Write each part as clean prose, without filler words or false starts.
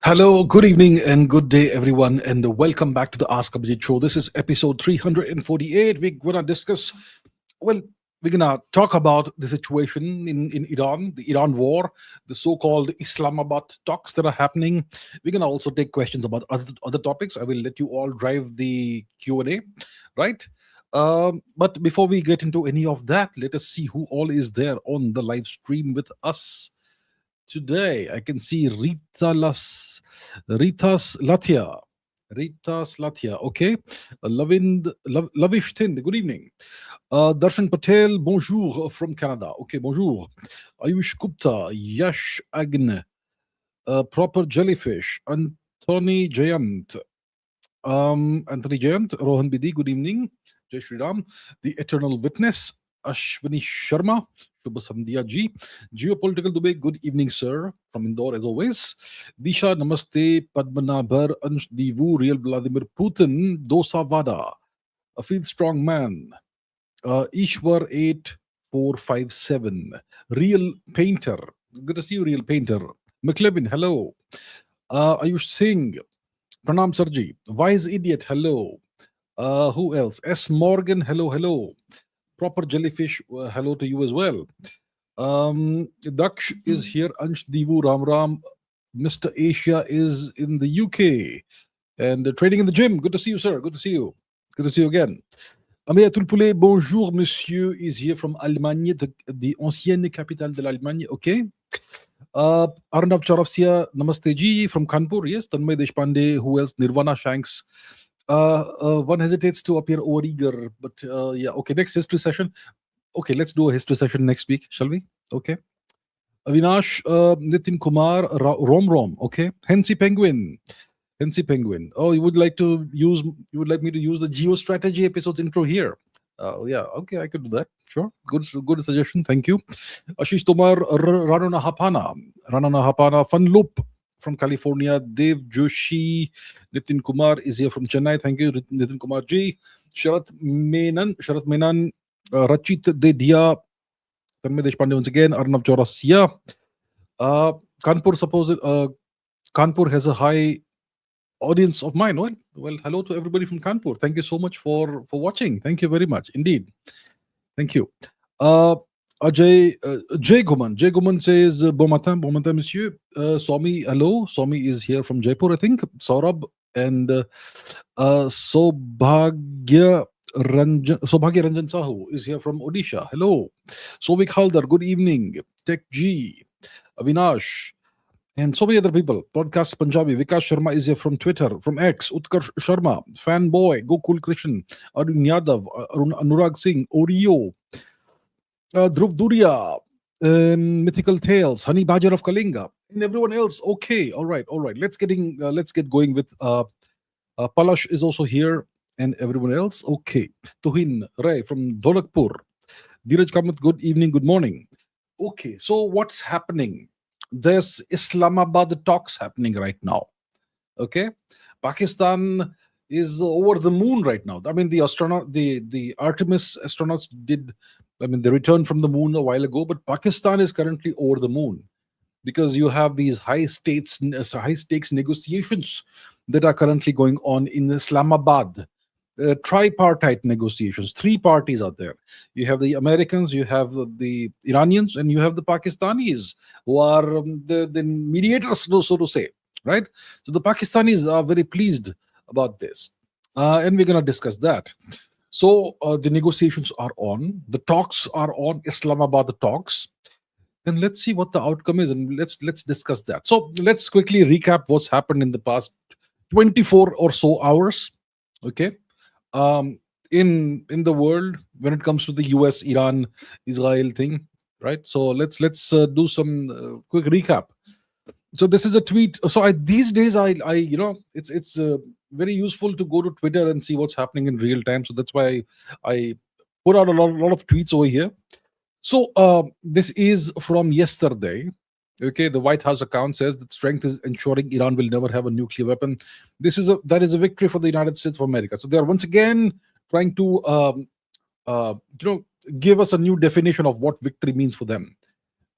Hello, good evening, and good day, everyone, and welcome back to the Ask Abhijit show. This is episode 348. We're gonna discuss, well, we're gonna talk about the situation in Iran, the Iran war, the so-called Islamabad talks that are happening. We're gonna also take questions about other topics. I will let you all drive the Q&A, right? But before we get into any of that, let us see who all is there on the live stream with us today. I can see Rita's Latia. Rita's Latia. Okay. Lavish Thind. Good evening. Darshan Patel. Bonjour from Canada. Okay. Bonjour. Ayush Gupta. Yash Agne. Proper Jellyfish. Anthony Jayant. Anthony Jayant. Rohan Bidi. Good evening. Jai Shri Ram. The Eternal Witness. Ashwini Sharma, Shubha Sandhya ji, Geopolitical Dubey, good evening, sir, from Indore as always. Disha, Namaste, Padmanabhar, Ansh Divu, Real Vladimir Putin, Dosa Vada, a field strong man, Ishwar 8457, Real Painter, good to see you, Real Painter. McLevin, hello. Ayush Singh, Pranam Sarji, Wise Idiot, hello. Who else? S. Morgan, hello. Proper Jellyfish, hello to you as well. Daksh is here. Ansh Divu Ram. Mr. Asia is in the UK and training in the gym. Good to see you, sir. Good to see you. Good to see you again. Amir Tulpule, bonjour, monsieur, is here from Allemagne, the ancienne capitale de l'Allemagne. Okay. Arnav Charavsia, namaste ji from Kanpur. Yes. Tanmay Deshpande. Who else? Nirvana Shanks. One hesitates to appear over-eager, but yeah, okay, next history session. Okay, let's do a history session next week, shall we? Okay. Avinash, Nitin Kumar, Rom, okay. Hensi Penguin. Oh, you would like me to use the geostrategy episodes intro here? Yeah, okay, I could do that. Sure, good suggestion. Thank you. Ashish Tomar, Ranana Hapana, Fun Loop from California. Dev Joshi, Nitin Kumar is here from Chennai. Thank you, Nitin Kumar ji. Sharat Menan, Rachit Dedia, Tanmay Deshpande once again. Arnav Chaurasia. Kanpur has a high audience of mine. Well, hello to everybody from Kanpur. Thank you so much for watching. Thank you very much indeed. Thank you. Ajay Jay Guman says bon matin, monsieur. Swami, hello. Swami is here from Jaipur, I think. Saurabh and Sobhagya Ranjan Sahu is here from Odisha. Hello. Sovik Haldar, good evening. Tech G, Avinash, and so many other people. Podcast Punjabi, Vikas Sharma is here from Twitter, from X, Utkarsh Sharma, Fanboy, Gokul Krishan, Arun Yadav, Anurag Singh, Oreo, Dhruv Durya, Mythical Tales, Honey Badger of Kalinga, and everyone else. Okay, all right. Let's get going with Palash is also here, and everyone else. Okay, Tuhin Ray from Dholakpur, Dheeraj Kamath. Good evening, good morning. Okay, so what's happening? There's Islamabad talks happening right now. Okay, Pakistan is over the moon right now. I mean, the Artemis astronauts they returned from the moon a while ago, but Pakistan is currently over the moon because you have these high stakes negotiations that are currently going on in Islamabad. Tripartite negotiations. 3 parties are there. You have the Americans, you have the Iranians, and you have the Pakistanis, who are the mediators, so to say, right? So the Pakistanis are very pleased about this, and we're going to discuss that. So the negotiations are on, the talks are on, Islamabad talks, and let's see what the outcome is, and let's discuss that. So let's quickly recap what's happened in the past 24 or so hours. Okay. In the world when it comes to the US Iran Israel thing, right? So let's do some quick recap. So this is a tweet. So these days I it's very useful to go to Twitter and see what's happening in real time. So that's why I put out a lot of tweets over here. So this is from yesterday. Okay, the White House account says that strength is ensuring Iran will never have a nuclear weapon. That is a victory for the United States of America. So they are once again trying to give us a new definition of what victory means for them.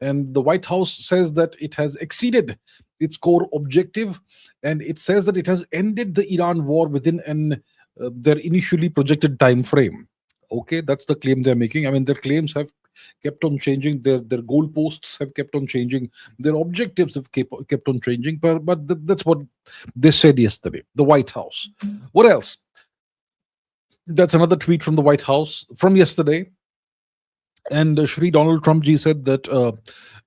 And the White House says that it has exceeded its core objective, and it says that it has ended the Iran war within their initially projected time frame. Okay, that's the claim they're making. I mean, their claims have kept on changing. Their goalposts have kept on changing. Their objectives have kept on changing. But that's what they said yesterday. The White House. What else? That's another tweet from the White House from yesterday. And Shri Donald Trump ji said that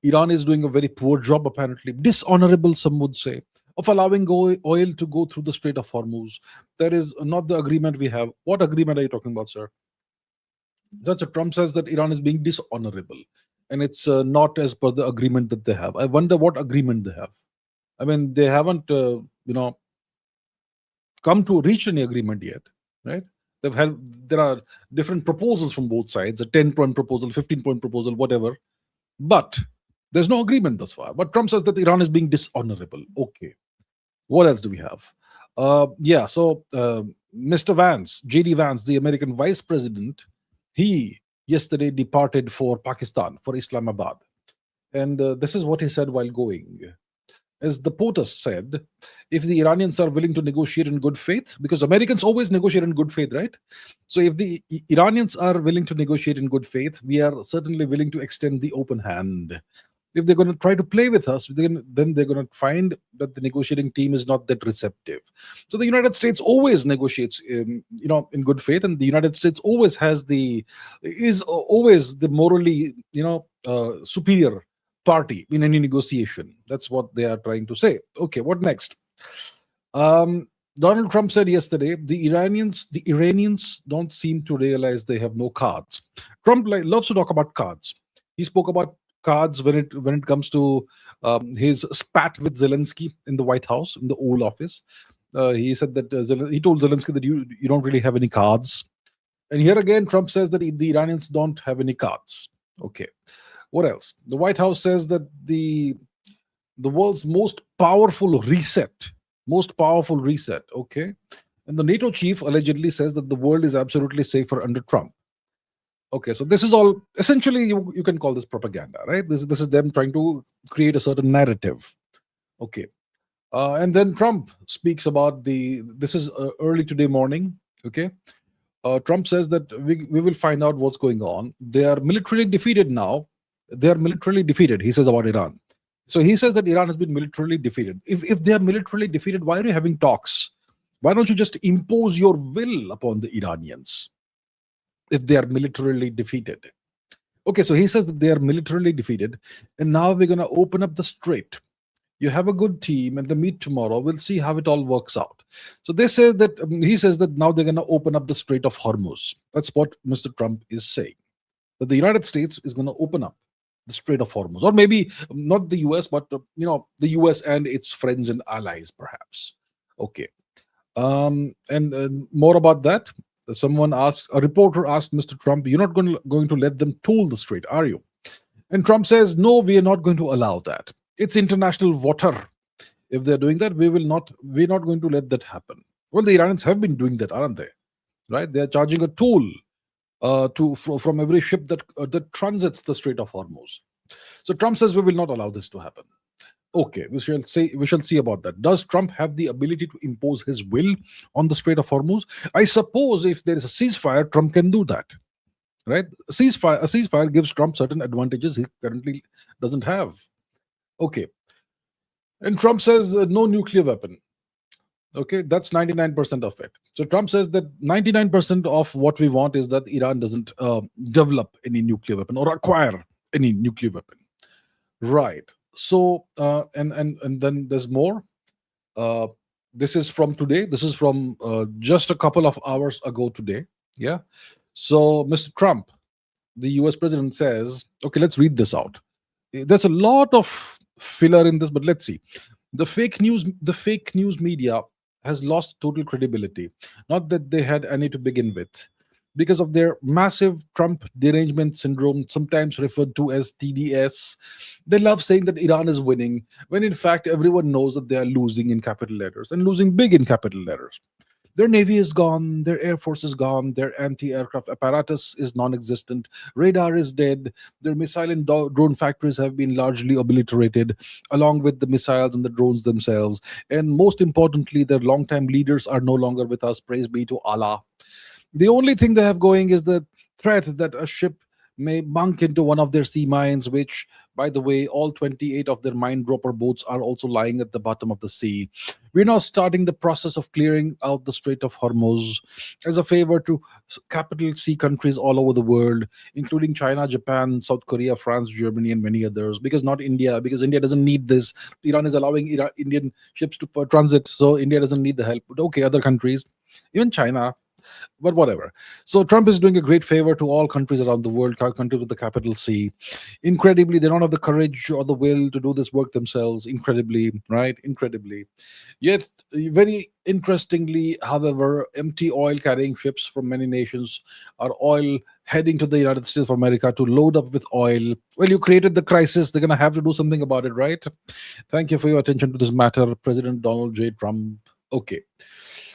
Iran is doing a very poor job, apparently dishonorable, some would say, of allowing oil to go through the Strait of Hormuz. That is not the agreement we have. What agreement are you talking about, sir? That's what Trump says, that Iran is being dishonorable, and it's not as per the agreement that they have. I wonder what agreement they have. I mean, they haven't, come to reach any agreement yet, right? There are different proposals from both sides, a 10-point proposal, 15-point proposal, whatever, but there's no agreement thus far. But Trump says that Iran is being dishonorable. Okay, what else do we have? Mr. Vance, JD Vance, the American vice president, he yesterday departed for Pakistan, for Islamabad, and this is what he said while going. As the POTUS said, if the Iranians are willing to negotiate in good faith, because Americans always negotiate in good faith, right? So if the Iranians are willing to negotiate in good faith, we are certainly willing to extend the open hand. If they're going to try to play with us, then they're going to find that the negotiating team is not that receptive. So the United States always negotiates, in good faith, and the United States always is always the morally, superior party in any negotiation. That's what they are trying to say. Okay, what next? Donald Trump said yesterday the Iranians don't seem to realize they have no cards. Trump loves to talk about cards. He spoke about cards when it comes to his spat with Zelensky in the White House, in the Oval Office. He said that he told Zelensky that you don't really have any cards. And here again, Trump says that the Iranians don't have any cards. Okay. What else? The White House says that the world's most powerful reset. Okay. And the NATO chief allegedly says that the world is absolutely safer under Trump. Okay, so this is all essentially, you can call this propaganda, right? This is them trying to create a certain narrative. Okay. And then Trump speaks about this is early today morning. Okay. Trump says that we will find out what's going on. They are militarily defeated now. They are militarily defeated, he says about Iran. So he says that Iran has been militarily defeated. If they are militarily defeated, why are you having talks? Why don't you just impose your will upon the Iranians if they are militarily defeated? Okay, so he says that they are militarily defeated, and now we're going to open up the strait. You have a good team, and they meet tomorrow. We'll see how it all works out. So they say that he says that now they're going to open up the Strait of Hormuz. That's what Mr. Trump is saying. That the United States is going to open up the Strait of Hormuz, or maybe not the US, but the US and its friends and allies, perhaps. Okay, and more about that. A reporter asked Mr. Trump, "You're not going to let them toll the strait, are you?" And Trump says, "No, we are not going to allow that. It's international water. If they're doing that, we're not going to let that happen." Well, the Iranians have been doing that, aren't they? Right? They're charging a toll from every ship that transits the Strait of Hormuz. So Trump says we will not allow this to happen. Okay, we shall see about that. Does Trump have the ability to impose his will on the Strait of Hormuz? I suppose if there is a ceasefire, Trump can do that. Right? A ceasefire gives Trump certain advantages he currently doesn't have. Okay. And Trump says no nuclear weapon. Okay, that's 99% of it. So Trump says that 99% of what we want is that Iran doesn't develop any nuclear weapon or acquire any nuclear weapon. Right. So and then there's more. This is from today. This is from just a couple of hours ago today. Yeah. So Mr. Trump, the US president, says, okay, let's read this out. There's a lot of filler in this, but let's see. The fake news media has lost total credibility. Not that they had any to begin with, because of their massive Trump derangement syndrome, sometimes referred to as TDS. They love saying that Iran is winning, when in fact everyone knows that they are losing in capital letters, and losing big in capital letters. Their navy is gone, their air force is gone, their anti-aircraft apparatus is non-existent, radar is dead, their missile and drone factories have been largely obliterated, along with the missiles and the drones themselves. And most importantly, their longtime leaders are no longer with us. Praise be to Allah. The only thing they have going is the threat that a ship may bunk into one of their sea mines, which, by the way, all 28 of their mine dropper boats are also lying at the bottom of the sea. We're now starting the process of clearing out the Strait of Hormuz as a favor to capital C countries all over the world, including China, Japan, South Korea, France, Germany, and many others. Because not India, because India doesn't need this. Iran is allowing Indian ships to transit, so India doesn't need the help. But okay, other countries, even China, but whatever. So Trump is doing a great favor to all countries around the world, countries with the capital C. Incredibly, they don't have the courage or the will to do this work themselves. Incredibly, right? Incredibly. Yet, very interestingly, however, empty oil carrying ships from many nations are oil heading to the United States of America to load up with oil. Well, you created the crisis. They're going to have to do something about it, right? Thank you for your attention to this matter, President Donald J. Trump. Okay.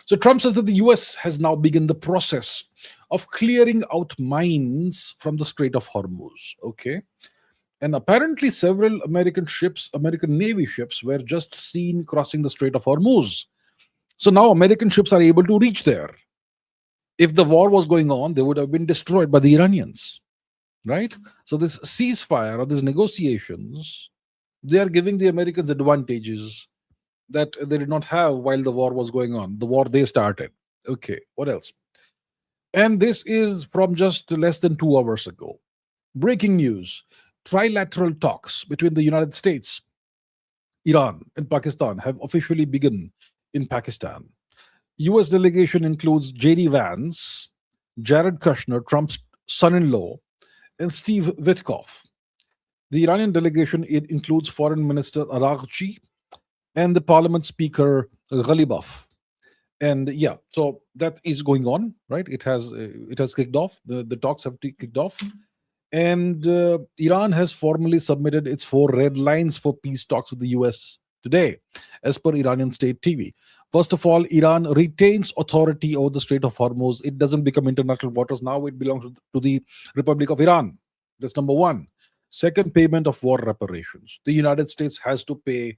So Trump says that the US has now begun the process of clearing out mines from the Strait of Hormuz. Okay. And apparently, several American ships, American Navy ships, were just seen crossing the Strait of Hormuz. So now American ships are able to reach there. If the war was going on, they would have been destroyed by the Iranians, right? So this ceasefire or these negotiations, they are giving the Americans advantages that they did not have while the war was going on, the war they started. Okay, what else? And this is from just less than 2 hours ago. Breaking news: trilateral talks between the United States, Iran, and Pakistan have officially begun in Pakistan. US delegation includes JD Vance, Jared Kushner, Trump's son in law, and Steve Witkoff. The Iranian delegation, it includes Foreign Minister Araghchi and the Parliament Speaker Ghalibaf. And yeah, so that is going on, right? It has kicked off. The talks have kicked off, and Iran has formally submitted its 4 red lines for peace talks with the US today, as per Iranian state TV. First of all, Iran retains authority over the Strait of Hormuz. It doesn't become international waters now. It belongs to the Republic of Iran. That's number one. Second, payment of war reparations. The United States has to pay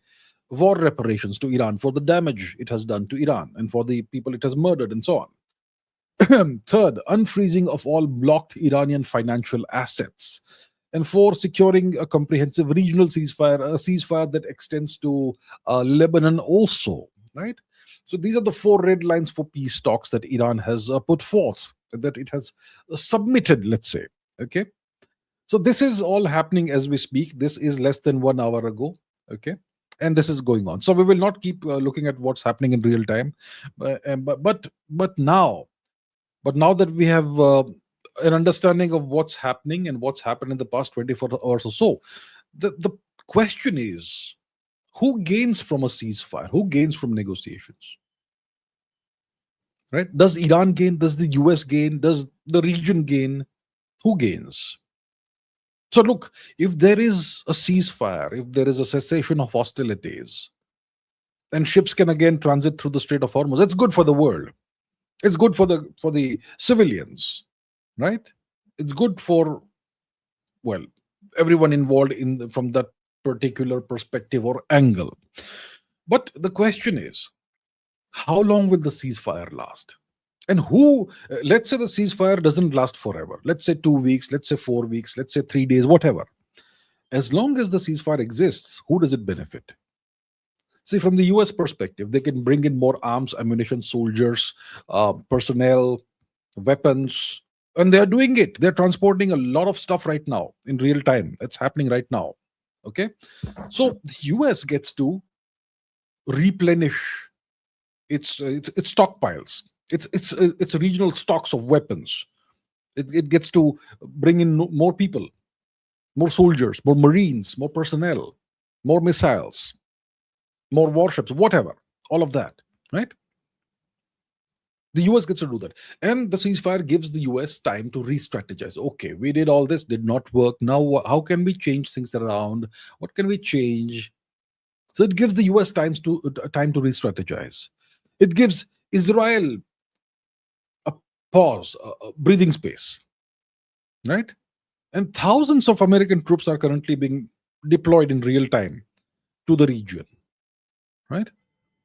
war reparations to Iran for the damage it has done to Iran and for the people it has murdered and so on. Third, unfreezing of all blocked Iranian financial assets. And four, securing a comprehensive regional ceasefire, a ceasefire that extends to Lebanon also, right? So these are the 4 red lines for peace talks that Iran has put forth, that it has submitted, let's say. Okay. So this is all happening as we speak. This is less than 1 hour ago. Okay. And this is going on. So we will not keep looking at what's happening in real time. But now that we have an understanding of what's happening and what's happened in the past 24 hours or so, the question is, who gains from a ceasefire? Who gains from negotiations? Right? Does Iran gain? Does the US gain? Does the region gain? Who gains? So look, if there is a ceasefire, if there is a cessation of hostilities, and ships can again transit through the Strait of Hormuz, it's good for the world. It's good for the civilians, right? It's good for, well, everyone involved from that particular perspective or angle. But the question is, how long will the ceasefire last? And who, let's say the ceasefire doesn't last forever. Let's say 2 weeks, let's say 4 weeks, let's say 3 days, whatever. As long as the ceasefire exists, who does it benefit? See, from the US perspective, they can bring in more arms, ammunition, soldiers, personnel, weapons, and they're doing it. They're transporting a lot of stuff right now in real time. It's happening right now. Okay. So the US gets to replenish its stockpiles. It's regional stocks of weapons. It gets to bring in more people, more soldiers, more marines, more personnel, more missiles, more warships, whatever, all of that, right? The US gets to do that. And the ceasefire gives the US time to re-strategize. Okay, we did all this, did not work. Now, how can we change things around? What can we change? So it gives the US time to re-strategize. It gives Israel pause, breathing space, right? And thousands of American troops are currently being deployed in real time to the region, right?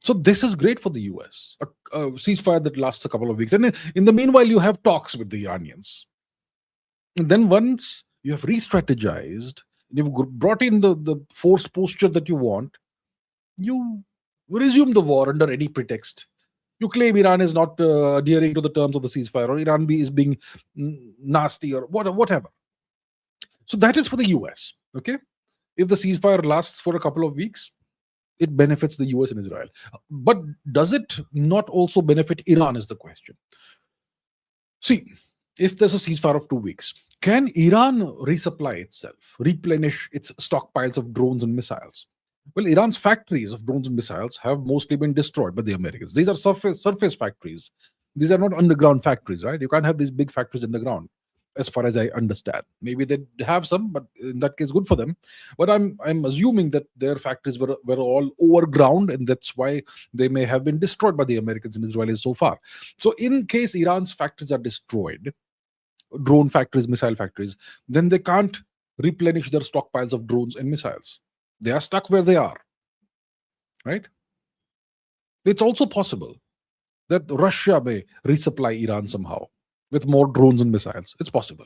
So this is great for the US. A ceasefire that lasts a couple of weeks, and in the meanwhile, you have talks with the Iranians. And then once you have re-strategized, you've brought in the force posture that you want, you resume the war under any pretext. You claim Iran is not adhering to the terms of the ceasefire, or is being nasty, or whatever. So that is for the US. Okay, if the ceasefire lasts for a couple of weeks, it benefits the US and Israel. But does it not also benefit Iran? Is the question. See, if there's a ceasefire of 2 weeks, can Iran resupply itself, replenish its stockpiles of drones and missiles? Well, Iran's factories of drones and missiles have mostly been destroyed by the Americans. These are surface factories. These are not underground factories, right? You can't have these big factories underground, as far as I understand. Maybe they have some, but in that case, good for them. But I'm assuming that their factories were all overground, and that's why they may have been destroyed by the Americans and Israelis so far. So, in case Iran's factories are destroyed, drone factories, missile factories, then they can't replenish their stockpiles of drones and missiles. They are stuck where they are, right? It's also possible that Russia may resupply Iran somehow with more drones and missiles. It's possible.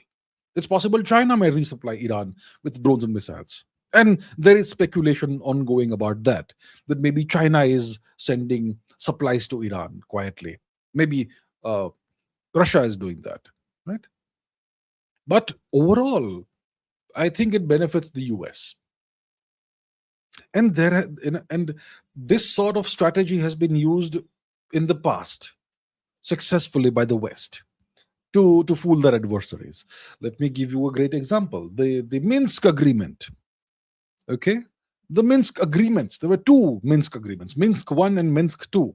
It's possible China may resupply Iran with drones and missiles. And there is speculation ongoing about that maybe China is sending supplies to Iran quietly. Maybe Russia is doing that, right? But overall, I think it benefits the US. And this sort of strategy has been used in the past successfully by the West to fool their adversaries. Let me give you a great example. The Minsk agreement. Okay? The Minsk agreements. There were two Minsk agreements, Minsk 1 and Minsk 2.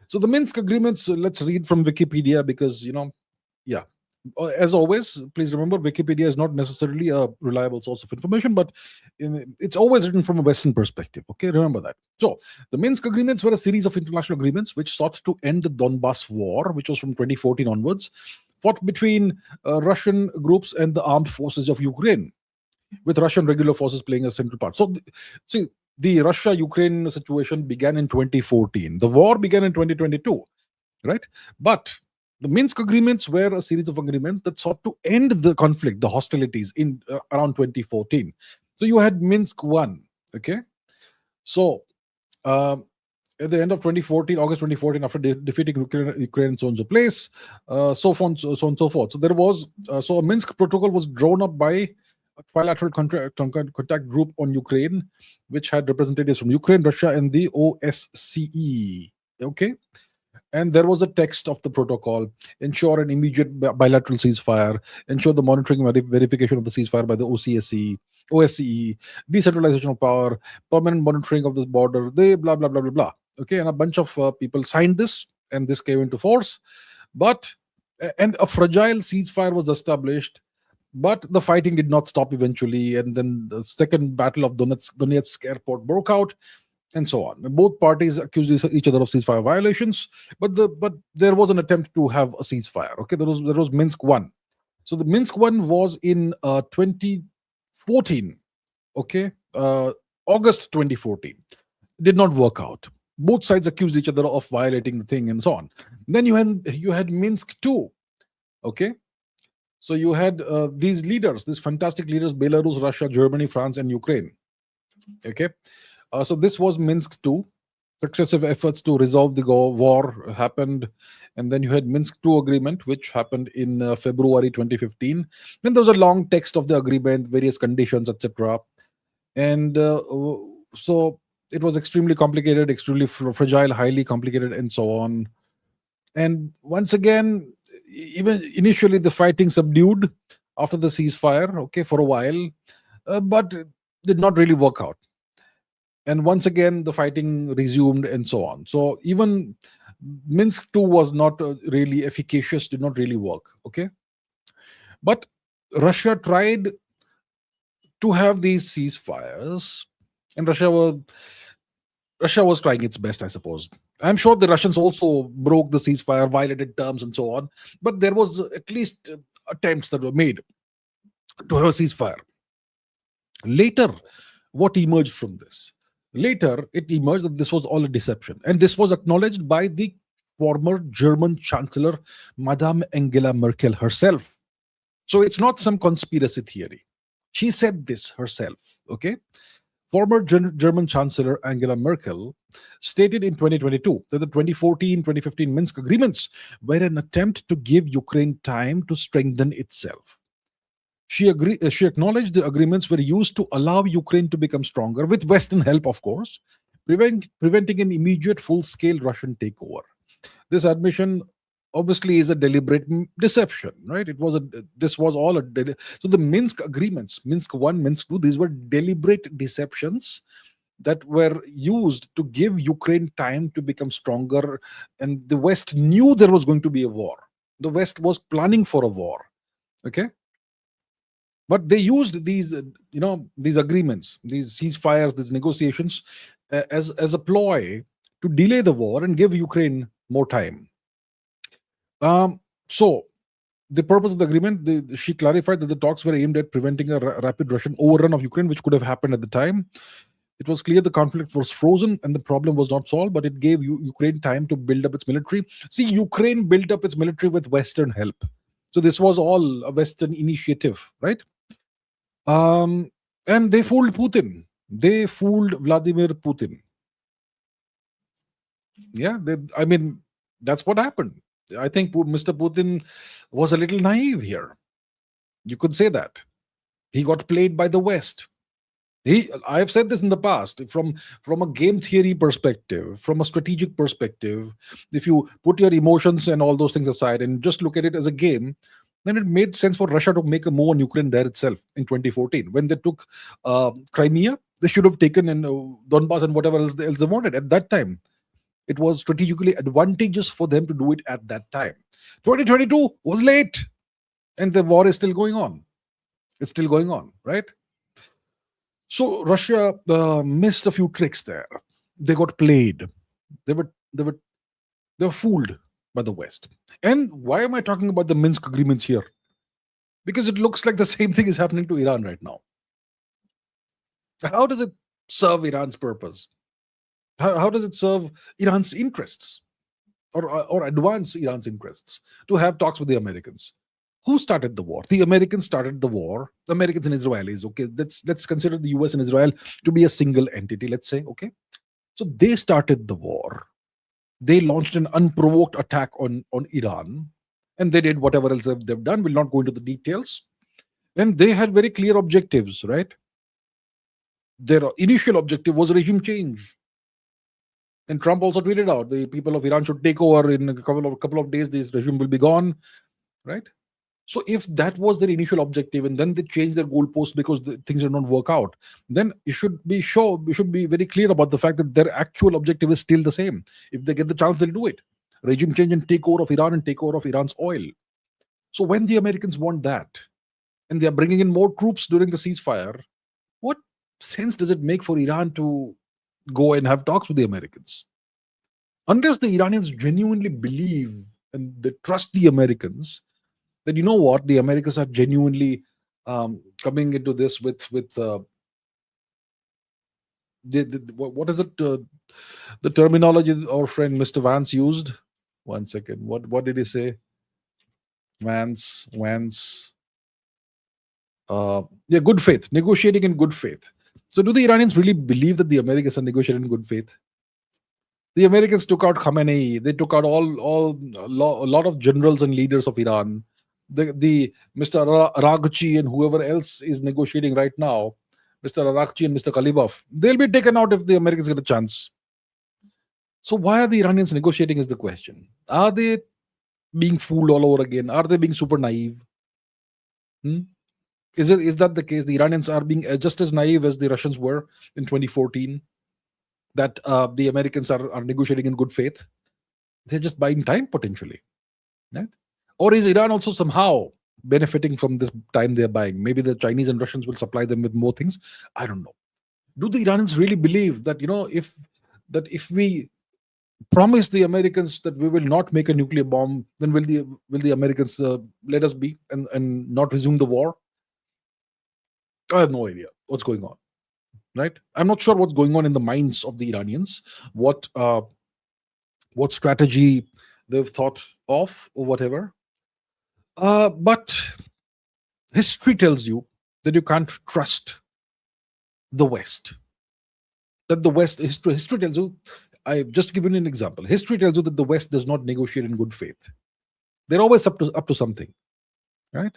So the Minsk agreements, let's read from Wikipedia because, yeah. As always, please remember Wikipedia is not necessarily a reliable source of information, but it's always written from a Western perspective. Okay, remember that. So, the Minsk agreements were a series of international agreements which sought to end the Donbass war, which was from 2014 onwards, fought between Russian groups and the armed forces of Ukraine, with Russian regular forces playing a central part. So, see, the Russia-Ukraine situation began in 2014. The war began in 2022, right? But the Minsk agreements were a series of agreements that sought to end the conflict, the hostilities in around 2014. So you had Minsk 1, okay? So at the end of 2014, August 2014, after defeating Ukraine so and so place, so on and so forth. So there was, so a Minsk protocol was drawn up by a trilateral contact group on Ukraine, which had representatives from Ukraine, Russia, and the OSCE, okay? And there was a text of the protocol: ensure an immediate bilateral ceasefire, ensure the monitoring and verification of the ceasefire by the OSCE, decentralization of power, permanent monitoring of the border, they blah, blah, blah, blah, blah. Okay, and a bunch of people signed this, and this came into force. But, and a fragile ceasefire was established, but the fighting did not stop eventually. And then the second battle of Donetsk airport broke out, and so on. Both parties accused each other of ceasefire violations, but there was an attempt to have a ceasefire. Okay, there was Minsk 1. So the Minsk 1 was in 2014. Okay, August 2014. Did not work out. Both sides accused each other of violating the thing, and so on. Then you had Minsk 2. Okay, so you had these leaders, these fantastic leaders: Belarus, Russia, Germany, France, and Ukraine. Okay. So this was Minsk 2. Successive efforts to resolve the war happened. And then you had Minsk 2 agreement, which happened in February 2015. Then there was a long text of the agreement, various conditions, etc. And so it was extremely complicated, extremely fragile, highly complicated, and so on. And once again, even initially the fighting subdued after the ceasefire, okay, for a while, but did not really work out. And once again, the fighting resumed, and so on. So even Minsk 2 was not really efficacious, did not really work. Okay. But Russia tried to have these ceasefires, and Russia Russia was trying its best, I suppose. I'm sure the Russians also broke the ceasefire, violated terms, and so on. But there was at least attempts that were made to have a ceasefire. Later, what emerged from this? Later, it emerged that this was all a deception. And this was acknowledged by the former German Chancellor, Madame Angela Merkel herself. So it's not some conspiracy theory. She said this herself. Okay. Former German Chancellor Angela Merkel stated in 2022 that the 2014-2015 Minsk agreements were an attempt to give Ukraine time to strengthen itself. She acknowledged the agreements were used to allow Ukraine to become stronger, with Western help, of course, preventing an immediate full-scale Russian takeover. This admission obviously is a deliberate deception, right? This was all so the Minsk agreements, Minsk 1, Minsk 2, these were deliberate deceptions that were used to give Ukraine time to become stronger, and the West knew there was going to be a war. The West was planning for a war. Okay. But they used these agreements, these ceasefires, these negotiations as a ploy to delay the war and give Ukraine more time. So the purpose of the agreement, she clarified that the talks were aimed at preventing a rapid Russian overrun of Ukraine, which could have happened at the time. It was clear the conflict was frozen and the problem was not solved, but it gave Ukraine time to build up its military. See, Ukraine built up its military with Western help. So this was all a Western initiative, right? And they fooled Putin. They fooled Vladimir Putin. Yeah, that's what happened. I think Mr. Putin was a little naive here. You could say that. He got played by the West. I have said this in the past, from a game theory perspective, from a strategic perspective, if you put your emotions and all those things aside and just look at it as a game, then it made sense for Russia to make a move on Ukraine there itself in 2014. When they took Crimea, they should have taken Donbass and whatever else they wanted at that time. It was strategically advantageous for them to do it at that time. 2022 was late, and the war is still going on. It's still going on, right? So Russia missed a few tricks there. They got played. They were fooled by the West. And why am I talking about the Minsk agreements here? Because it looks like the same thing is happening to Iran right now. How does it serve Iran's purpose? How does it serve Iran's interests or advance Iran's interests to have talks with the Americans? Who started the war? The Americans started the war. The Americans and Israelis. Okay, let's consider the US and Israel to be a single entity, let's say. Okay, so they started the war. They launched an unprovoked attack on Iran, and they did whatever else they've done. We'll not go into the details. And they had very clear objectives, right? Their initial objective was regime change. And Trump also tweeted out, the people of Iran should take over in a couple of days. This regime will be gone, right? So if that was their initial objective, and then they changed their goalpost because things did not work out, then you should be very clear about the fact that their actual objective is still the same. If they get the chance, they'll do it. Regime change and take over of Iran and take over of Iran's oil. So when the Americans want that, and they are bringing in more troops during the ceasefire, what sense does it make for Iran to go and have talks with the Americans? Unless the Iranians genuinely believe and they trust the Americans, then you know what, the Americans are genuinely coming into this with what is it? The terminology our friend Mr. Vance used. 1 second. What did he say? Vance. Good faith. Negotiating in good faith. So do the Iranians really believe that the Americans are negotiating in good faith? The Americans took out Khamenei. They took out a lot of generals and leaders of Iran. The Mr. Araghchi and whoever else is negotiating right now, Mr. Araghchi and Mr. Kalibov, they'll be taken out if the Americans get a chance. So why are the Iranians negotiating is the question. Are they being fooled all over again? Are they being super naive? Is that the case? The Iranians are being just as naive as the Russians were in 2014, that the Americans are negotiating in good faith. They're just buying time potentially, right? Or is Iran also somehow benefiting from this time they're buying? Maybe the Chinese and Russians will supply them with more things. I don't know. Do the Iranians really believe that, if that if we promise the Americans that we will not make a nuclear bomb, then will the Americans let us be and not resume the war? I have no idea what's going on. Right? I'm not sure what's going on in the minds of the Iranians. What strategy they've thought of or whatever. But history tells you that you can't trust the West. That the West history tells you. I've just given you an example. History tells you that the West does not negotiate in good faith. They're always up to something, right?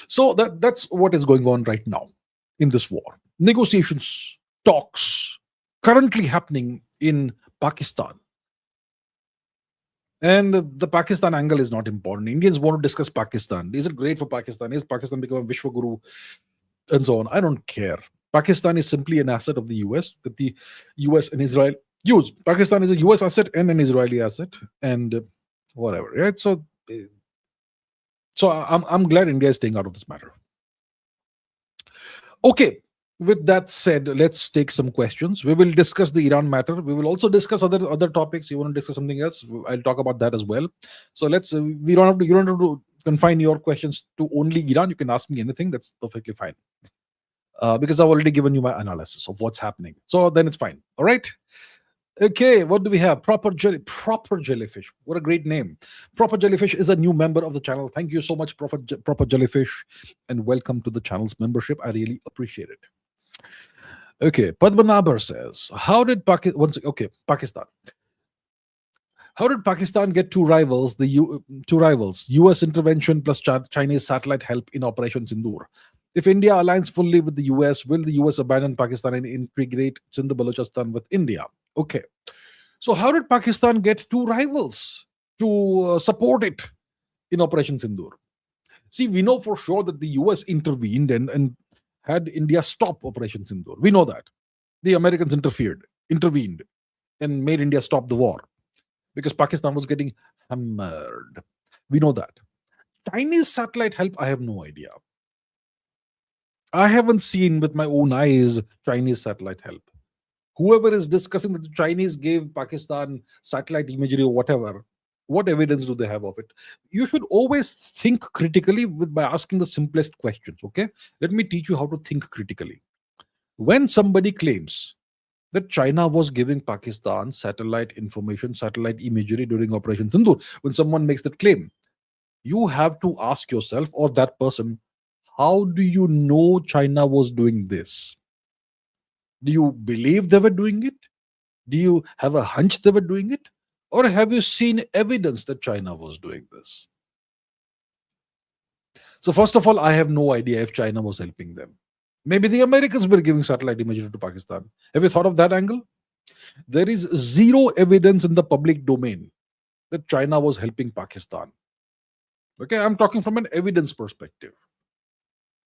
So that's what is going on right now in this war. Negotiations, talks, currently happening in Pakistan. And the Pakistan angle is not important. Indians want to discuss Pakistan. Is it great for Pakistan? Is Pakistan become a Vishwa Guru? And so on. I don't care. Pakistan is simply an asset of the US that the US and Israel use. Pakistan is a US asset and an Israeli asset, and whatever. Right? So I'm glad India is staying out of this matter. Okay. With that said, let's take some questions. We will discuss the Iran matter. We will also discuss other topics. You want to discuss something else? I'll talk about that as well. So let's. You don't have to confine your questions to only Iran. You can ask me anything. That's perfectly fine. Because I've already given you my analysis of what's happening. So then it's fine. All right. Okay, what do we have? Proper Jellyfish. What a great name. Proper Jellyfish is a new member of the channel. Thank you so much, Proper Jellyfish, and welcome to the channel's membership. I really appreciate it. Okay, Padmanabar says, Pakistan. How did Pakistan get two rivals? U.S. intervention plus Chinese satellite help in Operation Sindoor. If India aligns fully with the US, will the US abandon Pakistan and integrate Sindh Balochistan with India? Okay. So how did Pakistan get two rivals to support it in Operation Sindoor? See, we know for sure that the US intervened and had India stop Operation Sindoor. We know that. The Americans intervened, and made India stop the war because Pakistan was getting hammered. We know that. Chinese satellite help, I have no idea. I haven't seen with my own eyes Chinese satellite help. Whoever is discussing that the Chinese gave Pakistan satellite imagery or whatever, what evidence do they have of it? You should always think critically by asking the simplest questions, okay? Let me teach you how to think critically. When somebody claims that China was giving Pakistan satellite information, satellite imagery during Operation Sindoor, when someone makes that claim, you have to ask yourself or that person, how do you know China was doing this? Do you believe they were doing it? Do you have a hunch they were doing it? Or have you seen evidence that China was doing this? So first of all, I have no idea if China was helping them. Maybe the Americans were giving satellite imagery to Pakistan. Have you thought of that angle? There is zero evidence in the public domain that China was helping Pakistan. Okay, I'm talking from an evidence perspective.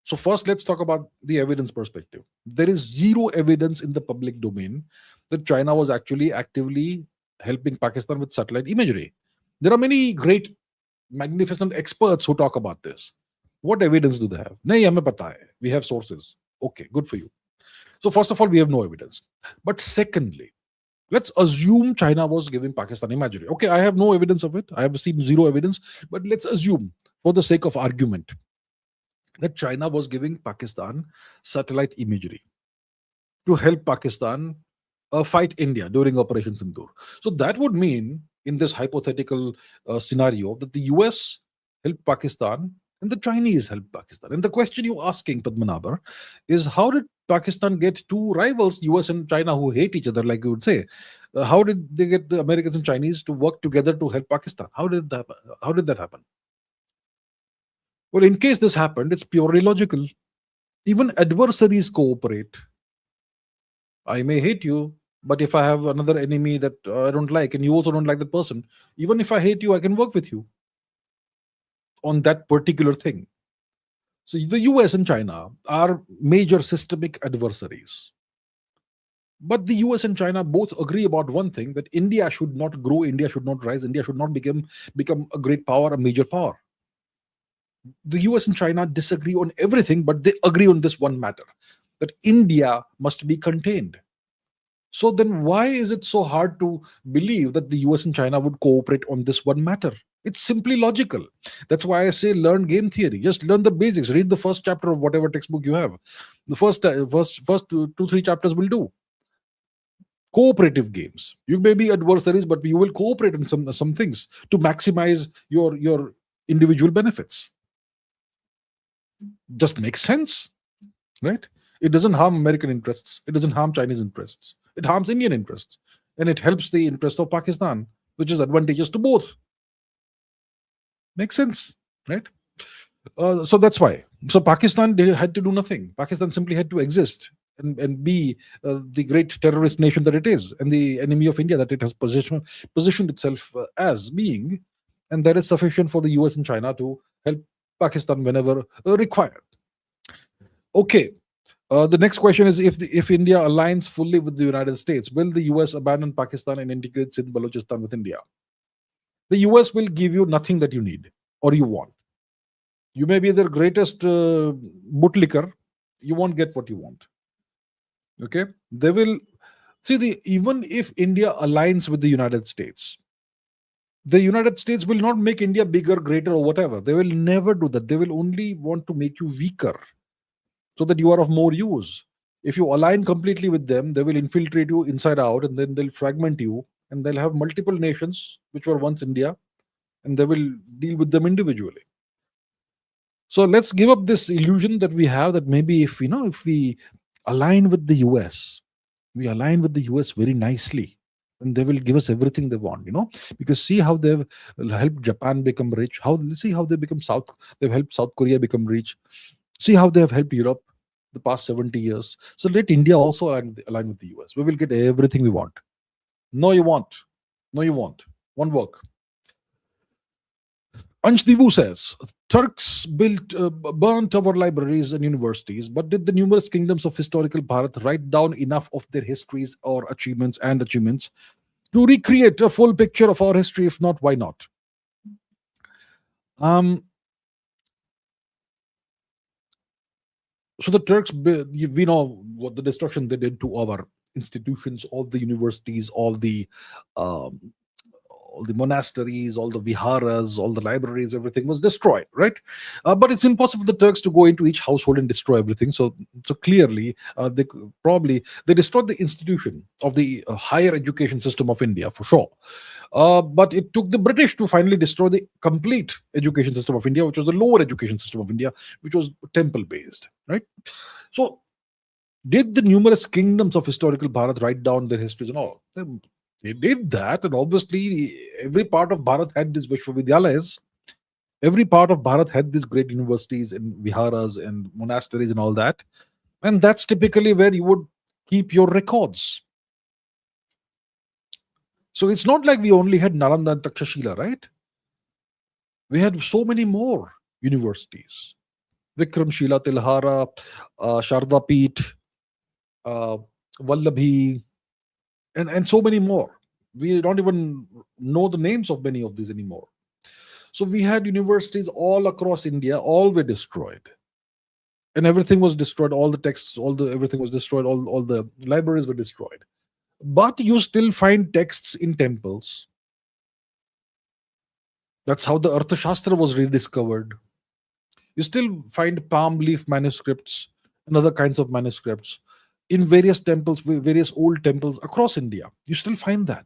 So first, let's talk about the evidence perspective. There is zero evidence in the public domain that China was actually actively helping Pakistan with satellite imagery. There are many great, magnificent experts who talk about this. What evidence do they have? Nahi, hame pata hai. We have sources. Okay, good for you. So first of all, we have no evidence. But secondly, let's assume China was giving Pakistan imagery. Okay, I have no evidence of it. I have seen zero evidence. But let's assume, for the sake of argument, that China was giving Pakistan satellite imagery to help Pakistan fight India during Operation Sindoor. So that would mean, in this hypothetical scenario, that the US helped Pakistan and the Chinese helped Pakistan. And the question you're asking, Padmanabar, is how did Pakistan get two rivals, US and China, who hate each other, like you would say? How did they get the Americans and Chinese to work together to help Pakistan? How did that happen? Well, in case this happened, it's purely logical. Even adversaries cooperate. I may hate you, but if I have another enemy that I don't like, and you also don't like that person, even if I hate you, I can work with you on that particular thing. So the US and China are major systemic adversaries. But the US and China both agree about one thing, that India should not grow, India should not rise, India should not become a great power, a major power. The US and China disagree on everything, but they agree on this one matter, that India must be contained. So then why is it so hard to believe that the US and China would cooperate on this one matter? It's simply logical. That's why I say learn game theory. Just learn the basics. Read the first chapter of whatever textbook you have. The first two three chapters will do. Cooperative games. You may be adversaries, but you will cooperate in some things to maximize your individual benefits. Just makes sense, right? It doesn't harm American interests. It doesn't harm Chinese interests. It harms Indian interests, and it helps the interest of Pakistan, which is advantageous to both. Makes sense, right? So that's why. So Pakistan, they had to do nothing. Pakistan simply had to exist and be the great terrorist nation that it is, and the enemy of India that it has positioned itself as being, and that is sufficient for the US and China to help Pakistan whenever required. Okay. The next question is, if India aligns fully with the United States, will the US abandon Pakistan and integrate Sindh Balochistan with India? The US will give you nothing that you need or you want. You may be their greatest bootlicker. You won't get what you want. Okay? They will see, even if India aligns with the United States, the United States will not make India bigger, greater, or whatever. They will never do that. They will only want to make you weaker so that you are of more use. If you align completely with them, they will infiltrate you inside out, and then they'll fragment you, and they'll have multiple nations which were once India, and they will deal with them individually. So let's give up this illusion that we have that maybe if we align with the US, we align with the US very nicely, and they will give us everything they want, because see how they've helped Japan become rich, see how they've helped South Korea become rich, see how they have helped Europe the past 70 years. So let India also align with the US. We will get everything we want. No, you won't. No, you won't. Won't work. Anshdivu says, Turks burnt our libraries and universities, but did the numerous kingdoms of historical Bharat write down enough of their histories or achievements to recreate a full picture of our history? If not, why not? So the Turks, we know what the destruction they did to our institutions, all the universities, all the monasteries, all the viharas, all the libraries, everything was destroyed, right? But it's impossible for the Turks to go into each household and destroy everything. So clearly, they destroyed the institution of the higher education system of India for sure. But it took the British to finally destroy the complete education system of India, which was the lower education system of India, which was temple based, right? So did the numerous kingdoms of historical Bharat write down their histories and all? They did that, and obviously every part of Bharat had these Vishwavidyalayas. Every part of Bharat had these great universities and viharas and monasteries and all that. And that's typically where you would keep your records. So it's not like we only had Nalanda and Takshashila, right? We had so many more universities. Vikramshila, Tilhara, Sharda Peeth, Vallabhi, and so many more. We don't even know the names of many of these anymore. So we had universities all across India, all were destroyed. And everything was destroyed, all the texts, everything was destroyed, all the libraries were destroyed. But you still find texts in temples. That's how the Arthashastra was rediscovered. You still find palm leaf manuscripts and other kinds of manuscripts in various temples, various old temples across India. You still find that.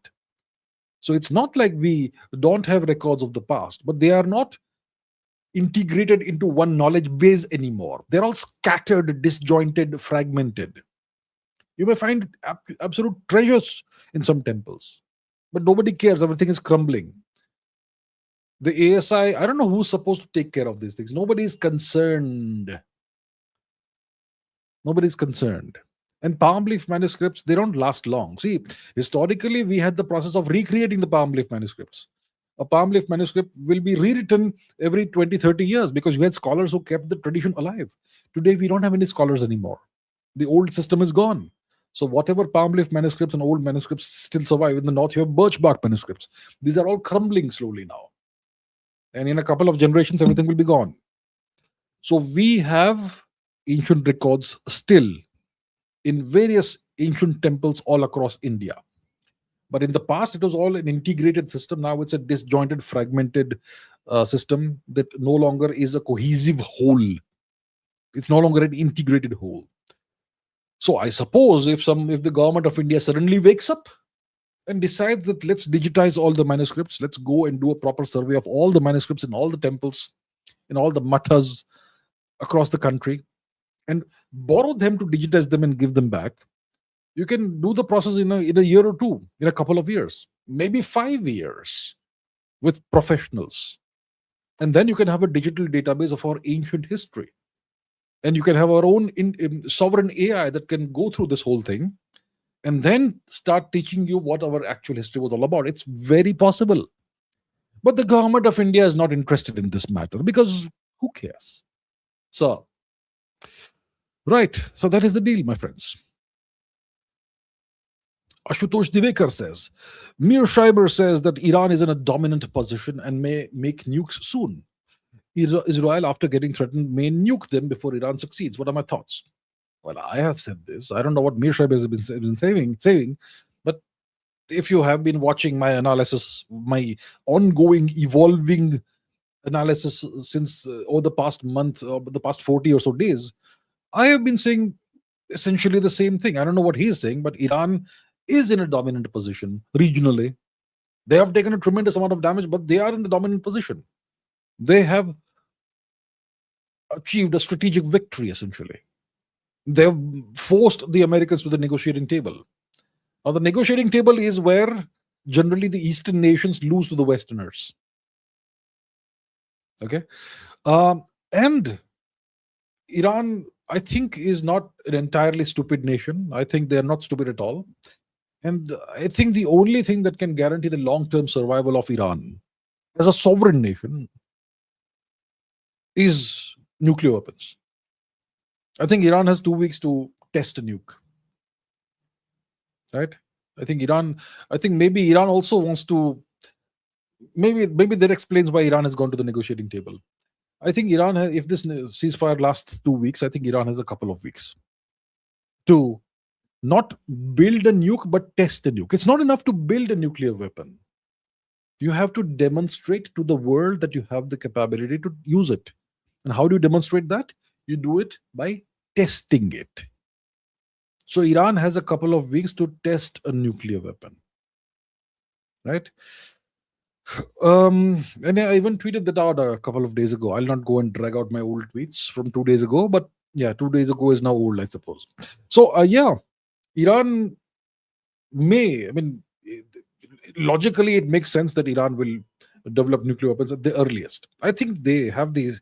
So it's not like we don't have records of the past, but they are not integrated into one knowledge base anymore. They're all scattered, disjointed, fragmented. You may find absolute treasures in some temples, but nobody cares. Everything is crumbling. The ASI, I don't know who's supposed to take care of these things. Nobody's concerned. Nobody's concerned. And palm leaf manuscripts, they don't last long. See, historically, we had the process of recreating the palm leaf manuscripts. A palm leaf manuscript will be rewritten every 20, 30 years because we had scholars who kept the tradition alive. Today, we don't have any scholars anymore. The old system is gone. So whatever palm leaf manuscripts and old manuscripts still survive. In the north, you have birch bark manuscripts. These are all crumbling slowly now. And in a couple of generations, everything will be gone. So we have ancient records still in various ancient temples all across India. But in the past, it was all an integrated system. Now it's a disjointed, fragmented system that no longer is a cohesive whole. It's no longer an integrated whole. So I suppose if the government of India suddenly wakes up and decides that let's digitize all the manuscripts, let's go and do a proper survey of all the manuscripts in all the temples, in all the mathas across the country, and borrow them to digitize them and give them back. You can do the process in a year or two, in a couple of years, maybe 5 years with professionals. And then you can have a digital database of our ancient history. And you can have our own sovereign AI that can go through this whole thing and then start teaching you what our actual history was all about. It's very possible. But the government of India is not interested in this matter because who cares? So, right. So that is the deal, my friends. Ashutosh Divekar says, Mir Schreiber says that Iran is in a dominant position and may make nukes soon. Israel, after getting threatened, may nuke them before Iran succeeds. What are my thoughts? Well, I have said this. I don't know what Mir Schreiber has been saying, but if you have been watching my analysis, my ongoing, evolving analysis since over the past month, or the past 40 or so days, I have been saying essentially the same thing. I don't know what he's saying, but Iran is in a dominant position regionally. They have taken a tremendous amount of damage, but they are in the dominant position. They have achieved a strategic victory, essentially. They have forced the Americans to the negotiating table. Now, the negotiating table is where generally the Eastern nations lose to the Westerners. Okay? And Iran, I think, is not an entirely stupid nation. I think they are not stupid at all. And I think the only thing that can guarantee the long-term survival of Iran as a sovereign nation is nuclear weapons. I think Iran has 2 weeks to test a nuke. Right? I think maybe Iran also wants to, maybe that explains why Iran has gone to the negotiating table. I think Iran has, if this ceasefire lasts 2 weeks, I think Iran has a couple of weeks to not build a nuke, but test a nuke. It's not enough to build a nuclear weapon. You have to demonstrate to the world that you have the capability to use it. And how do you demonstrate that? You do it by testing it. So Iran has a couple of weeks to test a nuclear weapon. Right? And I even tweeted that out a couple of days ago. I'll not go and drag out my old tweets from 2 days ago, but yeah, 2 days ago is now old, I suppose. So Iran may, logically, it makes sense that Iran will develop nuclear weapons at the earliest. I think they have these,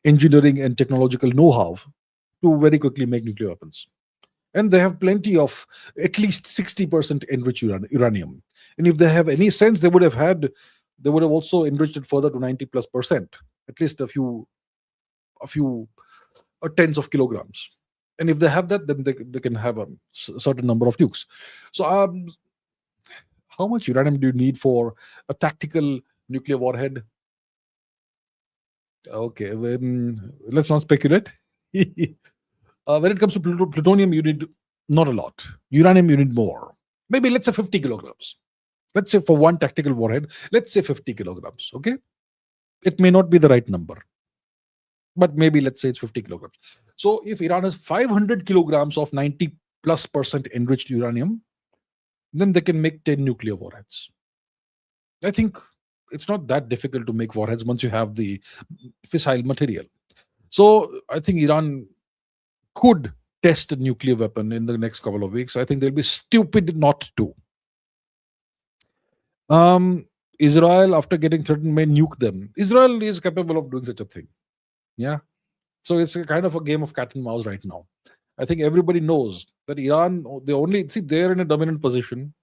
engineering and technological know-how to very quickly make nuclear weapons. And they have plenty of at least 60% enriched uranium. And if they have any sense, they would have also enriched it further to 90+%, at least a few tens of kilograms. And if they have that, then they can have a certain number of nukes. So how much uranium do you need for a tactical nuclear warhead? Okay, let's not speculate. When it comes to plutonium, you need not a lot. Uranium, you need more. Maybe let's say 50 kilograms. Let's say for one tactical warhead, let's say 50 kilograms. Okay? It may not be the right number, but maybe let's say it's 50 kilograms. So if Iran has 500 kilograms of 90+% enriched uranium, then they can make 10 nuclear warheads. I think it's not that difficult to make warheads once you have the fissile material. So I think Iran could test a nuclear weapon in the next couple of weeks. I think they'll be stupid not to. Israel, after getting threatened, may nuke them. Israel is capable of doing such a thing. Yeah. So it's a kind of a game of cat and mouse right now. I think everybody knows that Iran, they're in a dominant position,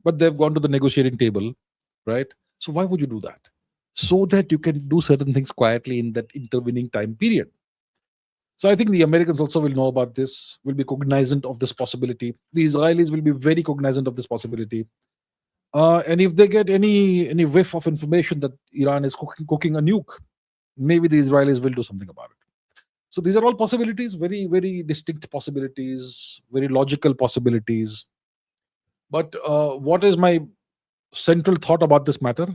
but they've gone to the negotiating table, right? So why would you do that? So that you can do certain things quietly in that intervening time period. So I think the Americans also will know about this, will be cognizant of this possibility. The Israelis will be very cognizant of this possibility. And if they get any whiff of information that Iran is cooking a nuke, maybe the Israelis will do something about it. So these are all possibilities, very, very distinct possibilities, very logical possibilities. But what is my central thought about this matter?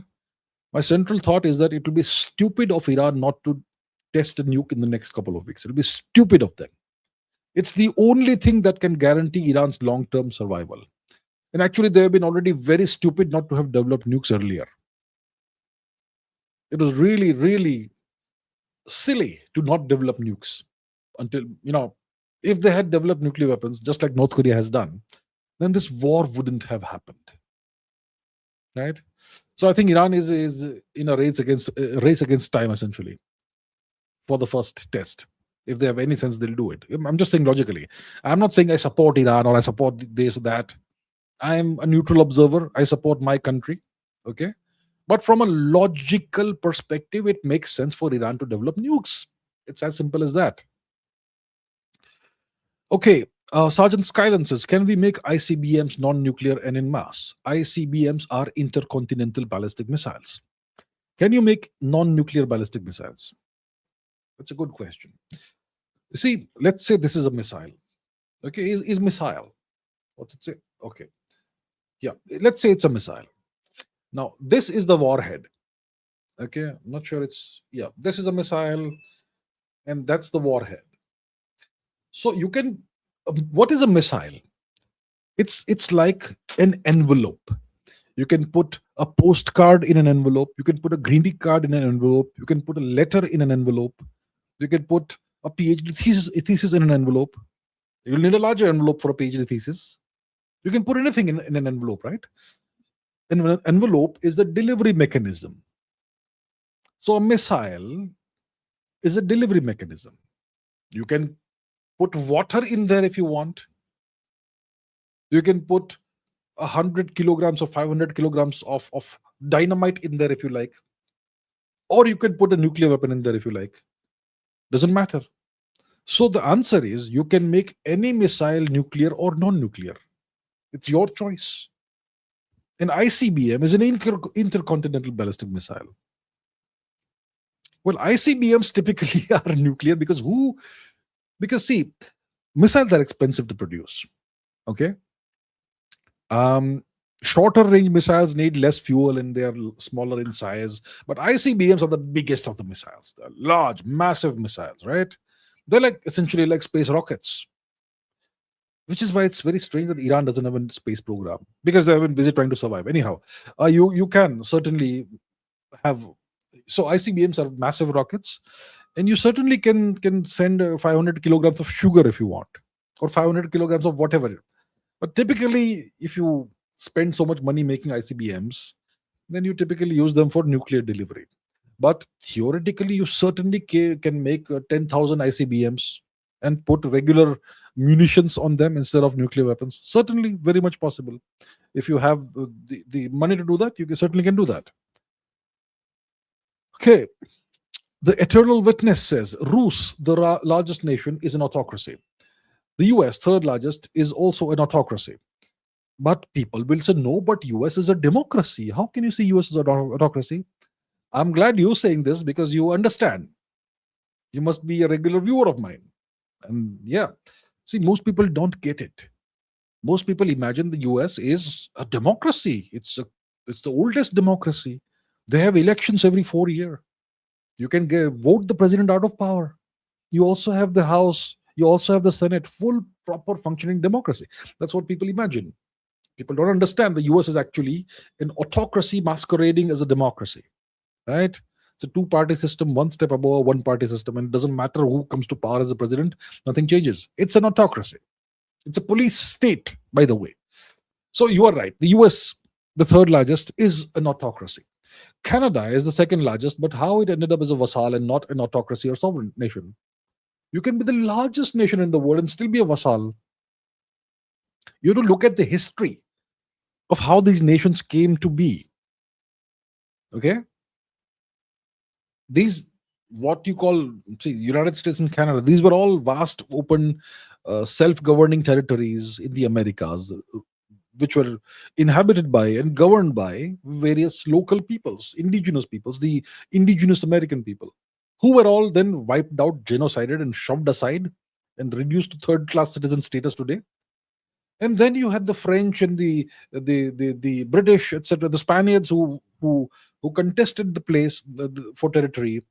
My central thought is that it will be stupid of Iran not to test a nuke in the next couple of weeks. It will be stupid of them. It's the only thing that can guarantee Iran's long term survival. And actually, they have been already very stupid not to have developed nukes earlier. It was really, really silly to not develop nukes until, if they had developed nuclear weapons, just like North Korea has done, then this war wouldn't have happened. Right? So I think Iran is in a race against time, essentially, for the first test. If they have any sense, they'll do it. I'm just saying logically. I'm not saying I support Iran or I support this, that. I'm a neutral observer. I support my country. Okay. But from a logical perspective, it makes sense for Iran to develop nukes. It's as simple as that. Okay. Sergeant Skylan says, can we make ICBMs non-nuclear and in mass? ICBMs are intercontinental ballistic missiles. Can you make non-nuclear ballistic missiles? That's a good question. You see, let's say this is a missile. Okay, is missile. What's it say? Okay. Yeah, let's say it's a missile. Now, this is the warhead. Okay, I'm not sure this is a missile and that's the warhead. So you can, what is a missile? It's like an envelope. You can put a postcard in an envelope. You can put a greeting card in an envelope. You can put a letter in an envelope. You can put a PhD thesis in an envelope. You'll need a larger envelope for a PhD thesis. You can put anything in an envelope, right? And an envelope is the delivery mechanism. So a missile is a delivery mechanism. You can put water in there if you want. You can put 100 kilograms or 500 kilograms of dynamite in there if you like. Or you can put a nuclear weapon in there if you like. Doesn't matter. So the answer is you can make any missile nuclear or non-nuclear. It's your choice. An ICBM is an intercontinental ballistic missile. Well, ICBMs typically are nuclear because see, missiles are expensive to produce. Okay. Shorter range missiles need less fuel and they are smaller in size. But ICBMs are the biggest of the missiles. They're large, massive missiles, right? They're like essentially like space rockets. Which is why it's very strange that Iran doesn't have a space program, because they've been busy trying to survive. Anyhow, you can certainly have. So ICBMs are massive rockets, and you certainly can send 500 kilograms of sugar if you want, or 500 kilograms of whatever. But typically, if you spend so much money making ICBMs, then you typically use them for nuclear delivery. But theoretically, you certainly can make 10,000 ICBMs and put regular munitions on them instead of nuclear weapons. Certainly, very much possible. If you have the money to do that, you certainly can do that. Okay. The Eternal Witness says, Rus, the largest nation, is an autocracy. The US, third largest, is also an autocracy. But people will say, no, but US is a democracy. How can you say US is an autocracy? I'm glad you're saying this because you understand. You must be a regular viewer of mine. And yeah, see, most people don't get it. Most people imagine the US is a democracy. It's the oldest democracy. They have elections every 4 years. You can vote the president out of power. You also have the House. You also have the Senate. Full, proper functioning democracy. That's what people imagine. People don't understand the US is actually an autocracy masquerading as a democracy. Right? It's a two-party system, one step above a one-party system, and it doesn't matter who comes to power as the president, nothing changes. It's an autocracy. It's a police state, by the way. So you are right. The US, the third largest, is an autocracy. Canada is the second largest, but how it ended up as a vassal and not an autocracy or sovereign nation? You can be the largest nation in the world and still be a vassal. You have to look at the history of how these nations came to be. Okay? These, what you call, see, United States and Canada, these were all vast, open, self-governing territories in the Americas, which were inhabited by and governed by various local peoples, indigenous peoples, the indigenous American people. who were all then wiped out, genocided, and shoved aside and reduced to third class citizen status today. And then you had the French and the British, etc., the Spaniards who contested the place for territory,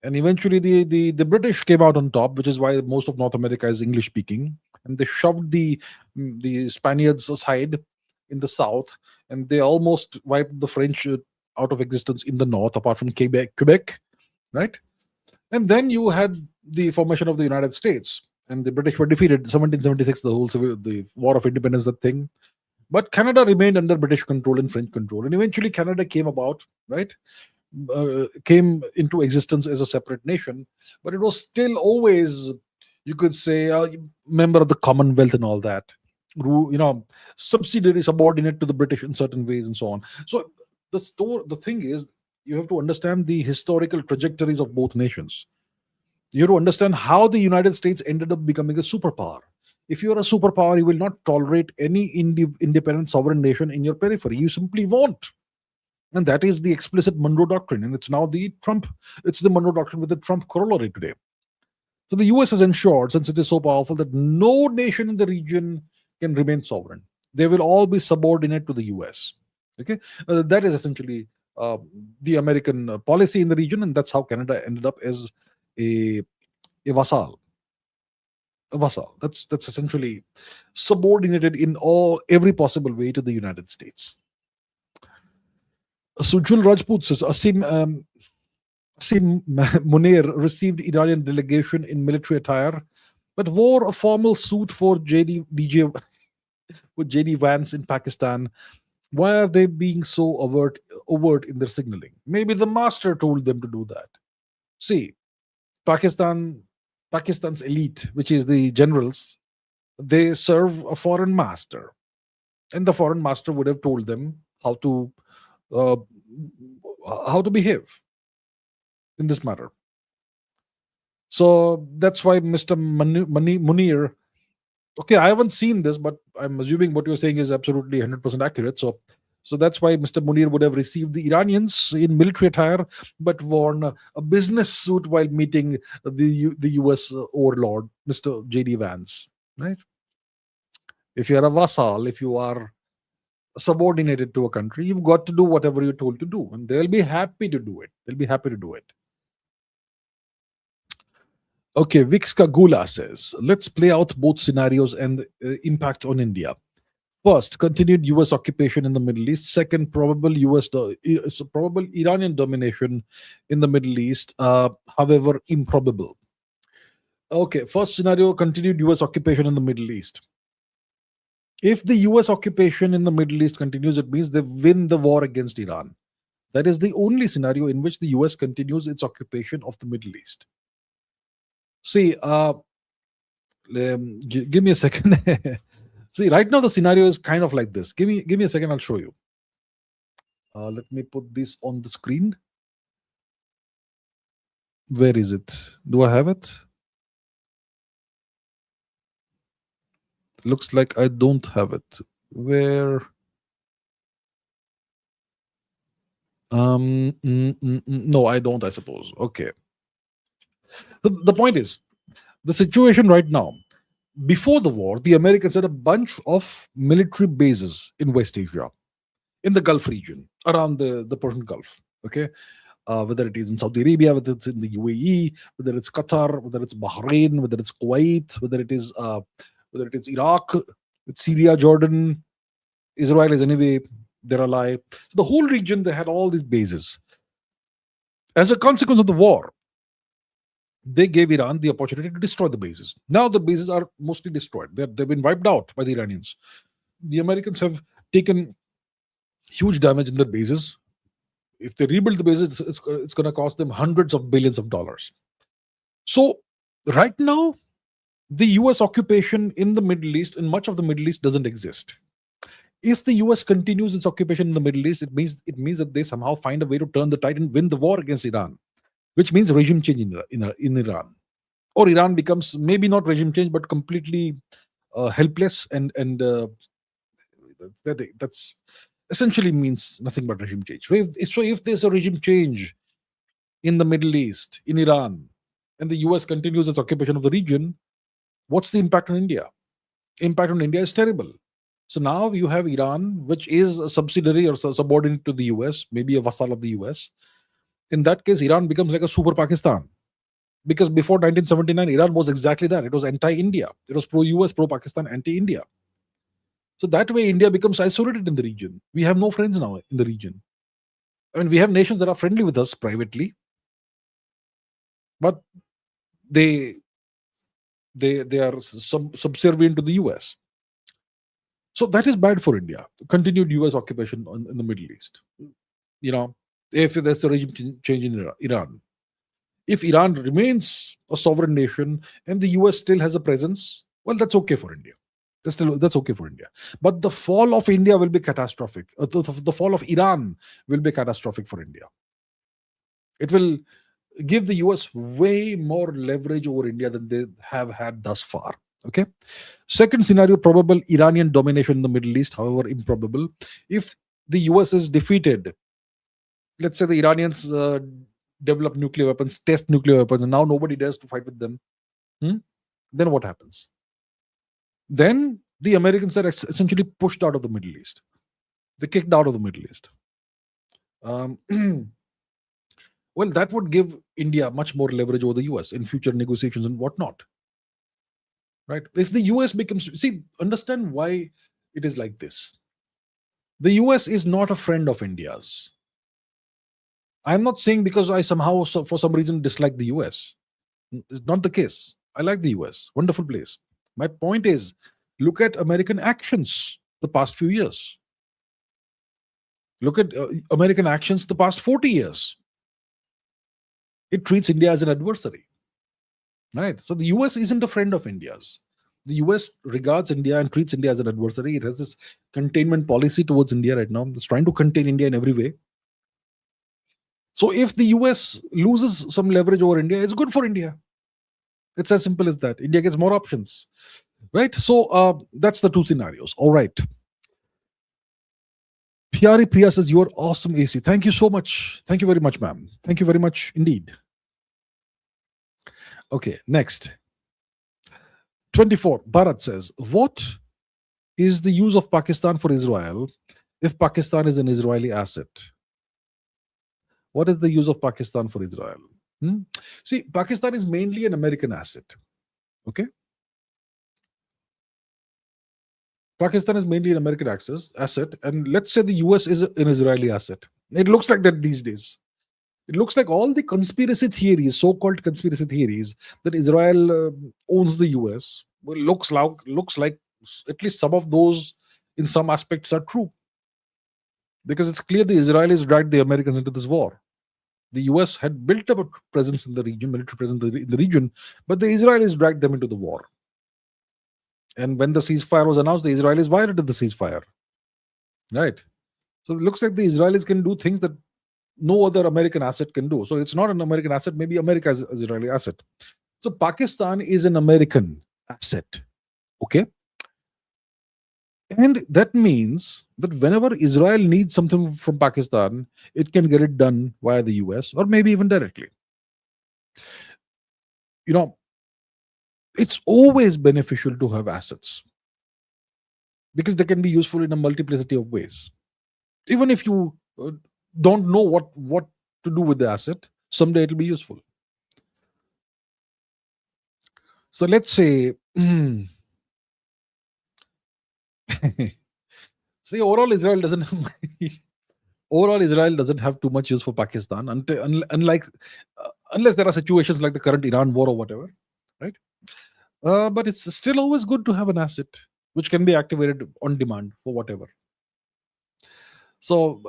and eventually the British came out on top, which is why most of North America is English speaking, and they shoved the Spaniards aside in the south, and they almost wiped the French out of existence in the north, apart from Quebec, right? And then you had the formation of the United States, and the British were defeated 1776, the War of Independence, that thing. But Canada remained under British control and French control, and eventually Canada came about, right? Came into existence as a separate nation, but it was still always, you could say, a member of the Commonwealth and all that, subsidiary, subordinate to the British in certain ways, and so on. So the thing is, you have to understand the historical trajectories of both nations. You have to understand how the United States ended up becoming a superpower. If you're a superpower, you will not tolerate any independent sovereign nation in your periphery. You simply won't. And that is the explicit Monroe Doctrine. And it's now it's the Monroe Doctrine with the Trump corollary today. So the US has ensured, since it is so powerful, that no nation in the region can remain sovereign. They will all be subordinate to the US. Okay, that is essentially the American policy in the region, and that's how Canada ended up as a vassal. A vassal. That's essentially subordinated in every possible way to the United States. Sujul Rajput says Asim Munir received Iranian delegation in military attire, but wore a formal suit for with JD Vance in Pakistan. Why are they being so overt in their signaling? Maybe the master told them to do that. See, Pakistan's elite, which is the generals, they serve a foreign master, and the foreign master would have told them uh, how to behave in this matter. So that's why Mr. Munir. Okay, I haven't seen this, but I'm assuming what you're saying is absolutely 100% accurate. So that's why Mr. Munir would have received the Iranians in military attire, but worn a business suit while meeting the U.S. overlord, Mr. J.D. Vance. Right? If you're a vassal, if you are subordinated to a country, you've got to do whatever you're told to do, and they'll be happy to do it. They'll be happy to do it. Okay, Vix Kagula says, let's play out both scenarios and impact on India. First, continued US occupation in the Middle East. Second, probable probable Iranian domination in the Middle East, however improbable. Okay, first scenario, continued US occupation in the Middle East. If the US occupation in the Middle East continues, it means they win the war against Iran. That is the only scenario in which the US continues its occupation of the Middle East. See, give me a second. See, right now the scenario is kind of like this. Give me a second. I'll show you. Let me put this on the screen. Where is it? Do I have it? Looks like I don't have it. Where? No, I don't. I suppose. Okay. The point is, the situation right now. Before the war, the Americans had a bunch of military bases in West Asia, in the Gulf region, around the Persian Gulf. Okay, whether it is in Saudi Arabia, whether it's in the UAE, whether it's Qatar, whether it's Bahrain, whether it's Kuwait, whether it is Iraq, Syria, Jordan, Israel is anyway their ally. So the whole region, they had all these bases. As a consequence of the war, they gave Iran the opportunity to destroy the bases. Now the bases are mostly destroyed. They've been wiped out by the Iranians. The Americans have taken huge damage in their bases. If they rebuild the bases, it's going to cost them hundreds of billions of dollars. So right now, the US occupation in the Middle East, in much of the Middle East, doesn't exist. If the US continues its occupation in the Middle East, it means that they somehow find a way to turn the tide and win the war against Iran, which means regime change in Iran. Or Iran becomes maybe not regime change, but completely helpless, and that's essentially means nothing but regime change. So if there's a regime change, in the Middle East, in Iran, and the US continues its occupation of the region, what's the impact on India? Impact on India is terrible. So now you have Iran, which is a subsidiary or subordinate to the US, maybe a vassal of the US. In that case, Iran becomes like a super Pakistan. Because before 1979, Iran was exactly that. It was anti India, it was pro US, pro Pakistan, anti India. So that way, India becomes isolated in the region. We have no friends now in the region. I mean, we have nations that are friendly with us privately, but they they are subservient to the US. So that is bad for India. Continued US occupation in the Middle East. You know, if there's a regime change in Iran, if Iran remains a sovereign nation and the US still has a presence, well, that's okay for India. That's okay for India. But the fall of India will be catastrophic. The fall of Iran will be catastrophic for India. It will give the US way more leverage over India than they have had thus far. Okay. Second scenario, probable Iranian domination in the Middle East, however improbable. If the US is defeated, let's say the Iranians develop nuclear weapons, test nuclear weapons, and now nobody dares to fight with them, then what happens? Then the Americans are essentially pushed out of the Middle East. They're kicked out of the Middle East. Well, that would give India much more leverage over the US in future negotiations and whatnot. Right? If the US becomes, understand why it is like this. The US is not a friend of India's. I'm not saying because I somehow, for some reason, dislike the US. It's not the case. I like the US. Wonderful place. My point is, look at American actions the past few years. Look at American actions the past 40 years. It treats India as an adversary. Right? So the US isn't a friend of India's. The US regards India and treats India as an adversary. It has this containment policy towards India right now. It's trying to contain India in every way. So if the US loses some leverage over India, it's good for India. It's as simple as that. India gets more options. Right? So that's the two scenarios. All right. Pyari Priya says, you're awesome, AC. Thank you so much. Thank you very much, ma'am. Thank you very much indeed. Okay, next. 24. Bharat says, what is the use of Pakistan for Israel if Pakistan is an Israeli asset? What is the use of Pakistan for Israel? See, Pakistan is mainly an American asset. Okay? Pakistan is mainly an American asset, and let's say the US is an Israeli asset. It looks like that these days. It looks like all the conspiracy theories, so-called conspiracy theories, that Israel owns the US, well, looks like at least some of those in some aspects are true. Because it's clear the Israelis dragged the Americans into this war. The US had built up a presence in the region, military presence in the region, but the Israelis dragged them into the war. And when the ceasefire was announced, the Israelis violated the ceasefire. Right? So it looks like the Israelis can do things that no other American asset can do. So it's not an American asset, maybe America is an Israeli asset. So Pakistan is an American asset. Okay? And that means that whenever Israel needs something from Pakistan, it can get it done via the US or maybe even directly. It's always beneficial to have assets because they can be useful in a multiplicity of ways. Even if you don't know what to do with the asset, someday it'll be useful. So let's say, see, overall Israel doesn't have too much use for Pakistan unless there are situations like the current Iran war or whatever, right? But it's still always good to have an asset which can be activated on demand for whatever. So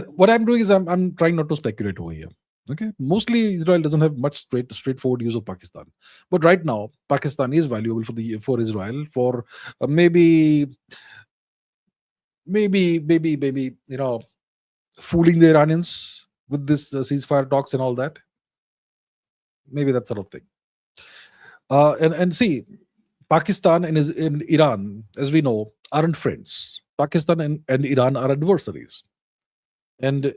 what I'm doing is I'm trying not to speculate over here. Okay, mostly Israel doesn't have much straightforward use of Pakistan, but right now Pakistan is valuable for Israel for maybe fooling the Iranians with this ceasefire talks and all that. Maybe that sort of thing. And see, Pakistan and Iran, as we know, aren't friends. Pakistan and Iran are adversaries. And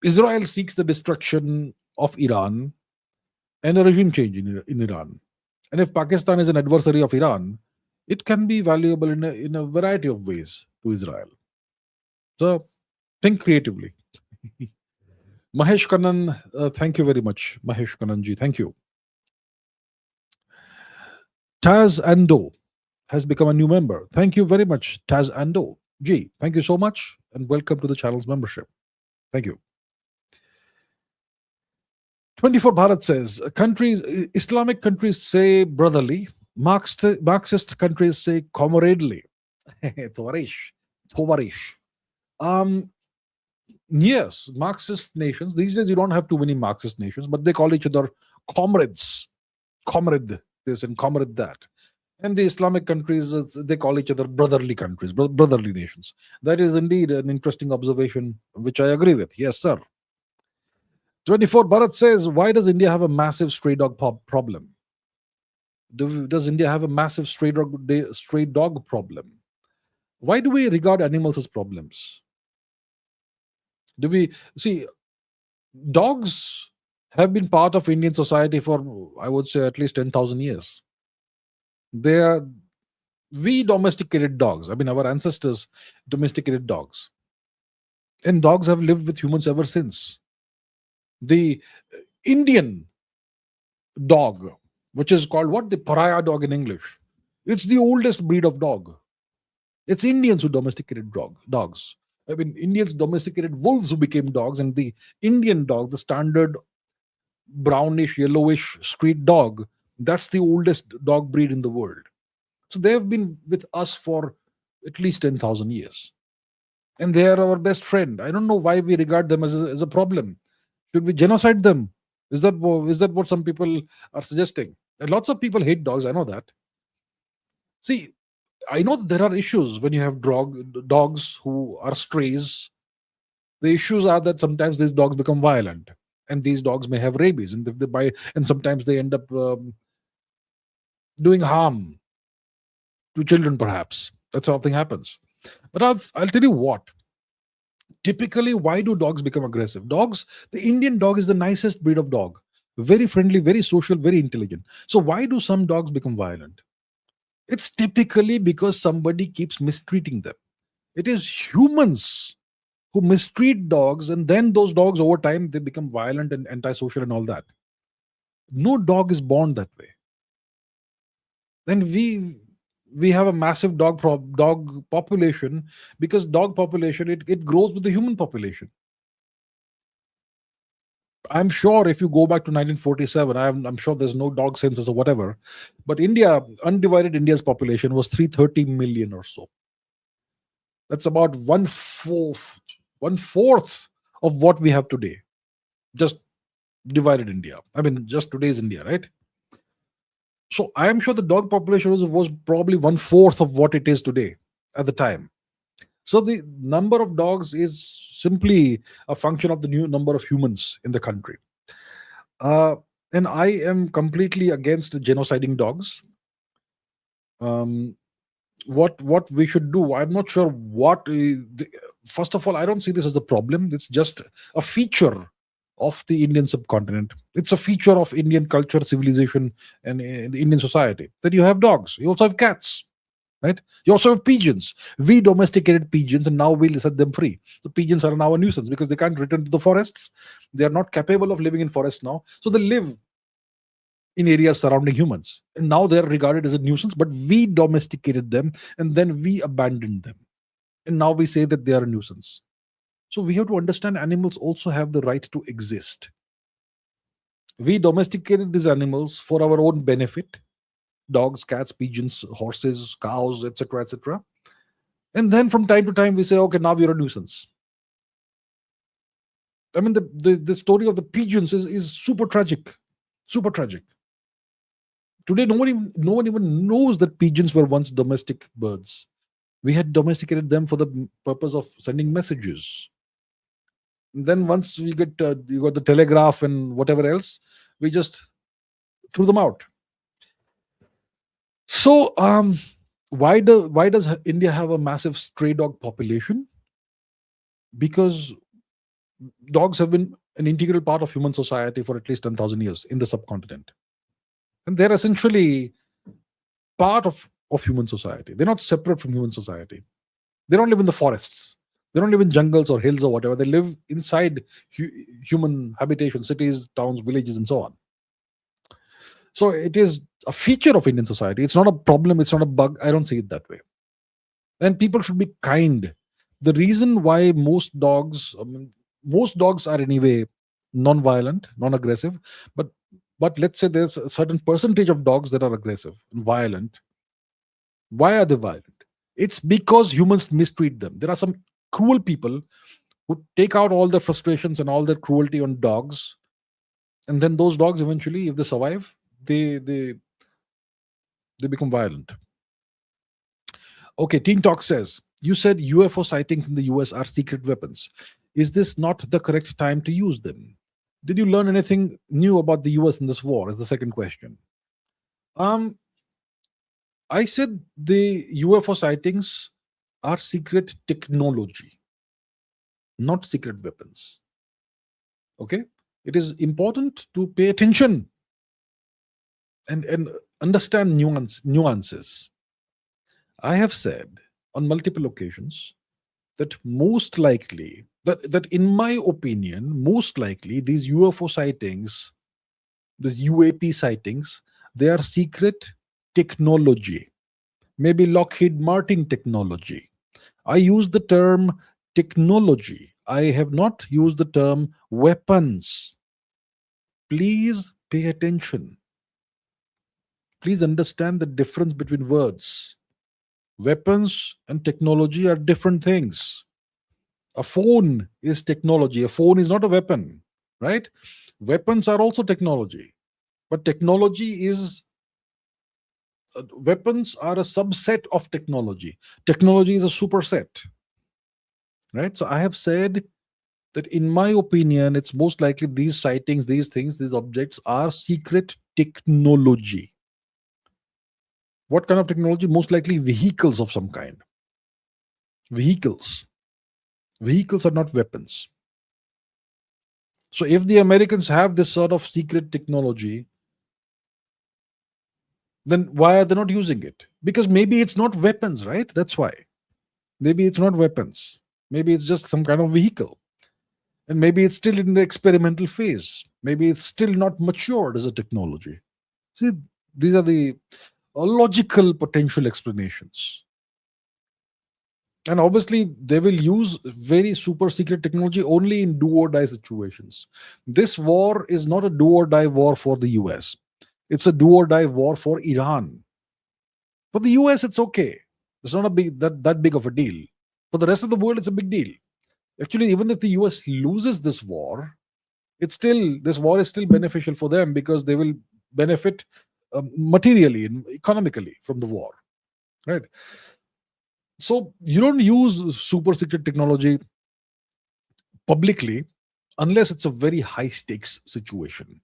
Israel seeks the destruction of Iran and a regime change in Iran. And if Pakistan is an adversary of Iran, it can be valuable in a variety of ways to Israel. So think creatively. Mahesh Kannan, thank you very much. Mahesh Kananji, thank you. Taz Ando has become a new member. Thank you very much, Taz Ando. G, thank you so much and welcome to the channel's membership. Thank you. 24 Bharat says countries, Islamic countries say brotherly, Marxist countries say comradely. Tovarish. Tovarish. Um, yes, Marxist nations. These days, you don't have too many Marxist nations, but they call each other comrades. Comrade this and comrade that. And the Islamic countries, they call each other brotherly countries, brotherly nations. That is indeed an interesting observation, which I agree with. Yes, sir. 24 Bharat says, why does India have a massive stray dog problem? Does India have a massive stray dog problem? Why do we regard animals as problems? Do we see dogs have been part of Indian society for, I would say, at least 10,000 years? They are, we domesticated dogs. I mean, our ancestors domesticated dogs. And dogs have lived with humans ever since. The Indian dog, which is called what? The pariah dog in English. It's the oldest breed of dog. It's Indians who domesticated dogs. I mean, Indians domesticated wolves who became dogs, and the Indian dog, the standard brownish, yellowish street dog, that's the oldest dog breed in the world. So they have been with us for at least 10,000 years. And they are our best friend. I don't know why we regard them as a problem. Should we genocide them? Is that what some people are suggesting? And lots of people hate dogs. I know that. See, I know there are issues when you have dogs who are strays. The issues are that sometimes these dogs become violent, and these dogs may have rabies, and if they buy, and sometimes they end up doing harm to children. Perhaps that's how thing happens. But I'll tell you what. Typically, why do dogs become aggressive? Dogs, the Indian dog is the nicest breed of dog. Very friendly, very social, very intelligent. So why do some dogs become violent? It's typically because somebody keeps mistreating them. It is humans who mistreat dogs, and then those dogs over time they become violent and antisocial and all that. No dog is born that way. And we have a massive dog population because dog population it grows with the human population. I'm sure if you go back to 1947, I'm sure there's no dog census or whatever, but undivided India's population was 330 million or so. That's about one fourth of what we have today. Just divided India. I mean, just today's India, right? So I am sure the dog population was probably one fourth of what it is today at the time. So the number of dogs is simply a function of the new number of humans in the country. And I am completely against genociding dogs. What we should do, I'm not sure first of all, I don't see this as a problem. It's just a feature of the Indian subcontinent. It's a feature of Indian culture, civilization, and the Indian society that you have dogs. You also have cats, right? You also have pigeons. We domesticated pigeons, and now we'll set them free. So pigeons are now a nuisance because they can't return to the forests. They are not capable of living in forests now, so they live in areas surrounding humans, and now they're regarded as a nuisance. But we domesticated them, and then we abandoned them, and now we say that they are a nuisance. So we have to understand animals also have the right to exist. We domesticated these animals for our own benefit: dogs, cats, pigeons, horses, cows, etc., etc. And then from time to time we say, okay, now you're a nuisance. I mean, the story of the pigeons is super tragic. Super tragic. Today, no one even knows that pigeons were once domestic birds. We had domesticated them for the purpose of sending messages. And then once we get you got the telegraph and whatever else, we just threw them out. So why does India have a massive stray dog population? Because dogs have been an integral part of human society for at least 10,000 years in the subcontinent. And they're essentially part of human society. They're not separate from human society. They don't live in the forests. They don't live in jungles or hills or whatever. They live inside human habitation, cities, towns, villages, and so on. So it is a feature of Indian society. It's not a problem. It's not a bug. I don't see it that way. And people should be kind. The reason why most dogs are anyway non-violent, non-aggressive, but let's say there's a certain percentage of dogs that are aggressive and violent. Why are they violent? It's because humans mistreat them. There are some cruel people who take out all their frustrations and all their cruelty on dogs, and then those dogs eventually, if they survive, they become violent. Okay, Teen Talk says, you said UFO sightings in the US are secret weapons. Is this not the correct time to use them? Did you learn anything new about the US in this war? Is the second question. I said the UFO sightings are secret technology, not secret weapons. Okay? It is important to pay attention and understand nuances. I have said on multiple occasions that most likely, that in my opinion, most likely these UFO sightings, these UAP sightings, they are secret technology, maybe Lockheed Martin technology. I use the term technology. I have not used the term weapons. Please pay attention. Please understand the difference between words. Weapons and technology are different things. A phone is technology. A phone is not a weapon, right? Weapons are also technology. But technology is weapons are a subset of technology. Technology is a superset, right? So I have said that in my opinion, it's most likely these sightings, these things, these objects are secret technology. What kind of technology? Most likely vehicles of some kind. Vehicles are not weapons. So if the Americans have this sort of secret technology, then why are they not using it? Because maybe it's not weapons, right? That's why. Maybe it's not weapons. Maybe it's just some kind of vehicle. And maybe it's still in the experimental phase. Maybe it's still not matured as a technology. See, these are the logical potential explanations. And obviously, they will use very super secret technology only in do or die situations. This war is not a do or die war for the US. It's a do or die war for Iran. For the US, it's okay. It's not that big of a deal. For the rest of the world, it's a big deal. Actually, even if the US loses this war, this war is still beneficial for them because they will benefit materially and economically from the war, right? So you don't use super secret technology publicly unless it's a very high stakes situation,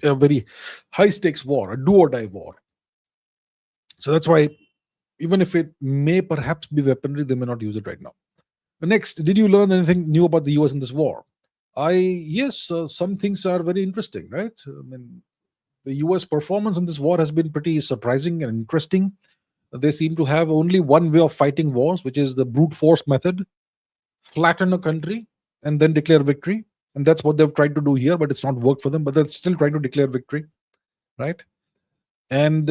a very high stakes war, a do or die war. So that's why even if it may perhaps be weaponry, they may not use it right now. Next, did you learn anything new about the US in this war? Yes, some things are very interesting, right? I mean, the US performance in this war has been pretty surprising and interesting. They seem to have only one way of fighting wars, which is the brute force method: flatten a country and then declare victory. And that's what they've tried to do here, but it's not worked for them. But they're still trying to declare victory, right? And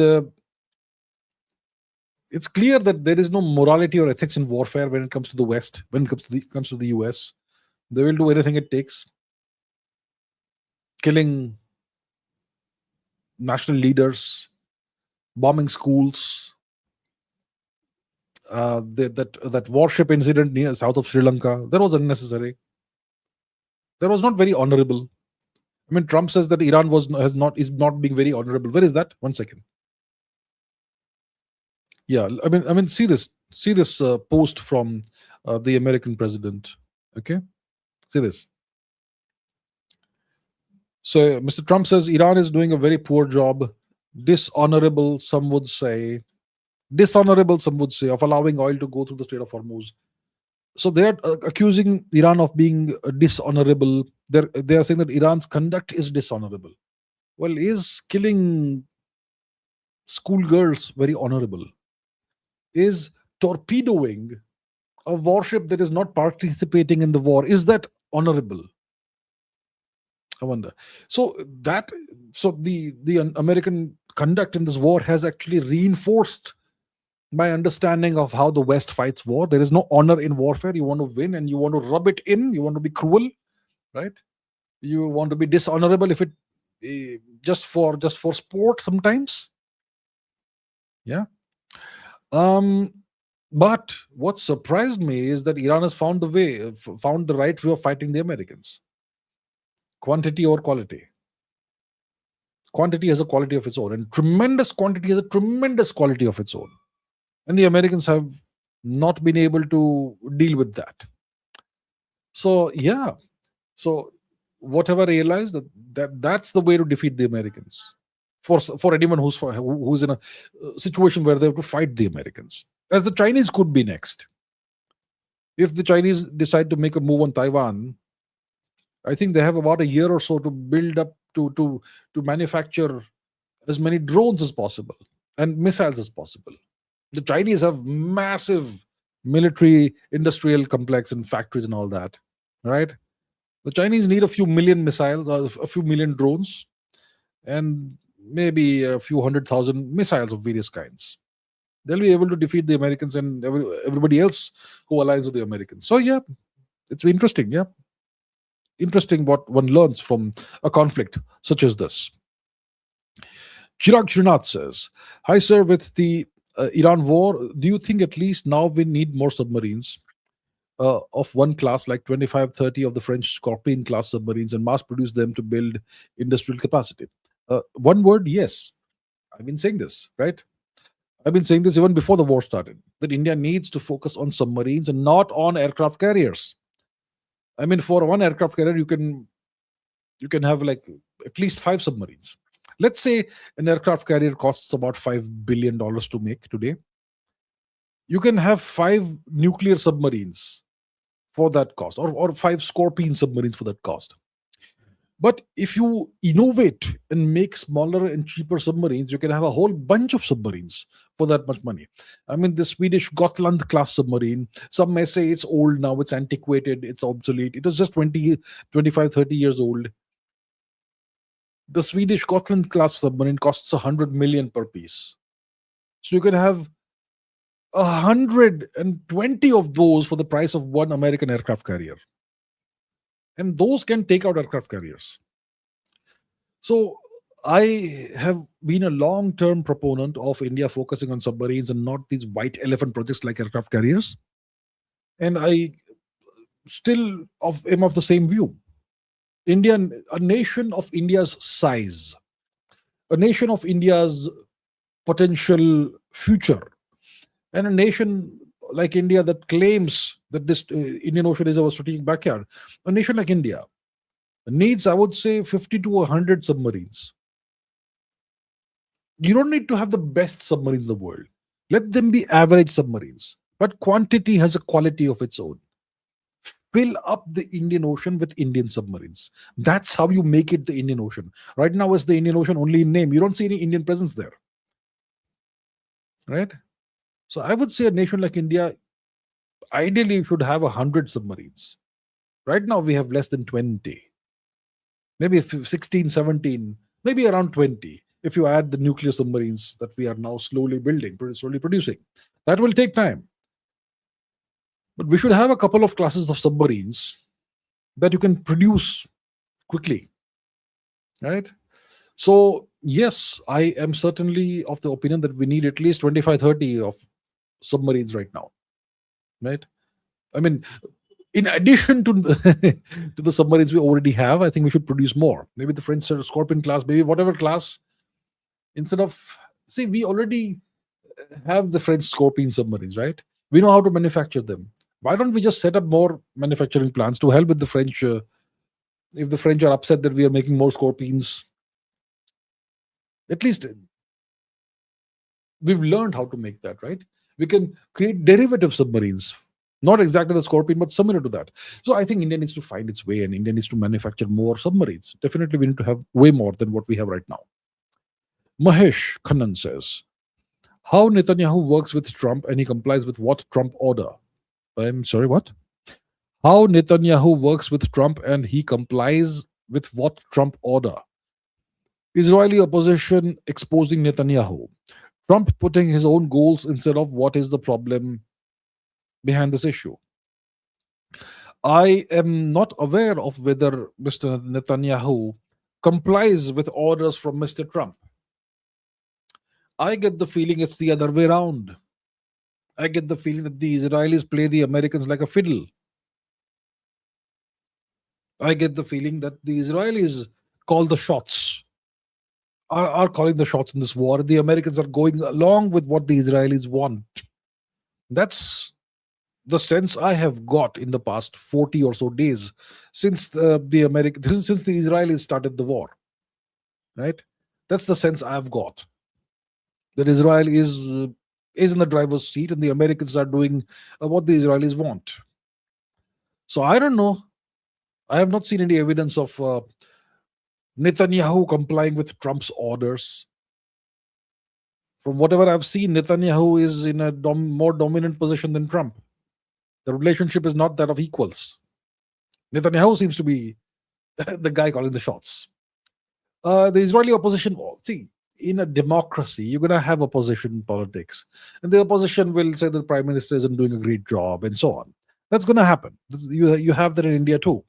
it's clear that there is no morality or ethics in warfare when it comes to the West, when it comes to the US. They will do anything it takes, killing national leaders, bombing schools. That warship incident near south of Sri Lanka, that was unnecessary. That was not very honorable. I mean, Trump says that Iran is not being very honorable. Where is that? 1 second. Yeah, I mean, see this post from the American president. Okay, see this. So Mr. Trump says Iran is doing a very poor job, dishonorable, some would say, of allowing oil to go through the Strait of Hormuz. So they are accusing Iran of being dishonorable, They are saying that Iran's conduct is dishonorable. Well, is killing schoolgirls very honorable? Is torpedoing a warship that is not participating in the war, is that honorable? I wonder. So that the American conduct in this war has actually reinforced my understanding of how the West fights war. There is no honor in warfare. You want to win and you want to rub it in. You want to be cruel, right? You want to be dishonorable if it just for sport sometimes. Yeah. Um. But what surprised me is that Iran has found the right way of fighting the Americans. Quantity over quality. Quantity has a quality of its own, and tremendous quantity has a tremendous quality of its own. And the Americans have not been able to deal with that. So yeah, so whatever I realized that's the way to defeat the Americans. For anyone who's in a situation where they have to fight the Americans, as the Chinese could be next. If the Chinese decide to make a move on Taiwan, I think they have about a year or so to build up to manufacture as many drones as possible and missiles as possible. The Chinese have massive military industrial complex and factories and all that, right? The Chinese need a few million missiles or a few million drones and maybe a few 100,000 missiles of various kinds. They'll be able to defeat the Americans and everybody else who aligns with the Americans. So yeah, it's interesting. Yeah, interesting what one learns from a conflict such as this. Chirag Srinath says, "Hi sir, with the Iran war, do you think at least now we need more submarines of one class, like 25, 30 of the French Scorpion class submarines, and mass produce them to build industrial capacity?" One word, yes. I've been saying this, right? I've been saying this even before the war started, that India needs to focus on submarines and not on aircraft carriers. I mean, for one aircraft carrier, you can have like at least five submarines. Let's say an aircraft carrier costs about $5 billion to make today. You can have five nuclear submarines for that cost, or five Scorpion submarines for that cost. But if you innovate and make smaller and cheaper submarines, you can have a whole bunch of submarines for that much money. I mean, the Swedish Gotland class submarine, some may say it's old now, it's antiquated, it's obsolete. It was just 20, 25, 30 years old. The Swedish Gotland class submarine costs 100 million per piece. So you can have 120 of those for the price of one American aircraft carrier. And those can take out aircraft carriers. So I have been a long-term proponent of India focusing on submarines and not these white elephant projects like aircraft carriers. And I still am of the same view. A nation of India's size, a nation of India's potential future, and a nation like India that claims that this Indian Ocean is our strategic backyard, a nation like India needs, I would say, 50 to 100 submarines. You don't need to have the best submarines in the world. Let them be average submarines. But quantity has a quality of its own. Fill up the Indian Ocean with Indian submarines. That's how you make it the Indian Ocean. Right now, it's the Indian Ocean only in name. You don't see any Indian presence there. Right? So I would say a nation like India ideally should have 100 submarines. Right now, we have less than 20. Maybe 16, 17, maybe around 20. If you add the nuclear submarines that we are now slowly building, slowly producing, that will take time. But we should have a couple of classes of submarines that you can produce quickly, right? So, yes, I am certainly of the opinion that we need at least 25, 30 of submarines right now, right? I mean, in addition to the, to the submarines we already have, I think we should produce more. Maybe the French Scorpion class, maybe whatever class. Instead of, see, we already have the French Scorpion submarines, right? We know how to manufacture them. Why don't we just set up more manufacturing plants to help with the French? If the French are upset that we are making more Scorpions, at least we've learned how to make that, right? We can create derivative submarines, Not exactly the Scorpion, but similar to that. So I think India needs to find its way, and India needs to manufacture more submarines. Definitely, we need to have way more than what we have right now. Mahesh Khannan says, how Netanyahu works with Trump and he complies with what Trump order? I'm sorry, what? How Netanyahu works with Trump and he complies with what Trump order? Israeli opposition exposing Netanyahu. Trump putting his own goals instead of what is the problem behind this issue. I am not aware of whether Mr. Netanyahu complies with orders from Mr. Trump. I get the feeling it's the other way around. I get the feeling that the Israelis play the Americans like a fiddle. I get the feeling that the Israelis call the shots, are calling the shots in this war. The Americans are going along with what the Israelis want. That's the sense I have got in the past 40 or so days since since the Israelis started the war. Right? That's the sense I've got. That Israel is in the driver's seat, and the Americans are doing what the Israelis want. So I don't know. I have not seen any evidence of Netanyahu complying with Trump's orders. From whatever I've seen, Netanyahu is in a more dominant position than Trump. The relationship is not that of equals. Netanyahu seems to be the guy calling the shots. The Israeli opposition, see, in a democracy, you're going to have opposition politics. And the opposition will say that the prime minister isn't doing a great job and so on. That's going to happen. You have that in India too.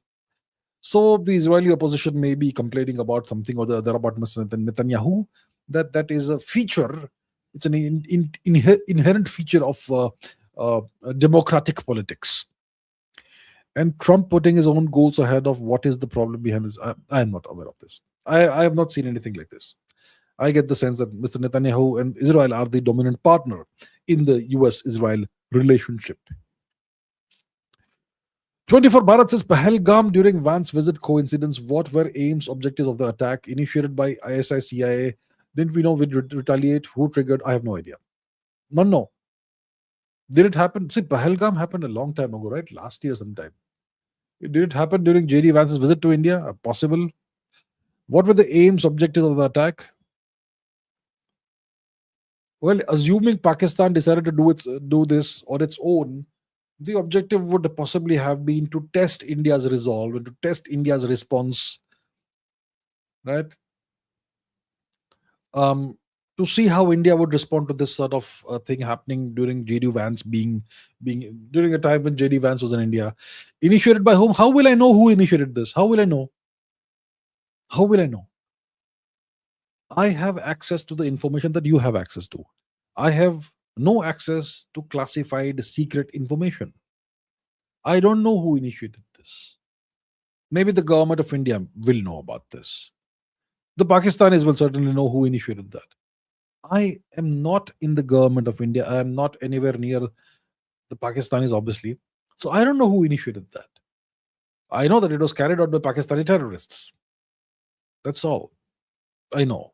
So the Israeli opposition may be complaining about something or the other about Mr. Netanyahu. That is a feature. It's an inherent feature of democratic politics. And Trump putting his own goals ahead of what is the problem behind this. I am not aware of this. I have not seen anything like this. I get the sense that Mr. Netanyahu and Israel are the dominant partner in the US-Israel relationship. 24 Bharat says, Pahalgam during Vance's visit coincidence. What were aims, objectives of the attack initiated by ISI, CIA? Didn't we know we'd retaliate? Who triggered? I have no idea. No. Did it happen? See, Pahalgam happened a long time ago, right? Last year sometime. Did it happen during J.D. Vance's visit to India? Possible. What were the aims, objectives of the attack? Well, assuming Pakistan decided to do this on its own, the objective would possibly have been to test India's resolve and to test India's response, right? To see how India would respond to this sort of thing happening during J.D. Vance being during a time when J.D. Vance was in India. Initiated by whom? How will I know who initiated this? How will I know? How will I know? I have access to the information that you have access to. I have no access to classified secret information. I don't know who initiated this. Maybe the government of India will know about this. The Pakistanis will certainly know who initiated that. I am not in the government of India. I am not anywhere near the Pakistanis, obviously. So I don't know who initiated that. I know that it was carried out by Pakistani terrorists. That's all I know.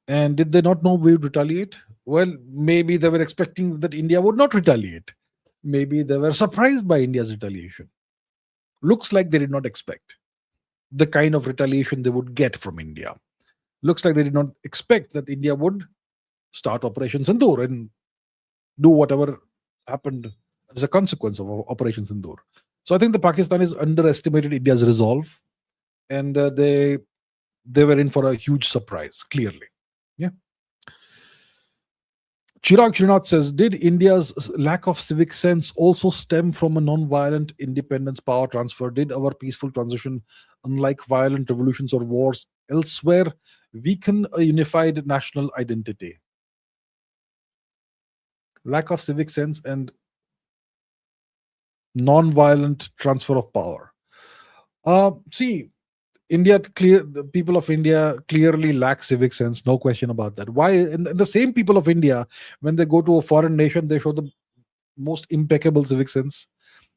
And did they not know we would retaliate? Well, maybe they were expecting that India would not retaliate. Maybe they were surprised by India's retaliation. Looks like they did not expect the kind of retaliation they would get from India. Looks like they did not expect that India would start Operation Sindoor and do whatever happened as a consequence of Operation Sindoor. So I think the Pakistanis underestimated India's resolve, and they were in for a huge surprise, clearly. Yeah. Chirag Srinath says, did India's lack of civic sense also stem from a non-violent independence power transfer? Did our peaceful transition, unlike violent revolutions or wars elsewhere, weaken a unified national identity? Lack of civic sense and non-violent transfer of power. See, the people of India clearly lack civic sense, no question about that. Why? And the same people of India, when they go to a foreign nation, they show the most impeccable civic sense.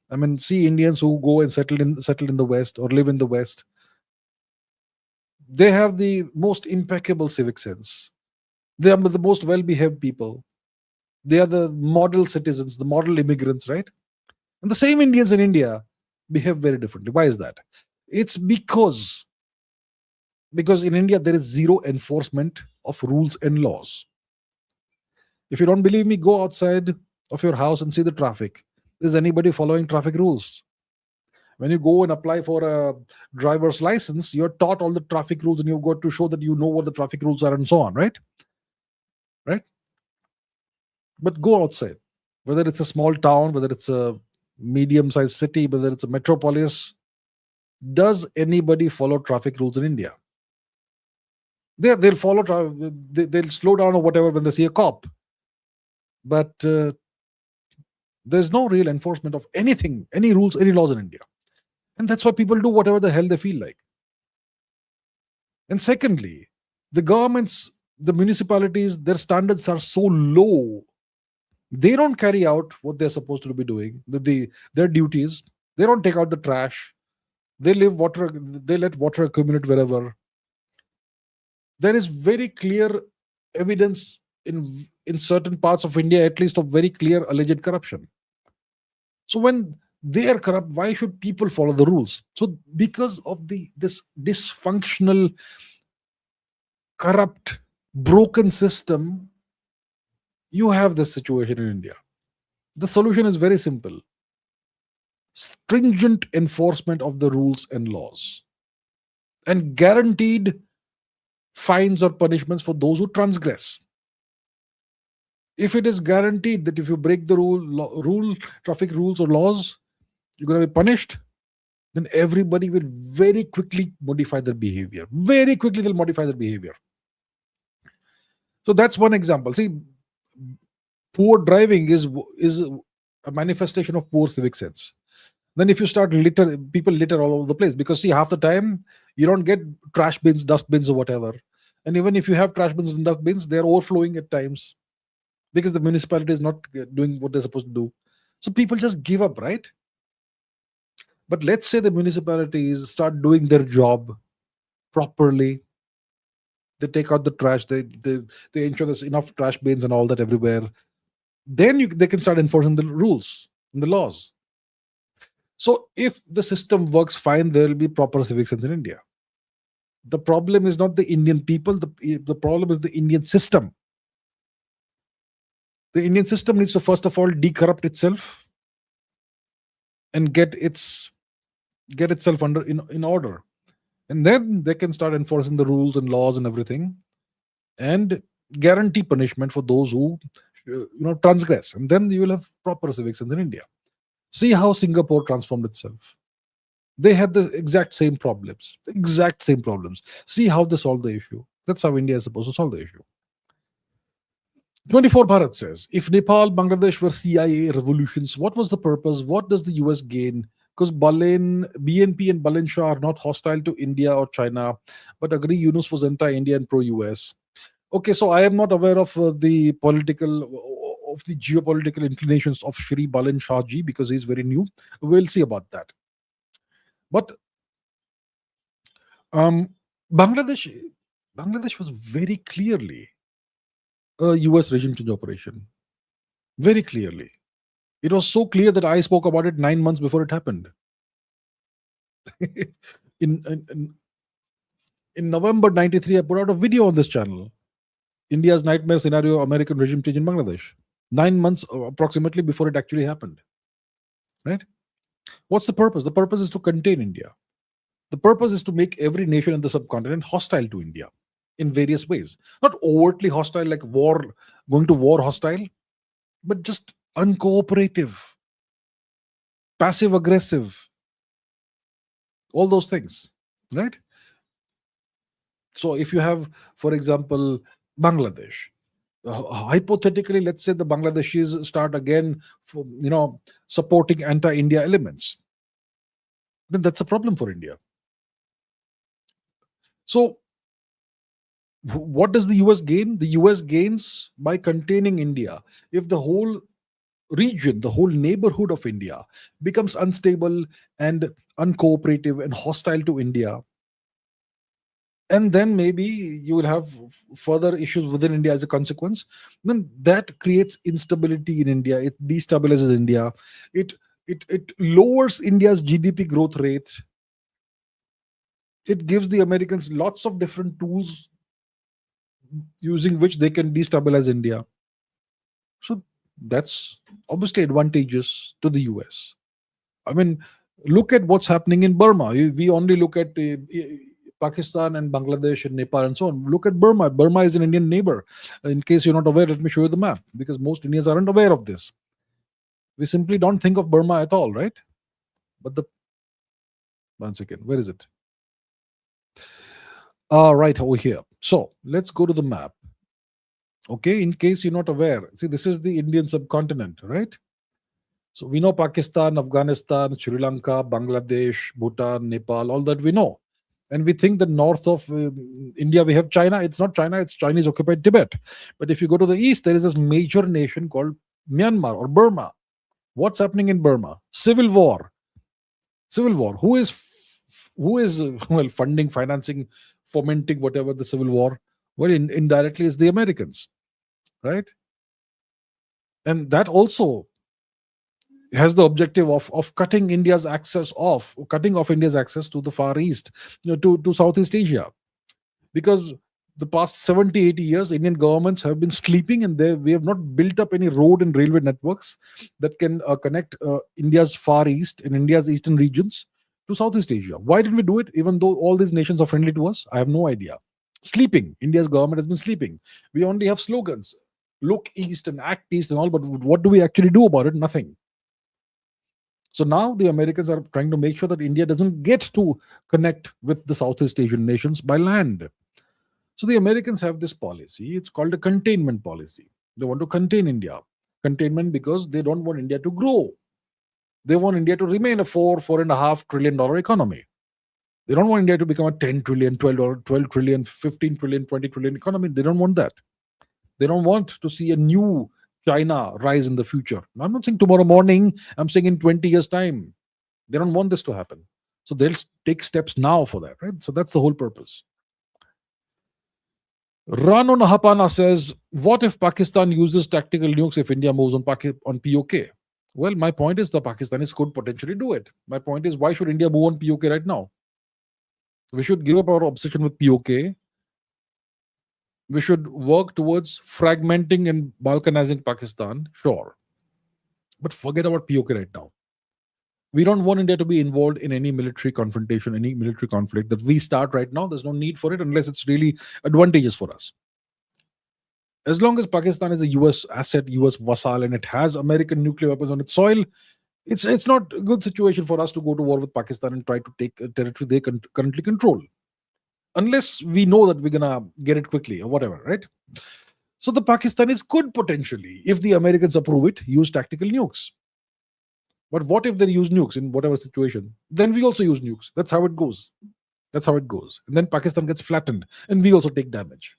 I mean, see Indians who go and settle in the West or live in the West. They have the most impeccable civic sense. They are the most well-behaved people. They are the model citizens, the model immigrants, right? And the same Indians in India behave very differently. Why is that? It's because in India there is zero enforcement of rules and laws. If you don't believe me, go outside of your house and see the traffic. Is anybody following traffic rules? When you go and apply for a driver's license, you're taught all the traffic rules and you've got to show that you know what the traffic rules are and so on, right? Right? But go outside, whether it's a small town, whether it's a medium sized city, whether it's a metropolis. Does anybody follow traffic rules in India? They'll follow, they'll slow down or whatever when they see a cop. But there's no real enforcement of anything, any rules, any laws in India. And that's why people do whatever the hell they feel like. And secondly, the governments, the municipalities, their standards are so low. They don't carry out what they're supposed to be doing, their duties. They don't take out the trash. They let water accumulate wherever. There is very clear evidence in certain parts of India, at least, of very clear alleged corruption. So when they are corrupt, why should people follow the rules? So because of this dysfunctional, corrupt, broken system, you have this situation in India. The solution is very simple: stringent enforcement of the rules and laws, and guaranteed fines or punishments for those who transgress. If it is guaranteed that if you break the traffic rules or laws, you're going to be punished, then everybody will very quickly modify their behavior. Very quickly, they'll modify their behavior. So that's one example. See, poor driving is a manifestation of poor civic sense. Then if you start people litter all over the place, because see, half the time you don't get trash bins, dust bins, or whatever. And even if you have trash bins and dust bins, they're overflowing at times because the municipality is not doing what they're supposed to do. So people just give up, right? But let's say the municipalities start doing their job properly. They take out the trash. They ensure there's enough trash bins and all that everywhere. Then they can start enforcing the rules and the laws. So if the system works fine, there will be proper civic sense in India. The problem is not the Indian people. The problem is the Indian system. The Indian system needs to first of all decorrupt itself and get itself in order, and then they can start enforcing the rules and laws and everything, and guarantee punishment for those who transgress, and then you will have proper civic sense in India. See how Singapore transformed itself. They had the exact same problems. See how they solved the issue. That's how India is supposed to solve the issue. 24 Bharat says, if Nepal, Bangladesh were CIA revolutions, what was the purpose? What does the US gain? Because BNP and Balen Shah are not hostile to India or China, but agree Yunus was anti-India and pro-US. Okay, so I am not aware of the geopolitical inclinations of Shri Balen Shah ji, because he's very new. We'll see about that. But Bangladesh was very clearly a US regime change operation. Very clearly. It was so clear that I spoke about it 9 months before it happened. in November 93, I put out a video on this channel. India's nightmare scenario, American regime change in Bangladesh. 9 months approximately before it actually happened. Right? What's the purpose? The purpose is to contain India. The purpose is to make every nation in the subcontinent hostile to India in various ways. Not overtly hostile like war, going to war hostile, but just uncooperative, passive aggressive, all those things, right? So if you have, for example, Bangladesh, hypothetically, let's say the Bangladeshis start again, supporting anti-India elements, then that's a problem for India. So what does the US gain? The US gains by containing India. If the whole region, the whole neighborhood of India becomes unstable and uncooperative and hostile to India, and then maybe you will have further issues within India as a consequence, then that creates instability in India. It destabilizes India. It it lowers India's GDP growth rate. It gives the Americans lots of different tools using which they can destabilize India. So that's obviously advantageous to the US. I mean, look at what's happening in Burma. We only look at Pakistan and Bangladesh and Nepal and so on. Look at Burma. Burma is an Indian neighbor. In case you're not aware, let me show you the map, because most Indians aren't aware of this. We simply don't think of Burma at all, right? But the one second, where is it? Right over here. So let's go to the map. Okay, in case you're not aware, see, this is the Indian subcontinent, right? So we know Pakistan, Afghanistan, Sri Lanka, Bangladesh, Bhutan, Nepal, all that we know. And we think that north of India we have China. It's not China, it's Chinese occupied Tibet. But if you go to the east, there is this major nation called Myanmar or Burma. What's happening in Burma? Civil war. Civil war. Who is well, funding, financing, fomenting whatever the civil war? Well, indirectly is the Americans, right? And that also has the objective of cutting off India's access to the Far East, to Southeast Asia. Because the past 70, 80 years, Indian governments have been sleeping, and we have not built up any road and railway networks that can connect India's Far East and India's eastern regions to Southeast Asia. Why did we do it, even though all these nations are friendly to us? I have no idea. Sleeping. India's government has been sleeping. We only have slogans, look east and act east and all, but what do we actually do about it? Nothing. So now the Americans are trying to make sure that India doesn't get to connect with the Southeast Asian nations by land. So the Americans have this policy. It's called a containment policy. They want to contain India. Containment because they don't want India to grow. They want India to remain a $4.5 trillion economy. They don't want India to become a 10 trillion, 12 trillion, 15 trillion, 20 trillion economy. They don't want that. They don't want to see a new China rise in the future. I'm not saying tomorrow morning, I'm saying in 20 years' time. They don't want this to happen. So they'll take steps now for that, right? So that's the whole purpose. Rano Nahapana says, what if Pakistan uses tactical nukes if India moves on POK? Well, my point is the Pakistanis could potentially do it. My point is, why should India move on POK right now? We should give up our obsession with POK. We should work towards fragmenting and balkanizing Pakistan, sure. But forget about POK right now. We don't want India to be involved in any military confrontation, any military conflict that we start right now. There's no need for it unless it's really advantageous for us. As long as Pakistan is a US asset, US vassal, and it has American nuclear weapons on its soil, it's not a good situation for us to go to war with Pakistan and try to take a territory they currently control. Unless we know that we're gonna get it quickly or whatever, right? So the Pakistanis could potentially, if the Americans approve it, use tactical nukes. But what if they use nukes in whatever situation? Then we also use nukes. That's how it goes. And then Pakistan gets flattened and we also take damage.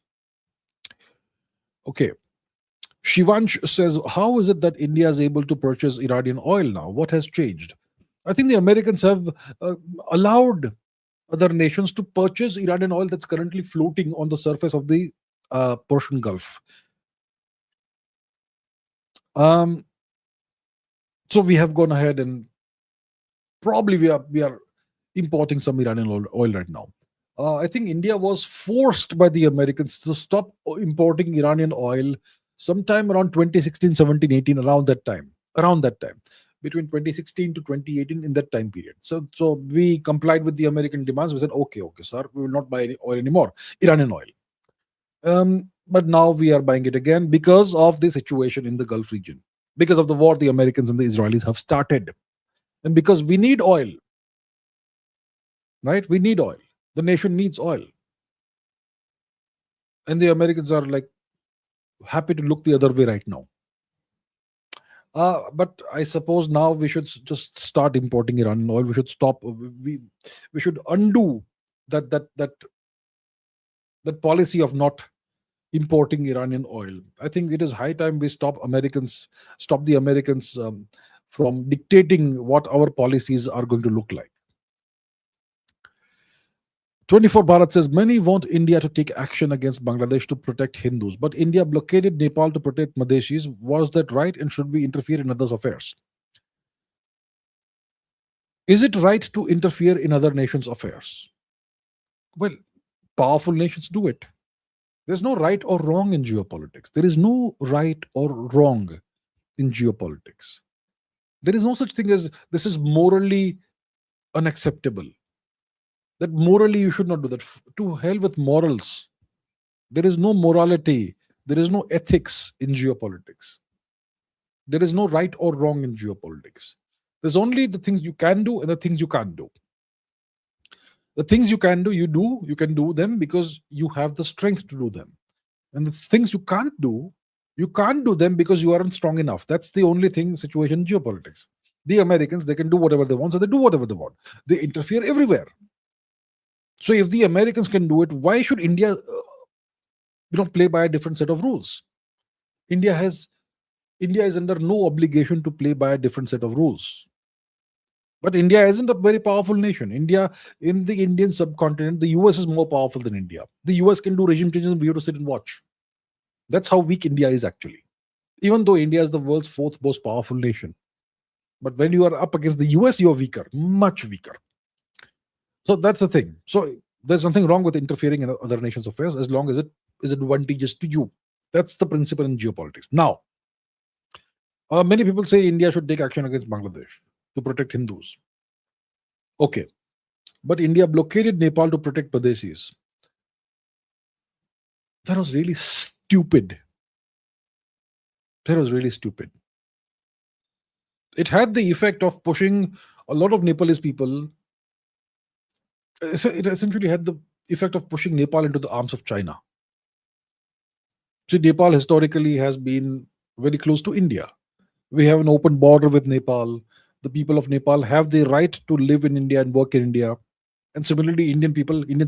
Okay. Shivansh says, how is it that India is able to purchase Iranian oil now? What has changed? I think the Americans have allowed other nations to purchase Iranian oil that's currently floating on the surface of the Persian Gulf. So we have gone ahead and probably we are importing some Iranian oil right now. I think India was forced by the Americans to stop importing Iranian oil sometime around 2016, 17, 18, around that time. Between 2016 to 2018, in that time period. So we complied with the American demands. We said, okay, sir, we will not buy any oil anymore, Iranian oil. But now we are buying it again because of the situation in the Gulf region, because of the war the Americans and the Israelis have started, and because we need oil, right? We need oil. The nation needs oil. And the Americans are like happy to look the other way right now. But I suppose now we should just start importing Iranian oil. We should stop. We should undo that policy of not importing Iranian oil. I think it is high time we stop the Americans from dictating what our policies are going to look like. 24 Bharat says, many want India to take action against Bangladesh to protect Hindus, but India blockaded Nepal to protect Madeshis. Was that right? And should we interfere in others' affairs? Is it right to interfere in other nations' affairs? Well, powerful nations do it. There's no right or wrong in geopolitics. There is no right or wrong in geopolitics. There is no such thing as this is morally unacceptable. That morally you should not do that. To hell with morals. There is no morality. There is no ethics in geopolitics. There is no right or wrong in geopolitics. There's only the things you can do and the things you can't do. The things you can do, you can do them because you have the strength to do them. And the things you can't do them because you aren't strong enough. That's the only thing situation in geopolitics. The Americans, they can do whatever they want, so they do whatever they want. They interfere everywhere. So if the Americans can do it, why should India, play by a different set of rules? India is under no obligation to play by a different set of rules. But India isn't a very powerful nation. India, in the Indian subcontinent, the US is more powerful than India. The US can do regime changes and we have to sit and watch. That's how weak India is actually. Even though India is the world's fourth most powerful nation. But when you are up against the US, you are weaker, much weaker. So that's the thing. So there's nothing wrong with interfering in other nations' affairs as long as it is advantageous to you. That's the principle in geopolitics. Now, many people say India should take action against Bangladesh to protect Hindus. Okay. But India blockaded Nepal to protect Pardesis. That was really stupid. That was really stupid. It had the effect of pushing a lot of Nepalese people. It essentially had the effect of pushing Nepal into the arms of China. See, Nepal historically has been very close to India. We have an open border with Nepal. The people of Nepal have the right to live in India and work in India. And similarly, Indian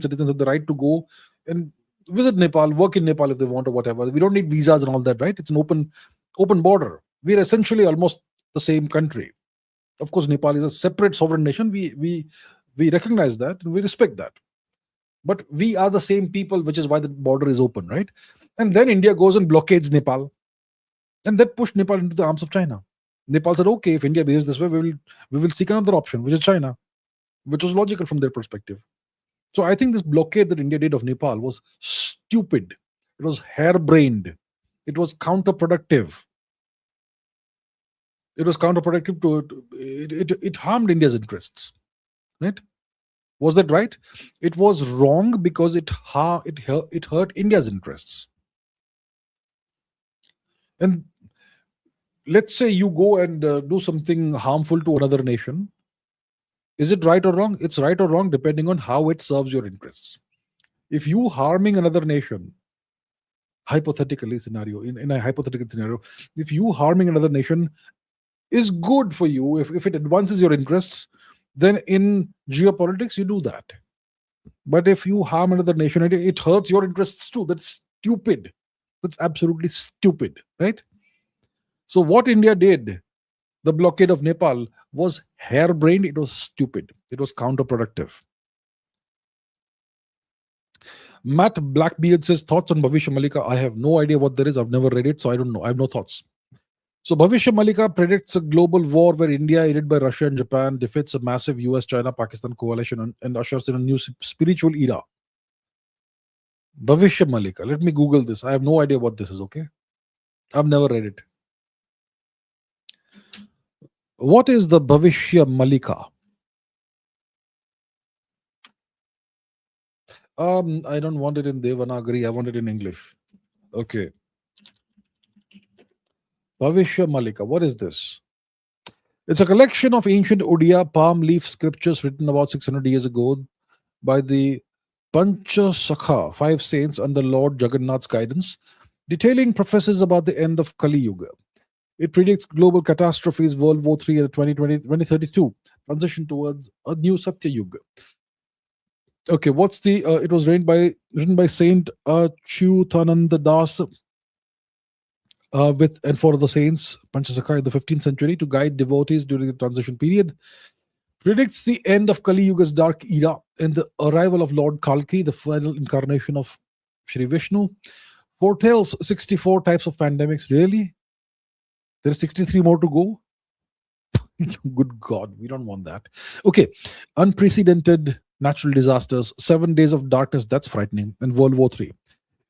citizens have the right to go and visit Nepal, work in Nepal if they want or whatever. We don't need visas and all that, right? It's an open border. We're essentially almost the same country. Of course, Nepal is a separate sovereign nation. We recognize that and we respect that. But we are the same people, which is why the border is open, right? And then India goes and blockades Nepal. And that pushed Nepal into the arms of China. Nepal said, okay, if India behaves this way, we will seek another option, which is China, which was logical from their perspective. So I think this blockade that India did of Nepal was stupid. It was harebrained. It was counterproductive. It was counterproductive to it harmed India's interests, right? Was that right? It was wrong because it hurt India's interests. And let's say you go and do something harmful to another nation. Is it right or wrong? It's right or wrong depending on how it serves your interests. If you harming another nation, in a hypothetical scenario, if you harming another nation is good for you, if it advances your interests, then in geopolitics you do that. But if you harm another nation, it hurts your interests too. That's stupid. That's absolutely stupid, right? So what India did, the blockade of Nepal, was harebrained. It was stupid. It was counterproductive. Matt Blackbeard says, thoughts on Bhavishya Malika? I have no idea what there is. I've never read it, so I don't know. I have no thoughts. So Bhavishya Malika predicts a global war where India, aided by Russia and Japan, defeats a massive US, China, Pakistan coalition and ushers in a new spiritual era. Bhavishya Malika. Let me Google this. I have no idea what this is, okay? I've never read it. What is the Bhavishya Malika? I don't want it in Devanagari. I want it in English. Okay. Bhavishya Malika. What is this? It's a collection of ancient Odia palm leaf scriptures written about 600 years ago by the Panchasakha, 5 saints under Lord Jagannath's guidance, detailing prophecies about the end of Kali Yuga. It predicts global catastrophes, World War III at 2032, transition towards a new Satya Yuga. Okay, what's the? It was written by Saint Chutananda Das, with and for the saints Panchasakha in the 15th century to guide devotees during the transition period. Predicts the end of Kali Yuga's dark era and the arrival of Lord Kalki, the final incarnation of Shri Vishnu. Foretells 64 types of pandemics. Really? There are 63 more to go? Good God, we don't want that. Okay, unprecedented natural disasters, 7 days of darkness, that's frightening, and World War III.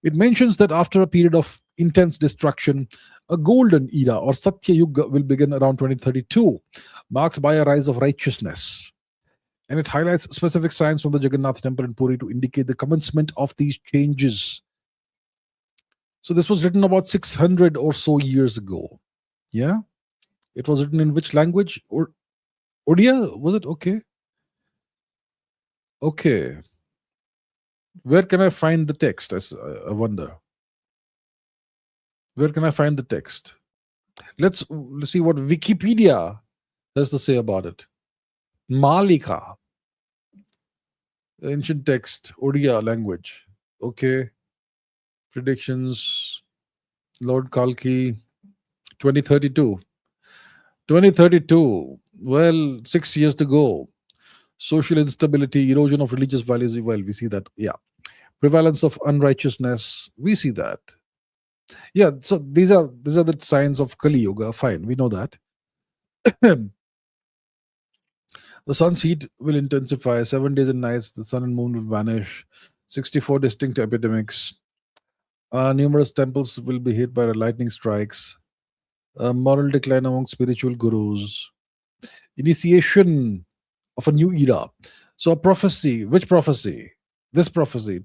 It mentions that after a period of intense destruction, a golden era or Satya Yuga will begin around 2032, marked by a rise of righteousness. And it highlights specific signs from the Jagannath temple in Puri to indicate the commencement of these changes. So this was written about 600 or so years ago. Yeah? It was written in which language? Or Odia? Was it? Okay. Okay. Where can I find the text? I wonder. Where can I find the text? Let's see what Wikipedia has to say about it. Malika, ancient text, Odia language. Okay. Predictions, Lord Kalki, 2032. 2032. Well, 6 years to go. Social instability, erosion of religious values. Well, we see that. Yeah. Prevalence of unrighteousness. We see that. Yeah. So these are the signs of Kali Yuga. Fine, we know that. The sun's heat will intensify. 7 days and nights, the sun and moon will vanish. 64 distinct epidemics. Numerous temples will be hit by lightning strikes. Moral decline among spiritual gurus. Initiation of a new era. So a prophecy, which prophecy? This prophecy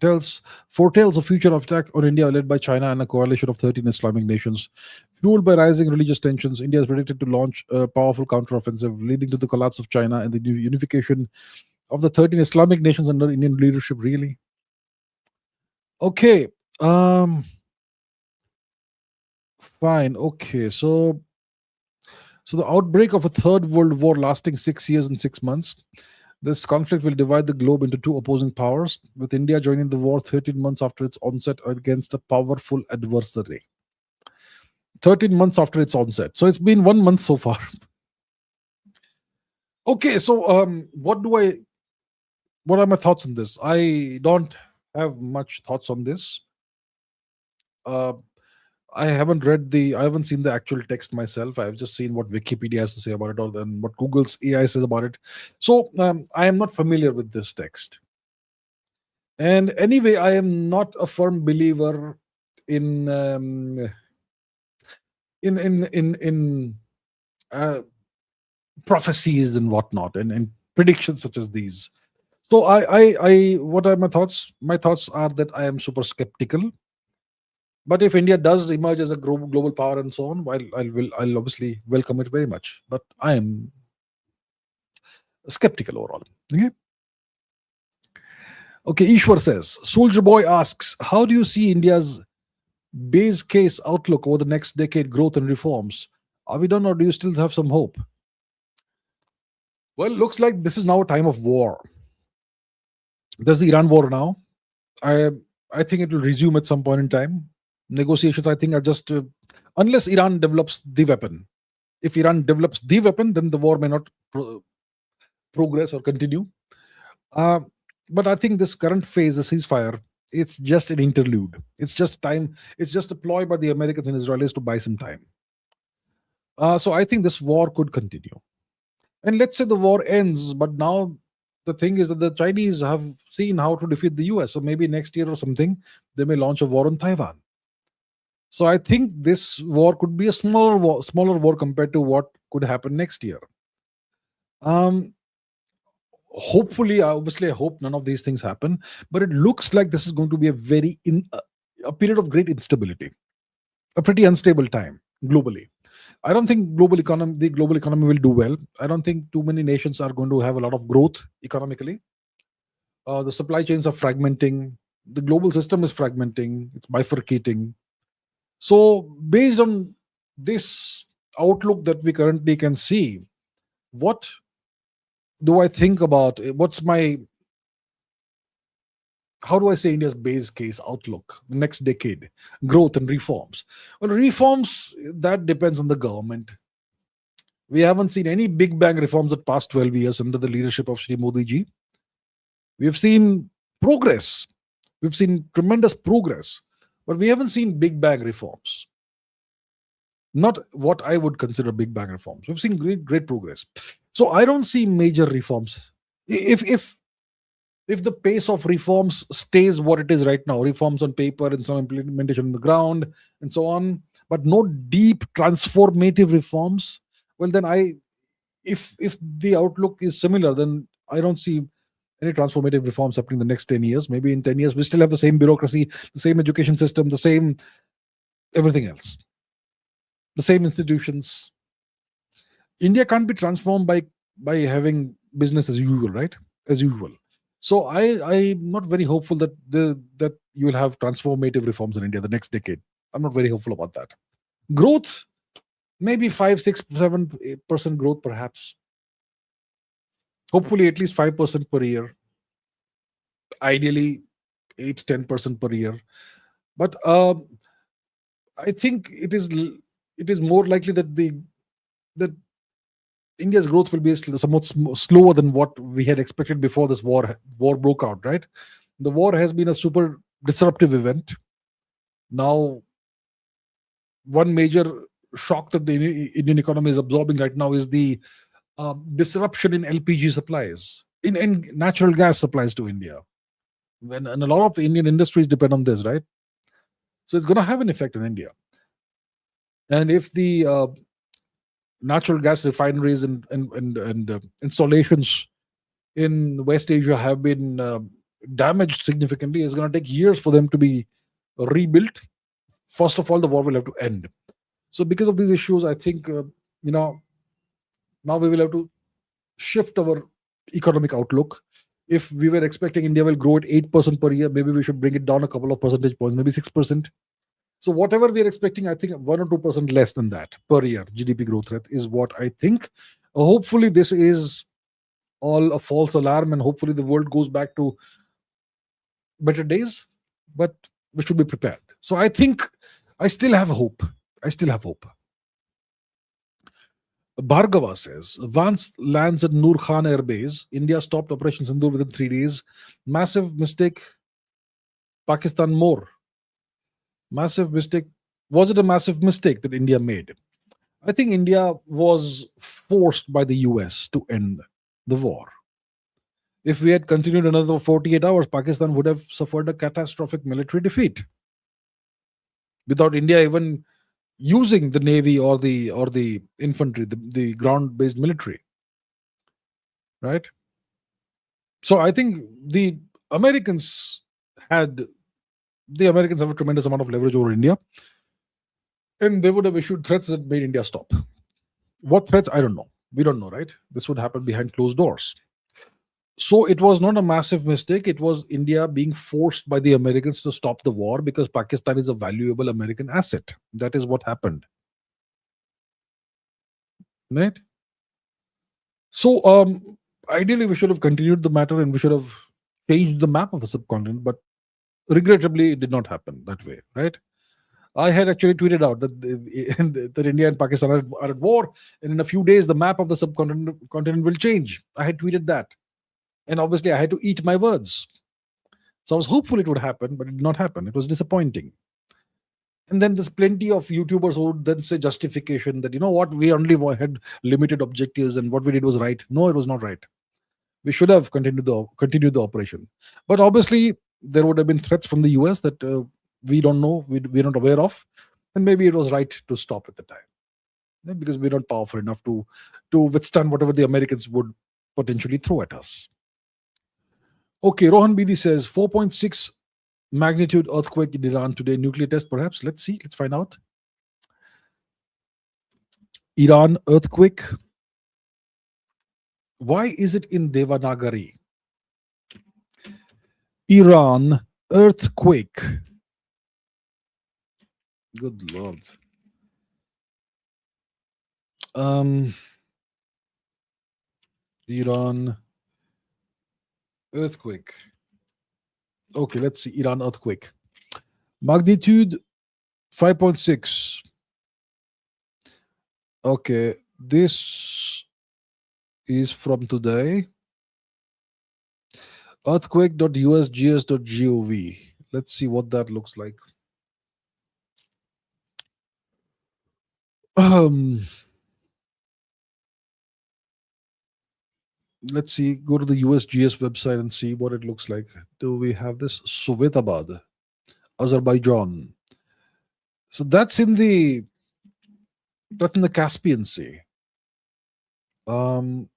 foretells a future attack on India led by China and a coalition of 13 Islamic nations. Fueled by rising religious tensions, India is predicted to launch a powerful counteroffensive, leading to the collapse of China and the unification of the 13 Islamic nations under Indian leadership. Really? Okay. Fine. Okay. So the outbreak of a third world war lasting 6 years and 6 months. This conflict will divide the globe into two opposing powers, with India joining the war 13 months after its onset against a powerful adversary. 13 months after its onset. So it's been 1 month so far. Okay, so what are my thoughts on this? I don't have much thoughts on this. I haven't seen the actual text myself. I've just seen what Wikipedia has to say about it, or then what Google's AI says about it. So I am not familiar with this text. And anyway, I am not a firm believer in prophecies and whatnot, and predictions such as these. So what are my thoughts? My thoughts are that I am super skeptical. But if India does emerge as a global power and so on, I'll obviously welcome it very much. But I am skeptical overall. Okay. Okay. Ishwar says, Soldier Boy asks, how do you see India's base case outlook over the next decade, growth and reforms? Are we done, or do you still have some hope? Well, looks like this is now a time of war. There's the Iran war now. I think it will resume at some point in time. Negotiations, I think, are just unless Iran develops the weapon. If Iran develops the weapon, then the war may not progress or continue. But I think this current phase, the ceasefire, it's just an interlude. It's just time. It's just a ploy by the Americans and Israelis to buy some time. So I think this war could continue. And let's say the war ends, but now the thing is that the Chinese have seen how to defeat the US. So maybe next year or something, they may launch a war on Taiwan. So I think this war could be a smaller war compared to what could happen next year. Hopefully, obviously, I hope none of these things happen. But it looks like this is going to be a period of great instability, a pretty unstable time globally. I don't think the global economy will do well. I don't think too many nations are going to have a lot of growth economically. The supply chains are fragmenting. The global system is fragmenting. It's bifurcating. So based on this outlook that we currently can see, what do I think about how do I say India's base case outlook, the next decade, growth and reforms? Well, reforms, that depends on the government. We haven't seen any big bang reforms the past 12 years under the leadership of Shri Modi ji. We've seen progress. We've seen tremendous progress, but we haven't seen big bang reforms. Not what I would consider big bang reforms. We've seen great progress. So I don't see major reforms. If the pace of reforms stays what it is right now, reforms on paper and some implementation on the ground and so on, but no deep transformative reforms, well then if the outlook is similar, then I don't see any transformative reforms happening in the next 10 years. Maybe in 10 years we still have the same bureaucracy, the same education system, the same everything else, the same institutions. India can't be transformed by having business as usual, right? As usual. So I'm not very hopeful that you will have transformative reforms in India the next decade. I'm not very hopeful about that. Growth, maybe 5, 6, 7% growth, perhaps. Hopefully, at least 5% per year. Ideally, 8, 10% per year. But I think it is more likely that India's growth will be somewhat slower than what we had expected before this war broke out. Right, the war has been a super disruptive event. Now, one major shock that the Indian economy is absorbing right now is the disruption in LPG supplies, in natural gas supplies to India. And a lot of Indian industries depend on this, right? So it's going to have an effect in India. And if the natural gas refineries and installations in West Asia have been damaged significantly, it's going to take years for them to be rebuilt. First of all, the war will have to end. So because of these issues, I think now we will have to shift our economic outlook. If we were expecting India will grow at 8% per year, maybe we should bring it down a couple of percentage points, maybe 6%. So whatever we are expecting, I think 1 or 2% less than that per year GDP growth rate is what I think. Hopefully, this is all a false alarm, and hopefully the world goes back to better days. But we should be prepared. So I think I still have hope. I still have hope. Bhargava says, Vance lands at Noor Khan Air Base. India stopped Operation Sindoor within 3 days. Massive mistake. Pakistan more. Massive mistake. Was it a massive mistake that India made? I think India was forced by the US to end the war. If we had continued another 48 hours, Pakistan would have suffered a catastrophic military defeat without India even using the navy or the infantry, the ground-based military, right? So I think the Americans have a tremendous amount of leverage over India, and they would have issued threats that made India stop. What threats? I don't know. We don't know, right? This would happen behind closed doors. So it was not a massive mistake. It was India being forced by the Americans to stop the war because Pakistan is a valuable American asset. That is what happened. Right? So ideally we should have continued the matter and we should have changed the map of the subcontinent, but regrettably it did not happen that way, right? I had actually tweeted out that India and Pakistan are at war, and in a few days the map of the subcontinent will change. I had tweeted that. And obviously, I had to eat my words. So I was hopeful it would happen, but it did not happen. It was disappointing. And then there's plenty of YouTubers who would then say justification that, you know what, we only had limited objectives and what we did was right. No, it was not right. We should have continued the operation. But obviously, there would have been threats from the US that we don't know, we're not aware of. And maybe it was right to stop at the time. Because we're not powerful enough to withstand whatever the Americans would potentially throw at us. Okay, Rohan Bidi says 4.6 magnitude earthquake in Iran today. Nuclear test, perhaps. Let's see. Let's find out. Iran earthquake. Why is it in Devanagari? Iran earthquake. Good Lord. Iran earthquake. Okay, let's see. Iran earthquake. Magnitude 5.6. Okay, this is from today. Earthquake.usgs.gov. Let's see what that looks like. Um, let's see. Go to the USGS website and see what it looks like. Do we have this? Sovetabad, Azerbaijan. So that's in the Caspian Sea. Um,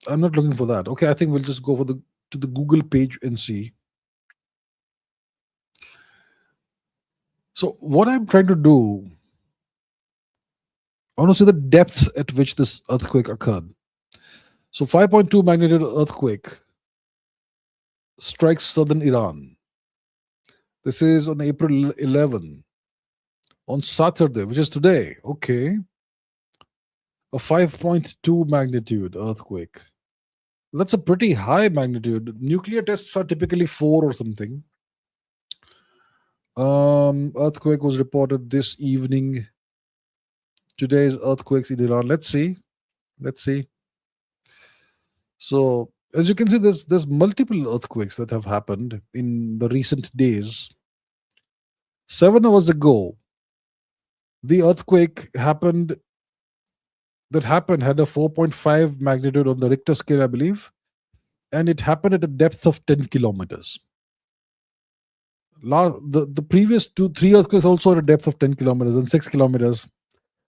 I'm not looking for that. Okay, I think we'll just go for the to the Google page and see. So what I'm trying to do, I want to see the depth at which this earthquake occurred. So 5.2 magnitude earthquake strikes southern Iran. This is on April 11, on Saturday, which is today. Okay, a 5.2 magnitude earthquake. That's a pretty high magnitude. Nuclear tests are typically 4 or something. Earthquake was reported this evening. Today's earthquakes in Iran. Let's see. Let's see. So as you can see, there's multiple earthquakes that have happened in the recent days. 7 hours ago, the earthquake happened had a 4.5 magnitude on the Richter scale, I believe, and it happened at a depth of 10 kilometers. The previous 3 earthquakes also at a depth of 10 kilometers and 6 kilometers.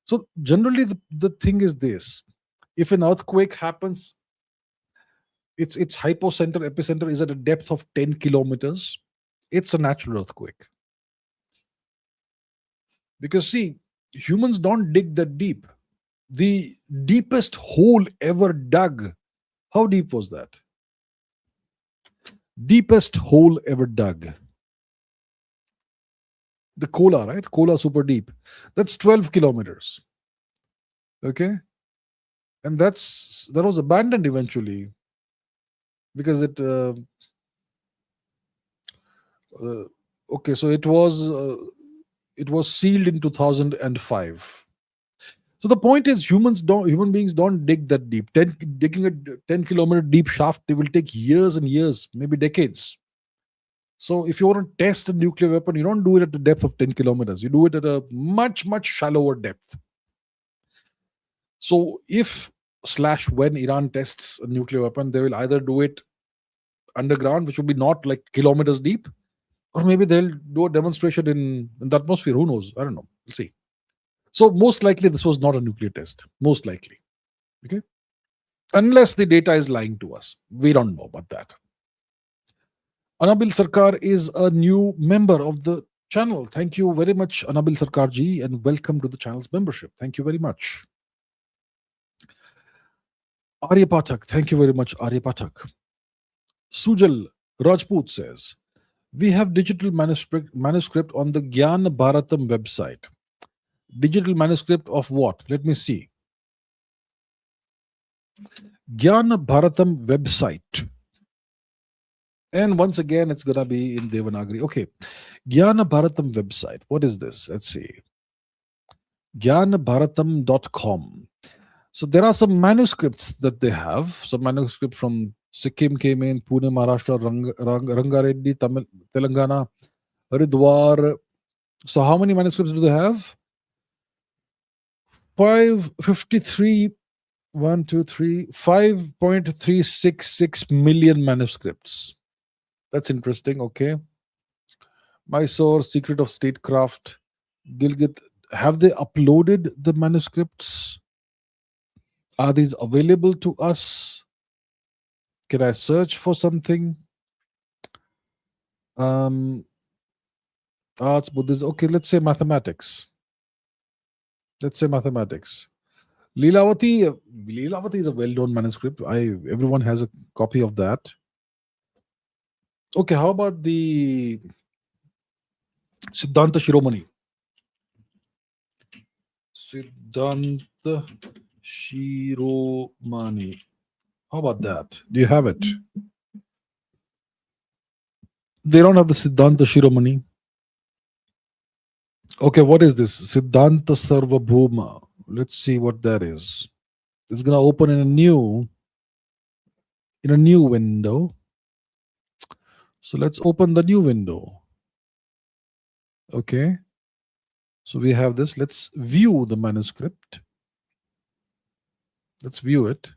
So generally, the thing is this: if an earthquake happens, its hypocenter epicenter is at a depth of 10 kilometers. It's a natural earthquake. Because see, humans don't dig that deep. The deepest hole ever dug, how deep was that? Deepest hole ever dug. The Kola, right? Kola super deep. That's 12 kilometers. Okay? And that was abandoned eventually because uh, okay, so it was sealed in 2005. So the point is, human beings don't dig that deep. Digging a 10-kilometer deep shaft, it will take years and years, maybe decades. So if you want to test a nuclear weapon, you don't do it at the depth of 10 kilometers. You do it at a much, much shallower depth. So if slash when Iran tests a nuclear weapon, they will either do it underground, which will be not like kilometers deep, or maybe they'll do a demonstration in the atmosphere. Who knows? I don't know. We'll see. So most likely this was not a nuclear test. Most likely. Okay. Unless the data is lying to us. We don't know about that. Anabil Sarkar is a new member of the channel. Thank you very much, Anabil Sarkar ji, and welcome to the channel's membership. Thank you very much. Arya Pathak, thank you very much, Arya Pathak. Sujal Rajput says, we have digital manuscript on the Gyan Bharatam website. Digital manuscript of what? Let me see. Gyan Bharatam website. And once again, it's going to be in Devanagari. Okay. Gyana Bharatam website. What is this? Let's see. gyanabharatam.com. So there are some manuscripts that they have. Some manuscripts from Sikkim came in, Pune, Maharashtra, Rangareddy, Tamil, Telangana, Haridwar. So how many manuscripts do they have? 553, 1, 2, 3, 5.366 million manuscripts. That's interesting. Okay. Mysore, Secret of Statecraft, Gilgit. Have they uploaded the manuscripts? Are these available to us? Can I search for something? Arts, Buddhism. Okay, let's say mathematics. Let's say mathematics. Leelavati is a well-known manuscript. Everyone has a copy of that. Okay, how about the Siddhanta Shiromani? Siddhanta Shiromani. How about that? Do you have it? They don't have the Siddhanta Shiromani. Okay, what is this? Siddhanta Sarvabhuma. Let's see what that is. It's gonna open in a new window. So let's open the new window. Okay. So we have this. Let's view the manuscript. Let's view it.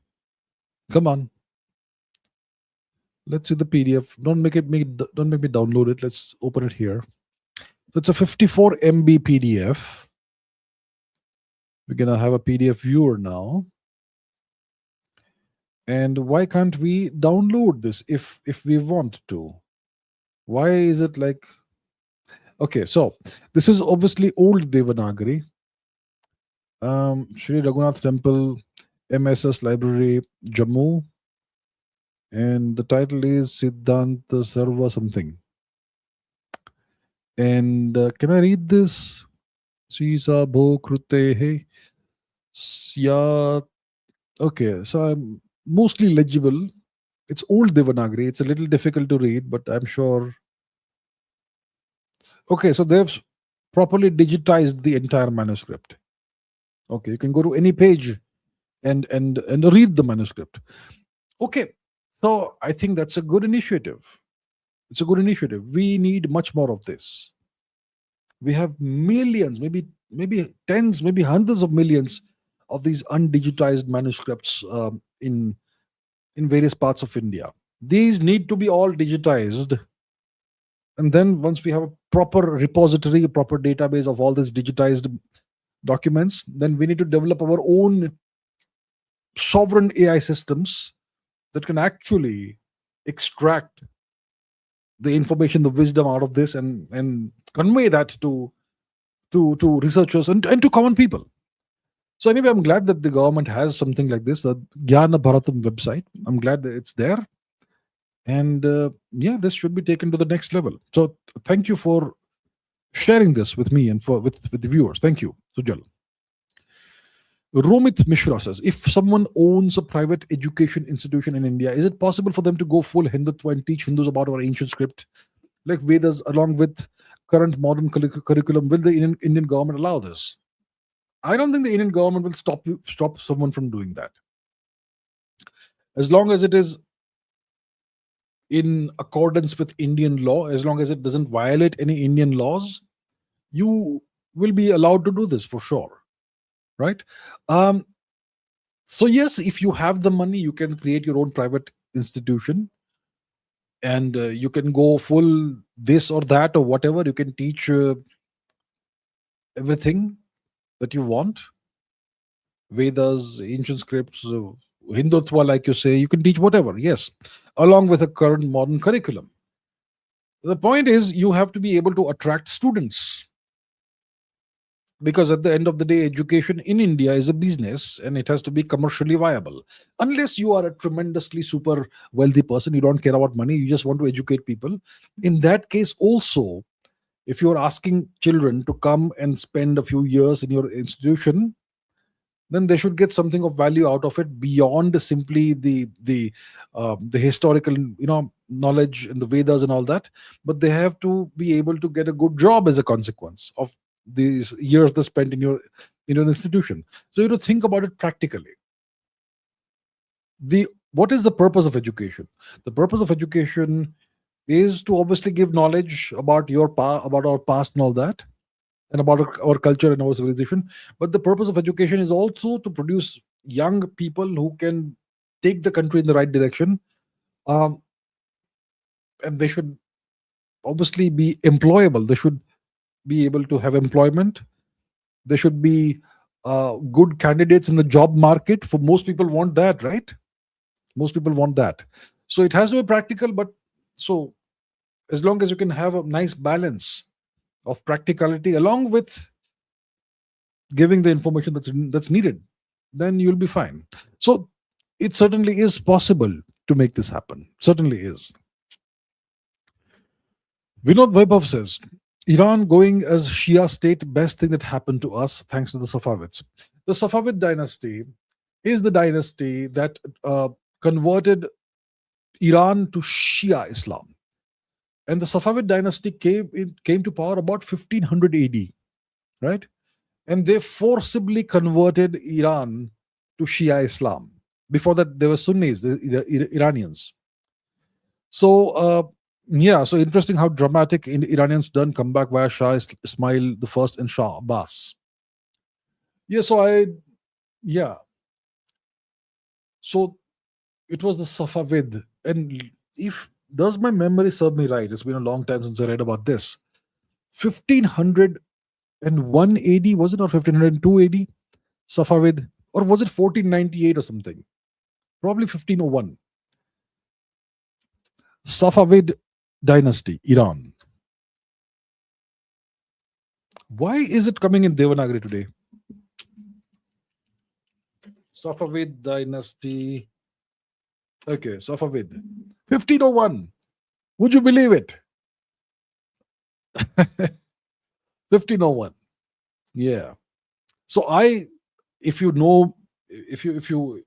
Come on. Let's see the PDF. Don't make me download it. Let's open it here. So it's a 54 MB PDF. We're gonna have a PDF viewer now. And why can't we download this if we want to? Why is it like, okay, so this is obviously old Devanagari. Sri Raghunath Temple, MSS Library, Jammu. And the title is Siddhanta Sarva something. And can I read this? Sisa Bho Krutehe. Yeah. Okay, so I'm mostly legible. It's old Devanagari. It's a little difficult to read, but I'm sure. Okay, so they've properly digitized the entire manuscript. Okay, you can go to any page and read the manuscript. Okay, so I think that's a good initiative. It's a good initiative. We need much more of this. We have millions, maybe tens, maybe hundreds of millions of these undigitized manuscripts in various parts of India. These need to be all digitized. And then once we have a proper repository, a proper database of all these digitized documents, then we need to develop our own sovereign AI systems that can actually extract the information, the wisdom out of this and convey that to researchers and to common people. So anyway, I'm glad that the government has something like this, the Jnana Bharatam website. I'm glad that it's there. And yeah, this should be taken to the next level. So thank you for sharing this with me and with the viewers. Thank you, Sujal. Romit Mishra says, if someone owns a private education institution in India, is it possible for them to go full Hindutva and teach Hindus about our ancient script, like Vedas, along with current modern curriculum? Will the Indian government allow this? I don't think the Indian government will stop someone from doing that. As long as it is in accordance with Indian law, as long as it doesn't violate any Indian laws, you will be allowed to do this for sure. Right? So yes, if you have the money, you can create your own private institution, and you can go full this or that or whatever. You can teach everything that you want. Vedas, ancient scripts, Hindutva, like you say, you can teach whatever, yes, along with a current modern curriculum. The point is, you have to be able to attract students. Because at the end of the day, education in India is a business and it has to be commercially viable. Unless you are a tremendously super wealthy person, you don't care about money, you just want to educate people. In that case, also, if you're asking children to come and spend a few years in your institution, then they should get something of value out of it beyond simply the historical knowledge and the Vedas and all that. But they have to be able to get a good job as a consequence of these years they spent in your institution. So you have to think about it practically. What is the purpose of education? The purpose of education is to obviously give knowledge about about our past and all that, and about our culture and our civilization. But the purpose of education is also to produce young people who can take the country in the right direction, and they should obviously be employable. They should be able to have employment. They should be good candidates in the job market. For most people want that, right? Most people want that. So it has to be practical, but so as long as you can have a nice balance of practicality along with giving the information that's needed, then you'll be fine. So it certainly is possible to make this happen. Certainly is. Vinod Vaibhav says, Iran going as Shia state, best thing that happened to us thanks to the Safavids. The Safavid dynasty is the dynasty that converted Iran to Shia Islam. And the Safavid dynasty came to power about 1500 AD, right? And they forcibly converted Iran to Shia Islam. Before that, they were Sunnis, the Iranians. So Yeah, so interesting how dramatic in Iranians done comeback via Shah Ismail the first and Shah Abbas. Yeah, yeah, so it was the Safavid. And if does my memory serve me right, it's been a long time since I read about this. 1501 AD, was it, or 1502 AD? Safavid, or was it 1498 or something? Probably 1501. Safavid dynasty, Iran. Why is it coming in Devanagari today? Safavid dynasty. Okay, Safavid. 1501. Would you believe it? 1501. Yeah. So if you know, if you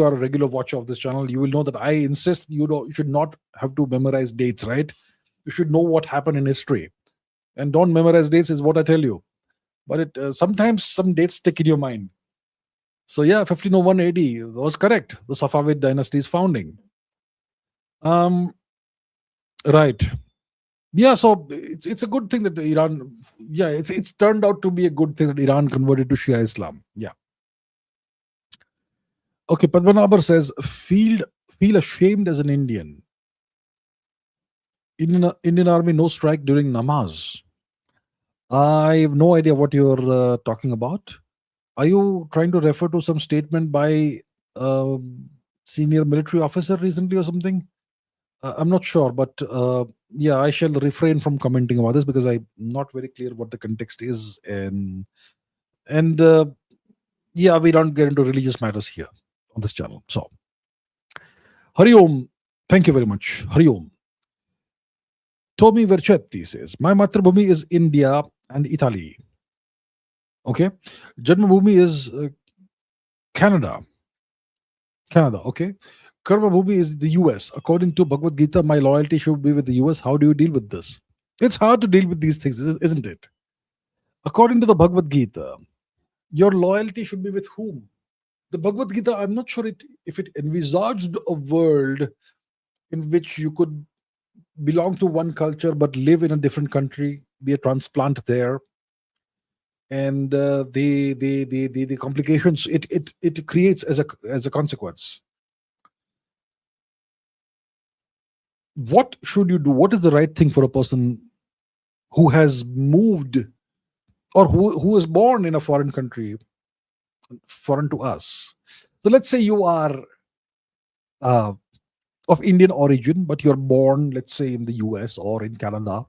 are a regular watcher of this channel, you will know that I insist you should not have to memorize dates, right? You should know what happened in history, and don't memorize dates is what I tell you. But it sometimes some dates stick in your mind. So yeah, 1501 AD was correct. The Safavid dynasty's founding. Um, right. Yeah, so it's a good thing that Iran. Yeah, it's turned out to be a good thing that Iran converted to Shia Islam. Yeah. Okay, Padmanabar says, feel ashamed as an Indian. Indian Army no strike during namaz. I have no idea what you're talking about. Are you trying to refer to some statement by a senior military officer recently or something? I'm not sure, but yeah, I shall refrain from commenting about this because I'm not very clear what the context is, and yeah, we don't get into religious matters here on this channel. So, Hari Om, thank you very much. Hari Om. Tommy Vercetti says, my Matrabhumi is India and Italy. Okay. Janmabhumi is Canada. Canada. Okay. Karmabhumi is the US. According to Bhagavad Gita, my loyalty should be with the US. How do you deal with this? It's hard to deal with these things, isn't it? According to the Bhagavad Gita, your loyalty should be with whom? The Bhagavad Gita, I'm not sure if it envisaged a world in which you could belong to one culture but live in a different country, be a transplant there, and the complications it creates as a consequence. What should you do? What is the right thing for a person who has moved or who is born in a foreign country, foreign to us? So let's say you are uh, of Indian origin, but you're born, let's say, in the US or in Canada.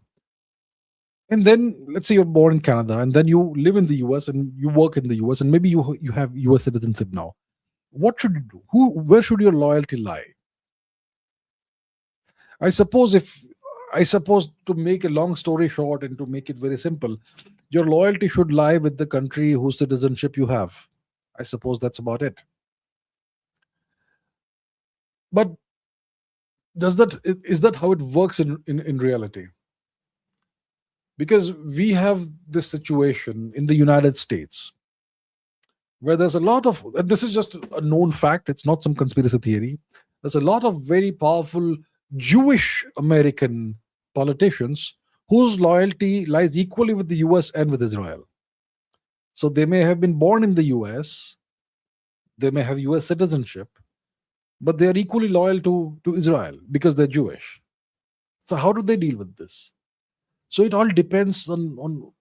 And then let's say you're born in Canada and then you live in the US and you work in the US and maybe you have US citizenship now. What should you do? Where should your loyalty lie? I suppose to make a long story short and to make it very simple, your loyalty should lie with the country whose citizenship you have. I suppose that's about it. But is that how it works in reality? Because we have this situation in the United States where there's a lot of, and this is just a known fact, it's not some conspiracy theory. There's a lot of very powerful Jewish American politicians whose loyalty lies equally with the US and with Israel. So they may have been born in the US, they may have US citizenship, but they are equally loyal to Israel because they're Jewish. So how do they deal with this? So it all depends on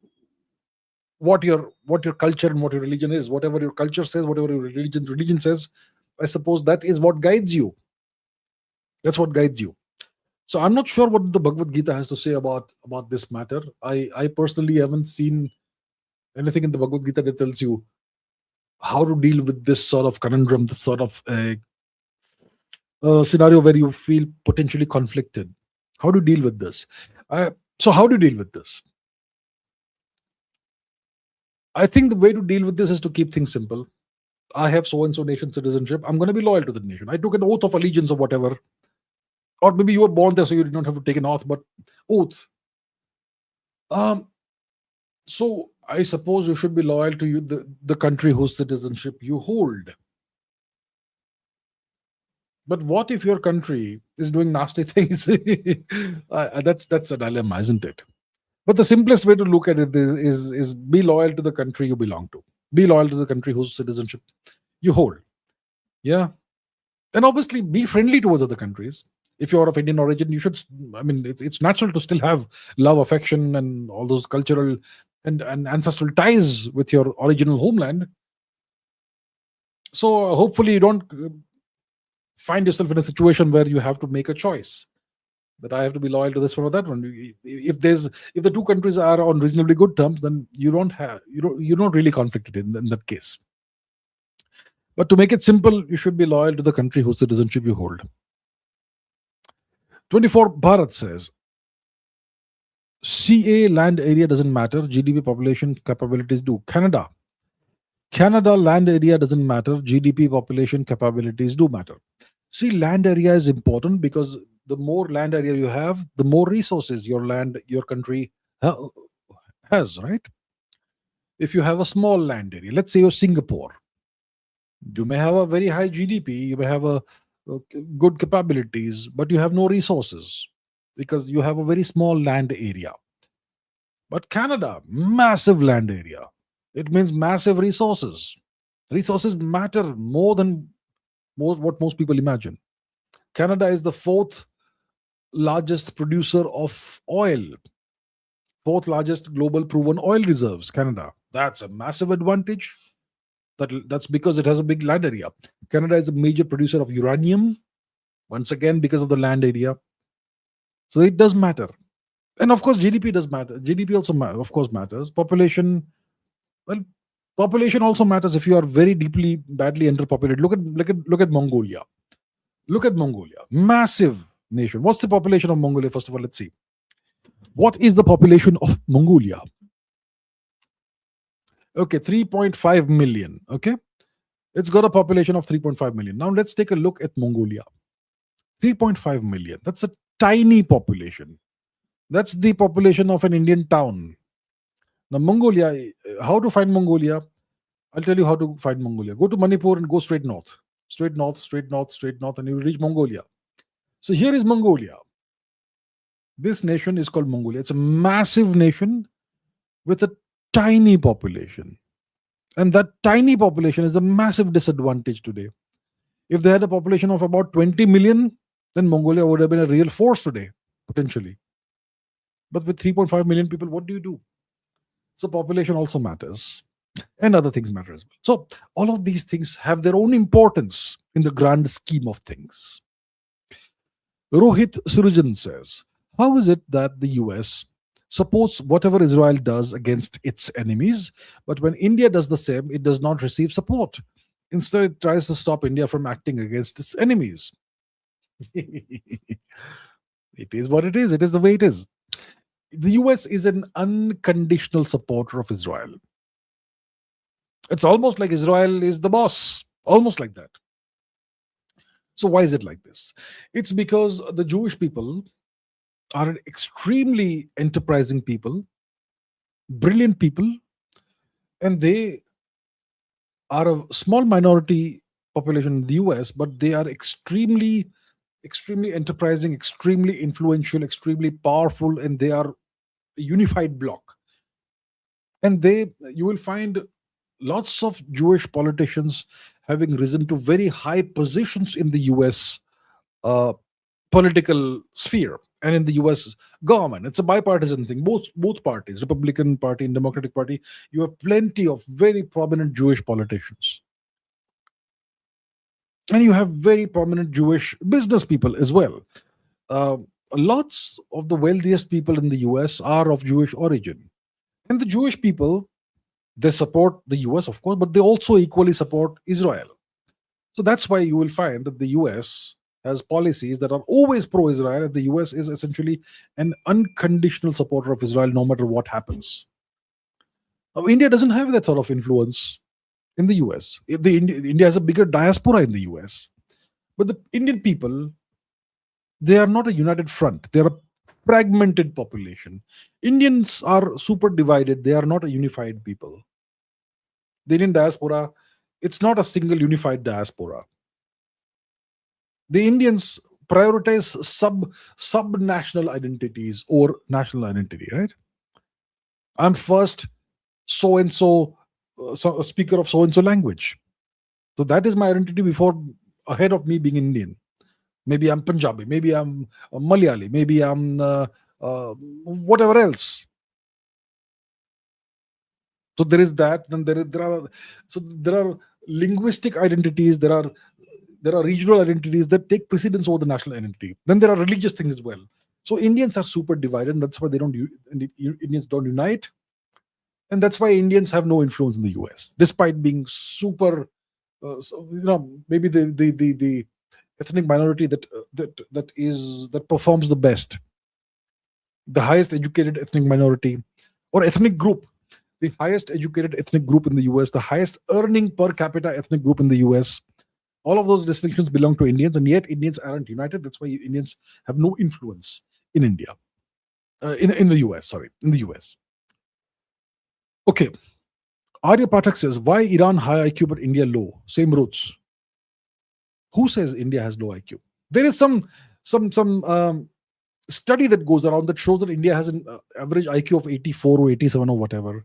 what your culture and what your religion is. Whatever your culture says, whatever your religion says, I suppose that is what guides you. That's what guides you. So I'm not sure what the Bhagavad Gita has to say about this matter. I personally haven't seen anything in the Bhagavad Gita that tells you how to deal with this sort of conundrum, this sort of scenario where you feel potentially conflicted. How do you deal with this? So how do you deal with this? I think the way to deal with this is to keep things simple. I have so and so nation citizenship. I'm going to be loyal to the nation. I took an oath of allegiance or whatever. Or maybe you were born there, so you did not have to take an oath, but oath. So I suppose you should be loyal to the country whose citizenship you hold. But what if your country is doing nasty things? That's a dilemma, isn't it? But the simplest way to look at it is be loyal to the country you belong to. Be loyal to the country whose citizenship you hold. Yeah, and obviously be friendly towards other countries. If you're of Indian origin, you should. I mean, it's natural to still have love, affection, and all those cultural and ancestral ties with your original homeland. So hopefully you don't find yourself in a situation where you have to make a choice that I have to be loyal to this one or that one. If the two countries are on reasonably good terms, then you're not really conflicted in that case. But to make it simple, you should be loyal to the country whose citizenship you hold. 24 Bharat says CA land area doesn't matter, GDP population capabilities do. Canada land area doesn't matter, GDP population capabilities do matter. See, land area is important because the more land area you have, the more resources your country has, right? If you have a small land area, let's say you're Singapore, you may have a very high GDP, you may have a good capabilities, but you have no resources because you have a very small land area. But Canada, massive land area. It means massive resources. Resources matter more than what most people imagine. Canada is the fourth largest producer of oil, fourth largest global proven oil reserves. Canada. That's a massive advantage. That's because it has a big land area. Canada is a major producer of uranium, once again because of the land area. So it does matter. And of course, GDP does matter. GDP also, of course, matters. Population, well, population also matters if you are very deeply, badly underpopulated. Look at Mongolia. Look at Mongolia, massive nation. What's the population of Mongolia? First of all, let's see. What is the population of Mongolia? Okay, 3.5 million. Okay, it's got a population of 3.5 million. Now let's take a look at Mongolia. 3.5 million. That's a tiny population. That's the population of an Indian town. Now, Mongolia, how to find Mongolia? I'll tell you how to find Mongolia. Go to Manipur and go straight north. Straight north, straight north, straight north, and you will reach Mongolia. So here is Mongolia. This nation is called Mongolia. It's a massive nation with a tiny population. And that tiny population is a massive disadvantage today. If they had a population of about 20 million, then Mongolia would have been a real force today, potentially. But with 3.5 million people, what do you do? So population also matters. And other things matter as well. So all of these things have their own importance in the grand scheme of things. Rohit Surujan says, how is it that the US supports whatever Israel does against its enemies, but when India does the same, it does not receive support? Instead, it tries to stop India from acting against its enemies. It is what it is. It is the way it is. The US is an unconditional supporter of Israel. It's almost like Israel is the boss, almost like that. So why is it like this? It's because the Jewish people are an extremely enterprising people, brilliant people, and they are a small minority population in the US, but they are extremely enterprising, extremely influential, extremely powerful, and they are a unified bloc. And you will find lots of Jewish politicians having risen to very high positions in the US uh, political sphere and in the US government. It's a bipartisan thing. Both parties, Republican Party and Democratic Party, you have plenty of very prominent Jewish politicians. And you have very prominent Jewish business people as well. Lots of the wealthiest people in the US are of Jewish origin. And the Jewish people, they support the US, of course, but they also equally support Israel. So that's why you will find that the US has policies that are always pro Israel, and the US is essentially an unconditional supporter of Israel no matter what happens. Now, India doesn't have that sort of influence in the US. India has a bigger diaspora in the US. But the Indian people, they are not a united front. They are a fragmented population. Indians are super divided. They are not a unified people. The Indian diaspora, it's not a single unified diaspora. The Indians prioritize sub-national identities or national identity, right? I'm first so and so, a speaker of so and so language. So that is my identity before, ahead of me being Indian. Maybe I'm Punjabi, maybe I'm Malayali, maybe I'm whatever else. So there is that. Then there are linguistic identities. There are regional identities that take precedence over the national identity. Then there are religious things as well. So Indians are super divided, and that's why Indians don't unite, and that's why Indians have no influence in the US, despite being super. Maybe the ethnic minority that performs the best, the highest educated ethnic minority or ethnic group, the highest educated ethnic group in the US, the highest earning per capita ethnic group in the US. All of those distinctions belong to Indians, and yet Indians aren't united. That's why Indians have no influence in India, in the US. Sorry, in the US. Okay, Arya Pathak says, why Iran high IQ but India low? Same roots. Who says India has low IQ? There is some study that goes around that shows that India has an average IQ of 84 or 87 or whatever.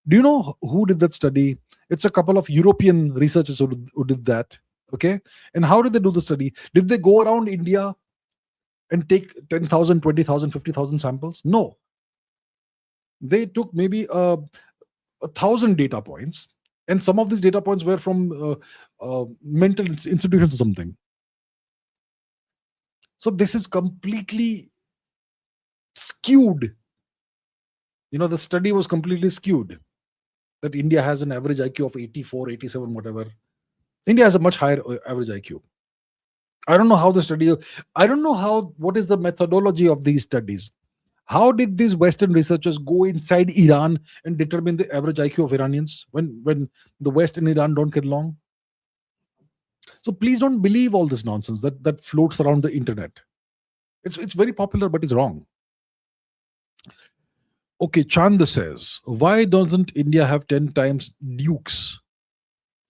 Do you know who did that study? It's a couple of European researchers who did that. Okay. And how did they do the study? Did they go around India and take 10,000, 20,000, 50,000 samples? No. They took maybe 1,000 data points. And some of these data points were from mental institutions or something. So this is completely skewed. The study was completely skewed. That India has an average IQ of 84, 87, whatever. India has a much higher average IQ. I don't know how what is the methodology of these studies. How did these Western researchers go inside Iran and determine the average IQ of Iranians when the West and Iran don't get along? So please don't believe all this nonsense that floats around the internet. It's very popular, but it's wrong. Okay, Chanda says, why doesn't India have 10 times dukes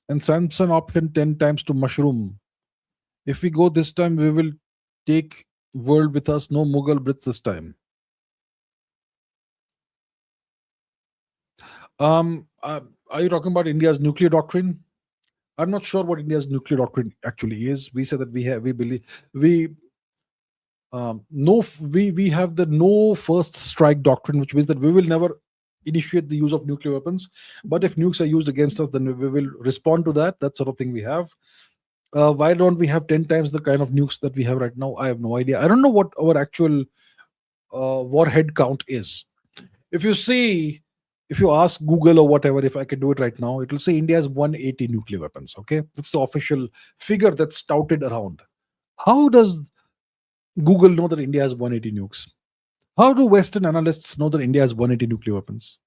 and Samson option 10 times to mushroom? If we go this time, we will take world with us. No Mughal Brits this time. Are you talking about India's nuclear doctrine? I'm not sure what India's nuclear doctrine actually is. We say that we have the no first strike doctrine, which means that we will never initiate the use of nuclear weapons. But if nukes are used against us, then we will respond to that. That sort of thing we have. Why don't we have 10 times the kind of nukes that we have right now? I have no idea. I don't know what our actual warhead count is. If you ask Google or whatever, if I can do it right now, it will say India has 180 nuclear weapons. Okay, that's the official figure that's touted around. How does Google know that India has 180 nukes? How do Western analysts know that India has 180 nuclear weapons?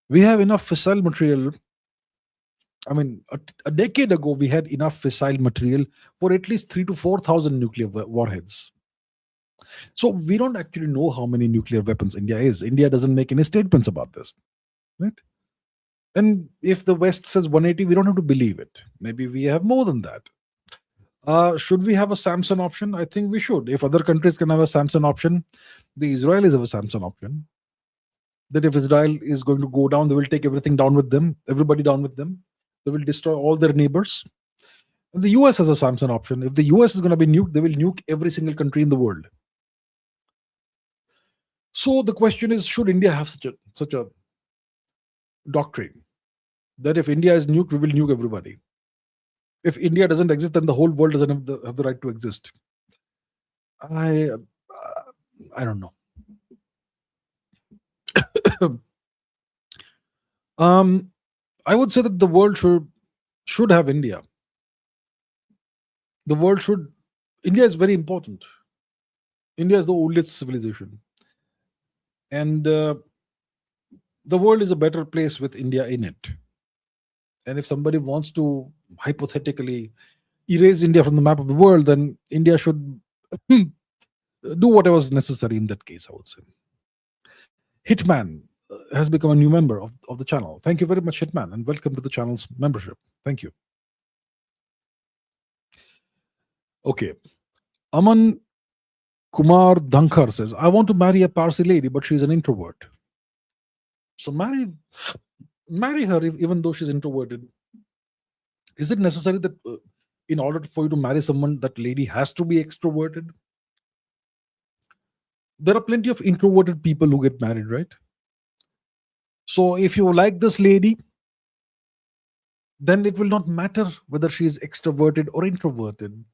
We have enough fissile material. I mean, a decade ago, we had enough fissile material for at least 3,000 to 4,000 nuclear warheads. So we don't actually know how many nuclear weapons India is. India doesn't make any statements about this, right? And if the West says 180, we don't have to believe it. Maybe we have more than that. Should we have a Samson option? I think we should. If other countries can have a Samson option, the Israelis have a Samson option. That if Israel is going to go down, they will take everything down with them, everybody down with them. They will destroy all their neighbors. And the US has a Samson option. If the US is going to be nuked, they will nuke every single country in the world. So the question is, should India have such a doctrine that if India is nuked, we will nuke everybody? If India doesn't exist, then the whole world doesn't have the right to exist. I don't know. I would say that the world should have India. India is very important. India is the oldest civilization. And the world is a better place with India in it. And if somebody wants to hypothetically erase India from the map of the world, then India should do whatever is necessary in that case, I would say. Hitman has become a new member of the channel. Thank you very much, Hitman, and welcome to the channel's membership. Thank you. Okay. Aman Kumar Dhankar says, I want to marry a Parsi lady, but she's an introvert. So marry her even though she's introverted. Is it necessary that in order for you to marry someone, that lady has to be extroverted? There are plenty of introverted people who get married, right? So if you like this lady, then it will not matter whether she is extroverted or introverted.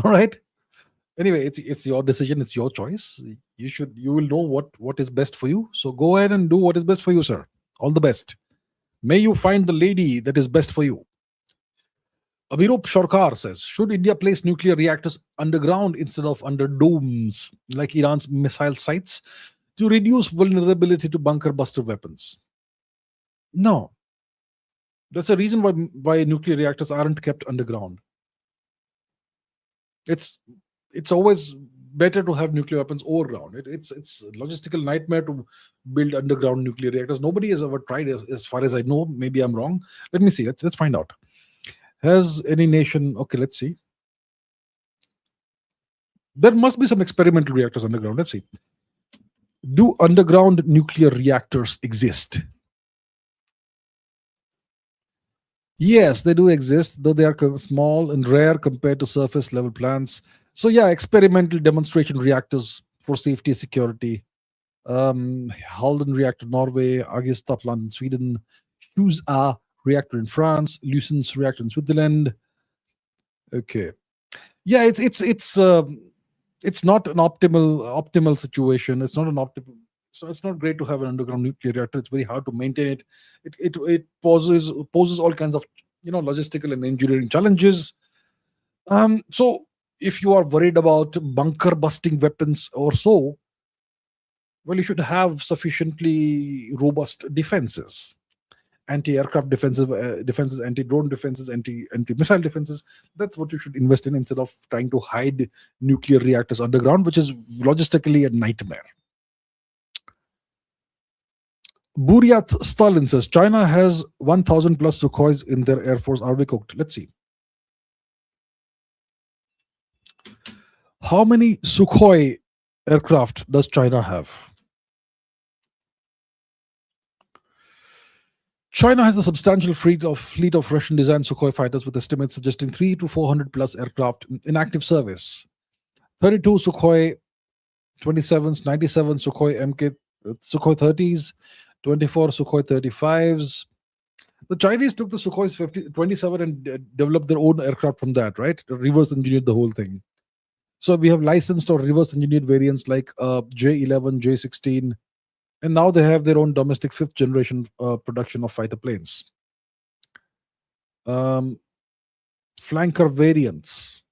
All right. Anyway, it's your decision, it's your choice. You will know what is best for you. So go ahead and do what is best for you, sir. All the best. May you find the lady that is best for you. Abhirup Sharkar says, should India place nuclear reactors underground instead of under domes like Iran's missile sites to reduce vulnerability to bunker buster weapons? No. That's the reason why nuclear reactors aren't kept underground. It's always better to have nuclear weapons overground. It's a logistical nightmare to build underground nuclear reactors. Nobody has ever tried, as far as I know. Maybe I'm wrong. Let me see. Let's find out. Has any nation? Okay, let's see. There must be some experimental reactors underground. Let's see. Do underground nuclear reactors exist? Yes, they do exist, though they are small and rare compared to surface level plants. So, yeah, experimental demonstration reactors for safety and security. Halden reactor, Norway, Agesta plant in Sweden, Hughes-A reactor in France, Lucens reactor in Switzerland. Okay. Yeah, it's not an optimal situation. It's not an optimal. So it's not great to have an underground nuclear reactor. It's very hard to maintain it. It poses all kinds of logistical and engineering challenges. So if you are worried about bunker busting weapons or so, well, you should have sufficiently robust defenses, anti-aircraft defenses, anti-drone defenses, anti-missile defenses. That's what you should invest in instead of trying to hide nuclear reactors underground, which is logistically a nightmare. Buryat Stalin says China has 1,000 plus Sukhois in their air force. Are we cooked? Let's see. How many Sukhoi aircraft does China have? China has a substantial fleet of Russian-designed Sukhoi fighters, with estimates suggesting 3 to 400 plus aircraft in active service. 32 Sukhoi 27s, 97 Sukhoi MK Sukhoi 30s, 24 Sukhoi 35s. The Chinese took the Sukhoi 27 and developed their own aircraft from that, right? Reverse engineered the whole thing. So we have licensed or reverse engineered variants like J11, J16, and now they have their own domestic fifth generation production of fighter planes. Flanker variants.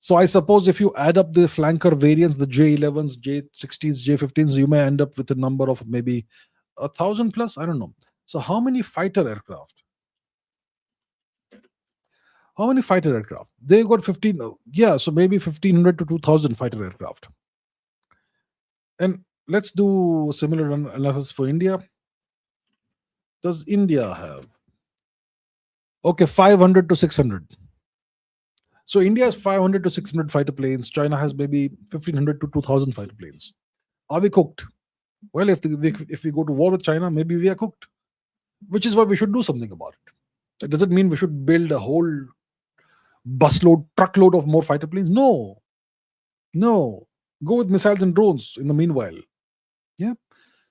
So I suppose if you add up the flanker variants, the J11s, J16s, J15s, you may end up with a number of maybe 1,000 plus. I don't know. So how many fighter aircraft? How many fighter aircraft? They got 15. Yeah, so maybe 1,500 to 2,000 fighter aircraft. And let's do similar analysis for India. Does India have? Okay, 500 to 600. So India has 500 to 600 fighter planes. China has maybe 1,500 to 2,000 fighter planes. Are we cooked? Well, if we go to war with China, maybe we are cooked. Which is why we should do something about it. It doesn't mean we should build a whole busload, truckload of more fighter planes. No. Go with missiles and drones in the meanwhile. Yeah.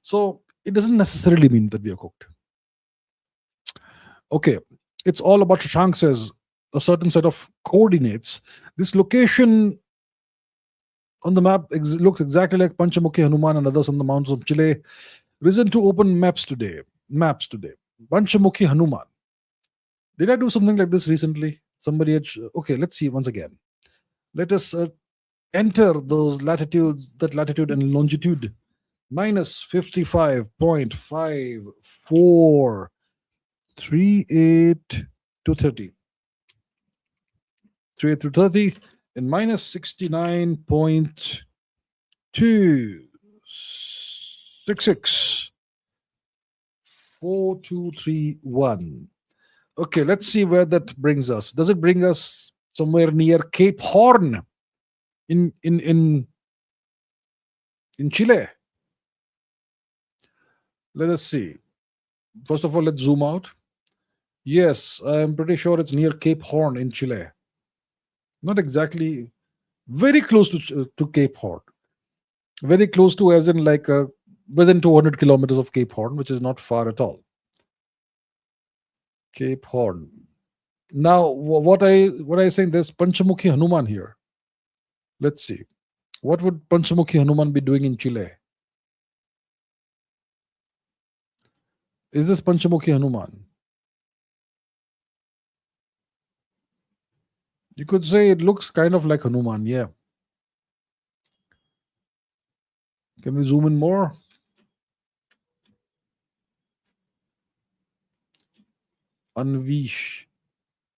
So it doesn't necessarily mean that we are cooked. Okay. It's all about Shashank says a certain set of coordinates. This location on the map looks exactly like Panchamukhi Hanuman and others on the mountains of Chile. Reason to open maps today. Panchamukhi Hanuman. Did I do something like this recently? Somebody had. Okay, let's see once again. Let us enter that latitude and longitude. Minus 55.5438 to 30. 38 to 30 and minus 69.266. 4231. Okay, let's see where that brings us. Does it bring us somewhere near Cape Horn in in in in Chile. Let us see. First of all, let's zoom out. Yes, I'm pretty sure it's near Cape Horn in Chile. Not exactly, very close to Cape Horn. Very close to, as in like within 200 kilometers of Cape Horn, which is not far at all. Cape Horn. Now, what I saying? There's Panchamukhi Hanuman here. Let's see. What would Panchamukhi Hanuman be doing in Chile? Is this Panchamukhi Hanuman? You could say it looks kind of like Hanuman, yeah. Can we zoom in more? Unvish.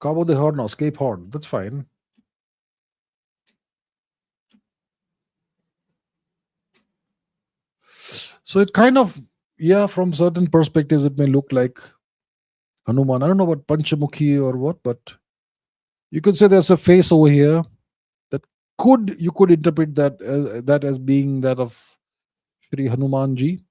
Cabo de Hornos, Cape Horn. That's fine. So it kind of, yeah, from certain perspectives, it may look like Hanuman. I don't know about Panchamukhi or what, but you could say there's a face over here that you could interpret that as being that of Shri Hanumanji.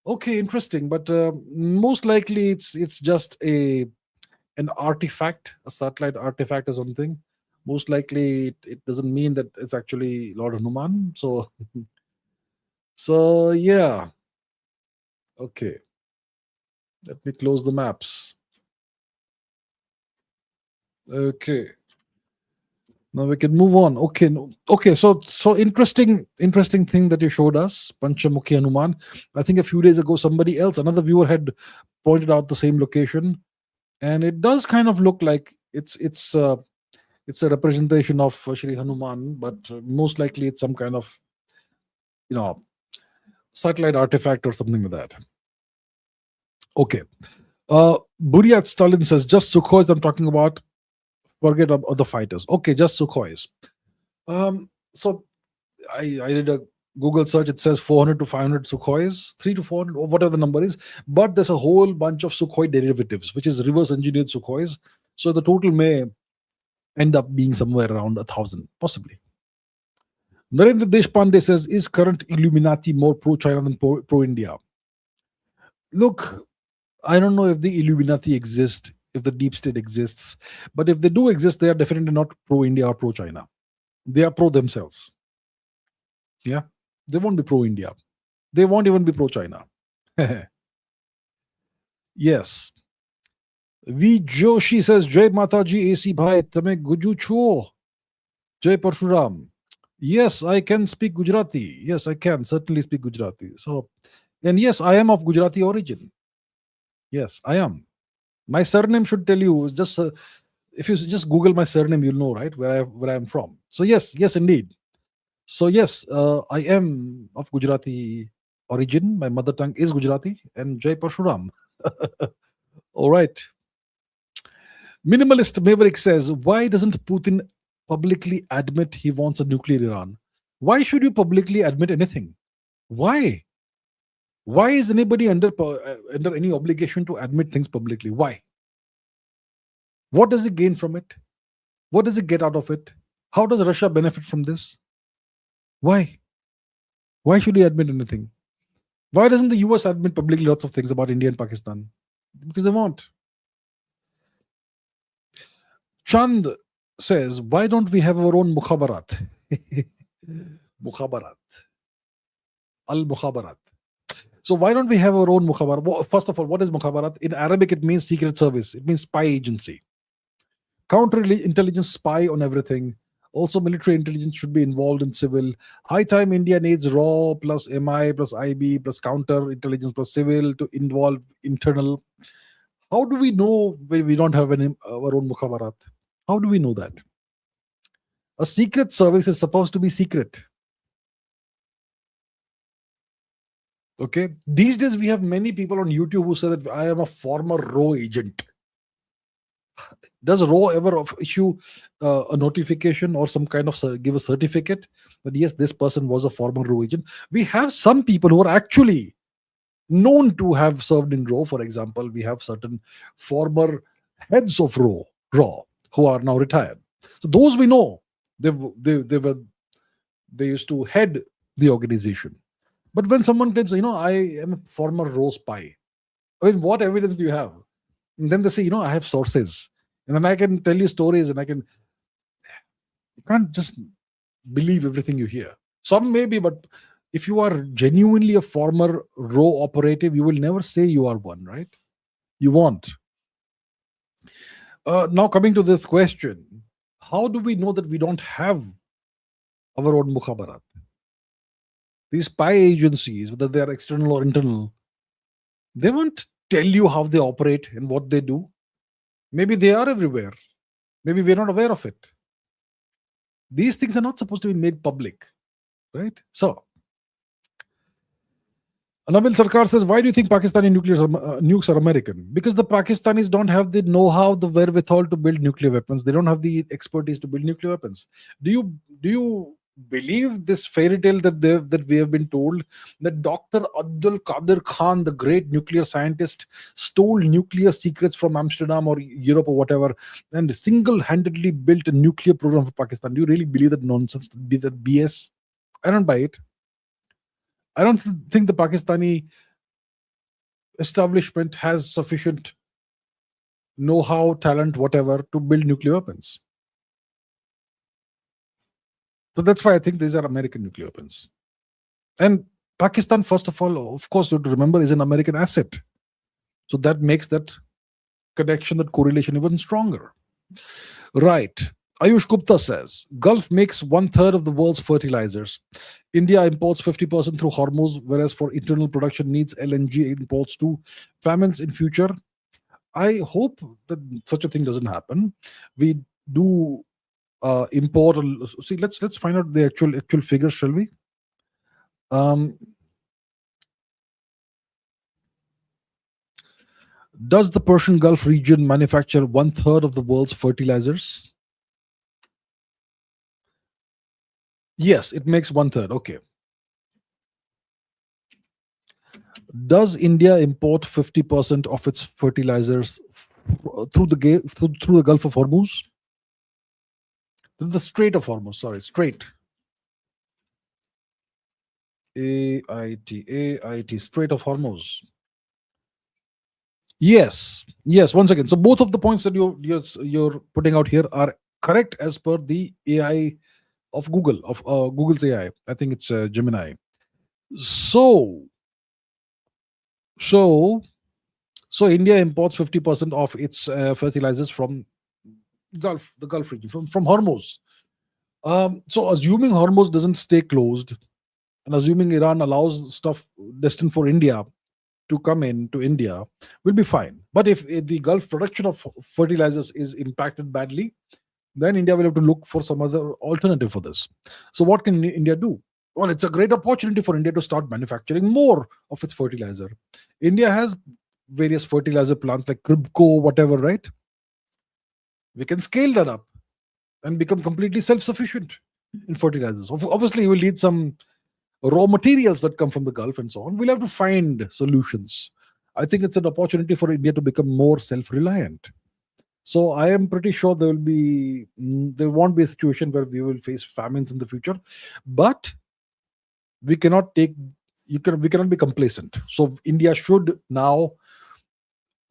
Okay, interesting, but most likely it's just an artifact, a satellite artifact or something. Most likely it doesn't mean that it's actually Lord Hanuman. So so yeah. Okay. Let me close the maps. Okay. Now we can move on. Okay. So interesting thing that you showed us, Panchamukhi Hanuman. I think a few days ago, another viewer had pointed out the same location, and it does kind of look like it's a representation of Shri Hanuman, but most likely it's some kind of satellite artifact or something like that. Okay. Buryat Stalin says, just Sukhois I'm talking about. Forget about the fighters. Okay, just Sukhois. So I did a Google search. It says 400 to 500 Sukhois, 3 to 400, or whatever the number is. But there's a whole bunch of Sukhoi derivatives, which is reverse engineered Sukhois. So the total may end up being somewhere around 1,000, possibly. Narendra Deshpande says, is current Illuminati more pro-China than pro-India? Look, I don't know if the Illuminati exist, if the deep state exists, but if they do exist, they are definitely not pro-India or pro-China. They are pro themselves. Yeah, they won't be pro-India. They won't even be pro-China. Yes. V Joshi says, Jai Mataji AC Bhai, tame guju chuo. Jai Parshuram. Yes, I can speak Gujarati. Yes, I can certainly speak Gujarati. So, and yes, I am of Gujarati origin. Yes, I am. My surname should tell you. Just if you just Google my surname, you'll know, right, where I'm from. So yes, indeed. So yes, I am of Gujarati origin. My mother tongue is Gujarati, and Jai Parshuram. All right. Minimalist Maverick says, why doesn't Putin publicly admit he wants a nuclear Iran? Why should you publicly admit anything? Why? Why is anybody under any obligation to admit things publicly? Why? What does he gain from it? What does he get out of it? How does Russia benefit from this? Why? Why should he admit anything? Why doesn't the US admit publicly lots of things about India and Pakistan? Because they won't. Chand says, why don't we have our own mukhabarat? Mukhabarat. Al-Mukhabarat. So why don't we have our own mukhabarat? Well, first of all, what is mukhabarat? In Arabic, it means secret service. It means spy agency. Counterintelligence spy on everything. Also, military intelligence should be involved in civil. High time India needs RAW plus MI plus IB plus counterintelligence plus civil to involve internal. How do we know when we don't have our own mukhabarat? How do we know that? A secret service is supposed to be secret. Okay. These days, we have many people on YouTube who say that I am a former RAW agent. Does RAW ever issue a notification or some kind of give a certificate that yes, this person was a former RAW agent? We have some people who are actually known to have served in RAW. For example, we have certain former heads of RAW who are now retired. So those we know, they used to head the organization. But when someone claims, I am a former rose pie, I mean, what evidence do you have? And then they say, I have sources, and then I can tell you stories, and you can't just believe everything you hear. Some maybe, but if you are genuinely a former row operative, you will never say you are one, right? You won't. Now, coming to this question, how do we know that we don't have our own mukhabarat? These spy agencies, whether they are external or internal, they won't tell you how they operate and what they do. Maybe they are everywhere. Maybe we're not aware of it. These things are not supposed to be made public, right? So, Nabil Sarkar says, why do you think Pakistani nukes are American? Because the Pakistanis don't have the know-how, the wherewithal to build nuclear weapons. They don't have the expertise to build nuclear weapons. Do you believe this fairy tale that we have been told, that Dr. Abdul Qadir Khan, the great nuclear scientist, stole nuclear secrets from Amsterdam or Europe or whatever, and single-handedly built a nuclear program for Pakistan? Do you really believe that nonsense, that BS? I don't buy it. I don't think the Pakistani establishment has sufficient know-how, talent, whatever, to build nuclear weapons. So that's why I think these are American nuclear weapons. And Pakistan, first of all, of course, you have to remember, is an American asset. So that makes that connection, that correlation even stronger. Right. Ayush Gupta says, Gulf makes 1/3 of the world's fertilizers. India imports 50% through Hormuz, whereas for internal production needs LNG imports too. Famines in future. I hope that such a thing doesn't happen. We do import. See, let's find out the actual figures, shall we? Does the Persian Gulf region manufacture 1/3 of the world's fertilizers? Yes, it makes 1/3. Okay. Does India import 50% of its fertilizers through the Gulf of Hormuz? Through the Strait of Hormuz, sorry, Strait. AIT, Strait of Hormuz. Yes. Once again, so both of the points that you're putting out here are correct as per the AI of Google, of Google's AI. I think it's Gemini. So India imports 50% of its fertilizers from the Gulf region, from Hormuz. So assuming Hormuz doesn't stay closed, and assuming Iran allows stuff destined for India to come into India, we'll be fine. But if the Gulf production of fertilizers is impacted badly, then India will have to look for some other alternative for this. So what can India do? Well, it's a great opportunity for India to start manufacturing more of its fertilizer. India has various fertilizer plants like Kribco, whatever, right? We can scale that up and become completely self-sufficient in fertilizers. Obviously, you will need some raw materials that come from the Gulf and so on. We'll have to find solutions. I think it's an opportunity for India to become more self-reliant. So I am pretty sure there won't be a situation where we will face famines in the future, but we cannot be complacent. So India should now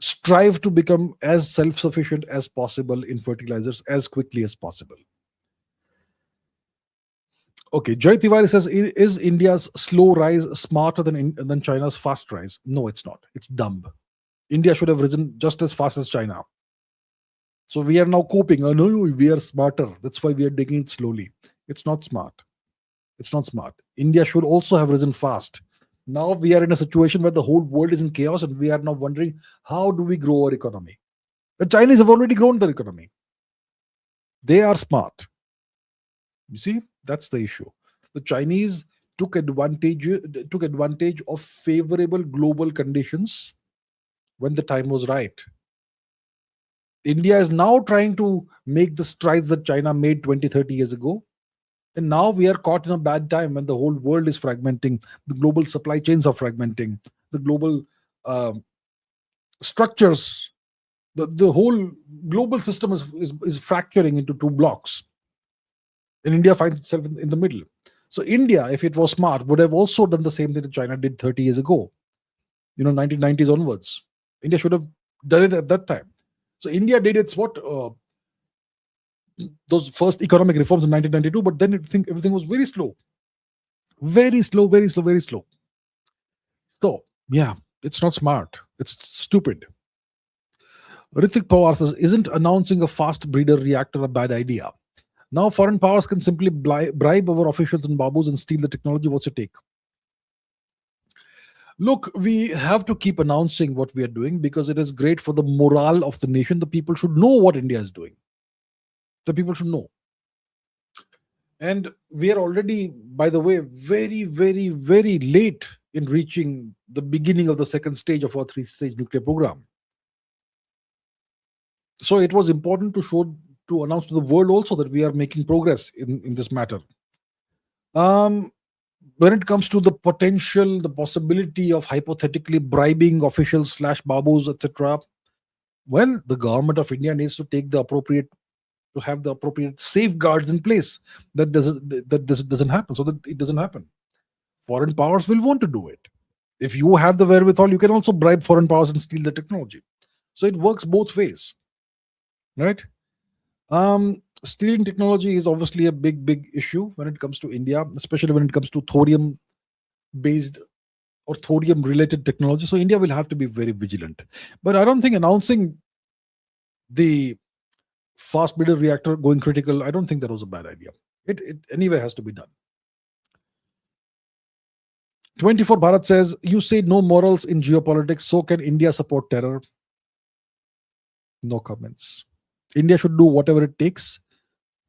strive to become as self-sufficient as possible in fertilizers as quickly as possible. Okay, Jay Tiwari says, is India's slow rise smarter than China's fast rise? No, it's not. It's dumb. India should have risen just as fast as China. So we are now coping. Oh, no, we are smarter. That's why we are digging it slowly. It's not smart. It's not smart. India should also have risen fast. Now we are in a situation where the whole world is in chaos, and we are now wondering, how do we grow our economy? The Chinese have already grown their economy. They are smart. You see, that's the issue. The Chinese took advantage of favorable global conditions when the time was right. India is now trying to make the strides that China made 20, 30 years ago. And now we are caught in a bad time when the whole world is fragmenting. The global supply chains are fragmenting. The global structures The whole global system is fracturing into two blocks, and India finds itself in the middle. So India, if it was smart, would have also done the same thing that China did 30 years ago, 1990s onwards. India should have done it at that time. So India did its those first economic reforms in 1992, but then everything was very slow, very slow, very slow, very slow. So yeah, it's not smart. It's stupid. Ritik Pawar says, isn't announcing a fast breeder reactor a bad idea? Now foreign powers can simply bribe our officials and babus and steal the technology. What's your take? Look, we have to keep announcing what we are doing because it is great for the morale of the nation. The people should know what India is doing. The people should know. And we are already, by the way, very, very, very late in reaching the beginning of the second stage of our three-stage nuclear program. So it was important to announce to the world also that we are making progress in this matter. When it comes to the possibility of hypothetically bribing officials / babus, etc., well, the government of India needs to have the appropriate safeguards in place that this doesn't happen, so that it doesn't happen. Foreign powers will want to do it. If you have the wherewithal, you can also bribe foreign powers and steal the technology. So it works both ways, right? Stealing technology is obviously a big issue when it comes to India, especially when it comes to thorium based or thorium related technology. So India will have to be very vigilant. But I don't think announcing the fast breeder reactor going critical, I don't think that was a bad idea. It anyway has to be done. 24 Bharat says, you say no morals in geopolitics, so can India support terror? No comments. India should do whatever it takes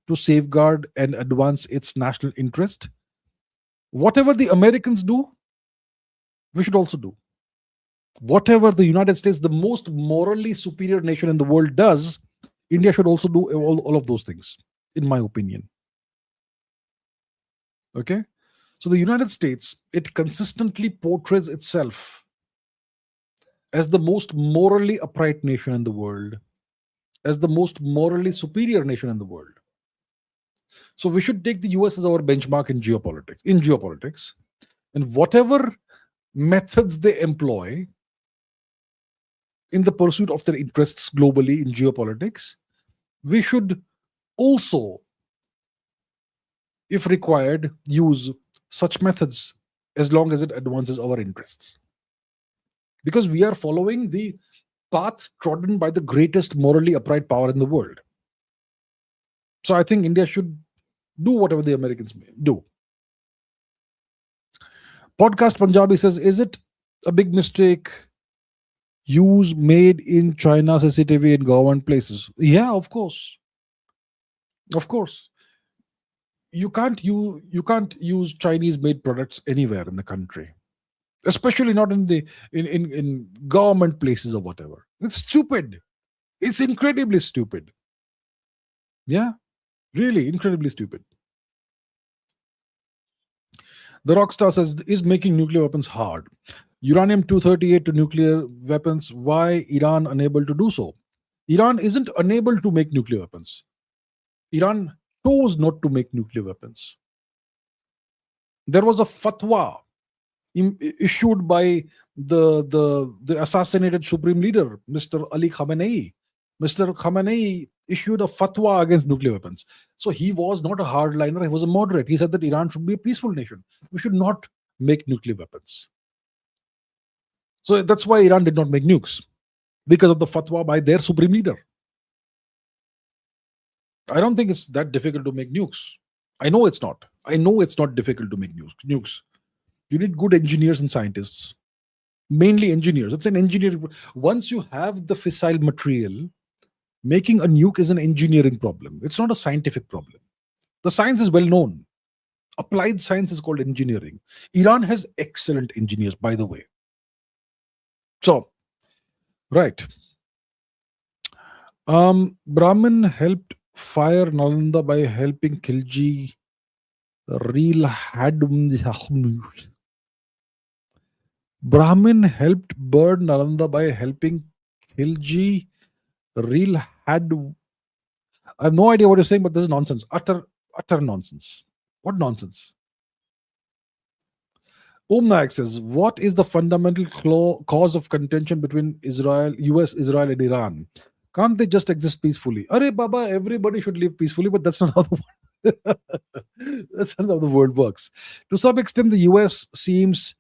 to safeguard and advance its national interest. Whatever the Americans do, we should also do. Whatever the United States, the most morally superior nation in the world, does, India should also do all of those things, in my opinion. Okay? So the United States, it consistently portrays itself as the most morally upright nation in the world, as the most morally superior nation in the world. So we should take the US as our benchmark in geopolitics. And whatever methods they employ in the pursuit of their interests globally in geopolitics, we should also, if required, use such methods as long as it advances our interests. Because we are following the path trodden by the greatest morally upright power in the world. So I think India should do whatever the Americans may do. Podcast Punjabi says, is it a big mistake use made in China CCTV in government places? Yeah, of course. Of course. You can't use Chinese made products anywhere in the country, especially not in government places or whatever. It's stupid. It's incredibly stupid. Yeah, really incredibly stupid. The Rockstar says, is making nuclear weapons hard? Uranium-238 to nuclear weapons. Why Iran unable to do so? Iran isn't unable to make nuclear weapons. Iran chose not to make nuclear weapons. There was a fatwa issued by the assassinated supreme leader, Mr. Ali Khamenei. Mr. Khamenei issued a fatwa against nuclear weapons. So he was not a hardliner, he was a moderate. He said that Iran should be a peaceful nation. We should not make nuclear weapons. So that's why Iran did not make nukes, because of the fatwa by their supreme leader. I don't think it's that difficult to make nukes. I know it's not. I know it's not difficult to make nukes. You need good engineers and scientists, mainly engineers. It's an engineering. Once you have the fissile material, making a nuke is an engineering problem. It's not a scientific problem. The science is well known. Applied science is called engineering. Iran has excellent engineers, by the way. So, right. Brahmin helped fire Nalanda by helping Khilji Brahmin helped burn Nalanda by helping Khilji Real had. I have no idea what you're saying, but this is nonsense. Utter nonsense. What nonsense? Naik says, what is the fundamental cause of contention between Israel, US, Israel, and Iran? Can't they just exist peacefully? Arey Baba, everybody should live peacefully, but that's not how that's not how the world works. To some extent, the US seems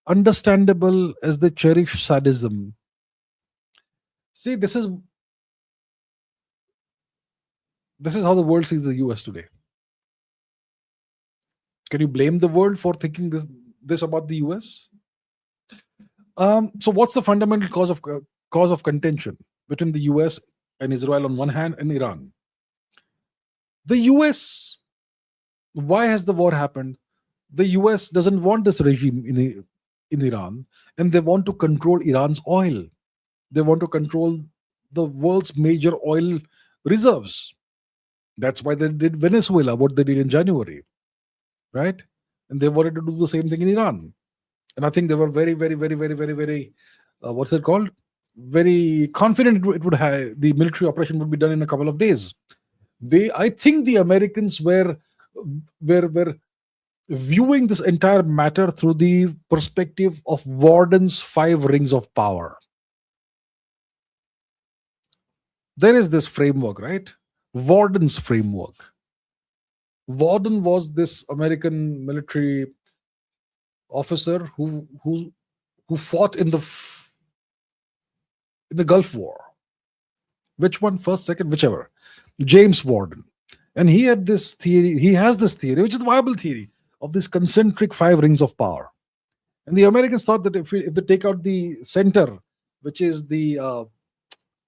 understandable as they cherish sadism. See, this is how the world sees the US today. Can you blame the world for thinking this about the US? So what's the fundamental cause of contention between the US and Israel on one hand and Iran? The US, why has the war happened? The US doesn't want this regime in Iran, and they want to control Iran's oil. They want to control the world's major oil reserves. That's why they did Venezuela, what they did in January, right? And they wanted to do the same thing in Iran. And I think they were very, very, very, very, very, very, what's it called? Very confident it would have the military operation would be done in a couple of days. I think the Americans were viewing this entire matter through the perspective of Warden's 5 rings of power. There is this framework, right? Warden's framework. Warden was this American military officer who fought in the Gulf War. Which one first, second, whichever. James Warden. And he had this theory, he has this theory, which is the viable theory of these concentric 5 rings of power. And the Americans thought that if they take out the center, which is the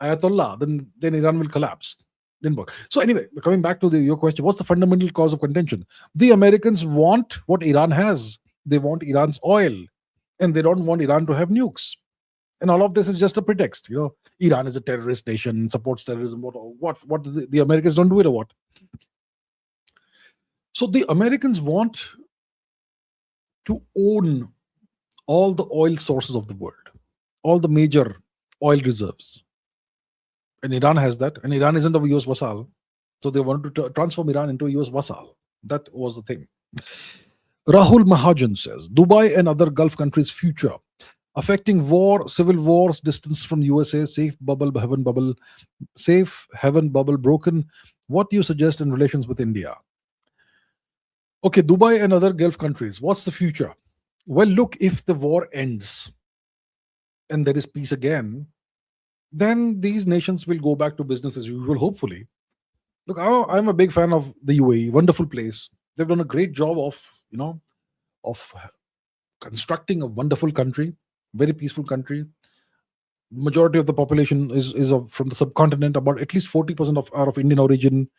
Ayatollah, then Iran will collapse. Didn't work. So anyway, coming back to your question, what's the fundamental cause of contention? The Americans want what Iran has. They want Iran's oil, and they don't want Iran to have nukes. And all of this is just a pretext. Iran is a terrorist nation, supports terrorism. What the Americans don't do it or what? So the Americans want to own all the oil sources of the world, all the major oil reserves. And Iran has that. And Iran isn't a US vassal. So they wanted to transform Iran into a US vassal. That was the thing. Rahul Mahajan says, Dubai and other Gulf countries' future. Affecting war, civil wars, distance from USA, safe heaven bubble broken. What do you suggest in relations with India? Okay, Dubai and other Gulf countries. What's the future? Well, look, if the war ends and there is peace again, then these nations will go back to business as usual, hopefully. Look, I'm a big fan of the UAE, wonderful place. They've done a great job of constructing a wonderful country, very peaceful country. Majority of the population is from the subcontinent. About at least 40% are of Indian origin.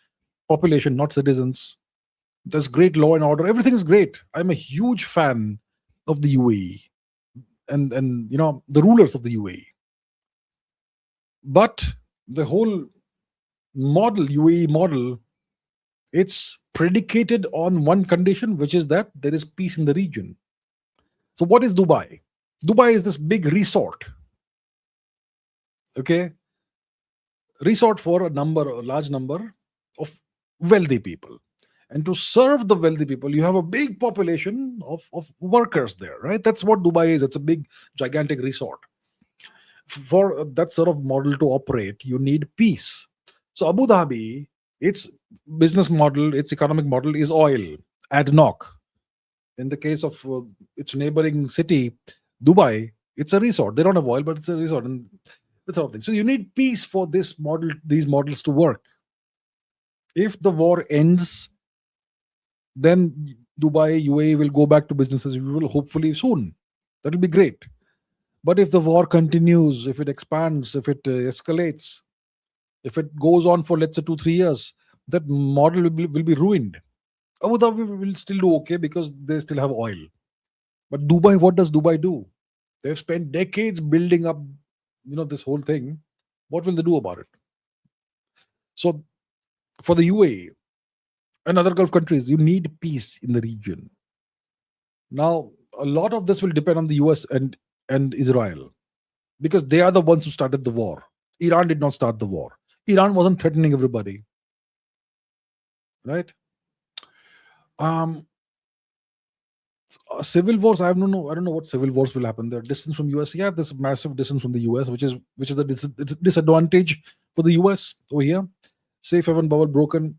Population, not citizens. There's great law and order. Everything is great. I'm a huge fan of the UAE and the rulers of the UAE. But the whole UAE model, it's predicated on one condition, which is that there is peace in the region. So what is Dubai? Dubai is this big resort. Okay? Resort for a large number of wealthy people. And to serve the wealthy people, you have a big population of workers there, right? That's what Dubai is. It's a big, gigantic resort. For that sort of model to operate, you need peace. So Abu Dhabi, its business model, its economic model is oil, ADNOC. In the case of its neighboring city, Dubai, it's a resort. They don't have oil, but it's a resort. And that sort of thing. So you need peace for these models to work. If the war ends, then Dubai, UAE will go back to business as usual, hopefully soon. That will be great. But if the war continues, if it expands, if it escalates, if it goes on for, let's say, 2-3 years, that model will be ruined. Abu Dhabi will still do okay because they still have oil. But Dubai, what does Dubai do? They've spent decades building up, this whole thing. What will they do about it? So for the UAE and other Gulf countries, you need peace in the region. Now, a lot of this will depend on the US and Israel, because they are the ones who started the war. Iran did not start the war. Iran wasn't threatening everybody, right? Um, Civil wars. I don't know what civil wars will happen. They're distance from US. Yeah, there's a massive distance from the US, which is a disadvantage for the US over here. Safe haven bubble broken.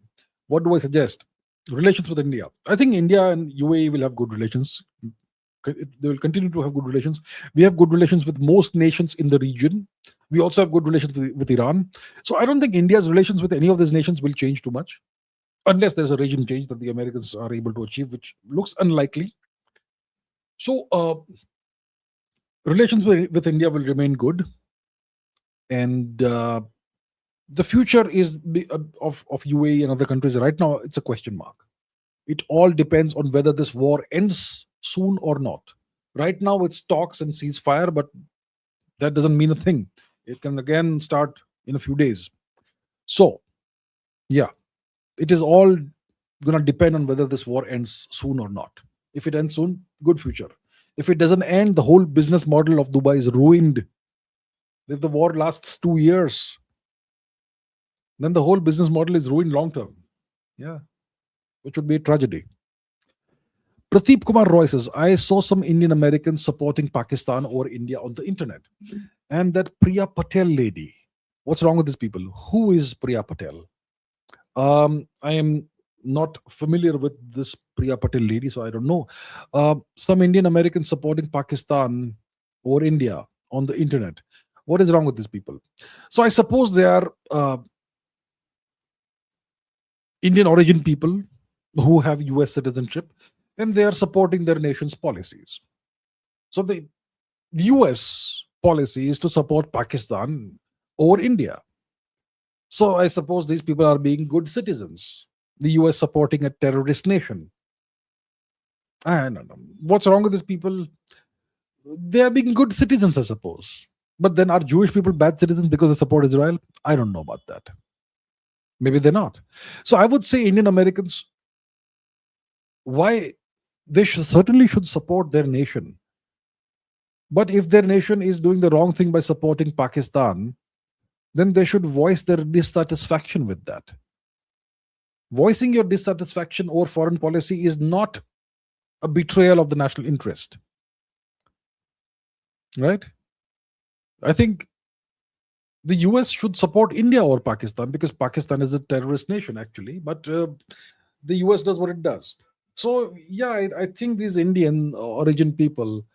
What do I suggest? Relations with India. I think India and UAE will have good relations. They will continue to have good relations. We have good relations with most nations in the region. We also have good relations with Iran. So I don't think India's relations with any of these nations will change too much, unless there's a regime change that the Americans are able to achieve, which looks unlikely. So relations with India will remain good, and the future of UAE and other countries right now, it's a question mark. It all depends on whether this war ends soon or not. Right now, it's talks and ceasefire, but that doesn't mean a thing. It can again start in a few days. So, yeah, it is all going to depend on whether this war ends soon or not. If it ends soon, good future. If it doesn't end, the whole business model of Dubai is ruined. If the war lasts 2 years, then the whole business model is ruined long term. Yeah, which would be a tragedy. Pradeep Kumar Roy says, I saw some Indian Americans supporting Pakistan or India on the internet. And that Priya Patel lady, what's wrong with these people? Who is Priya Patel? I am not familiar with this Priya Patel lady, so I don't know. Some Indian Americans supporting Pakistan or India on the internet. What is wrong with these people? So I suppose they are Indian origin people who have US citizenship, and they are supporting their nation's policies. So the US policy is to support Pakistan over India. So I suppose these people are being good citizens. The US supporting a terrorist nation. I don't know. What's wrong with these people? They are being good citizens, I suppose. But then are Jewish people bad citizens because they support Israel? I don't know about that. Maybe they're not. So I would say Indian Americans, why they certainly should support their nation. But if their nation is doing the wrong thing by supporting Pakistan, then they should voice their dissatisfaction with that. Voicing your dissatisfaction over foreign policy is not a betrayal of the national interest. Right? I think the US should support India over Pakistan because Pakistan is a terrorist nation, actually. But the US does what it does. So, yeah, I think these Indian origin people,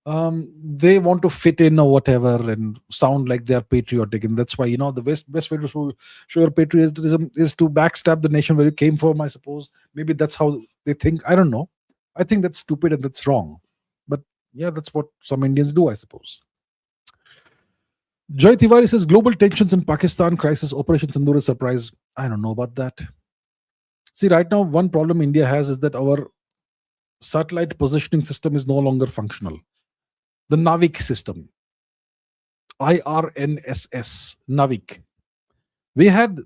they want to fit in or whatever and sound like they're patriotic. And that's why, the best way to show your patriotism is to backstab the nation where you came from, I suppose. Maybe that's how they think. I don't know. I think that's stupid and that's wrong. But yeah, that's what some Indians do, I suppose. Joy Tiwari says global tensions in Pakistan crisis Operation Sindoor is surprise. I don't know about that. See, right now, one problem India has is that our satellite positioning system is no longer functional. The Navik system, IRNSS, Navik. We had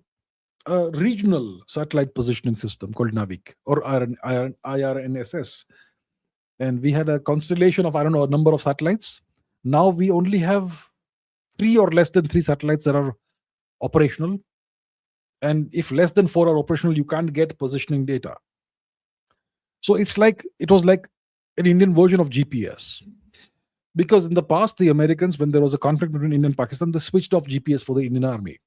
a regional satellite positioning system called Navik or IRNSS. And we had a constellation of, I don't know, a number of satellites. Now we only have 3 or less than 3 satellites that are operational. And if less than 4 are operational, you can't get positioning data. So it was like an Indian version of GPS. Because in the past, the Americans, when there was a conflict between India and Pakistan, they switched off GPS for the Indian army.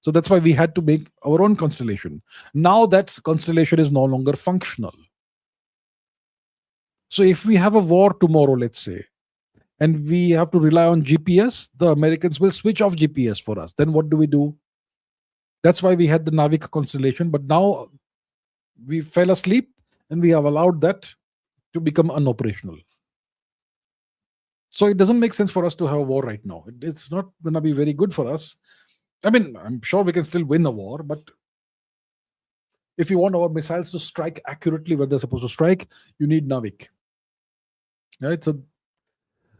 So that's why we had to make our own constellation. Now that constellation is no longer functional. So if we have a war tomorrow, let's say, and we have to rely on GPS, the Americans will switch off GPS for us. Then what do? That's why we had the Navik constellation. But now we fell asleep and we have allowed that to become unoperational. So it doesn't make sense for us to have a war right now. It's not going to be very good for us. I mean, I'm sure we can still win a war, but if you want our missiles to strike accurately where they're supposed to strike, you need Navik. Right?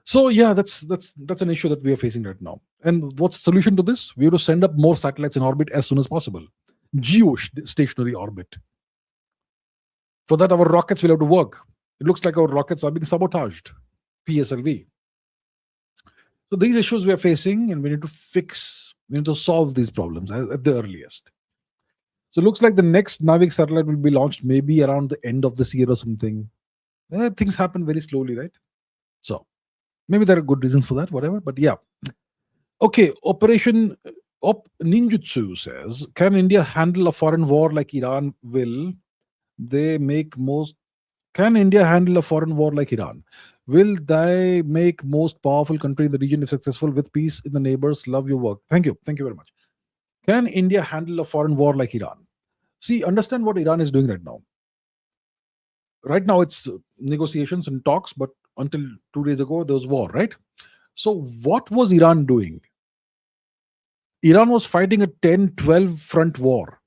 So yeah, that's an issue that we are facing right now. And what's the solution to this? We have to send up more satellites in orbit as soon as possible. Geostationary orbit. For that, our rockets will have to work. It looks like our rockets are being sabotaged. PSLV. So these issues we are facing, and we need to fix, we need to solve these problems at the earliest. So it looks like the next Navig satellite will be launched maybe around the end of this year or something. Things happen very slowly, right? So maybe there are good reasons for that, whatever. But yeah. Okay, Operation Ninjutsu says, can India handle a foreign war like Iran will? They make most. Can India handle a foreign war like Iran? Will they make most powerful country in the region if successful with peace in the neighbors? Love your work. Thank you. Thank you very much. Can India handle a foreign war like Iran? See, understand what Iran is doing right now. Right now, it's negotiations and talks, but until 2 days ago, there was war, right? So, what was Iran doing? Iran was fighting a 10, 12 front war.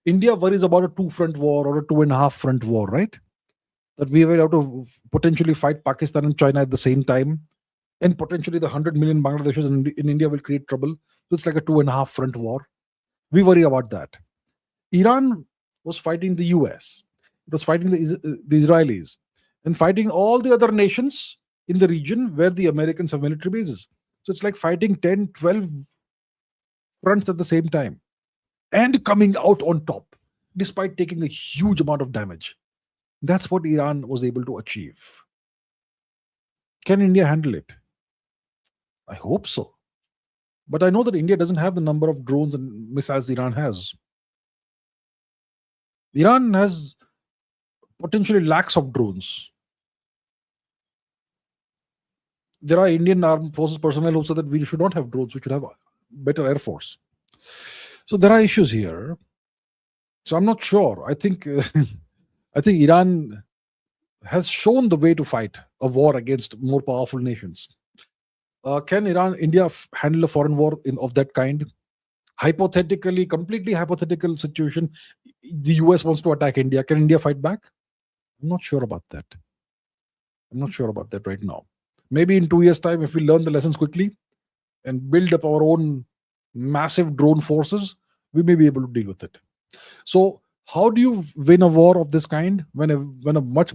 India worries about a two front war or a two and a half front war, right? That we were out to potentially fight Pakistan and China at the same time. And potentially the 100 million Bangladeshis in India will create trouble. So it's like a two and a half front war. We worry about that. Iran was fighting the US. It was fighting the Israelis and fighting all the other nations in the region where the Americans have military bases. So it's like fighting 10, 12 fronts at the same time and coming out on top despite taking a huge amount of damage. That's what Iran was able to achieve. Can India handle it? I hope so. But I know that India doesn't have the number of drones and missiles Iran has. Iran has potentially lakhs of drones. There are Indian armed forces personnel who said that we should not have drones, we should have better air force. So there are issues here. So I'm not sure. I think I think Iran has shown the way to fight a war against more powerful nations. Can India handle a foreign war of that kind? Hypothetically, completely hypothetical situation. The US wants to attack India. Can India fight back? I'm not sure about that. I'm not sure about that right now. Maybe in 2 years' time, if we learn the lessons quickly and build up our own massive drone forces, we may be able to deal with it. So, how do you win a war of this kind when a much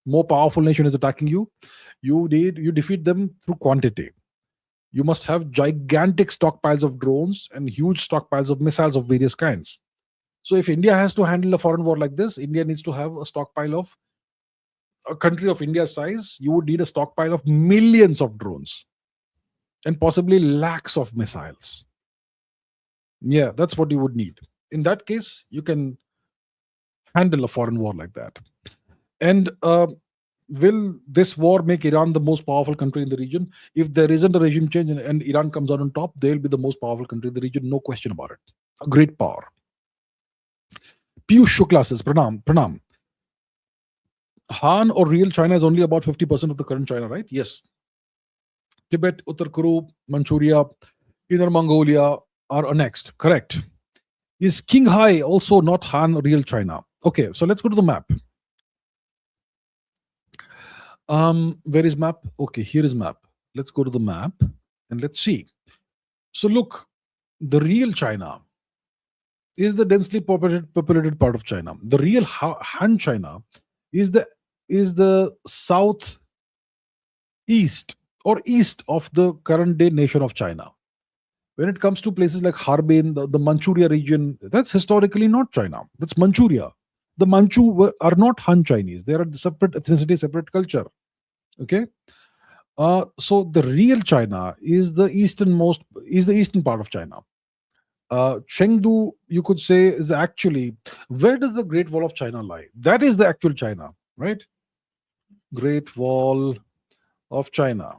more powerful nation is attacking you? You defeat them through quantity. You must have gigantic stockpiles of drones and huge stockpiles of missiles of various kinds. So if India has to handle a foreign war like this, India needs to have a stockpile of a country of India's size. You would need a stockpile of millions of drones and possibly lakhs of missiles. Yeah, that's what you would need. In that case, you can handle a foreign war like that. And will this war make Iran the most powerful country in the region? If there isn't a regime change and Iran comes out on top, they'll be the most powerful country in the region, no question about it. A great power. Piyush Shukla says, Pranam. Han or real China is only about 50% of the current China, right? Yes. Tibet, Uttar Kuru, Manchuria, Inner Mongolia are annexed. Correct. Is Qinghai also not Han or real China? Okay, so let's go to the map. Where is map? Okay, here is map. Let's go to the map and let's see. So look, the real China is the densely populated part of China. The real Han China is the south east or east of the current day nation of China. When it comes to places like Harbin, the Manchuria region, that's historically not China. That's Manchuria. The Manchu are not Han Chinese. They are a separate ethnicity, separate culture. Okay. So the real China is the eastern part of China. Chengdu, you could say, is actually, where does the Great Wall of China lie? That is the actual China, right? Great Wall of China.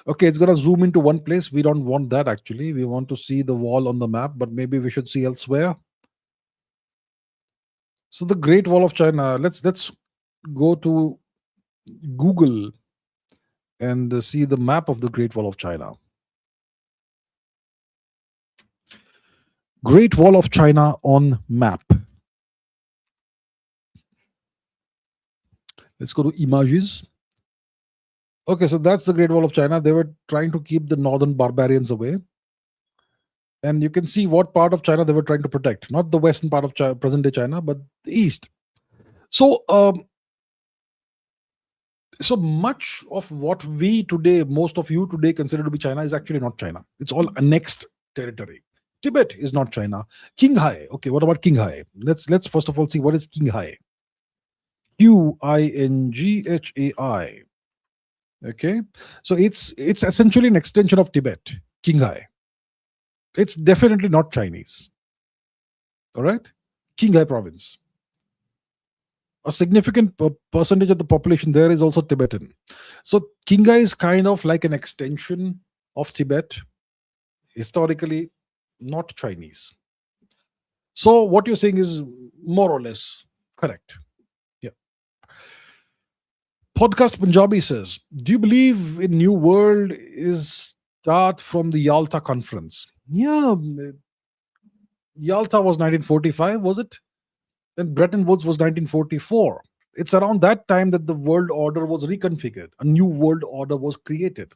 Okay, it's gonna zoom into one place. We don't want that actually. We want to see the wall on the map, but maybe we should see elsewhere. So the Great Wall of China. Let's go to Google and see the map of the Great Wall of China. Great Wall of China on map. Let's go to images. Okay, so that's the Great Wall of China. They were trying to keep the northern barbarians away. And you can see what part of China they were trying to protect. Not the western part of present-day China, but the east. So So much of what we today, most of you today consider to be China is actually not China. It's all annexed territory. Tibet is not China. Qinghai. Okay, what about Qinghai? Let's first of all see what is Qinghai. Qinghai. Okay, so it's essentially an extension of Tibet. Qinghai. It's definitely not Chinese. All right, Qinghai province. A significant percentage of the population there is also Tibetan. So Qinghai is kind of like an extension of Tibet, historically not Chinese. So what you're saying is more or less correct. Yeah. Podcast Punjabi says, do you believe in New World is start from the Yalta conference? Yeah, Yalta was 1945, was it? And Bretton Woods was 1944. It's around that time that the world order was reconfigured. A new world order was created.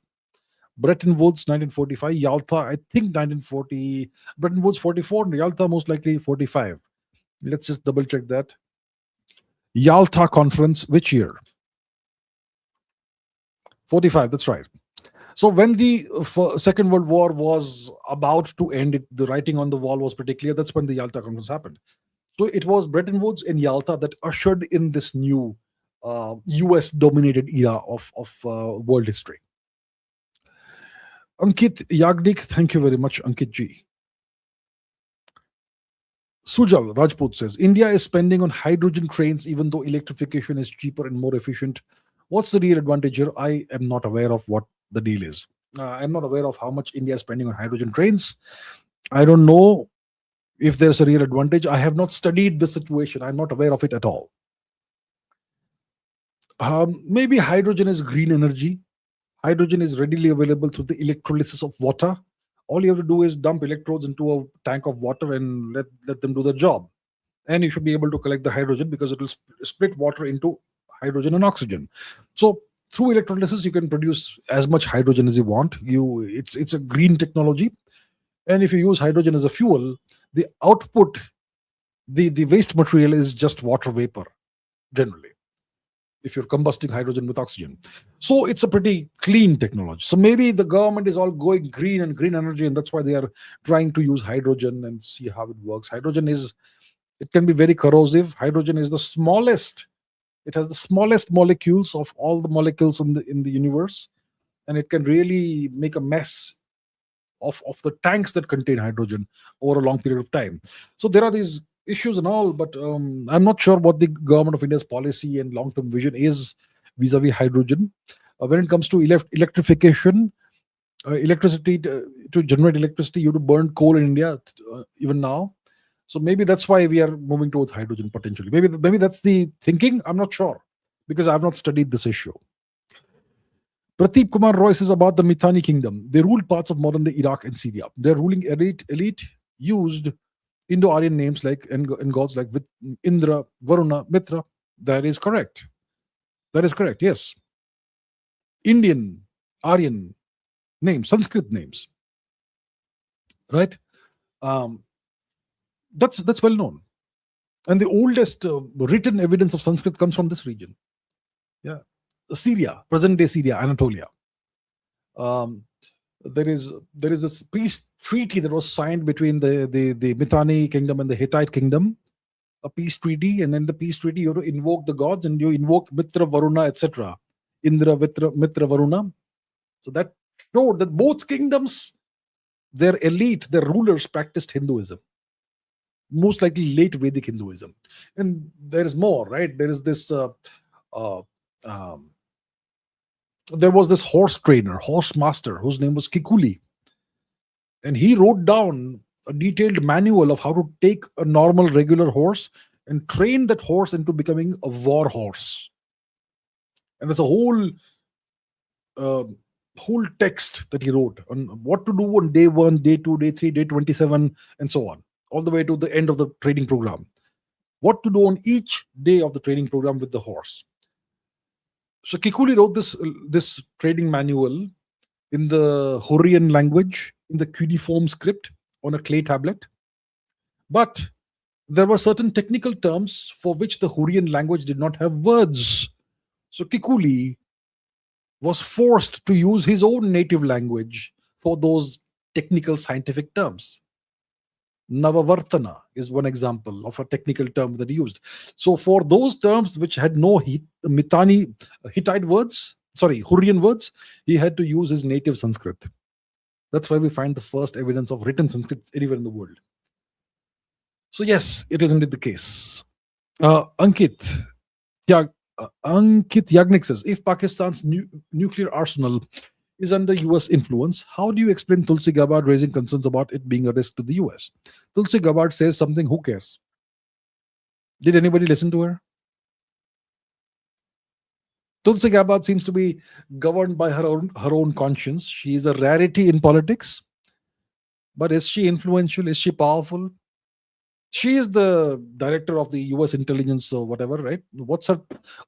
Bretton Woods 1945, Yalta I think 1940, Bretton Woods 44, and Yalta most likely 45. Let's just double check that. Yalta conference, which year? 45, that's right. So when the Second World War was about to end, the writing on the wall was pretty clear. That's when the Yalta conference happened. So it was Bretton Woods and Yalta that ushered in this new US dominated era of world history. Ankit Yagnik, thank you very much, Ankit ji. Sujal Rajput says, India is spending on hydrogen trains even though electrification is cheaper and more efficient. What's the real advantage here? I am not aware of what the deal is. I'm not aware of how much India is spending on hydrogen trains. I don't know if there's a real advantage. I have not studied the situation. I'm not aware of it at all. Maybe hydrogen is green energy. Hydrogen is readily available through the electrolysis of water. All you have to do is dump electrodes into a tank of water and let them do the job. And you should be able to collect the hydrogen because it will split water into hydrogen and oxygen. So through electrolysis, you can produce as much hydrogen as you want. It's a green technology. And if you use hydrogen as a fuel, the output, the waste material is just water vapor, generally, if you're combusting hydrogen with oxygen. So it's a pretty clean technology. So maybe the government is all going green and green energy, and that's why they are trying to use hydrogen and see how it works. It can be very corrosive. Hydrogen is the smallest. It has the smallest molecules of all the molecules in the universe, and it can really make a mess of the tanks that contain hydrogen over a long period of time. So there are these issues and all, but I'm not sure what the government of India's policy and long-term vision is vis-a-vis hydrogen. When it comes to electrification, electricity, to generate electricity, you have to burn coal in India even now. So maybe that's why we are moving towards hydrogen potentially. Maybe that's the thinking. I'm not sure because I've not studied this issue. Pradeep Kumar Roy says about the Mithani kingdom. They ruled parts of modern-day Iraq and Syria. Their ruling elite used Indo-Aryan names like and gods like Indra, Varuna, Mitra. That is correct. Yes. Indian, Aryan names, Sanskrit names. Right? That's well known. And the oldest written evidence of Sanskrit comes from this region. Yeah. Syria, present-day Syria, Anatolia. There is this peace treaty that was signed between the Mitanni kingdom and the Hittite kingdom. A peace treaty, and in the peace treaty, you have to invoke the gods, and you invoke Mitra, Varuna, etc. Indra, Mitra, Varuna. So that showed that both kingdoms, their elite, their rulers practiced Hinduism. Most likely late Vedic Hinduism. And there is more, right? There is this there was this horse trainer, horse master, whose name was Kikuli. And he wrote down a detailed manual of how to take a normal, regular horse and train that horse into becoming a war horse. And there's a whole text that he wrote on what to do on day 1, day 2, day 3, day 27, and so on, all the way to the end of the training program. What to do on each day of the training program with the horse. So Kikuli wrote this training manual in the Hurrian language, in the cuneiform script on a clay tablet. But there were certain technical terms for which the Hurrian language did not have words. So Kikuli was forced to use his own native language for those technical scientific terms. Navavartana is one example of a technical term that he used. So, for those terms which had no Hittite words, sorry, Hurrian words, he had to use his native Sanskrit. That's why we find the first evidence of written Sanskrit anywhere in the world. So, yes, it is indeed the case. Ankit Yagnik says, if Pakistan's nuclear arsenal is under US influence, how do you explain Tulsi Gabbard raising concerns about it being a risk to the US? Tulsi Gabbard says something, who cares? Did anybody listen to her? Tulsi Gabbard seems to be governed by her own conscience. She is a rarity in politics. But is she influential? Is she powerful? She is the director of the US intelligence or whatever, right? What's her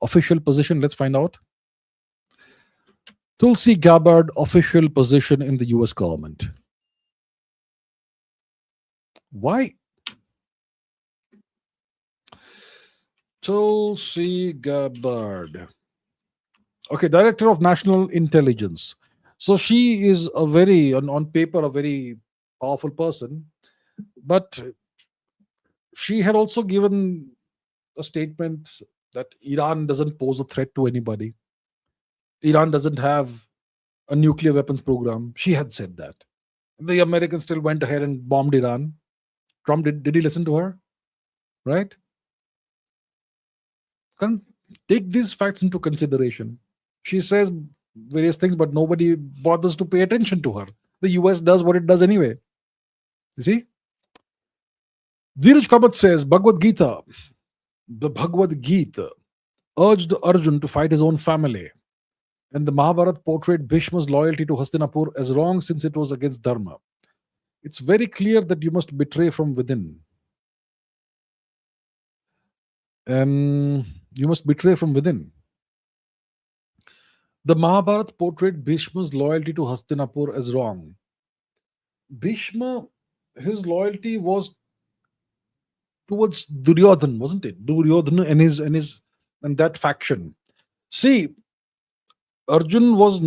official position? Let's find out. Tulsi Gabbard, official position in the US government. Why? Tulsi Gabbard. Okay, Director of National Intelligence. So she is a very, on paper, a very powerful person. But she had also given a statement that Iran doesn't pose a threat to anybody. Iran doesn't have a nuclear weapons program. She had said that. The Americans still went ahead and bombed Iran. Trump, did he listen to her? Right? Take these facts into consideration. She says various things, but nobody bothers to pay attention to her. The US does what it does anyway. You see? Dheeraj Kamat says, Bhagavad Gita, the Bhagavad Gita urged Arjun to fight his own family. And the Mahabharata portrayed Bhishma's loyalty to Hastinapur as wrong since it was against Dharma. It's very clear that you must betray from within. You must betray from within. The Mahabharata portrayed Bhishma's loyalty to Hastinapur as wrong. Bhishma, his loyalty was towards Duryodhan, wasn't it? Duryodhan and that faction. See, Arjun was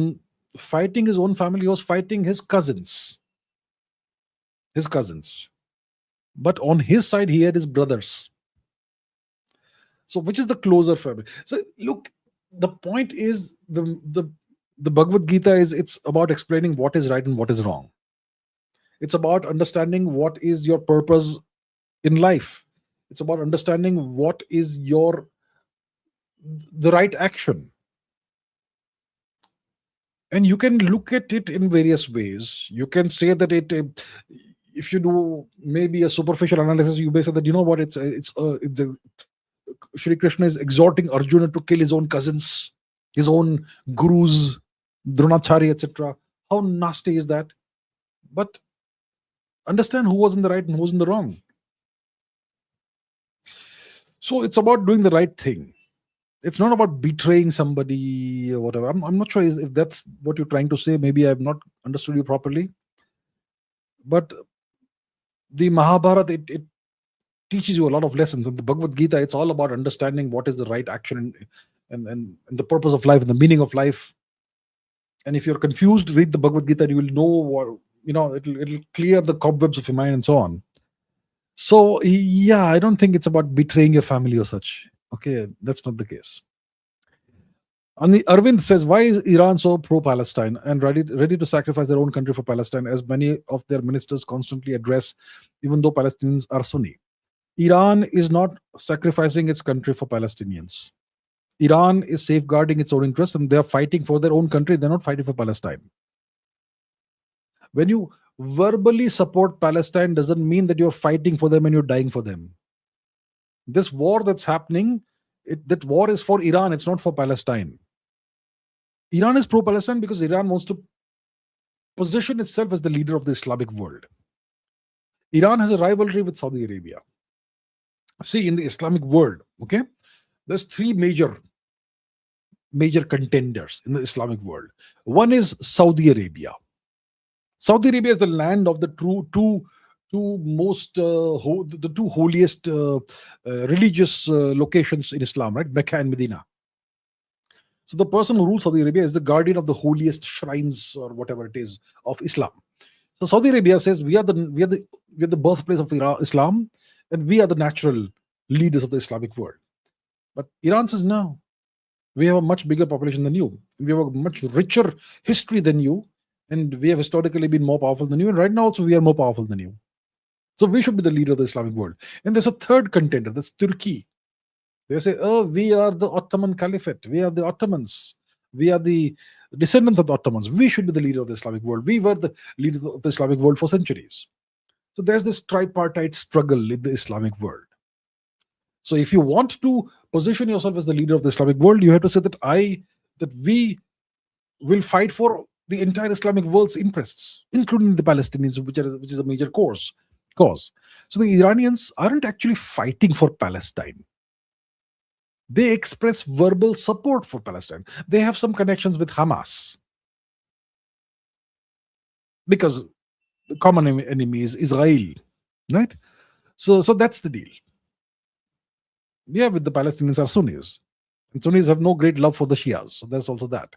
fighting his own family, he was fighting his cousins. But on his side, he had his brothers. So, which is the closer family? So, look, the point is the Bhagavad Gita it's about explaining what is right and what is wrong. It's about understanding what is your purpose in life. It's about understanding what is the right action. And you can look at it in various ways. You can say that if you do maybe a superficial analysis, you may say that, you know what, Shri Krishna is exhorting Arjuna to kill his own cousins, his own gurus, Dronacharya, etc. How nasty is that? But understand who was in the right and who was in the wrong. So it's about doing the right thing. It's not about betraying somebody or whatever. I'm not sure if that's what you're trying to say. Maybe I've not understood you properly. But the Mahabharata, it teaches you a lot of lessons. And the Bhagavad Gita, it's all about understanding what is the right action and the purpose of life and the meaning of life. And if you're confused, read the Bhagavad Gita, you will know what, it'll clear the cobwebs of your mind and so on. So, yeah, I don't think it's about betraying your family or such. Okay, that's not the case. And the Arvind says, why is Iran so pro-Palestine and ready to sacrifice their own country for Palestine, as many of their ministers constantly address, even though Palestinians are Sunni? Iran is not sacrificing its country for Palestinians. Iran is safeguarding its own interests, and they are fighting for their own country. They're not fighting for Palestine. When you verbally support Palestine, doesn't mean that you're fighting for them and you're dying for them. This war that's happening, that war is for Iran. It's not for Palestine. Iran is pro-Palestine because Iran wants to position itself as the leader of the Islamic world. Iran has a rivalry with Saudi Arabia. See, in the Islamic world, okay, there's three major contenders in the Islamic world. One is Saudi Arabia. Saudi Arabia is the land of the two holiest religious locations in Islam, right? Mecca and Medina. So the person who rules Saudi Arabia is the guardian of the holiest shrines or whatever it is of Islam. So Saudi Arabia says we are the birthplace of Islam, and we are the natural leaders of the Islamic world. But Iran says no. We have a much bigger population than you. We have a much richer history than you, and we have historically been more powerful than you. And right now, also, we are more powerful than you. So we should be the leader of the Islamic world. And there's a third contender. That's Turkey. They say, oh, we are the Ottoman Caliphate. We are the Ottomans. We are the descendants of the Ottomans. We should be the leader of the Islamic world. We were the leader of the Islamic world for centuries. So there's this tripartite struggle in the Islamic world. So if you want to position yourself as the leader of the Islamic world, you have to say that we will fight for the entire Islamic world's interests, including the Palestinians, which is a major cause. So the Iranians aren't actually fighting for Palestine. They express verbal support for Palestine. They have some connections with Hamas because the common enemy is Israel, right? So that's the deal. Yeah, with the Palestinians are Sunnis. And Sunnis have no great love for the Shias. So there's also that.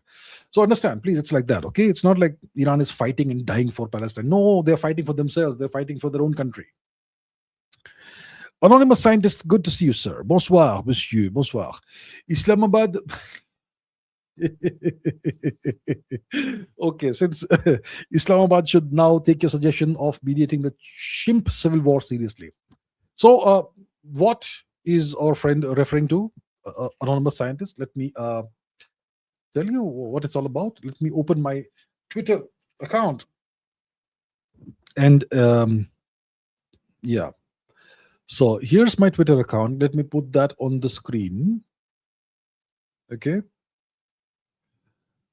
So understand, please, it's like that, okay? It's not like Iran is fighting and dying for Palestine. No, they're fighting for themselves. They're fighting for their own country. Anonymous scientist, good to see you, sir. Bonsoir, monsieur. Bonsoir. Islamabad. Okay, since Islamabad should now take your suggestion of mediating the chimp civil war seriously. So, what is our friend referring to? Anonymous scientist. Let me tell you what it's all about. Let me open my Twitter account. And yeah. So here's my Twitter account. Let me put that on the screen. Okay.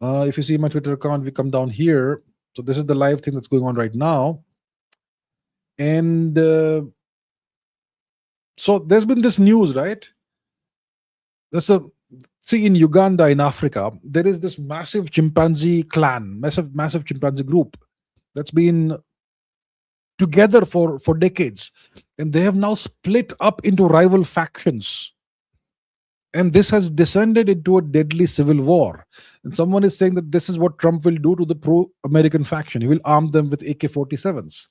If you see my Twitter account, we come down here. So this is the live thing that's going on right now. And so there's been this news, right? See, in Uganda, in Africa, there is this massive chimpanzee clan, massive chimpanzee group that's been together for decades, and they have now split up into rival factions, and this has descended into a deadly civil war. And someone is saying that this is what Trump will do to the pro-American faction. He will arm them with AK-47s.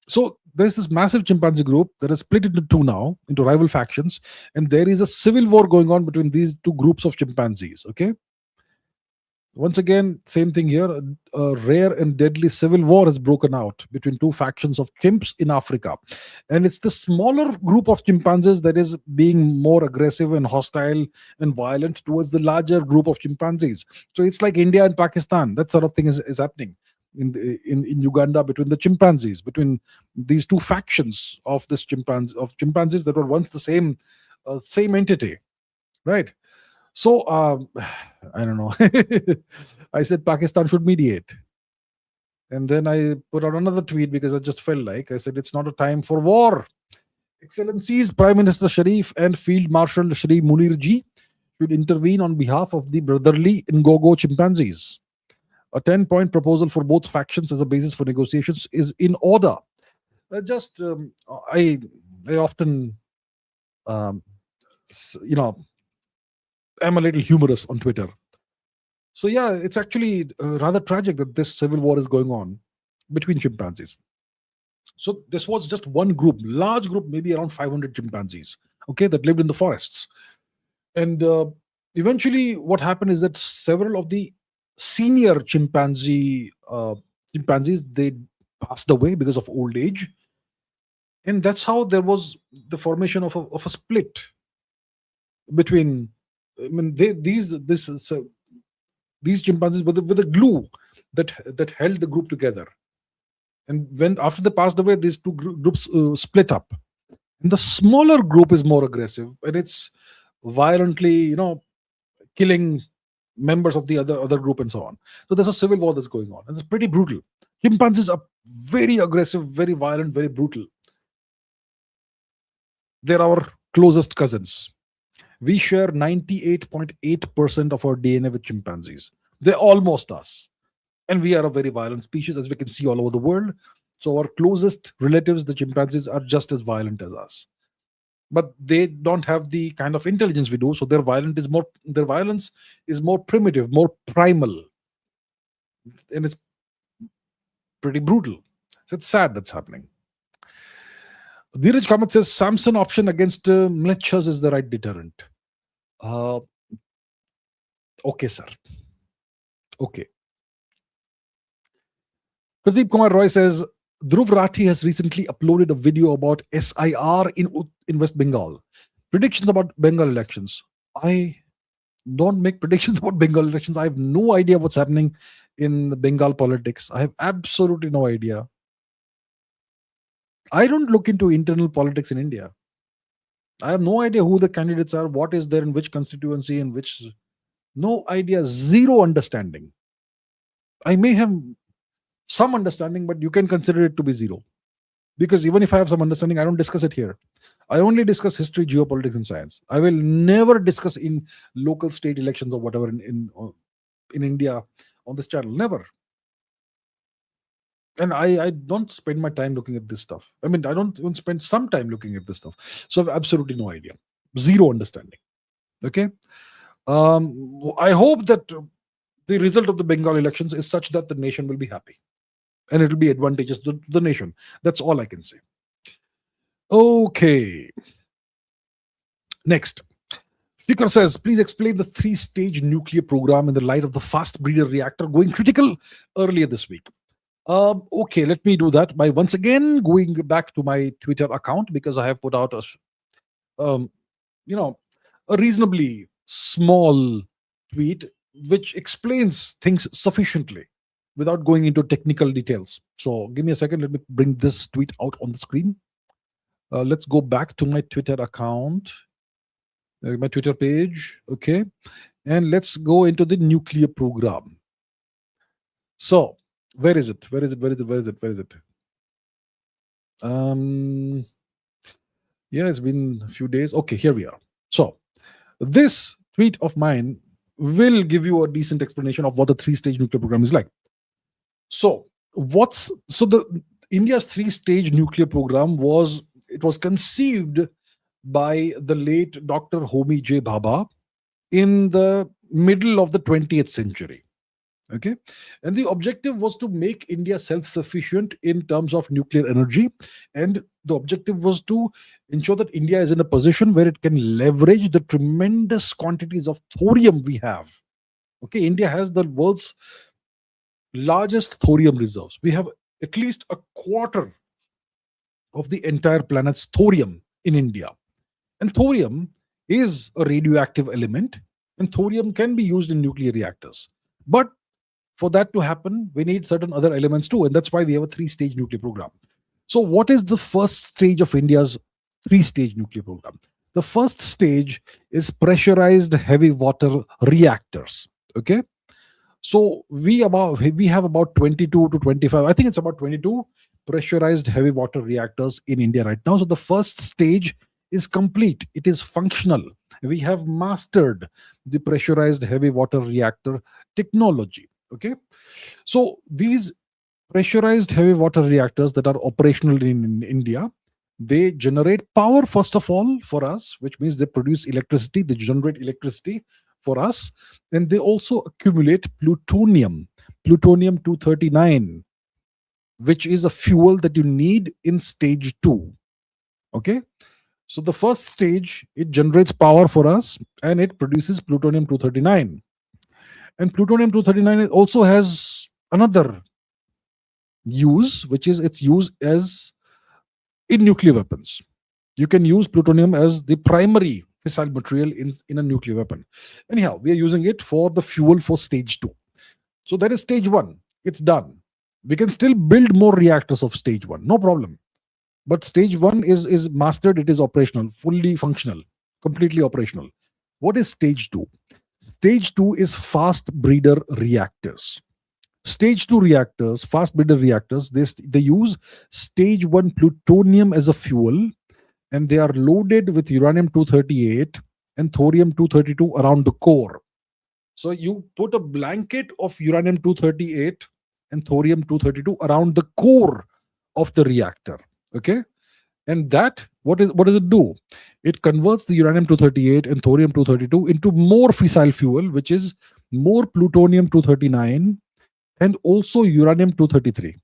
So there's this massive chimpanzee group that is split into two now, into rival factions, and there is a civil war going on between these two groups of chimpanzees. Okay. Once again, same thing here. A rare and deadly civil war has broken out between two factions of chimps in Africa. And it's the smaller group of chimpanzees that is being more aggressive and hostile and violent towards the larger group of chimpanzees. So it's like India and Pakistan. That sort of thing is happening in Uganda between the chimpanzees, between these two factions of chimpanzees that were once the same entity, right? So I don't know. I said Pakistan should mediate, and then I put out another tweet because I just felt like I said it's not a time for war. Excellencies, Prime Minister Sharif and Field Marshal Shri Munirji should intervene on behalf of the brotherly Ngogo chimpanzees. A 10-point proposal for both factions as a basis for negotiations is in order. I often, you know, I'm a little humorous on Twitter. So yeah, it's actually rather tragic that this civil war is going on between chimpanzees. So this was just one group, large group, maybe around 500 chimpanzees, okay, that lived in the forests. And eventually what happened is that several of the senior chimpanzees, they passed away because of old age. And that's how there was the formation of a split between, I mean, these chimpanzees with the glue that held the group together. And when after they passed away, these two groups split up. And the smaller group is more aggressive, and it's violently, killing members of the other group and so on. So there's a civil war that's going on, and it's pretty brutal. Chimpanzees are very aggressive, very violent, very brutal. They're our closest cousins. We share 98.8% of our DNA with chimpanzees. They're almost us. And we are a very violent species, as we can see all over the world. So our closest relatives, the chimpanzees, are just as violent as us. but they don't have the kind of intelligence we do. So their violence is more primitive, more primal, and it's pretty brutal. So it's sad that's happening. Dheeraj Kamath says Samson option against militias is the right deterrent. Uh, okay, sir. Okay. Pradeep Kumar Roy says Dhruv Rathi has recently uploaded a video about SIR in West Bengal. Predictions about Bengal elections. I don't make predictions about Bengal elections. I have no idea what's happening in the Bengal politics. I have absolutely no idea. I don't look into internal politics in India. I have no idea who the candidates are, what is there in which constituency, in which. No idea, zero understanding. I may have some understanding, but you can consider it to be zero. Because even if I have some understanding, I don't discuss it here. I only discuss history, geopolitics, and science. I will never discuss in local state elections or whatever in India on this channel. Never. And I don't spend my time looking at this stuff. I mean, I don't even spend some time looking at this stuff. So I have absolutely no idea. Zero understanding. Okay. I hope that the result of the Bengal elections is such that the nation will be happy and it will be advantageous to the nation. That's all I can say. Okay. Next. Speaker says, please explain the 3-stage nuclear program in the light of the fast breeder reactor going critical earlier this week. Okay, let me do that by once again going back to my Twitter account, because I have put out a reasonably small tweet which explains things sufficiently without going into technical details. So give me a second. Let me bring this tweet out on the screen. Let's go back to my Twitter account, my Twitter page. Okay. And let's go into the nuclear program. So where is it? Yeah, it's been a few days. Okay, here we are. So this tweet of mine will give you a decent explanation of what the 3-stage nuclear program is like. So the India's 3-stage nuclear program was conceived by the late Dr. Homi J. Bhabha in the middle of the 20th century. Okay. And the objective was to make India self-sufficient in terms of nuclear energy. And the objective was to ensure that India is in a position where it can leverage the tremendous quantities of thorium we have. Okay. India has the world's largest thorium reserves. We have at least a quarter of the entire planet's thorium in India. And thorium is a radioactive element, and thorium can be used in nuclear reactors. But for that to happen, we need certain other elements too, and that's why we have a 3-stage nuclear program. So what is the first stage of India's 3-stage nuclear program? The first stage is pressurized heavy water reactors. Okay. So we have about 22 to 25, I think it's about 22 pressurized heavy water reactors in India right now. So the first stage is complete. It is functional. We have mastered the pressurized heavy water reactor technology. Okay. So these pressurized heavy water reactors that are operational in India, they generate power, first of all, for us, which means they produce electricity, they generate electricity for us, and they also accumulate plutonium 239, which is a fuel that you need in stage 2. Okay. So the first stage, it generates power for us and it produces plutonium 239. And plutonium 239 also has another use, which is its use as in nuclear weapons. You can use plutonium as the primary fissile material in a nuclear weapon. Anyhow, we are using it for the fuel for stage 2. So that is stage 1. It's done. We can still build more reactors of stage 1, no problem. But stage 1 is mastered. It is operational, fully functional, completely operational. What is stage 2? Stage 2 is fast breeder reactors. Stage 2 reactors, fast breeder reactors, they use stage 1 plutonium as a fuel, and they are loaded with uranium 238 and thorium 232 around the core. So you put a blanket of uranium 238 and thorium 232 around the core of the reactor. Okay. And that What does it do? It converts the uranium 238 and thorium 232 into more fissile fuel, which is more plutonium 239 and also uranium 233.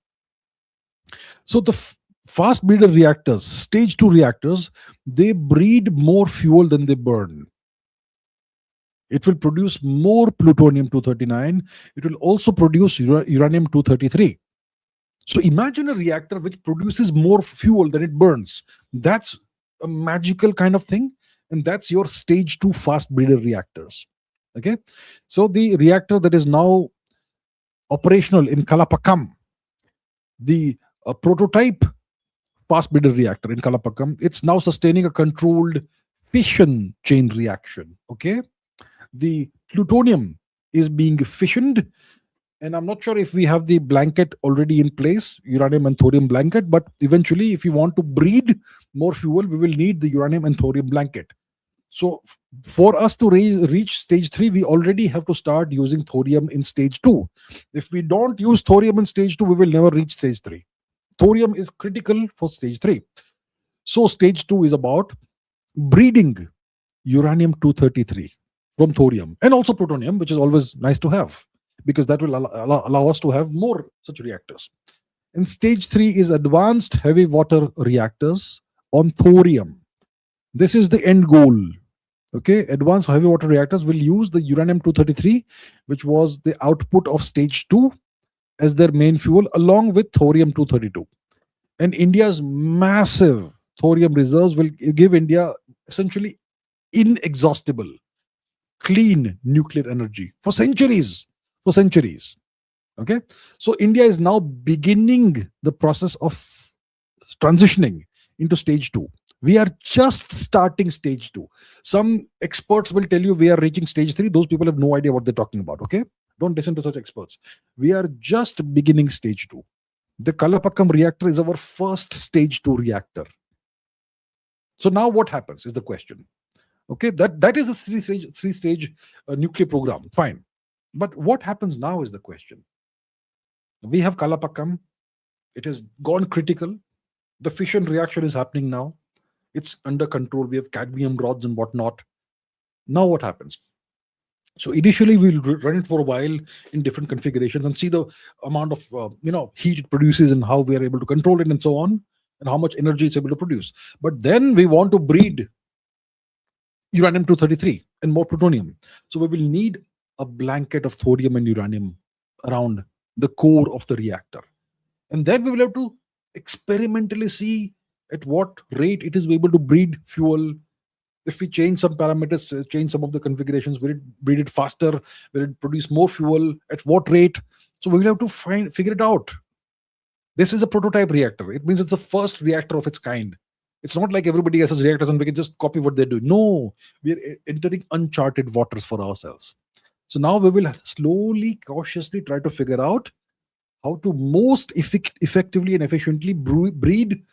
So the fast breeder reactors, stage 2 reactors, they breed more fuel than they burn. It will produce more plutonium 239. It will also produce uranium 233. So imagine a reactor which produces more fuel than it burns. That's a magical kind of thing. And that's your stage 2 fast breeder reactors. Okay. So the reactor that is now operational in Kalapakam, the prototype fast breeder reactor in Kalapakam, it's now sustaining a controlled fission chain reaction. Okay. The plutonium is being fissioned, and I'm not sure if we have the blanket already in place, uranium and thorium blanket, but eventually if we want to breed more fuel, we will need the uranium and thorium blanket. So for us to reach stage 3, we already have to start using thorium in stage 2. If we don't use thorium in stage 2, we will never reach stage 3. Thorium is critical for stage 3. So stage 2 is about breeding uranium 233 from thorium and also plutonium, which is always nice to have because that will allow us to have more such reactors. And stage 3 is advanced heavy water reactors on thorium. This is the end goal. Okay, advanced heavy water reactors will use the uranium 233, which was the output of stage 2, as their main fuel, along with thorium 232. And India's massive thorium reserves will give India essentially inexhaustible, clean nuclear energy for centuries. For centuries. Okay. So India is now beginning the process of transitioning into stage 2. We are just starting stage 2. Some experts will tell you we are reaching stage 3. Those people have no idea what they're talking about. Okay. Don't listen to such experts. We are just beginning stage 2. The Kalapakam reactor is our first stage 2 reactor. So now what happens is the question. Okay, that is a three stage nuclear program. Fine. But what happens now is the question. We have Kalapakam. It has gone critical. The fission reaction is happening now. It's under control. We have cadmium rods and whatnot. Now what happens? So initially we'll run it for a while in different configurations and see the amount of heat it produces and how we are able to control it and so on, and how much energy it's able to produce. But then we want to breed uranium 233 and more plutonium. So we will need a blanket of thorium and uranium around the core of the reactor. And then we will have to experimentally see at what rate it is able to breed fuel. If we change some parameters, change some of the configurations, will it breed it faster? Will it produce more fuel? At what rate? So we will have to figure it out. This is a prototype reactor. It means it's the first reactor of its kind. It's not like everybody else's reactors and we can just copy what they're doing. No, we are entering uncharted waters for ourselves. So now we will slowly, cautiously try to figure out how to most effectively and efficiently breed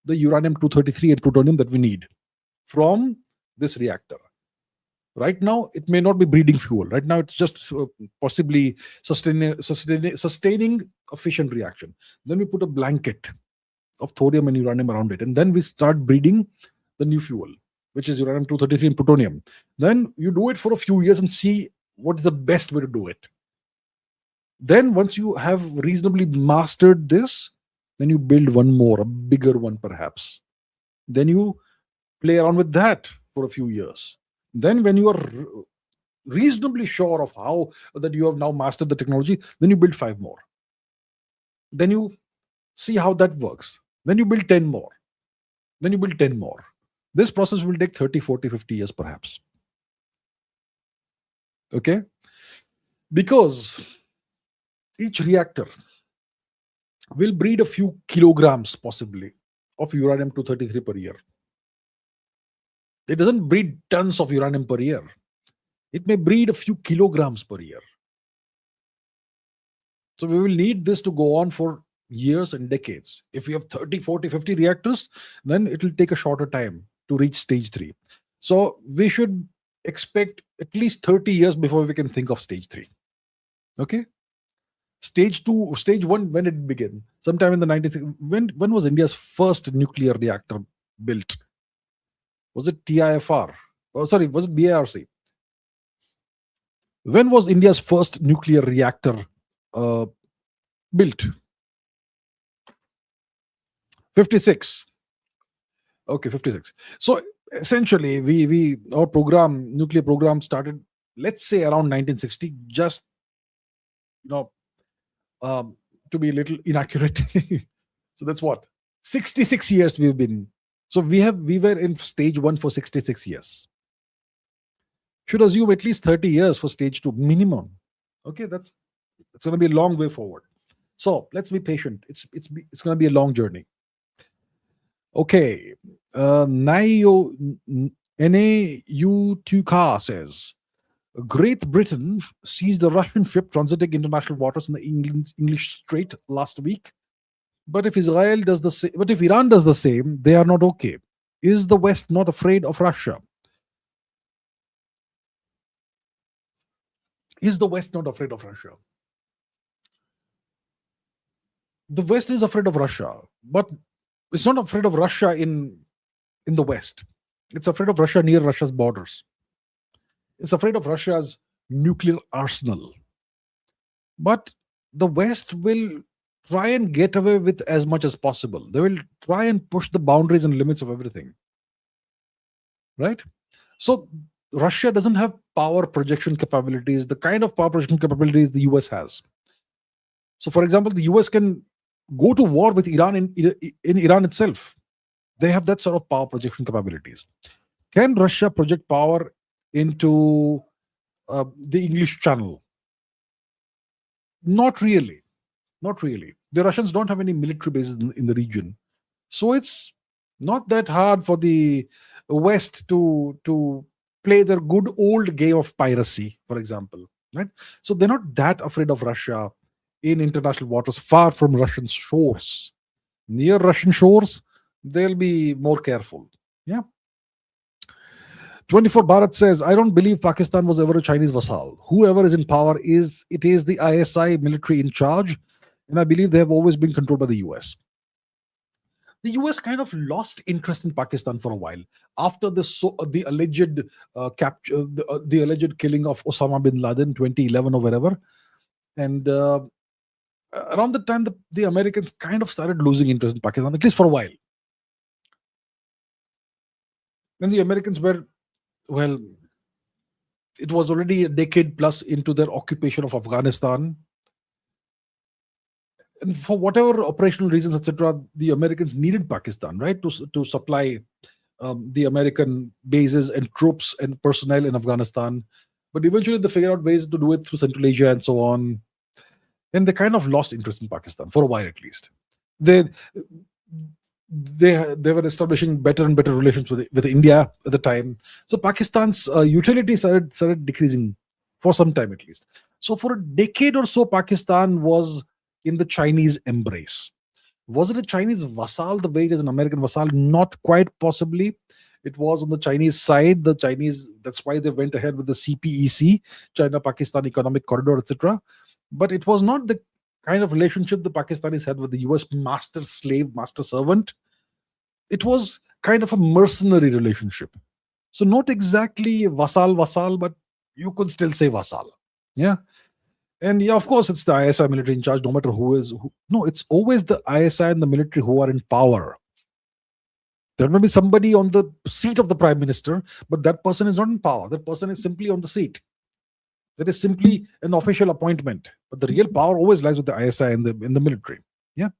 the uranium 233 and plutonium that we need from this reactor. Right now, it may not be breeding fuel. Right now, it's just possibly sustaining a fission reaction. Then we put a blanket of thorium and uranium around it. And then we start breeding the new fuel, which is uranium 233 and plutonium. Then you do it for a few years and see what is the best way to do it. Then once you have reasonably mastered this, then you build one more, a bigger one perhaps. Then you play around with that for a few years. Then when you are reasonably sure of how that you have now mastered the technology, then you build 5 more. Then you see how that works. Then you build 10 more. Then you build 10 more. This process will take 30, 40, 50 years perhaps. Okay? Because each reactor will breed a few kilograms possibly of uranium 233 per year. It doesn't breed tons of uranium per year. It may breed a few kilograms per year. So we will need this to go on for years and decades. If we have 30, 40, 50 reactors, then it will take a shorter time to reach stage 3. So we should expect at least 30 years before we can think of stage 3. Okay? Stage 1, when did it begin? Sometime in the 1960s. When was India's first nuclear reactor built? Was it TIFR? Oh, sorry, was it BARC? When was India's first nuclear reactor uh, built? 56. Okay, 56. So essentially, we our program, nuclear program, started, let's say, around 1960. Just, you know, um, to be a little inaccurate. So that's what, 66 years we've been. So we were in stage one for 66 years. Should assume at least 30 years for stage two minimum. Okay, it's going to be a long way forward. So let's be patient. It's going to be a long journey. Okay, Nayo NAU2K says Great Britain seized a Russian ship transiting international waters in the English Strait last week. But if Iran does the same, they are not okay. Is the West not afraid of Russia? Is the West not afraid of Russia? The West is afraid of Russia, but it's not afraid of Russia in the West. It's afraid of Russia near Russia's borders. It's afraid of Russia's nuclear arsenal. But the West will try and get away with as much as possible. They will try and push the boundaries and limits of everything. Right? So Russia doesn't have power projection capabilities, the kind of power projection capabilities the US has. So, for example, the US can go to war with Iran in Iran itself. They have that sort of power projection capabilities. Can Russia project power into the English Channel? Not really. Not really. The Russians don't have any military bases in the region. So it's not that hard for the West to play their good old game of piracy, for example. Right? So they're not that afraid of Russia in international waters far from Russian shores. Near Russian shores, they'll be more careful. Yeah. 24 Bharat says, I don't believe Pakistan was ever a Chinese vassal. Whoever is in power is the ISI military in charge, and I believe they have always been controlled by the US. The US kind of lost interest in Pakistan for a while after the alleged capture, the alleged killing of Osama bin Laden, 2011 or wherever, and around the time the Americans kind of started losing interest in Pakistan, at least for a while. When the Americans were, well, it was already a decade plus into their occupation of Afghanistan. And for whatever operational reasons, etc., the Americans needed Pakistan, right, to supply the American bases and troops and personnel in Afghanistan. But eventually they figured out ways to do it through Central Asia and so on. And they kind of lost interest in Pakistan, for a while at least. They were establishing better and better relations with India at the time. So Pakistan's utility started decreasing for some time at least. So for a decade or so, Pakistan was in the Chinese embrace. Was it a Chinese vassal the way it is an American vassal? Not quite possibly. It was on the Chinese side. The Chinese, that's why they went ahead with the CPEC, China-Pakistan Economic Corridor, etc. But it was not the kind of relationship the Pakistanis had with the US master-slave, master-servant. It was kind of a mercenary relationship. So not exactly vassal, but you could still say vassal. Yeah. And yeah, of course, it's the ISI military in charge, no matter who is who. No, it's always the ISI and the military who are in power. There may be somebody on the seat of the prime minister, but that person is not in power. That person is simply on the seat. That is simply an official appointment. But the real power always lies with the ISI and in the military. Yeah.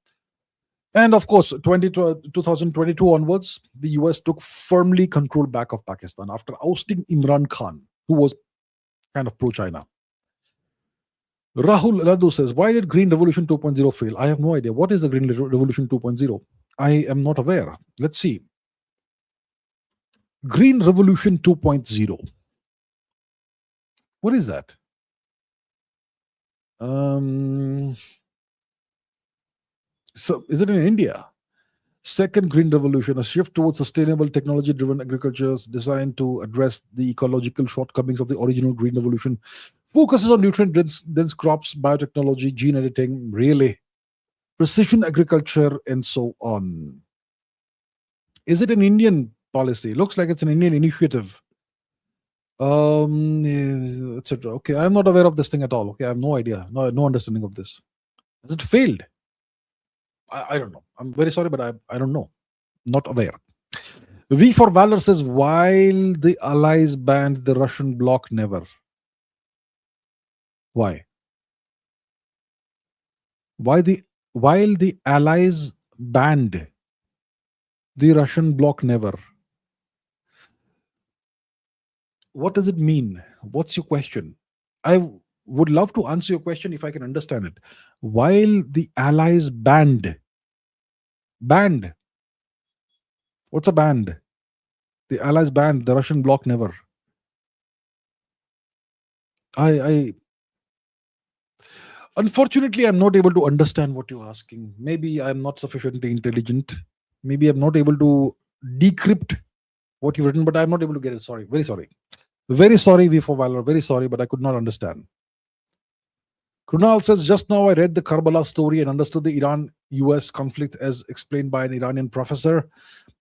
And of course, 2022 onwards, the US took firmly control back of Pakistan after ousting Imran Khan, who was kind of pro-China. Rahul Laddu says, why did Green Revolution 2.0 fail? I have no idea. What is the Green Revolution 2.0? I am not aware. Let's see. Green Revolution 2.0. What is that? So is it in India? Second Green Revolution, a shift towards sustainable technology-driven agriculture designed to address the ecological shortcomings of the original Green Revolution. Focuses on nutrient-dense crops, biotechnology, gene editing, really, precision agriculture, and so on. Is it an Indian policy. Looks like it's an Indian initiative. Etc. Okay, I'm not aware of this thing at all. Okay, I have no idea, no understanding of this. Has it failed? I don't know. I'm very sorry, but I don't know. Not aware. V for Valor says, while the Allies banned the Russian bloc, never. Why? While the Allies banned the Russian bloc, never. What does it mean? What's your question? I would love to answer your question if I can understand it. While the Allies banned. What's a banned? The Allies banned the Russian bloc, never. I Unfortunately, I'm not able to understand what you're asking. Maybe I'm not sufficiently intelligent. Maybe I'm not able to decrypt what you've written, but I'm not able to get it. Sorry. Very sorry. Very sorry, V for Valor. Very sorry, but I could not understand. Krunal says, just now I read the Karbala story and understood the Iran-US conflict as explained by an Iranian professor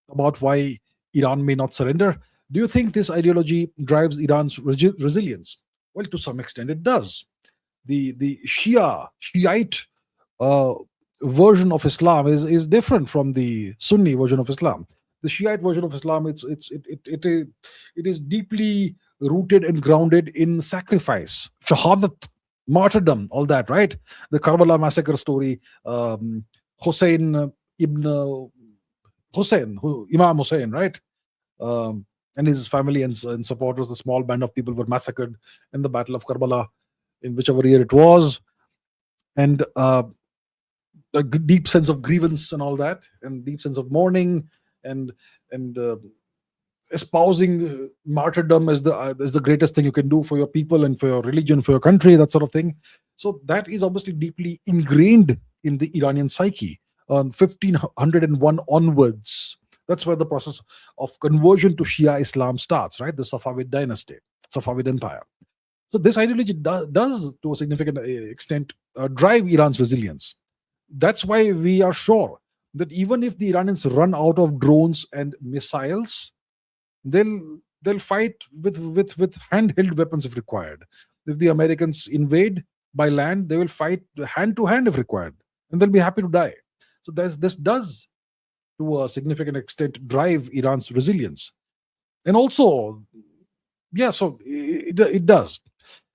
about why Iran may not surrender. Do you think this ideology drives Iran's resilience? Well, to some extent it does. The Shiite uh, version of Islam is different from the Sunni version of Islam. The Shiite version of Islam, it is deeply rooted and grounded in sacrifice, shahadat, martyrdom, all that, right? The Karbala massacre story, Hussein ibn Hussein, Imam Hussein, right? And his family and supporters, a small band of people were massacred in the Battle of Karbala, in whichever year it was, and a deep sense of grievance and all that, and deep sense of mourning, and espousing martyrdom as the greatest thing you can do for your people and for your religion, for your country, that sort of thing. So that is obviously deeply ingrained in the Iranian psyche. 1501 onwards, that's where the process of conversion to Shia Islam starts, right? The Safavid dynasty, Safavid Empire. So this ideology does to a significant extent drive Iran's resilience. That's why we are sure that even if the Iranians run out of drones and missiles, they'll fight with handheld weapons if required. If the Americans invade by land, they will fight hand to hand if required, and they'll be happy to die. So this does, to a significant extent, drive Iran's resilience. And also, yeah, so it does.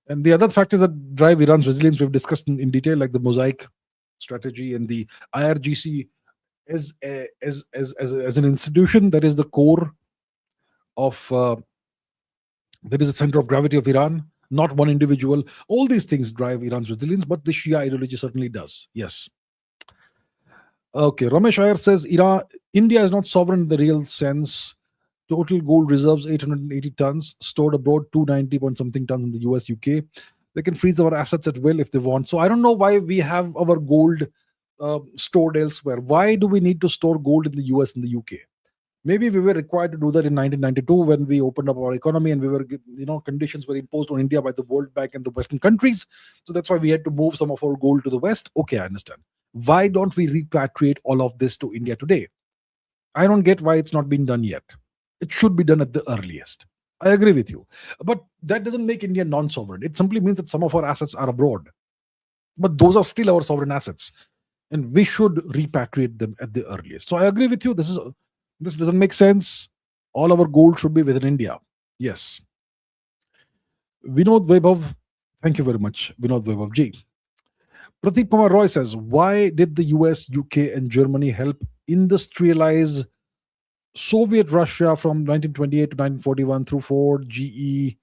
And the other factors that drive Iran's resilience we've discussed in detail, like the mosaic strategy and the IRGC as an institution that is the core of that is the center of gravity of Iran, not one individual. All these things drive Iran's resilience, but the Shia ideology certainly does. Yes. Okay, Ramesh Iyer says India is not sovereign in the real sense. Total gold reserves 880 tons, stored abroad 290 point something tons in the US, UK. They can freeze our assets at will if they want. So I don't know why we have our gold stored elsewhere. Why do we need to store gold in the US and the UK? Maybe we were required to do that in 1992 when we opened up our economy and we were, conditions were imposed on India by the World Bank and the Western countries. So that's why we had to move some of our gold to the West. Okay, I understand. Why don't we repatriate all of this to India today? I don't get why it's not been done yet. It should be done at the earliest. I agree with you. But that doesn't make India non-sovereign. It simply means that some of our assets are abroad. But those are still our sovereign assets. And we should repatriate them at the earliest. So I agree with you. This doesn't make sense. All our gold should be within India. Yes. Vinod Vaibhav, thank you very much. Vinod Vaibhav ji. Pradeep Kumar Roy says, why did the US, UK, and Germany help industrialize Soviet Russia from 1928 to 1941 through Ford, GE,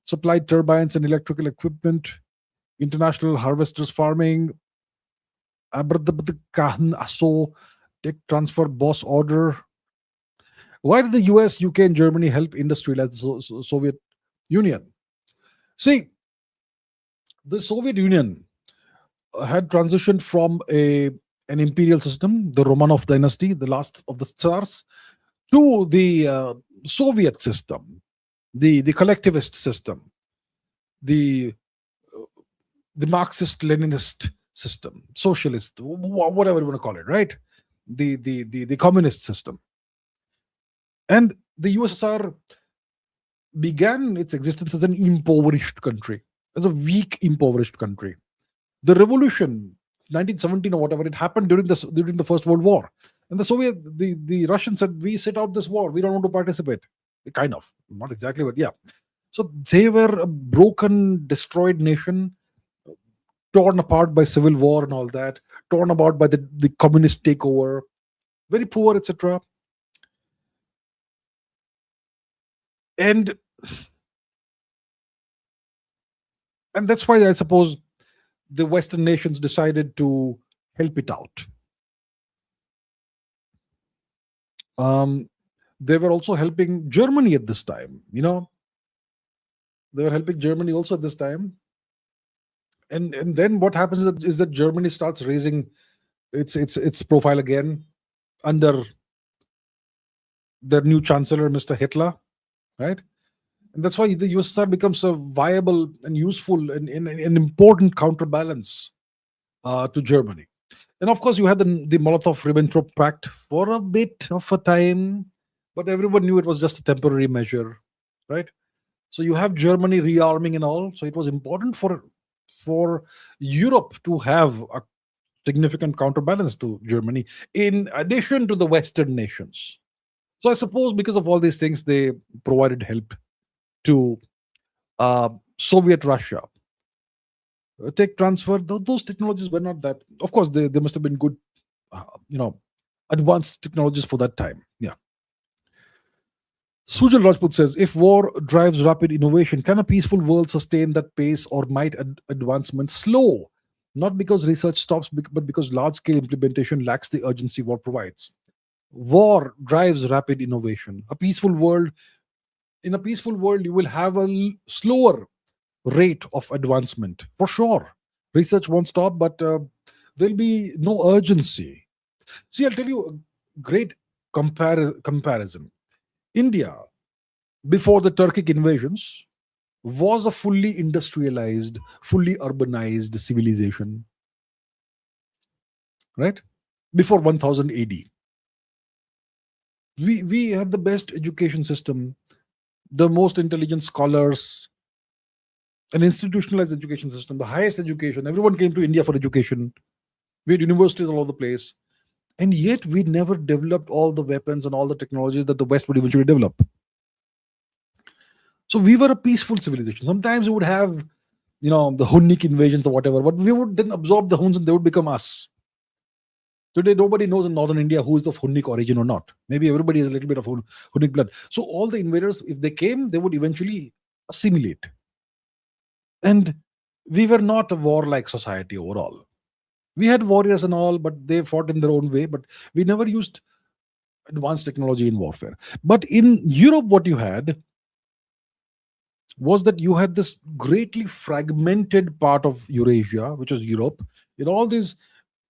supplied turbines and electrical equipment, international harvesters farming, ASO, tech transfer, boss order. Why did the US, UK, and Germany help industrialize the Soviet Union? See, the Soviet Union had transitioned from an imperial system, the Romanov dynasty, the last of the Tsars, to the Soviet system, the collectivist system, the Marxist-Leninist system, socialist, whatever you want to call it, right? The communist system. And the USSR began its existence as an impoverished country, as a weak, impoverished country. The revolution, 1917 or whatever, it happened during the First World War, and the Russians said, "We sit out this war. We don't want to participate." Kind of, not exactly, but yeah. So they were a broken, destroyed nation, torn apart by civil war and all that, torn apart by the communist takeover, very poor, etc. And that's why I suppose the Western nations decided to help it out. They were also helping Germany at this time. They were helping Germany also at this time. And then what happens is that Germany starts raising its profile again under their new chancellor, Mr. Hitler, right? And that's why the USSR becomes a viable and useful and an important counterbalance to Germany. And of course, you had the Molotov-Ribbentrop Pact for a bit of a time, but everyone knew it was just a temporary measure, right? So you have Germany rearming and all. So it was important for Europe to have a significant counterbalance to Germany, in addition to the Western nations. So I suppose because of all these things, they provided help to Soviet Russia. Tech transfer, those technologies were not that. Of course, they must have been good, advanced technologies for that time. Yeah. Sujal Rajput says, if war drives rapid innovation, can a peaceful world sustain that pace, or might advancement slow? Not because research stops, but because large-scale implementation lacks the urgency war provides. War drives rapid innovation. In a peaceful world, you will have a slower rate of advancement, for sure. Research won't stop, but there'll be no urgency. See, I'll tell you a great comparison. India, before the Turkic invasions, was a fully industrialized, fully urbanized civilization, right? Before 1000 AD. We had the best education system, the most intelligent scholars, an institutionalized education system, the highest education. Everyone came to India for education. We had universities all over the place. And yet we never developed all the weapons and all the technologies that the West would eventually develop. So we were a peaceful civilization. Sometimes we would have, the Hunnik invasions or whatever, but we would then absorb the Huns and they would become us. Today, nobody knows in northern India who is of Hunnik origin or not. Maybe everybody has a little bit of Hunnik blood. So all the invaders, if they came, they would eventually assimilate. And we were not a warlike society overall. We had warriors and all, but they fought in their own way. But we never used advanced technology in warfare. But in Europe, what you had was that you had this greatly fragmented part of Eurasia, which was Europe, in all these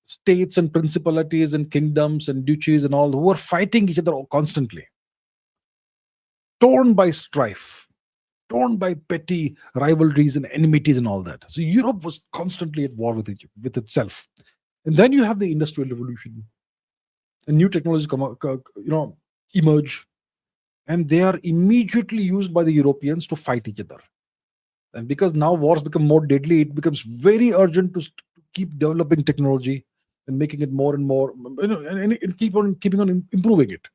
states and principalities and kingdoms and duchies and all, who were fighting each other constantly, torn by strife, torn by petty rivalries and enmities and all that. So Europe was constantly at war with itself. And then you have the Industrial Revolution, and new technologies emerge, and they are immediately used by the Europeans to fight each other. And because now wars become more deadly, it becomes very urgent to keep developing technology and making it more and more, and keeping on improving it.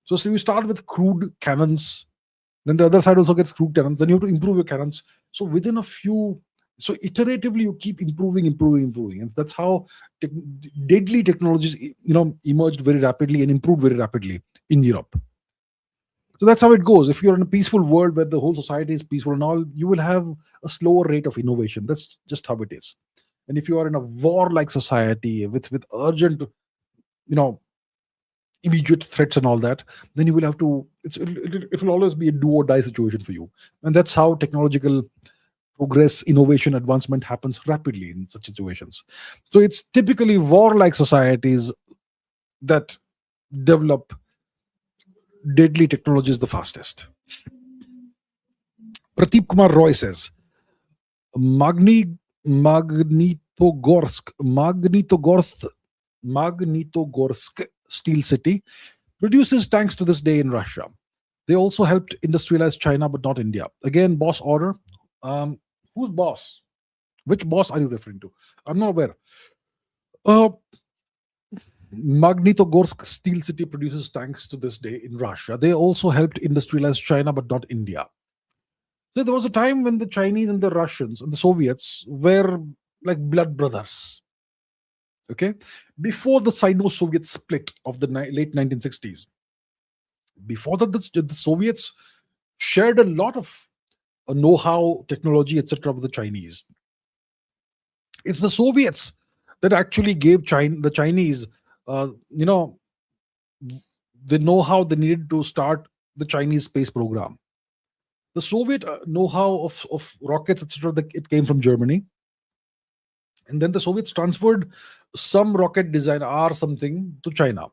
So you start with crude cannons, then the other side also gets crude cannons, then you have to improve your cannons. So so iteratively you keep improving, and that's how deadly technologies emerged very rapidly and improved very rapidly in Europe. So that's how it goes. If you're in a peaceful world where the whole society is peaceful and all, you will have a slower rate of innovation. That's just how it is. And if you are in a war-like society with urgent, immediate threats and all that, then you will have to. It will always be a do or die situation for you. And that's how technological progress, innovation, advancement happens rapidly in such situations. So it's typically war-like societies that develop deadly technologies the fastest. Pradeep Kumar Roy says, Magnitogorsk steel city produces tanks to this day in Russia. They also helped industrialize China, but not India. Again, boss order. Um, who's boss? Which boss are you referring to? I'm not aware. Uh, Magnitogorsk Steel City produces tanks to this day in Russia. They also helped industrialize China, but not India. So there was a time when the Chinese and the Russians and the Soviets were like blood brothers. Okay, before the Sino-Soviet split of the late 1960s, before that, the Soviets shared a lot of know-how, technology, etc., with the Chinese. It's the Soviets that actually gave the Chinese, you know, the know-how they needed to start the Chinese space program. The Soviet know-how of rockets, etc., it came from Germany, and then the Soviets transferred some rocket design or something to China.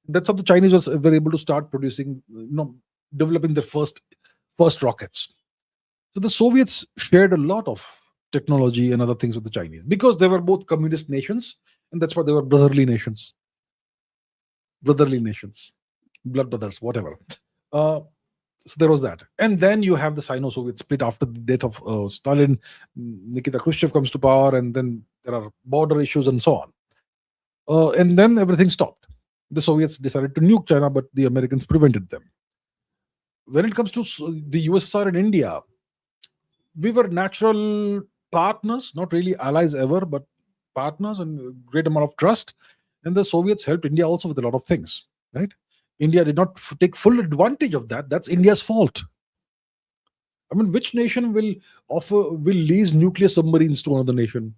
That's how the Chinese were able to start producing, developing their first rockets. So the Soviets shared a lot of technology and other things with the Chinese because they were both communist nations, and that's why they were brotherly nations, blood brothers, whatever. So there was that, and then you have the Sino-Soviet split after the death of Stalin. Nikita Khrushchev comes to power, and then there are border issues and so on. And then everything stopped. The Soviets decided to nuke China, but the Americans prevented them. When it comes to the USSR and India, we were natural partners, not really allies ever, but partners and a great amount of trust. And the Soviets helped India also with a lot of things, right? India did not take full advantage of that. That's India's fault. I mean, which nation will lease nuclear submarines to another nation?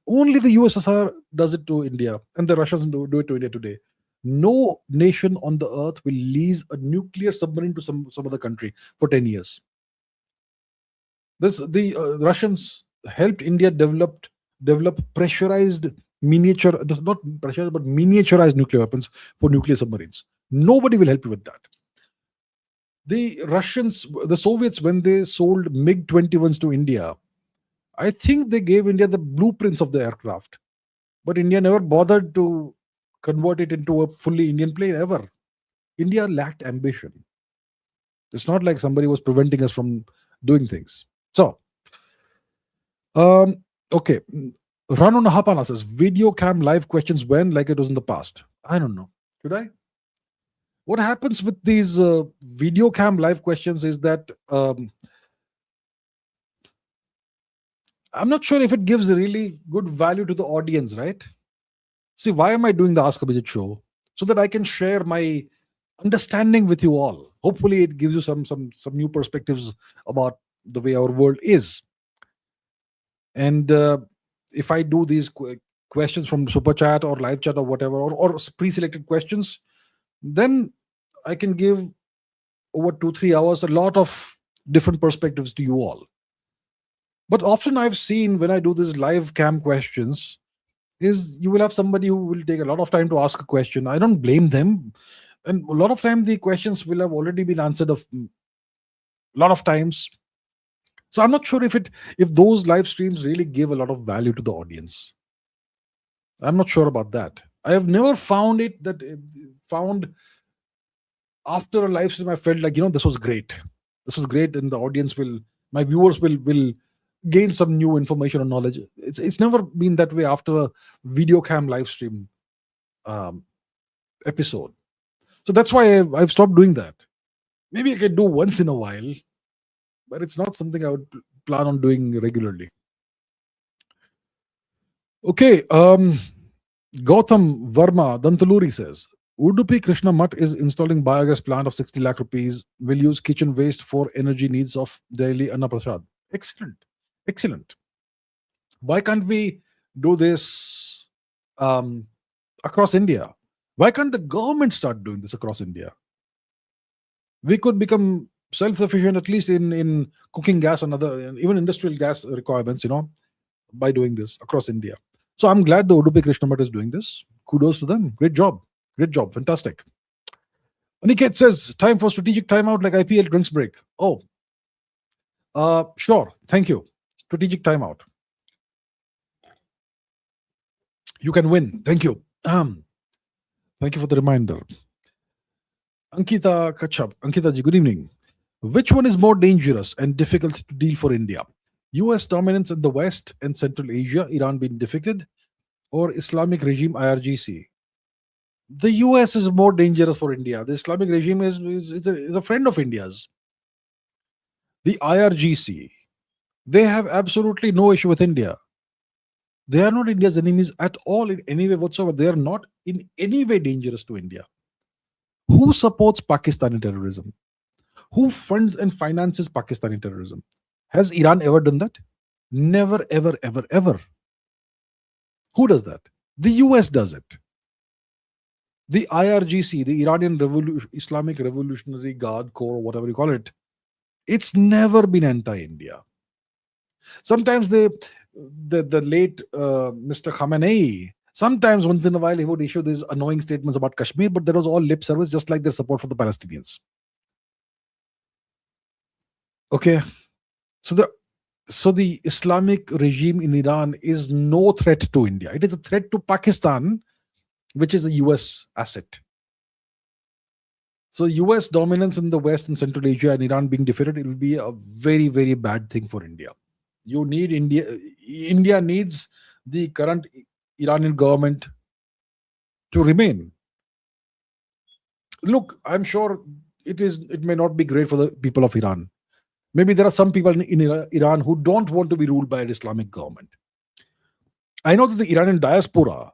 Only the USSR does it to India, and the Russians do it to India today. No nation on the earth will lease a nuclear submarine to some other country for 10 years. The Russians helped India develop pressurized miniature, not pressurized, but miniaturized nuclear weapons for nuclear submarines. Nobody will help you with that. The Soviets, when they sold MiG-21s to India, I think they gave India the blueprints of the aircraft, but India never bothered to convert it into a fully Indian plane ever. India lacked ambition. It's not like somebody was preventing us from doing things. So, okay. Run on Hapana says, video cam live questions when, like it was in the past. I don't know. Should I? What happens with these video cam live questions is that I'm not sure if it gives really good value to the audience, right? See, why am I doing the Ask Abhijit show? So that I can share my understanding with you all. Hopefully, it gives you some new perspectives about the way our world is. And if I do these questions from super chat or live chat or whatever, or pre-selected questions, then I can give over 2-3 hours a lot of different perspectives to you all. But often I've seen when I do these live cam questions, is you will have somebody who will take a lot of time to ask a question. I don't blame them, and a lot of time the questions will have already been answered a lot of times. So I'm not sure if those live streams really give a lot of value to the audience. I'm not sure about that. I have never found after a live stream I felt like, this was great. This was great, and the audience my viewers will gain some new information or knowledge. It's never been that way after a video cam live stream episode. So that's why I've stopped doing that. Maybe I can do once in a while, but it's not something I would plan on doing regularly. Okay, Gautam Verma Dantaluri says, Udupi Krishna Mutt is installing biogas plant of 60 lakh rupees, will use kitchen waste for energy needs of daily Annaprasad. Excellent. Why can't we do this across India? Why can't the government start doing this across India? We could become self-sufficient, at least in cooking gas and other, even industrial gas requirements, by doing this across India. So I'm glad the Udupi Krishna Mutt is doing this. Kudos to them. Great job. Fantastic. Aniket says, time for strategic timeout like IPL drinks break. Oh, sure. Thank you. Strategic timeout. You can win. Thank you. Thank you for the reminder. Ankita Kachab. Ankita ji, good evening. Which one is more dangerous and difficult to deal for India? US dominance in the West and Central Asia, Iran being defeated, or Islamic regime IRGC? The US is more dangerous for India. The Islamic regime is a friend of India's. The IRGC, they have absolutely no issue with India. They are not India's enemies at all in any way whatsoever. They are not in any way dangerous to India. Who supports Pakistani terrorism? Who funds and finances Pakistani terrorism? Has Iran ever done that? Never, ever, ever, ever. Who does that? The US does it. The IRGC, the Islamic Revolutionary Guard Corps, whatever you call it, it's never been anti-India. Sometimes the late Mr. Khamenei, sometimes once in a while he would issue these annoying statements about Kashmir, but that was all lip service, just like their support for the Palestinians. Okay, so the Islamic regime in Iran is no threat to India. It is a threat to Pakistan, which is a US asset. So US dominance in the West and Central Asia and Iran being defeated, it will be a very, very bad thing for India. You need India. India needs the current Iranian government to remain. Look, I'm sure it may not be great for the people of Iran. Maybe there are some people in Iran who don't want to be ruled by an Islamic government. I know that the Iranian diaspora,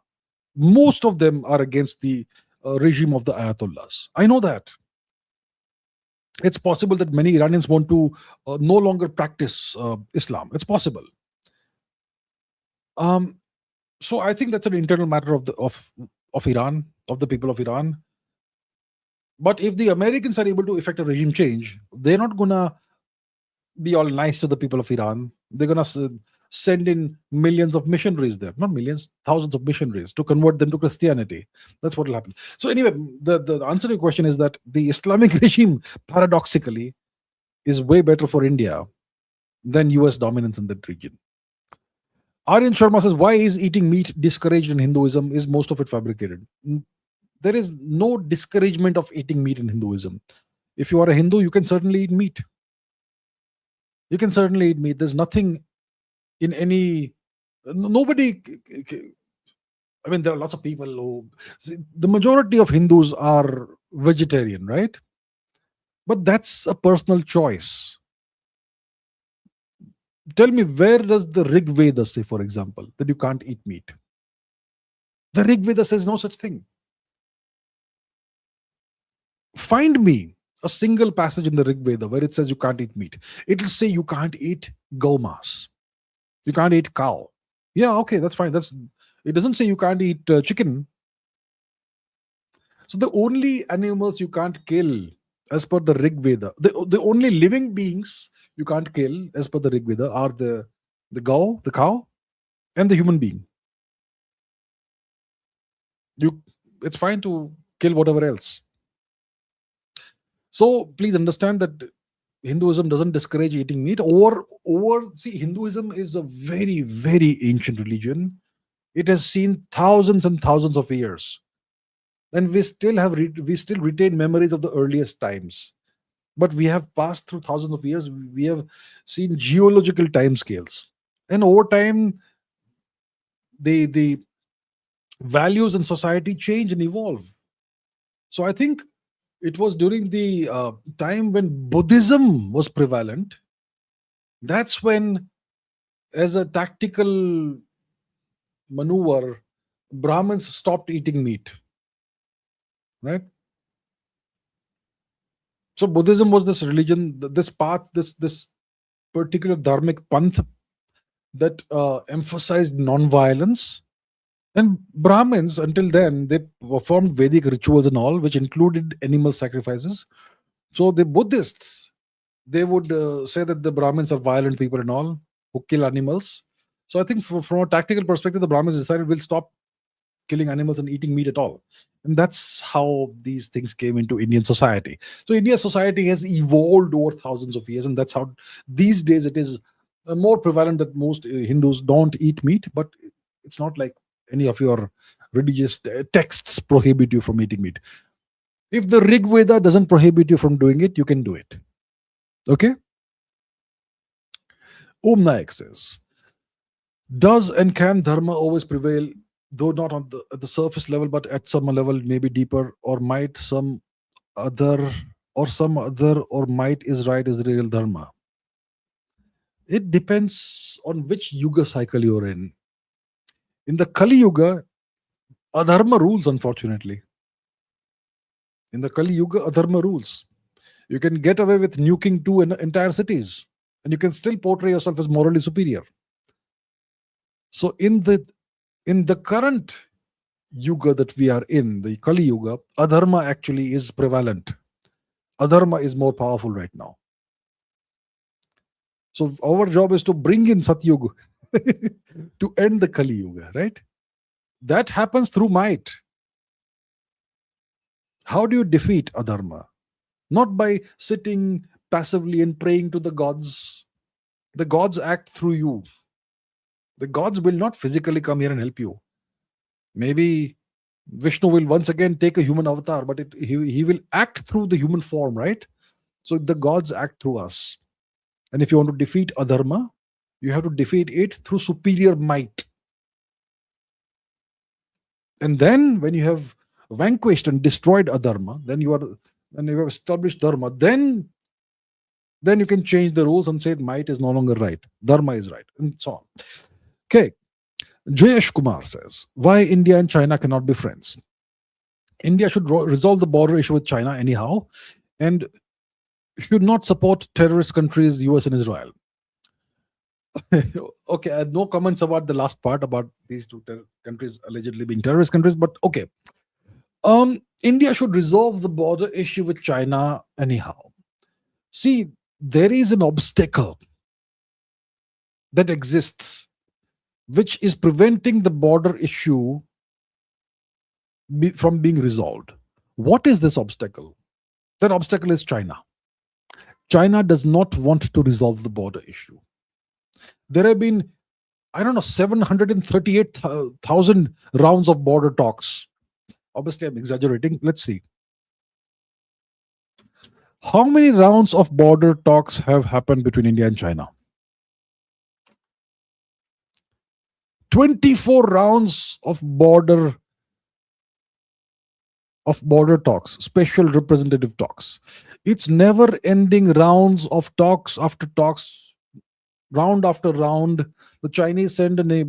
most of them are against the regime of the Ayatollahs. I know that. It's possible that many Iranians want to no longer practice Islam. It's possible. So I think that's an internal matter of Iran, of the people of Iran. But if the Americans are able to effect a regime change, they're not gonna be all nice to the people of Iran. They're gonna send in millions of missionaries there, not millions, thousands of missionaries to convert them to Christianity. That's what will happen. So anyway, the answer to your question is that the Islamic regime, paradoxically, is way better for India than US dominance in that region. Aryan Sharma says, why is eating meat discouraged in Hinduism? Is most of it fabricated? There is no discouragement of eating meat in Hinduism. If you are a Hindu, you can certainly eat meat. You can certainly eat meat. There's nothing in any. Nobody. I mean, there are lots of people who. The majority of Hindus are vegetarian, right? But that's a personal choice. Tell me, where does the Rig Veda say, for example, that you can't eat meat? The Rig Veda says no such thing. Find me a single passage in the Rig Veda where it says you can't eat meat. It'll say you can't eat gomas. You can't eat cow. Yeah, okay, that's fine. It doesn't say you can't eat chicken. So the only animals you can't kill as per the Rig Veda, the only living beings you can't kill as per the Rig Veda are the cow, and the human being. It's fine to kill whatever else. So please understand that Hinduism doesn't discourage eating meat. See, Hinduism is a very, very ancient religion. It has seen thousands and thousands of years, and we still retain memories of the earliest times. But we have passed through thousands of years. We have seen geological timescales, and over time, the values in society change and evolve. So I think it was during the time when Buddhism was prevalent. That's when, as a tactical maneuver, Brahmins stopped eating meat. Right? So Buddhism was this religion, this path, this particular dharmic panth that emphasized non-violence. And Brahmins, until then, they performed Vedic rituals and all, which included animal sacrifices. So the Buddhists, they would say that the Brahmins are violent people and all who kill animals. So I think from a tactical perspective, the Brahmins decided we'll stop killing animals and eating meat at all. And that's how these things came into Indian society. So India's society has evolved over thousands of years, and that's how these days it is more prevalent that most Hindus don't eat meat, but it's not like any of your religious texts prohibit you from eating meat. If the Rig Veda doesn't prohibit you from doing it, you can do it. Okay? Om Naik says, does and can dharma always prevail, though not on at the surface level, but at some level, maybe deeper, or might other some other or might is right is real dharma? It depends on which yuga cycle you're in. In the Kali Yuga, adharma rules, unfortunately. In the Kali Yuga, adharma rules. You can get away with nuking two entire cities, and you can still portray yourself as morally superior. So in the current yuga that we are in, the Kali Yuga, adharma actually is prevalent. Adharma is more powerful right now. So our job is to bring in Satyuga to end the Kali Yuga, right? That happens through might. How do you defeat adharma? Not by sitting passively and praying to the gods. The gods act through you. The gods will not physically come here and help you. Maybe Vishnu will once again take a human avatar, but he will act through the human form, right? So the gods act through us. And if you want to defeat adharma, you have to defeat it through superior might. And then when you have vanquished and destroyed adharma, then you have established dharma, then you can change the rules and say might is no longer right, dharma is right, and so on. Okay. Jayesh Kumar says, why India and China cannot be friends? India should resolve the border issue with China anyhow, and should not support terrorist countries, US and Israel. Okay, I have no comments about the last part about these two countries allegedly being terrorist countries, but okay. India should resolve the border issue with China anyhow. See, there is an obstacle that exists which is preventing the border issue from being resolved. What is this obstacle? That obstacle is China. China does not want to resolve the border issue. There have been, 738,000 rounds of border talks. Obviously, I'm exaggerating. Let's see. How many rounds of border talks have happened between India and China? 24 rounds of border talks, special representative talks. It's never ending rounds of talks after talks, round after round. The Chinese send a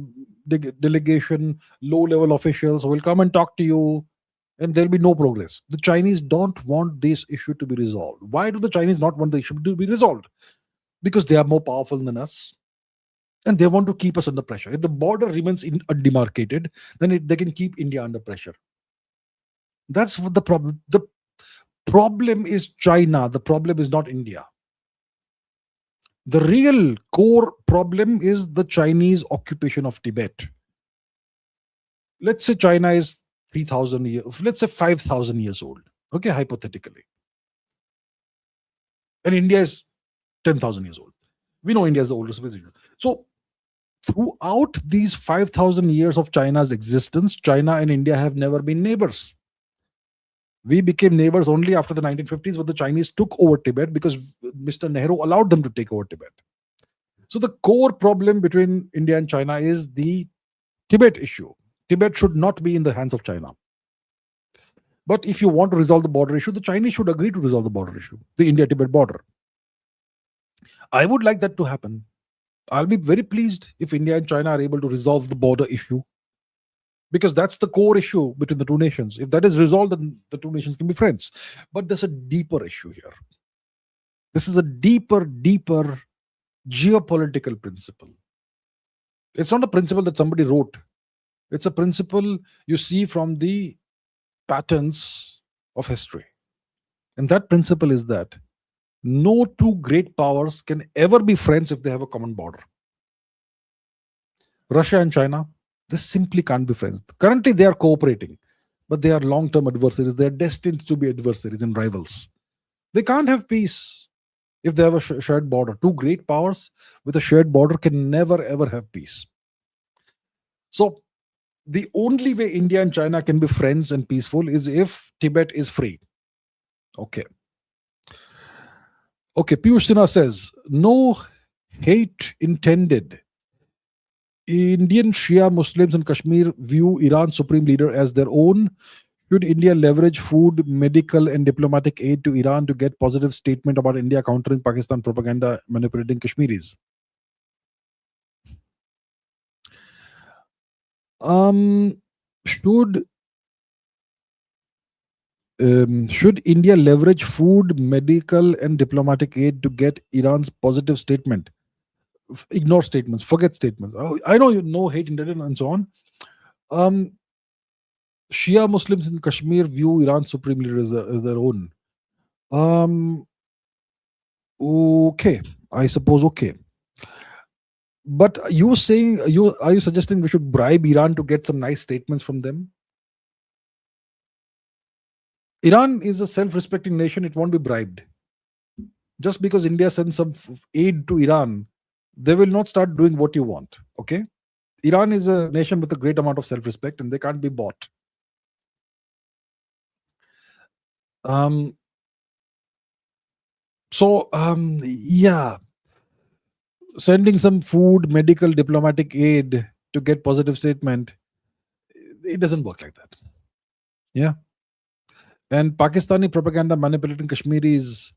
delegation, low level officials will come and talk to you, and there'll be no progress. The Chinese don't want this issue to be resolved. Why do the Chinese not want the issue to be resolved? Because they are more powerful than us, and they want to keep us under pressure. If the border remains undemarcated, then they can keep India under pressure. That's what the problem. The problem is China. The problem is not India. The real core problem is the Chinese occupation of Tibet. Let's say China is 3,000 years, let's say 5,000 years old. Okay, hypothetically. And India is 10,000 years old. We know India is the oldest civilization. So throughout these 5,000 years of China's existence, China and India have never been neighbors. We became neighbors only after the 1950s when the Chinese took over Tibet because Mr. Nehru allowed them to take over Tibet. So the core problem between India and China is the Tibet issue. Tibet should not be in the hands of China. But if you want to resolve the border issue, the Chinese should agree to resolve the border issue, the India-Tibet border. I would like that to happen. I'll be very pleased if India and China are able to resolve the border issue, because that's the core issue between the two nations. If that is resolved, then the two nations can be friends. But there's a deeper issue here. This is a deeper geopolitical principle. It's not a principle that somebody wrote. It's a principle you see from the patterns of history. And that principle is that no two great powers can ever be friends if they have a common border. Russia and China, they simply can't be friends. Currently, they are cooperating, but they are long-term adversaries. They are destined to be adversaries and rivals. They can't have peace if they have a shared border. Two great powers with a shared border can never, ever have peace. So the only way India and China can be friends and peaceful is if Tibet is free. Okay. Okay. Piyush Sinha says, no hate intended. Indian Shia Muslims in Kashmir view Iran's supreme leader as their own. Should India leverage food, medical, and diplomatic aid to Iran to get positive statement about India countering Pakistan propaganda manipulating Kashmiris? Um, should should India leverage food, medical, and diplomatic aid to get Iran's positive statement? Ignore statements, forget statements. Oh, I know you know hate intended and so on. Um, Shia Muslims in Kashmir view Iran's supreme leader as their own. Um, okay, I suppose okay. But you saying you are you suggesting we should bribe Iran to get some nice statements from them? Iran is a self-respecting nation; it won't be bribed. Just because India sends some aid to Iran, they will not start doing what you want. Okay, Iran is a nation with a great amount of self-respect, and they can't be bought. Um, yeah, sending some food, medical, diplomatic aid to get positive statement, it doesn't work like that. Yeah, and Pakistani propaganda manipulating Kashmiris.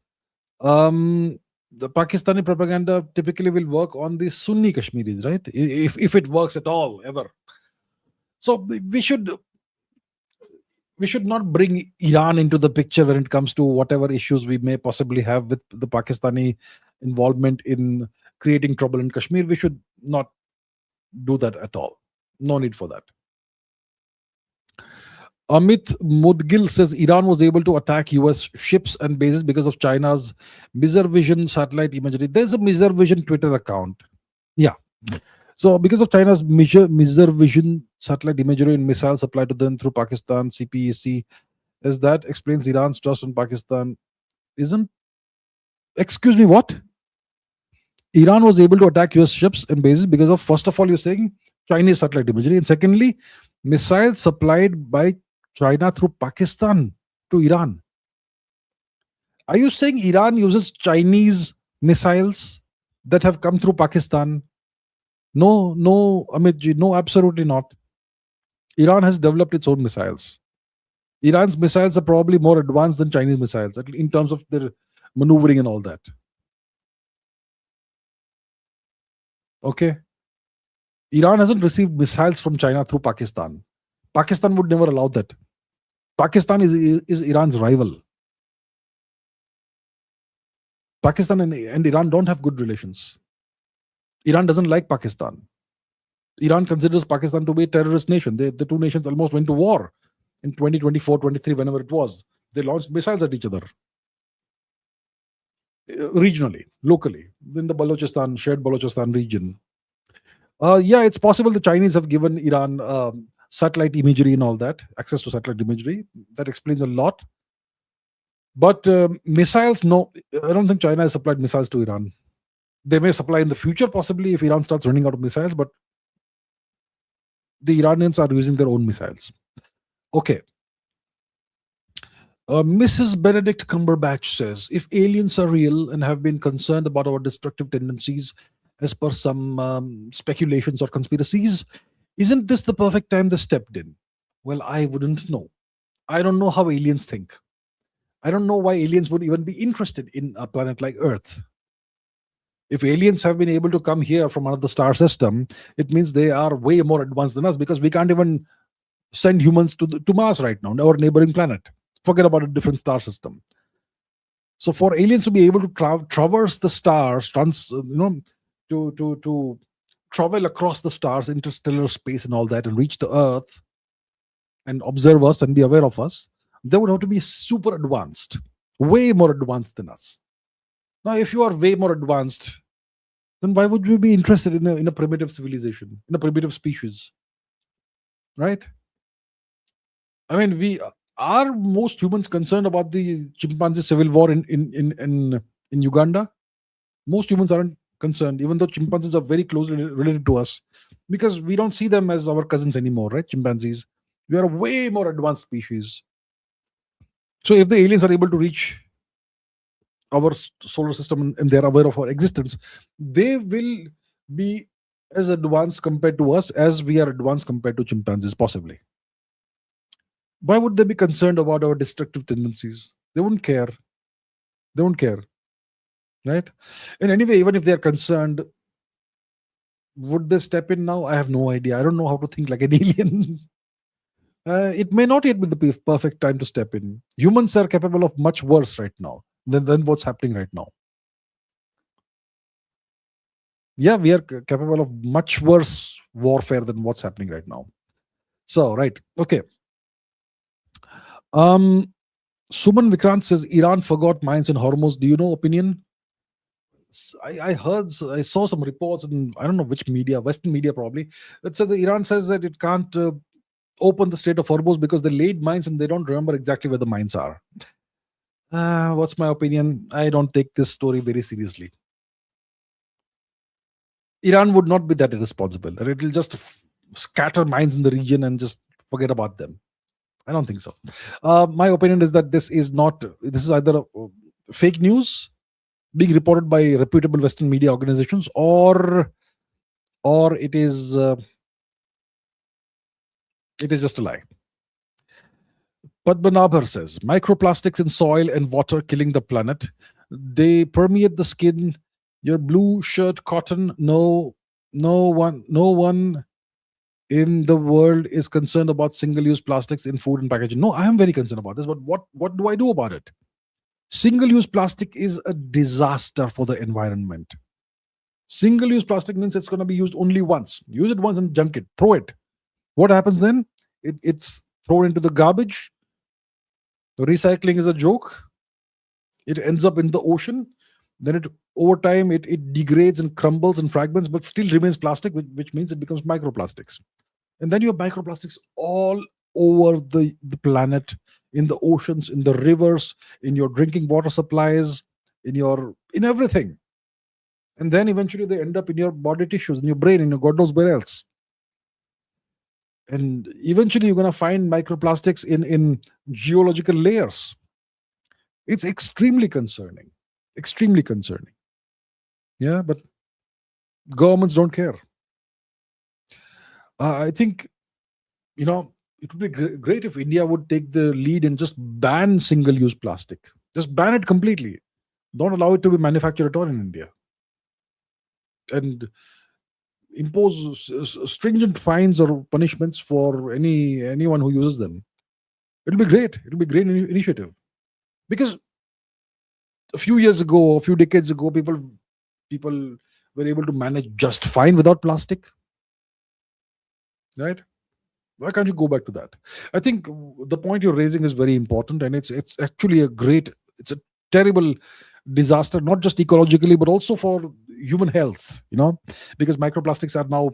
The Pakistani propaganda typically will work on the Sunni Kashmiris, right? If it works at all, ever. So we should not bring Iran into the picture when it comes to whatever issues we may possibly have with the Pakistani involvement in creating trouble in Kashmir. We should not do that at all. No need for that. Amit Mudgil says Iran was able to attack US ships and bases because of China's Mizar Vision satellite imagery. There's a Mizar Vision Twitter account. Yeah. So, because of China's Mizar Vision satellite imagery and missiles supplied to them through Pakistan, CPEC, as that explains Iran's trust in Pakistan. Isn't, excuse me, what? Iran was able to attack US ships and bases because of, first of all, you're saying Chinese satellite imagery, and secondly, missiles supplied by China through Pakistan to Iran. Are you saying Iran uses Chinese missiles that have come through Pakistan? No, no, Amit, no, absolutely not. Iran has developed its own missiles. Iran's missiles are probably more advanced than Chinese missiles in terms of their maneuvering and all that. Okay. Iran hasn't received missiles from China through Pakistan. Pakistan would never allow that. Pakistan is Iran's rival. Pakistan and Iran don't have good relations. Iran doesn't like Pakistan. Iran considers Pakistan to be a terrorist nation. The two nations almost went to war in 2024, 23, whenever it was. They launched missiles at each other. Regionally, locally, in the Balochistan, shared Balochistan region. Yeah, it's possible the Chinese have given Iran satellite imagery and all that, access to satellite imagery. That explains a lot. But missiles, no, I don't think China has supplied missiles to Iran. They may supply in the future, possibly, if Iran starts running out of missiles, but the Iranians are using their own missiles. Okay. Mrs. Benedict Cumberbatch says, if aliens are real and have been concerned about our destructive tendencies, as per some speculations or conspiracies, isn't this the perfect time they stepped in? Well, I wouldn't know. I don't know how aliens think. I don't know why aliens would even be interested in a planet like Earth. If aliens have been able to come here from another star system, it means they are way more advanced than us, because we can't even send humans to Mars right now, our neighboring planet. Forget about a different star system. So for aliens to be able to traverse the stars, to travel across the stars, interstellar space and all that, and reach the Earth and observe us and be aware of us, they would have to be super advanced, way more advanced than us. Now, if you are way more advanced, then why would you be interested in a primitive civilization, in a primitive species? Right? I mean, are most humans concerned about the chimpanzee civil war in Uganda? Most humans aren't concerned, even though chimpanzees are very closely related to us, because we don't see them as our cousins anymore, right? Chimpanzees. We are a way more advanced species. So if the aliens are able to reach our solar system and they're aware of our existence, they will be as advanced compared to us as we are advanced compared to chimpanzees, possibly. Why would they be concerned about our destructive tendencies? They wouldn't care. They won't care, right? And anyway, even if they're concerned, would they step in now? I have no idea. I don't know how to think like an alien. It may not yet be the perfect time to step in. Humans are capable of much worse right now than what's happening right now. Yeah, we are capable of much worse warfare than what's happening right now. So, right. Okay. Um, Suman Vikrant says Iran forgot mines in Hormuz. Do you know opinion? I saw some reports in, I don't know which media, Western media probably, that says that Iran says that it can't open the Strait of Hormuz because they laid mines and they don't remember exactly where the mines are. What's my opinion? I don't take this story very seriously. Iran would not be that irresponsible that it will just scatter mines in the region and just forget about them. I don't think so. My opinion is that this is either fake news being reported by reputable Western media organizations, or it is just a lie. Padmanabhar says microplastics in soil and water killing the planet. They permeate the skin. Your blue shirt, cotton. No one in the world is concerned about single-use plastics in food and packaging. No, I am very concerned about this. But what do I do about it? Single-use plastic is a disaster for the environment. Single-use plastic means it's going to be used only once. Use it once and junk it. Throw it. What happens then? It's thrown into the garbage. The recycling is a joke. It ends up in the ocean. Then over time it degrades and crumbles and fragments, but still remains plastic, which means it becomes microplastics. And then you have microplastics all over the planet, in the oceans, in the rivers, in your drinking water supplies, in everything. And then eventually they end up in your body tissues, in your brain, in your God knows where else. And eventually you're going to find microplastics in geological layers. It's extremely concerning. Extremely concerning. Yeah, but governments don't care. I think, it would be great if India would take the lead and just ban single-use plastic. Just ban it completely. Don't allow it to be manufactured at all in India. And impose stringent fines or punishments for anyone who uses them. It'll be great. It'll be a great initiative. Because a few decades ago, people were able to manage just fine without plastic. Right? Why can't you go back to that? I think the point you're raising is very important, and it's actually it's a terrible disaster, not just ecologically but also for human health. Because microplastics are now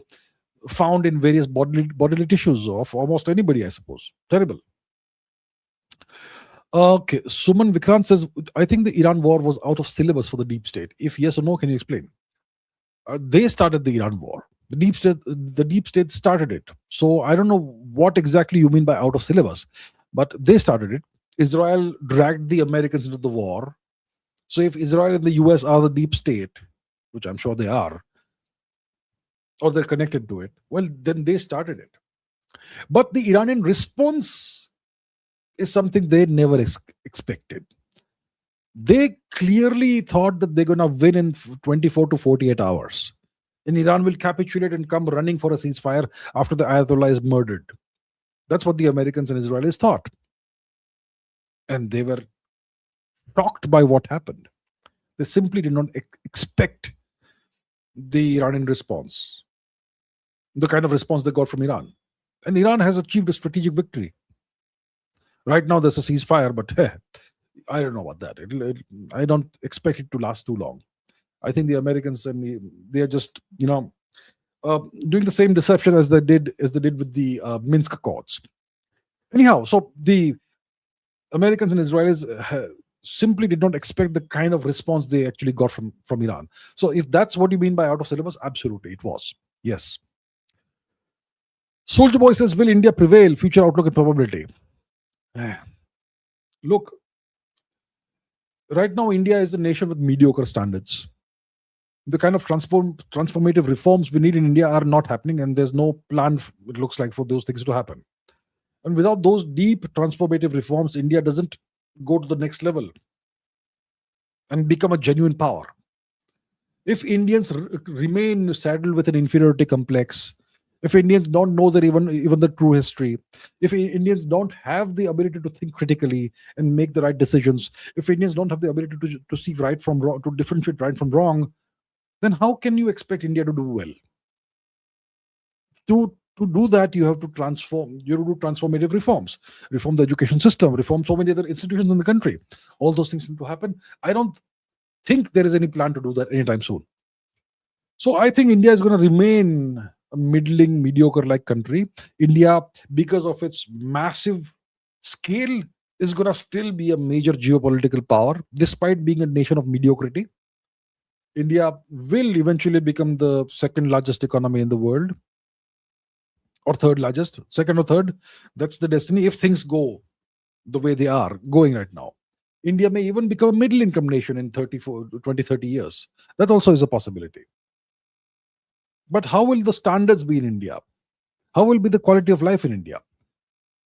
found in various bodily tissues of almost anybody, I suppose. Terrible. Okay, Suman Vikrant says, I think the Iran war was out of syllabus for the deep state. If yes or no, can you explain? They started the Iran war. The deep state started it. So I don't know what exactly you mean by out of syllabus, but they started it. Israel dragged the Americans into the war. So if Israel and the US are the deep state, which I'm sure they are, or they're connected to it, well, then they started it. But the Iranian response is something they never expected. They clearly thought that they're going to win in 24 to 48 hours. And Iran will capitulate and come running for a ceasefire after the Ayatollah is murdered. That's what the Americans and Israelis thought. And they were shocked by what happened. They simply did not expect the Iranian response, the kind of response they got from Iran. And Iran has achieved a strategic victory. Right now, there's a ceasefire, but I don't know about that. I don't expect it to last too long. I think the Americans they are just doing the same deception as they did with the Minsk Accords. Anyhow, so the Americans and Israelis simply did not expect the kind of response they actually got from Iran. So if that's what you mean by out of syllabus, absolutely it was. Yes. Soldier Boy says, will India prevail? Future outlook and probability. Look, right now, India is a nation with mediocre standards. The kind of transformative reforms we need in India are not happening, and there's no plan, it looks like, for those things to happen. And without those deep transformative reforms, India doesn't go to the next level and become a genuine power. If Indians remain saddled with an inferiority complex, if Indians don't know their even the true history, if Indians don't have the ability to think critically and make the right decisions, if Indians don't have the ability to see right from wrong, to differentiate right from wrong, then how can you expect India to do well? To do that, you have to transform. You have to do transformative reforms, reform the education system, reform so many other institutions in the country. All those things need to happen. I don't think there is any plan to do that anytime soon. So I think India is going to remain a middling, mediocre like country. India, because of its massive scale, is going to still be a major geopolitical power, despite being a nation of mediocrity. India will eventually become the second largest economy in the world, or third largest, second or third. That's the destiny if things go the way they are going right now. India may even become a middle income nation in 20, 30 years. That also is a possibility. But how will the standards be in India? How will be the quality of life in India?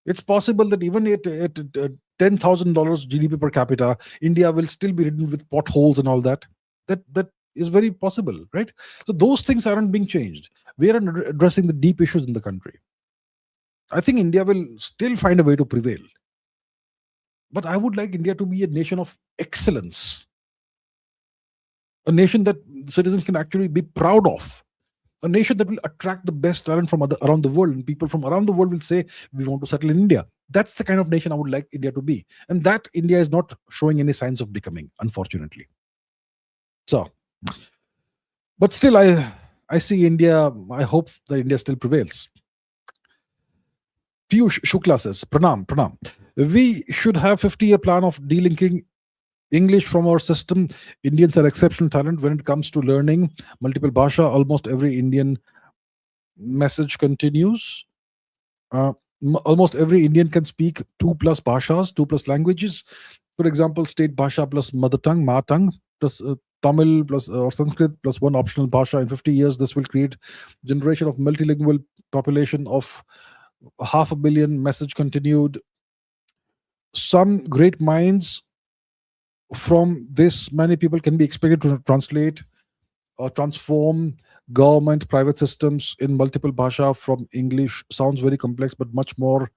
It's possible that even at $10,000 GDP per capita, India will still be ridden with potholes and all that. That is very possible, right? So those things aren't being changed. We are addressing the deep issues in the country. I think India will still find a way to prevail. But I would like India to be a nation of excellence, a nation that citizens can actually be proud of, a nation that will attract the best talent from around the world, and people from around the world will say, we want to settle in India. That's the kind of nation I would like India to be. And that India is not showing any signs of becoming, unfortunately. So, but still, I see India, I hope that India still prevails. Piyush Shukla says, Pranam. We should have 50-year plan of delinking English from our system. Indians are exceptional talent when it comes to learning multiple bhasha. Almost every Indian message continues. Almost every Indian can speak 2+ bhashas, 2+ languages. For example, state bhasha plus mother tongue, ma tongue, plus Tamil plus or Sanskrit plus one optional bhasha. In 50 years, this will create generation of multilingual population of 500 million. Message continued. Some great minds from this many people can be expected to translate or transform government private systems in multiple bhasha from English. Sounds very complex, but much more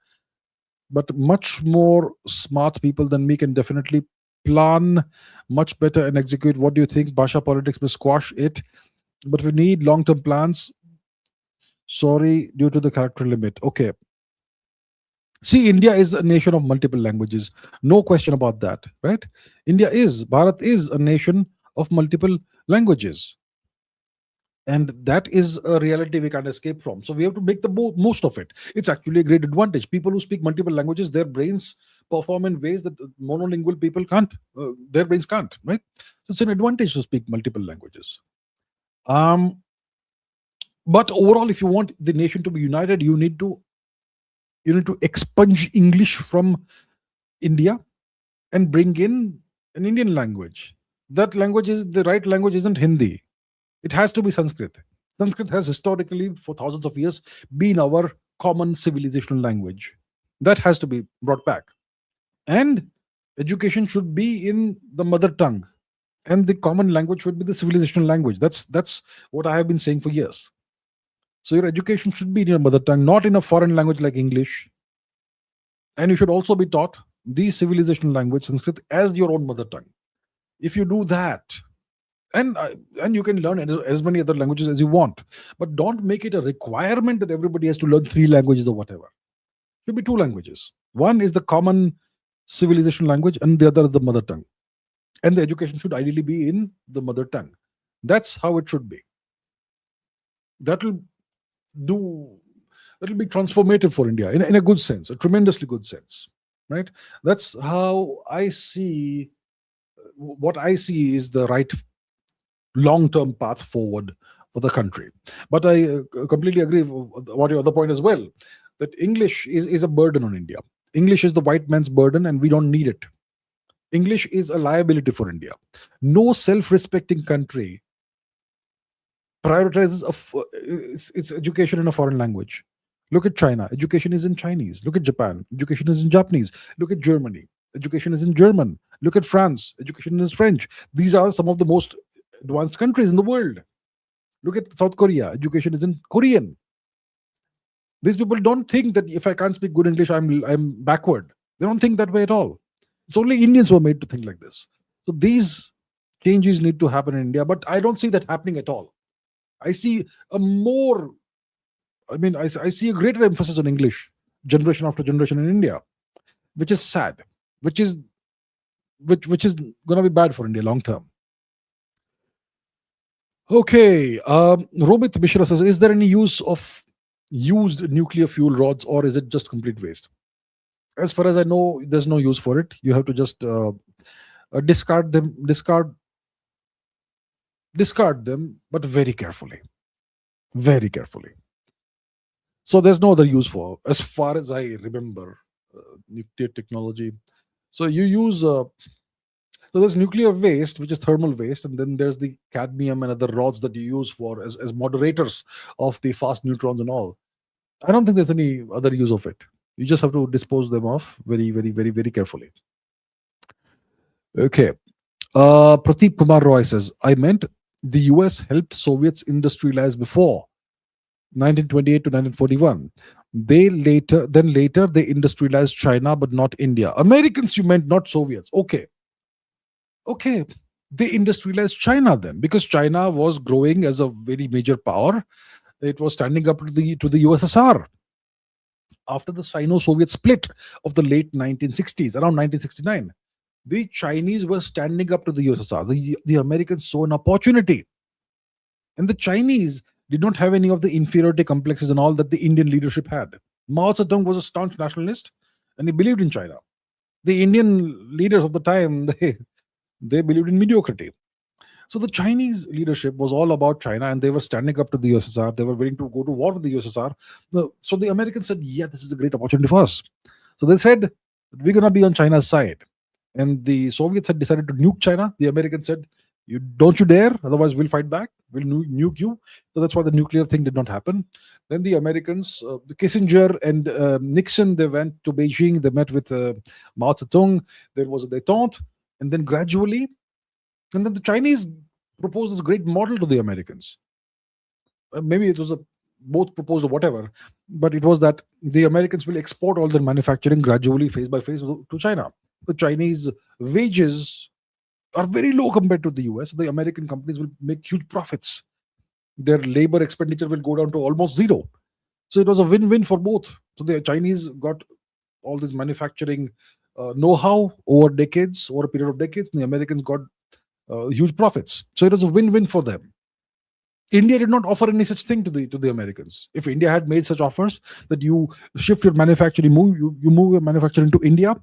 smart people than me can definitely plan much better and execute. What do you think? Bhasha politics may squash it, but we need long-term plans. Sorry, due to the character limit. Okay. See, India is a nation of multiple languages. No question about that, right? Bharat is a nation of multiple languages. And that is a reality we can't escape from. So we have to make the most of it. It's actually a great advantage. People who speak multiple languages, their brains perform in ways that monolingual people can't. Their brains can't, right? So it's an advantage to speak multiple languages. But overall, if you want the nation to be united, you need to expunge English from India and bring in an Indian language. That language is the right language, isn't Hindi. It has to be Sanskrit. Sanskrit has historically, for thousands of years, been our common civilizational language. That has to be brought back. And education should be in the mother tongue. And the common language should be the civilizational language. That's what I have been saying for years. So your education should be in your mother tongue, not in a foreign language like English. And you should also be taught the civilizational language, Sanskrit, as your own mother tongue. If you do that, and you can learn as many other languages as you want, but don't make it a requirement that everybody has to learn 3 languages or whatever. It should be 2 languages. One is the common civilization language, and the other is the mother tongue. And the education should ideally be in the mother tongue. That's how it should be. That'll be transformative for India in a good sense, a tremendously good sense, right? That's how I see. What I see is the right long-term path forward for the country. But I completely agree with what your other point as well, that English is a burden on India. English is the white man's burden and we don't need it. English is a liability for India. No self-respecting country prioritizes its education in a foreign language. Look at China, education is in Chinese. Look at Japan, education is in Japanese. Look at Germany, education is in German. Look at France, education is French. These are some of the most advanced countries in the world. Look at South Korea, education is in Korean. These people don't think that if I can't speak good English, I'm backward. They don't think that way at all. It's only Indians who are made to think like this. So these changes need to happen in India, but I don't see that happening at all. I see a more, I see a greater emphasis on English generation after generation in India, which is sad, which is going to be bad for India long term. Okay, Romit Mishra says, is there any use of used nuclear fuel rods, or is it just complete waste? As far as I know, there's no use for it. You have to just discard them, but very carefully, very carefully. So there's no other use for, as far as I remember, nuclear technology. So you use so there's nuclear waste, which is thermal waste, and then there's the cadmium and other rods that you use for as moderators of the fast neutrons and all. I don't think there's any other use of it. You just have to dispose them off very, very, very, very carefully. Okay. Prateep Kumar Roy says, I meant the US helped Soviets industrialize before 1928 to 1941. Later they industrialized China, but not India. Americans, you meant, not Soviets. Okay. They industrialized China then, because China was growing as a very major power. It was standing up to the USSR. After the Sino-Soviet split of the late 1960s, around 1969, the Chinese were standing up to the USSR. The Americans saw an opportunity. And the Chinese did not have any of the inferiority complexes and all that the Indian leadership had. Mao Zedong was a staunch nationalist and he believed in China. The Indian leaders of the time, they believed in mediocrity. So the Chinese leadership was all about China and they were standing up to the USSR. They were willing to go to war with the USSR. So the Americans said, yeah, this is a great opportunity for us. So they said, we're going to be on China's side. And the Soviets had decided to nuke China. The Americans said, don't you dare, otherwise we'll fight back. We'll nuke you. So that's why the nuclear thing did not happen. Then the Americans, the Kissinger and Nixon, they went to Beijing. They met with Mao Zedong. There was a détente. And then gradually, and then the Chinese proposed this great model to the Americans. Maybe it was both proposed or whatever, but it was that the Americans will export all their manufacturing gradually, phase by phase, to China. The Chinese wages are very low compared to the US. The American companies will make huge profits. Their labor expenditure will go down to almost zero. So it was a win-win for both. So the Chinese got all this manufacturing know-how over a period of decades, and the Americans got huge profits. So it was a win-win for them. India did not offer any such thing to the Americans. If India had made such offers that you shift your manufacturing, you move your manufacturing to India,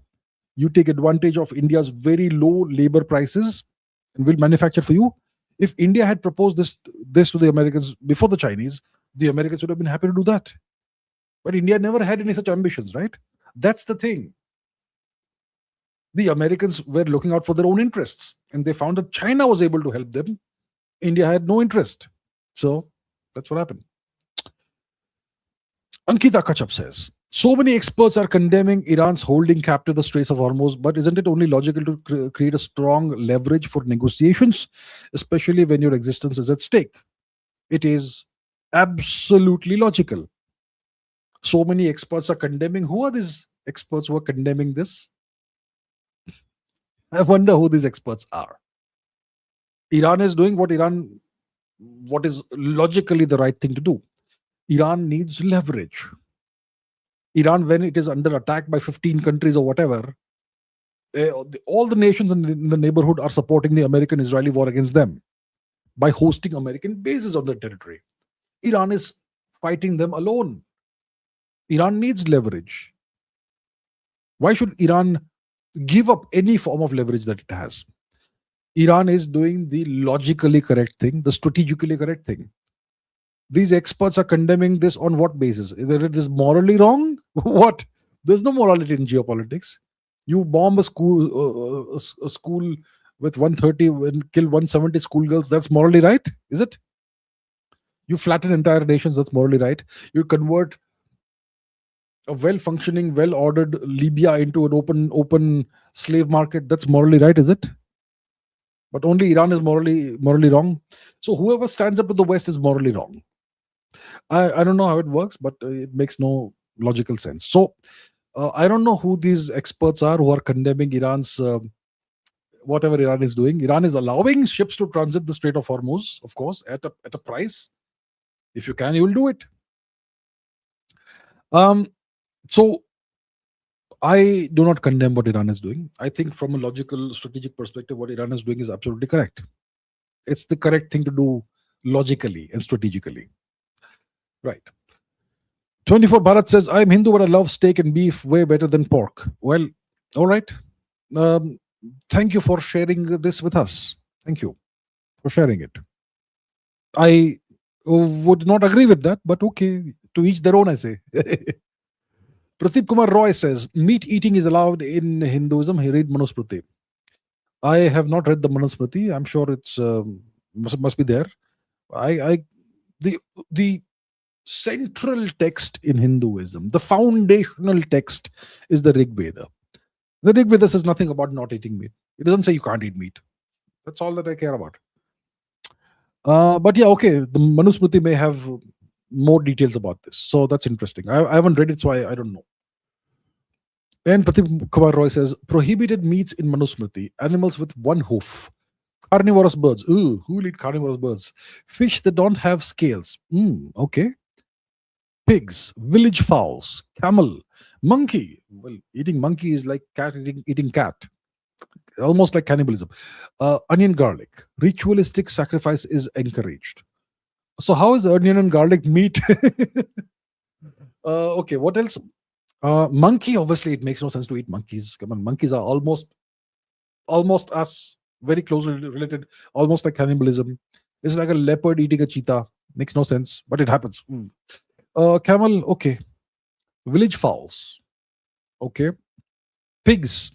you take advantage of India's very low labor prices, and we'll manufacture for you. If India had proposed this to the Americans before the Chinese, the Americans would have been happy to do that. But India never had any such ambitions, right? That's the thing. The Americans were looking out for their own interests, and they found that China was able to help them. India had no interest. So that's what happened. Ankita Kachap says, so many experts are condemning Iran's holding captive the Straits of Hormuz, but isn't it only logical to create a strong leverage for negotiations, especially when your existence is at stake? It is absolutely logical. So many experts are condemning. Who are these experts who are condemning this? I wonder who these experts are. Iran is doing what is logically the right thing to do. Iran needs leverage. Iran, when it is under attack by 15 countries or whatever, all the nations in the neighborhood are supporting the American-Israeli war against them by hosting American bases on their territory. Iran is fighting them alone. Iran needs leverage. Why should Iran give up any form of leverage that it has? Iran is doing the logically correct thing, the strategically correct thing. These experts are condemning this on what basis? Either it is morally wrong? What? There's no morality in geopolitics. You bomb a school with 130 and kill 170 schoolgirls. That's morally right, is it? You flatten entire nations. That's morally right. You convert a well-functioning, well-ordered Libya into an open slave market. That's morally right, is it? But only Iran is morally wrong. So whoever stands up to the West is morally wrong. I don't know how it works, but it makes no logical sense. So I don't know who these experts are who are condemning Iran's whatever Iran is doing. Iran is allowing ships to transit the Strait of Hormuz, of course, at a price. If you can, you will do it. So I do not condemn what Iran is doing. I think from a logical, strategic perspective, what Iran is doing is absolutely correct. It's the correct thing to do logically and strategically. Right. 24 Bharat says, I'm Hindu, but I love steak and beef way better than pork. Well, all right. Thank you for sharing this with us. Thank you for sharing it. I would not agree with that, but okay, to each their own, I say. Pradeep Kumar Roy says, meat eating is allowed in Hinduism. He read Manusmriti. I have not read the Manusmriti. I'm sure it's must be there. The central text in Hinduism, the foundational text, is the Rig Veda. The Rig Veda says nothing about not eating meat. It doesn't say you can't eat meat. That's all that I care about. But yeah, okay, the Manusmriti may have more details about this. So that's interesting. I haven't read it, so I don't know. And Pradeep Kumar Roy says, prohibited meats in Manusmriti, animals with one hoof, carnivorous birds. Ooh, who will eat carnivorous birds? Fish that don't have scales. Okay. Pigs, village fowls, camel, monkey. Well, eating monkey is like cat eating cat. Almost like cannibalism. Onion, garlic. Ritualistic sacrifice is encouraged. So how is onion and garlic meat? Okay, what else? Monkey, obviously, it makes no sense to eat monkeys. Come on, monkeys are almost as very closely related, almost like cannibalism. It's like a leopard eating a cheetah. Makes no sense, but it happens. Camel, okay. Village fowls, okay. Pigs,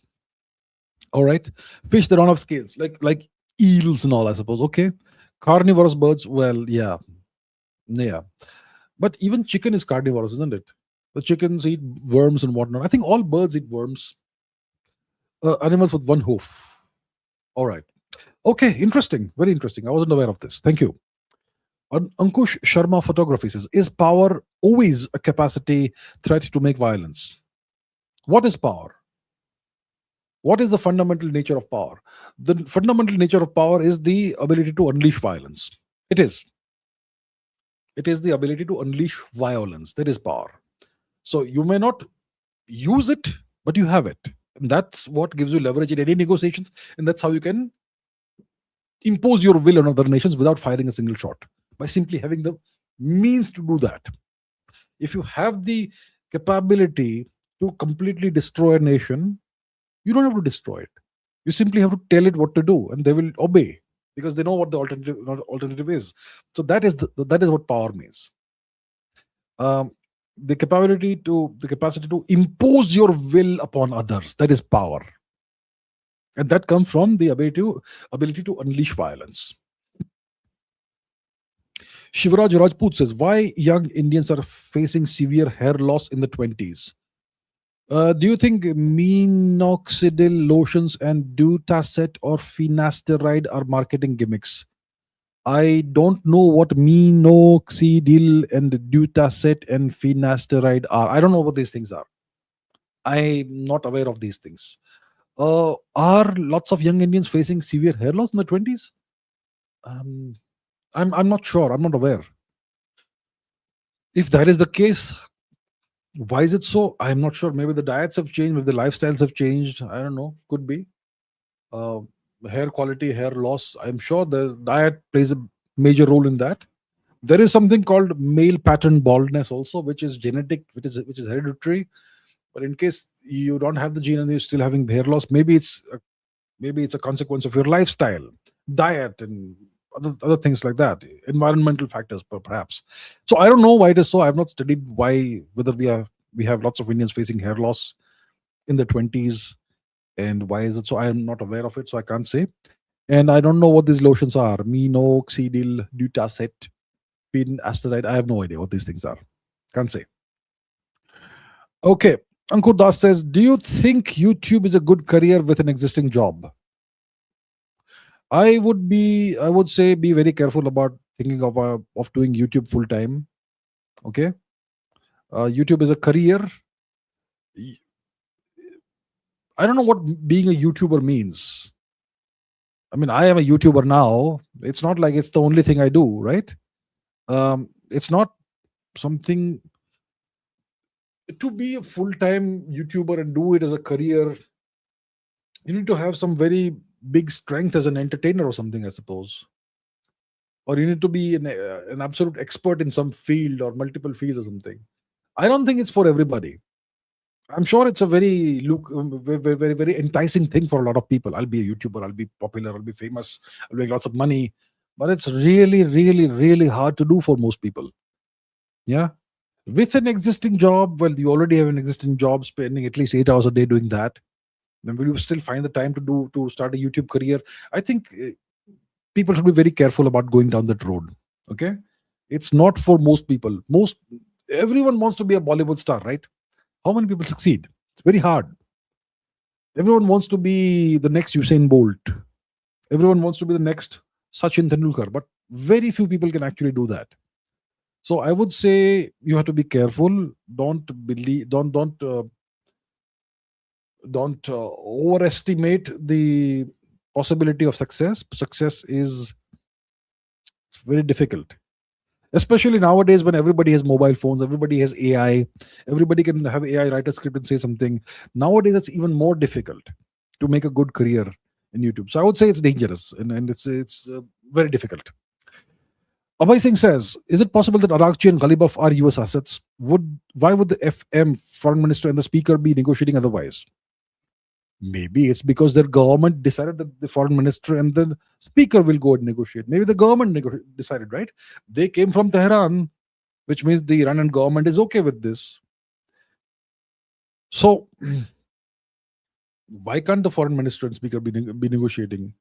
all right. Fish that don't have scales, like eels and all, I suppose. Okay. Carnivorous birds, well, yeah. But even chicken is carnivorous, isn't it? The chickens eat worms and whatnot. I think all birds eat worms. Animals with one hoof. All right. Okay, interesting. Very interesting. I wasn't aware of this. Thank you. Ankush Sharma Photography says, is power always a capacity threat to make violence? What is power? What is the fundamental nature of power? The fundamental nature of power is the ability to unleash violence. It is. It is the ability to unleash violence. That is power. So you may not use it, but you have it. And that's what gives you leverage in any negotiations. And that's how you can impose your will on other nations without firing a single shot, by simply having the means to do that. If you have the capability to completely destroy a nation, you don't have to destroy it. You simply have to tell it what to do, and they will obey because they know what the alternative is. So that is what power means. The capacity to impose your will upon others. That is power, and that comes from the ability to unleash violence. Shivraj Rajput says, why young Indians are facing severe hair loss in the 20s? Do you think minoxidil lotions and Dutacet or finasteride are marketing gimmicks? I don't know what minoxidil and Dutacet and finasteride are. I don't know what these things are. I'm not aware of these things. Are lots of young Indians facing severe hair loss in the 20s? I'm not sure. I'm not aware. If that is the case, why is it so? I'm not sure. Maybe the diets have changed. Maybe the lifestyles have changed. I don't know. Could be. Hair quality, hair loss. I'm sure the diet plays a major role in that. There is something called male pattern baldness also, which is genetic, which is hereditary. But in case you don't have the gene and you're still having hair loss, maybe it's a consequence of your lifestyle, diet, and other things like that, environmental factors perhaps. So I don't know why it is so. I have not studied whether we are We have lots of Indians facing hair loss in their 20s. And why is it so? I am not aware of it, so I can't say. And I don't know what these lotions are. Minoxidil, Dutacet, Pin, Asterite. I have no idea what these things are. Can't say. Okay. Ankur Das says, do you think YouTube is a good career with an existing job? I would say be very careful about thinking of doing YouTube full time. Okay. YouTube is a career. I don't know what being a YouTuber means. I mean, I am a YouTuber now. It's not like it's the only thing I do, right? It's not something to be a full-time YouTuber and do it as a career. You need to have some very big strength as an entertainer or something, I suppose. Or you need to be an absolute expert in some field or multiple fields or something. I don't think it's for everybody. I'm sure it's a very very, very enticing thing for a lot of people. I'll be a YouTuber, I'll be popular, I'll be famous, I'll make lots of money. But it's really, really, really hard to do for most people. Yeah. With an existing job, well, you already have an existing job, spending at least 8 hours a day doing that. Then will you still find the time to start a YouTube career? I think people should be very careful about going down that road. Okay. It's not for most people. Everyone wants to be a Bollywood star, right? How many people succeed? It's very hard. Everyone wants to be the next Usain Bolt. Everyone wants to be the next Sachin Tendulkar, but very few people can actually do that. So I would say you have to be careful. Don't overestimate the possibility of success. Success is very difficult. Especially nowadays when everybody has mobile phones, everybody has AI, everybody can have AI write a script and say something. Nowadays, it's even more difficult to make a good career in YouTube. So I would say it's dangerous and it's very difficult. Abhay Singh says, is it possible that Arakchi and Ghalibaf are US assets? Why would the FM, foreign minister, and the speaker be negotiating otherwise? Maybe it's because their government decided that the foreign minister and the speaker will go and negotiate. Maybe the government decided, right? They came from Tehran, which means the Iranian government is okay with this. So, why can't the foreign minister and speaker be negotiating?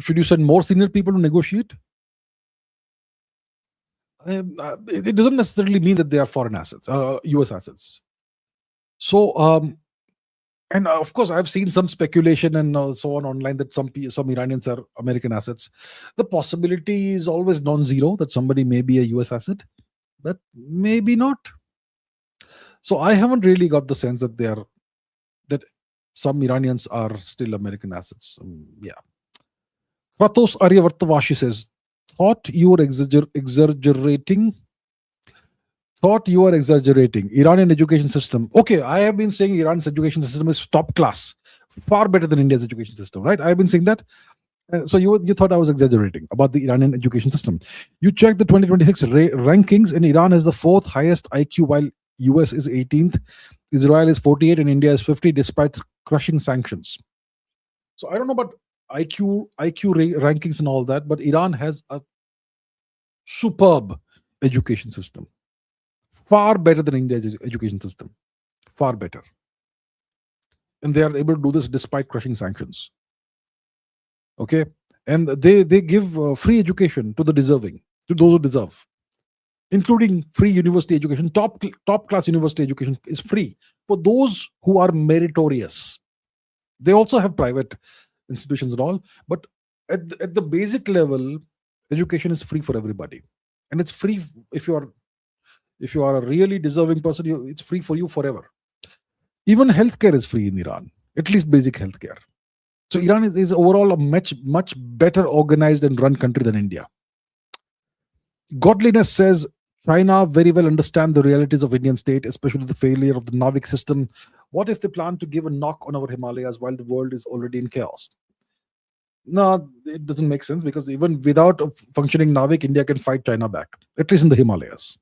Should you send more senior people to negotiate? It doesn't necessarily mean that they are foreign assets, US assets. So, and of course, I've seen some speculation and so on online that some Iranians are American assets. The possibility is always non-zero that somebody may be a US asset, but maybe not. So I haven't really got the sense that some Iranians are still American assets. Yeah. Kratos Aryavartavashi says, thought you are exaggerating. Thought you are exaggerating. Iranian education system. Okay, I have been saying Iran's education system is top class, far better than India's education system, right? I have been saying that. So you thought I was exaggerating about the Iranian education system. You check the 2026 rankings, and Iran has the 4th highest IQ, while US is 18th, Israel is 48, and India is 50, despite crushing sanctions. So I don't know about IQ rankings and all that, but Iran has a superb education system. Far better than India's education system. Far better. And they are able to do this despite crushing sanctions. Okay? And they give free education to the deserving, to those who deserve, including free university education. Top class university education is free for those who are meritorious. They also have private institutions and all, but at the basic level, education is free for everybody. And it's free if you are a really deserving person, it's free for you forever. Even healthcare is free in Iran, at least basic healthcare. So Iran is overall a much better organized and run country than India. Godliness says, China very well understand the realities of Indian state, especially the failure of the Navik system. What if they plan to give a knock on our Himalayas while the world is already in chaos? No, it doesn't make sense, because even without a functioning Navik, India can fight China back, at least in the Himalayas.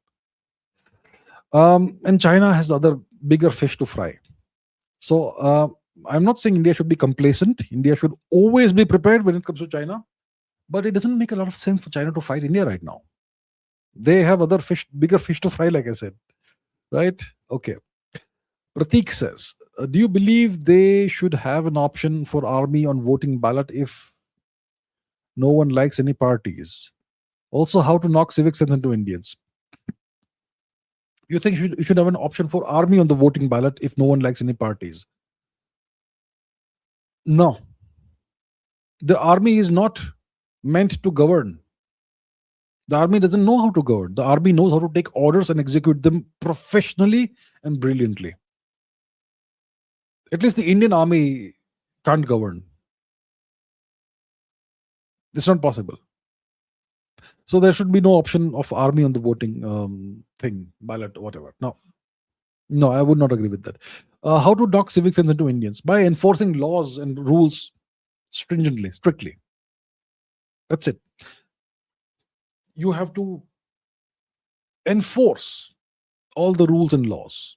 And China has other bigger fish to fry. So I'm not saying India should be complacent. India should always be prepared when it comes to China. But it doesn't make a lot of sense for China to fight India right now. They have other bigger fish to fry, like I said. Right? Okay. Pratik says, do you believe they should have an option for army on voting ballot if no one likes any parties? Also, how to knock civic sense into Indians? You think you should have an option for army on the voting ballot if no one likes any parties? No. The army is not meant to govern. The army doesn't know how to govern. The army knows how to take orders and execute them professionally and brilliantly. At least the Indian army can't govern. It's not possible. So there should be no option of army on the voting thing, ballot, whatever. No, I would not agree with that. How to knock civic sense into Indians? By enforcing laws and rules stringently, strictly. That's it. You have to enforce all the rules and laws.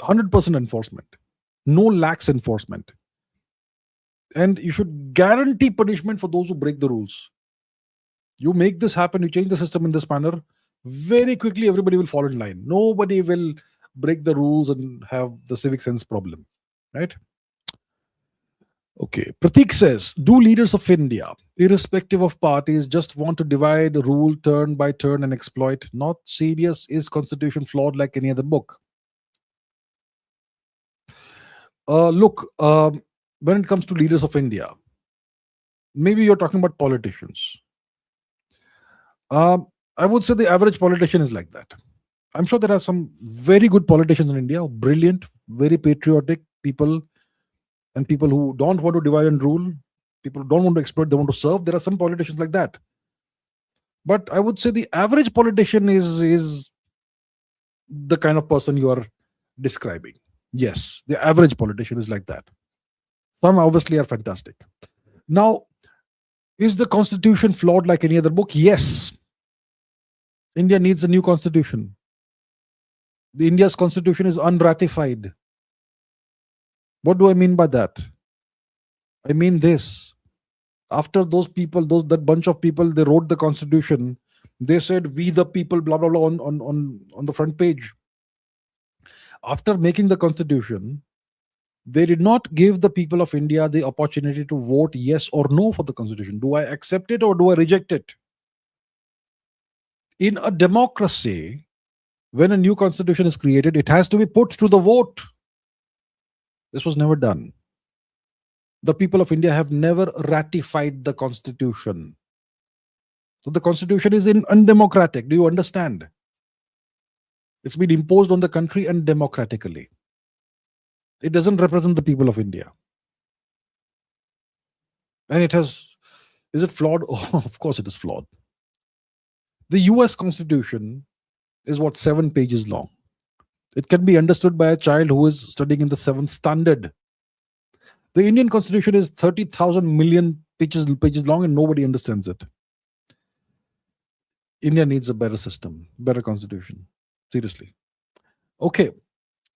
100% enforcement. No lax enforcement. And you should guarantee punishment for those who break the rules. You make this happen, you change the system in this manner, very quickly everybody will fall in line. Nobody will break the rules and have the civic sense problem. Right? Okay. Pratik says, do leaders of India, irrespective of parties, just want to divide, rule turn by turn and exploit? Not serious. Is constitution flawed like any other book? Look, when it comes to leaders of India, maybe you're talking about politicians. I would say the average politician is like that. I'm sure there are some very good politicians in India, brilliant, very patriotic people, and people who don't want to divide and rule, people who don't want to exploit, they want to serve. There are some politicians like that. But I would say the average politician is the kind of person you are describing. Yes, the average politician is like that. Some obviously are fantastic. Now, is the constitution flawed like any other book? Yes. India needs a new constitution. The India's constitution is unratified. What do I mean by that? I mean this. After those people, that bunch of people, they wrote the constitution. They said, "We the people," blah blah blah, on the front page. After making the constitution, they did not give the people of India the opportunity to vote yes or no for the constitution. Do I accept it or do I reject it? In a democracy, when a new constitution is created, it has to be put to the vote. This was never done. The people of India have never ratified the constitution. So the constitution is undemocratic. Do you understand? It's been imposed on the country undemocratically. It doesn't represent the people of India. And is it flawed? Oh, of course it is flawed. The US Constitution is 7 pages long. It can be understood by a child who is studying in the 7th standard. The Indian Constitution is 30,000 million pages long and nobody understands it. India needs a better system, better constitution. Seriously. Okay.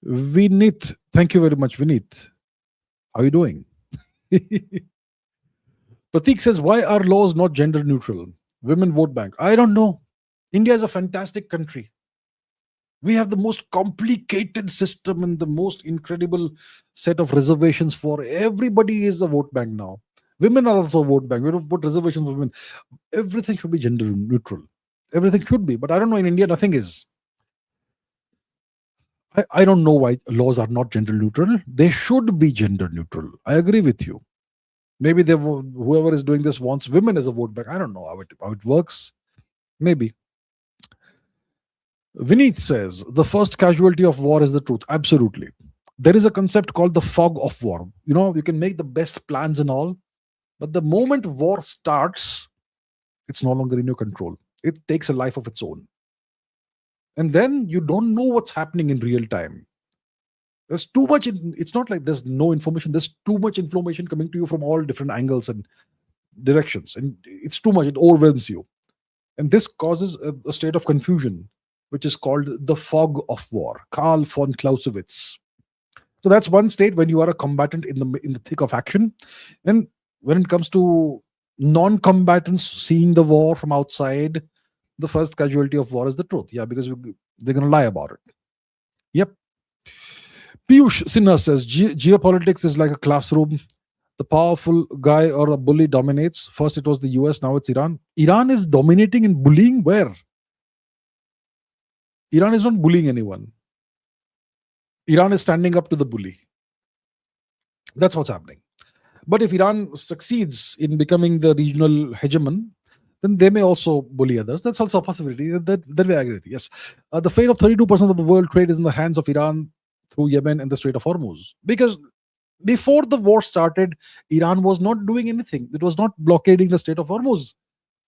Vineet. Thank you very much, Vineet. How are you doing? Pratik says, why are laws not gender neutral? Women vote bank. I don't know. India is a fantastic country. We have the most complicated system and the most incredible set of reservations for everybody is a vote bank now. Women are also a vote bank. We don't put reservations for women. Everything should be gender neutral. Everything should be. But I don't know, in India, nothing is. I don't know why laws are not gender neutral. They should be gender neutral. I agree with you. Maybe whoever is doing this wants women as a vote bank. I don't know how it works. Maybe. Vineet says, the first casualty of war is the truth. Absolutely. There is a concept called the fog of war. You can make the best plans and all, but the moment war starts, it's no longer in your control. It takes a life of its own. And then you don't know what's happening in real time. There's too much. It's not like there's no information. There's too much information coming to you from all different angles and directions. And it's too much. It overwhelms you. And this causes a state of confusion, which is called the fog of war. Karl von Clausewitz. So that's one state when you are a combatant in the thick of action. And when it comes to non-combatants seeing the war from outside, the first casualty of war is the truth. Yeah, because they're going to lie about it. Yep. Piyush Sinha says geopolitics is like a classroom. The powerful guy or a bully dominates. First it was the US, now it's Iran. Iran is dominating and bullying where? Iran is not bullying anyone. Iran is standing up to the bully. That's what's happening. But if Iran succeeds in becoming the regional hegemon, then they may also bully others. That's also a possibility. That we agree with. Yes. The fate of 32% of the world trade is in the hands of Iran through Yemen and the Strait of Hormuz. Because before the war started, Iran was not doing anything. It was not blockading the Strait of Hormuz.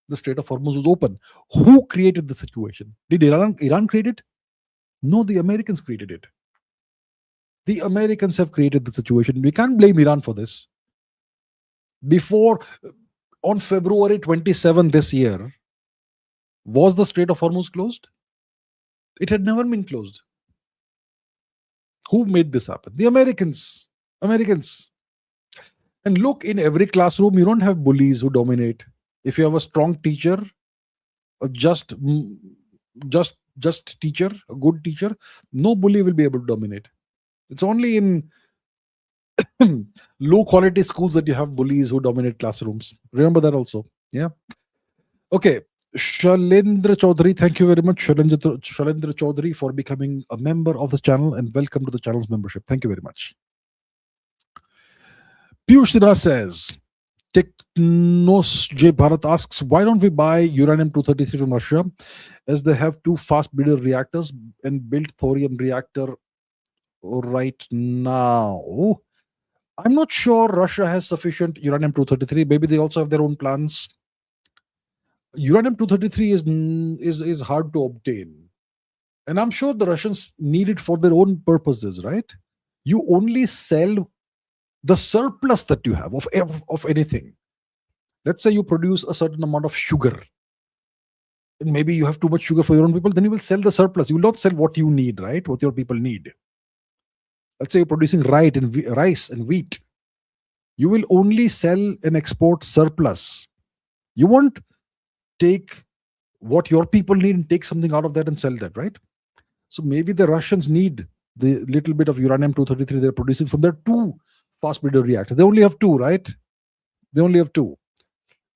The Strait of Hormuz was open. Who created the situation? Did Iran create it? No, the Americans created it. The Americans have created the situation. We can't blame Iran for this. Before, on February 27 this year, was the Strait of Hormuz closed? It had never been closed. Who made this happen? The Americans. Americans. And look, in every classroom, you don't have bullies who dominate. If you have a strong teacher, a just teacher, a good teacher, no bully will be able to dominate. It's only in low quality schools that you have bullies who dominate classrooms. Remember that also. Yeah. Okay. Shalendra Chaudhary, thank you very much, Shalendra Chaudhary, for becoming a member of the channel, and welcome to the channel's membership. Thank you very much. Piyush Sinha says, Technos J Bharat asks, why don't we buy uranium-233 from Russia, as they have two fast breeder reactors and built thorium reactor right now? I'm not sure Russia has sufficient uranium-233. Maybe they also have their own plans. Uranium-233 is hard to obtain. And I'm sure the Russians need it for their own purposes, right? You only sell the surplus that you have of anything. Let's say you produce a certain amount of sugar. And maybe you have too much sugar for your own people, then you will sell the surplus. You will not sell what you need, right? What your people need. Let's say you're producing rice and wheat. You will only sell and export surplus. You won't take what your people need and take something out of that and sell that, right? So maybe the Russians need the little bit of uranium-233 they're producing from their two fast breeder reactors. They only have two, right? They only have two.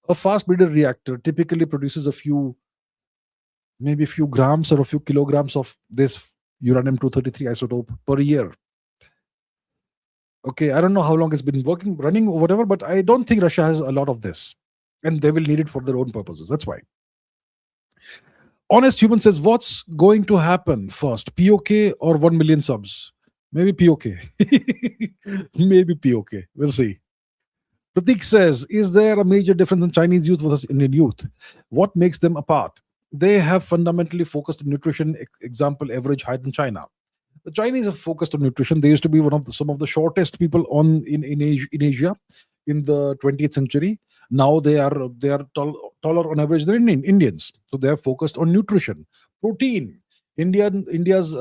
A fast breeder reactor typically produces maybe a few grams or a few kilograms of this uranium-233 isotope per year. Okay, I don't know how long it's been running or whatever, but I don't think Russia has a lot of this. And they will need it for their own purposes. That's why. Honest Human says, what's going to happen first, POK or 1 million subs? Maybe POK. Maybe POK. We'll see. Pratik says, is there a major difference in Chinese youth versus Indian youth? What makes them apart? They have fundamentally focused on nutrition, example, average height in China. The Chinese have focused on nutrition. They used to be some of the shortest people in Asia in the 20th century. Now they are taller on average than Indians. So they are focused on nutrition, protein. India's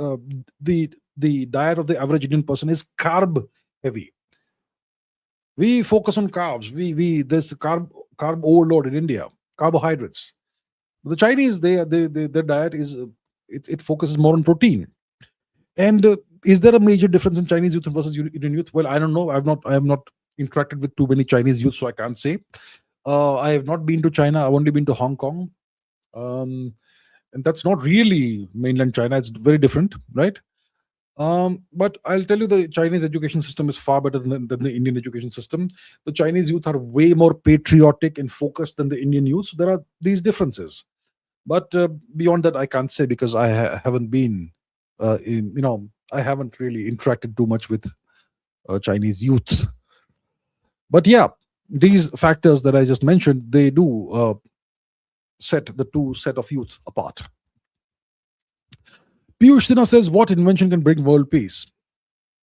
the diet of the average Indian person is carb heavy. We focus on carbs. There's carb overload in India, carbohydrates. The Chinese, their diet it focuses more on protein. And is there a major difference in Chinese youth versus Indian youth? Well, I don't know. I have not interacted with too many Chinese youth, so I can't say. I have not been to China. I've only been to Hong Kong. And that's not really mainland China. It's very different, right? But I'll tell you, the Chinese education system is far better than the Indian education system. The Chinese youth are way more patriotic and focused than the Indian youth. So there are these differences. But beyond that, I can't say, because I haven't been I haven't really interacted too much with Chinese youth. But yeah, these factors that I just mentioned, they do set the two set of youth apart. Piyush Sinha says, what invention can bring world peace?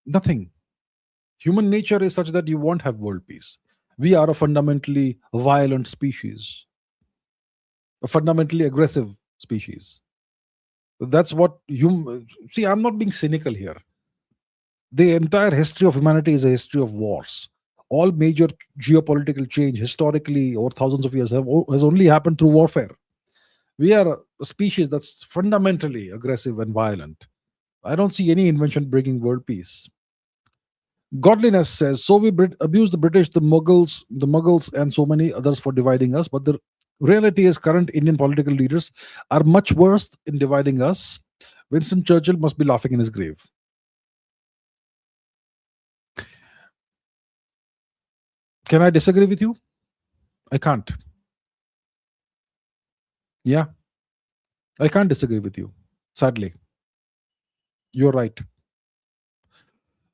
Nothing. Human nature is such that you won't have world peace. We are a fundamentally violent species, a fundamentally aggressive species. That's what see, I'm not being cynical here. The entire history of humanity is a history of wars. All major geopolitical change historically over thousands of years has only happened through warfare. We are a species that's fundamentally aggressive and violent. I don't see any invention bringing world peace. Godliness says, so we abuse the British, the Mughals, and so many others for dividing us. But the reality is, current Indian political leaders are much worse in dividing us. Winston Churchill must be laughing in his grave. Can I disagree with you? I can't. Yeah, I can't disagree with you. Sadly, you're right.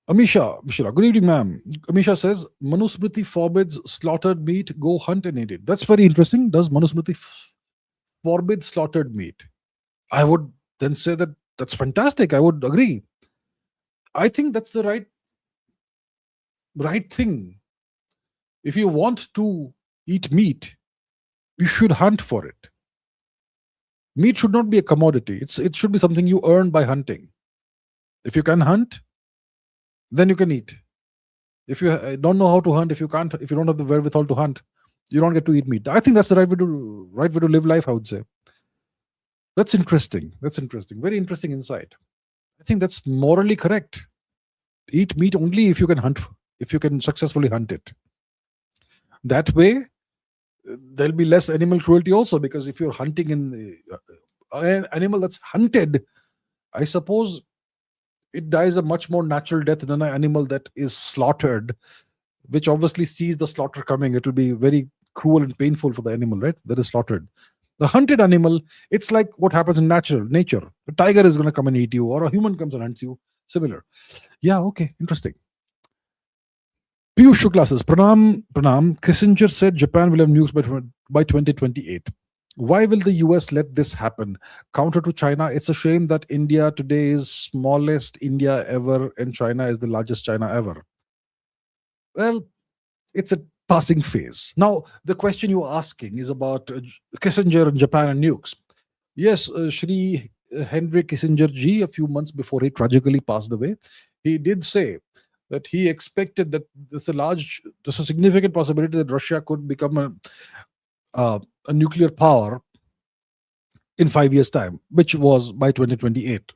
Amisha, Mishra, good evening, ma'am. Amisha says, Manusmriti forbids slaughtered meat, go hunt and eat it. That's very interesting. Does Manusmriti forbid slaughtered meat? I would then say that that's fantastic. I would agree. I think that's the right thing. If you want to eat meat, you should hunt for it. Meat should not be a commodity. It should be something you earn by hunting. If you can hunt, then you can eat. If you don't know how to hunt, if you don't have the wherewithal to hunt, you don't get to eat meat. I think that's the right way to live life, I would say. That's interesting. Very interesting insight. I think that's morally correct. Eat meat only if you can successfully hunt it. That way, there'll be less animal cruelty also, because if you're hunting in an animal that's hunted, I suppose it dies a much more natural death than an animal that is slaughtered, which obviously sees the slaughter coming. It will be very cruel and painful for the animal, right? That is slaughtered. The hunted animal, it's like what happens in nature. A tiger is going to come and eat you, or a human comes and hunts you. Similar. Yeah, okay, interesting. Piyush Shukla says, Pranam, Pranam. Kissinger said Japan will have nukes by 2028. Why will the US let this happen? Counter to China, it's a shame that India today is smallest India ever and China is the largest China ever. Well, it's a passing phase. Now, the question you're asking is about Kissinger and Japan and nukes. Yes, Shri Henry Kissinger ji, a few months before he tragically passed away, he did say that he expected that there's a significant possibility that Russia could become a nuclear power in 5 years' time, which was by 2028.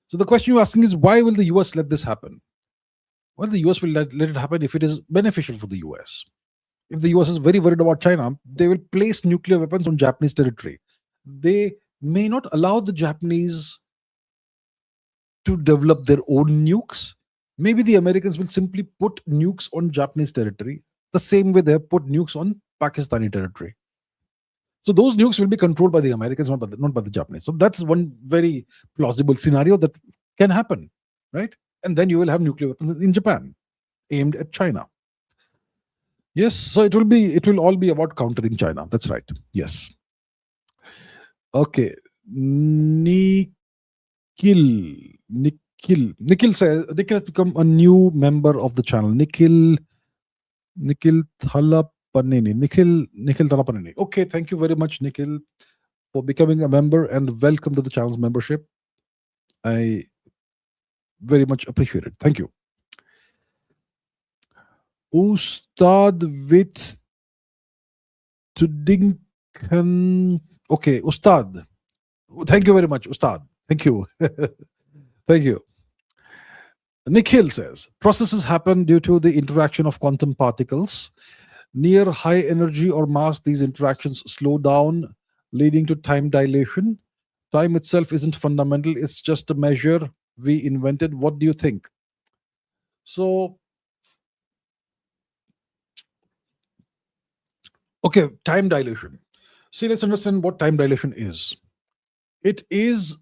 So the question you're asking is, why will the US let this happen? Well, the US will let it happen if it is beneficial for the US. If the US is very worried about China, they will place nuclear weapons on Japanese territory. They may not allow the Japanese to develop their own nukes. Maybe the Americans will simply put nukes on Japanese territory the same way they have put nukes on Pakistani territory. So those nukes will be controlled by the Americans, not by the Japanese. So that's one very plausible scenario that can happen, right? And then you will have nuclear weapons in Japan aimed at China. Yes, so it will all be about countering China. That's right. Yes. Okay. Nikhil says Nikhil has become a new member of the channel. Nikhil Thalapaneni. Nikhil Thalapaneni. Okay, thank you very much, Nikhil, for becoming a member, and welcome to the channel's membership. I very much appreciate it. Thank you. Ustad with Tudinkan. Okay, Ustad. Thank you very much, Ustad. Thank you. Thank you. Nikhil says, processes happen due to the interaction of quantum particles. Near high energy or mass, these interactions slow down, leading to time dilation. Time itself isn't fundamental, it's just a measure we invented. What do you think? So, okay, time dilation. See, let's understand what time dilation is. It is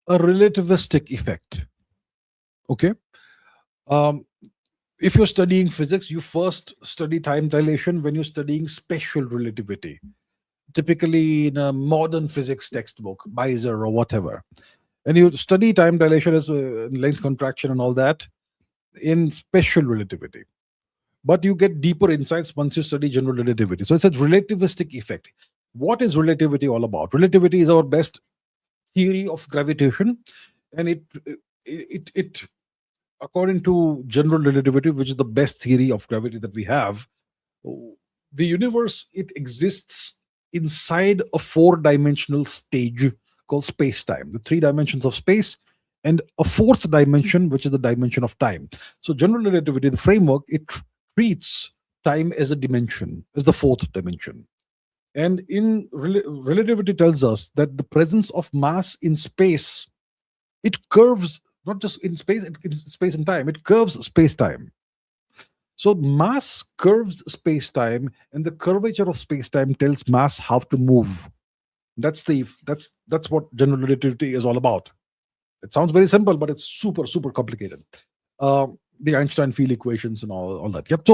a relativistic effect. Okay. If you're studying physics, you first study time dilation when you're studying special relativity, typically in a modern physics textbook, Beiser or whatever. And you study time dilation as length contraction and all that in special relativity. But you get deeper insights once you study general relativity. So it's a relativistic effect. What is relativity all about? Relativity is our best theory of gravitation, and it according to general relativity, which is the best theory of gravity that we have, the universe, it exists inside a 4-dimensional stage called space-time. The 3 dimensions of space and a fourth dimension, which is the dimension of time. So general relativity, the framework, it treats time as a dimension, as the fourth dimension. And in relativity tells us that the presence of mass in space, it curves not just in space, in space and time, it curves space time. So mass curves space time, and the curvature of space time tells mass how to move. That's what general relativity is all about. It sounds very simple, but it's super complicated. The Einstein field equations and all that. Yep.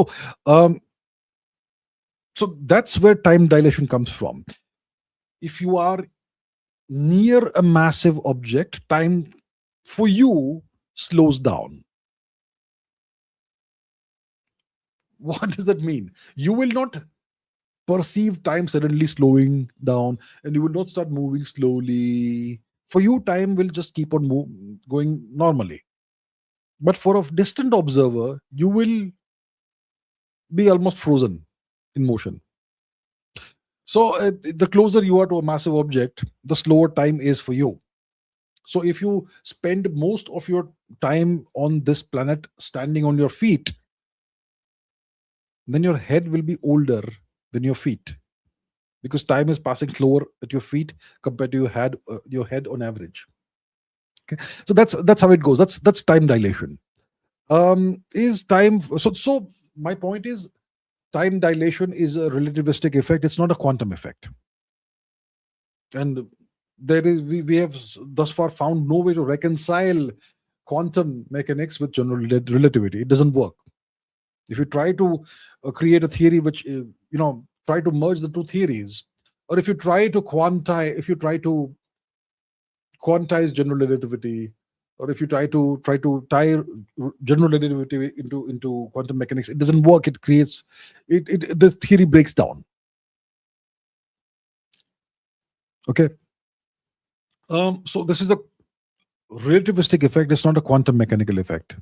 So that's where time dilation comes from. If you are near a massive object, time for you slows down. What does that mean? You will not perceive time suddenly slowing down, and you will not start moving slowly. For you, time will just keep on going normally. But for a distant observer, you will be almost frozen in motion. So the closer you are to a massive object, the slower time is for you. So if you spend most of your time on this planet standing on your feet, then your head will be older than your feet, because time is passing slower at your feet compared to your head on average. Okay, so that's how it goes. That's time dilation. Is time so? My point is, time dilation is a relativistic effect. It's not a quantum effect, and we have thus far found no way to reconcile quantum mechanics with general relativity. It doesn't work. If you try to create a theory which try to merge the two theories, or if you try to quantize general relativity, or if you try to tie general relativity into quantum mechanics, it doesn't work. It creates the theory breaks down. Okay. So this is the relativistic effect. It's not a quantum mechanical effect.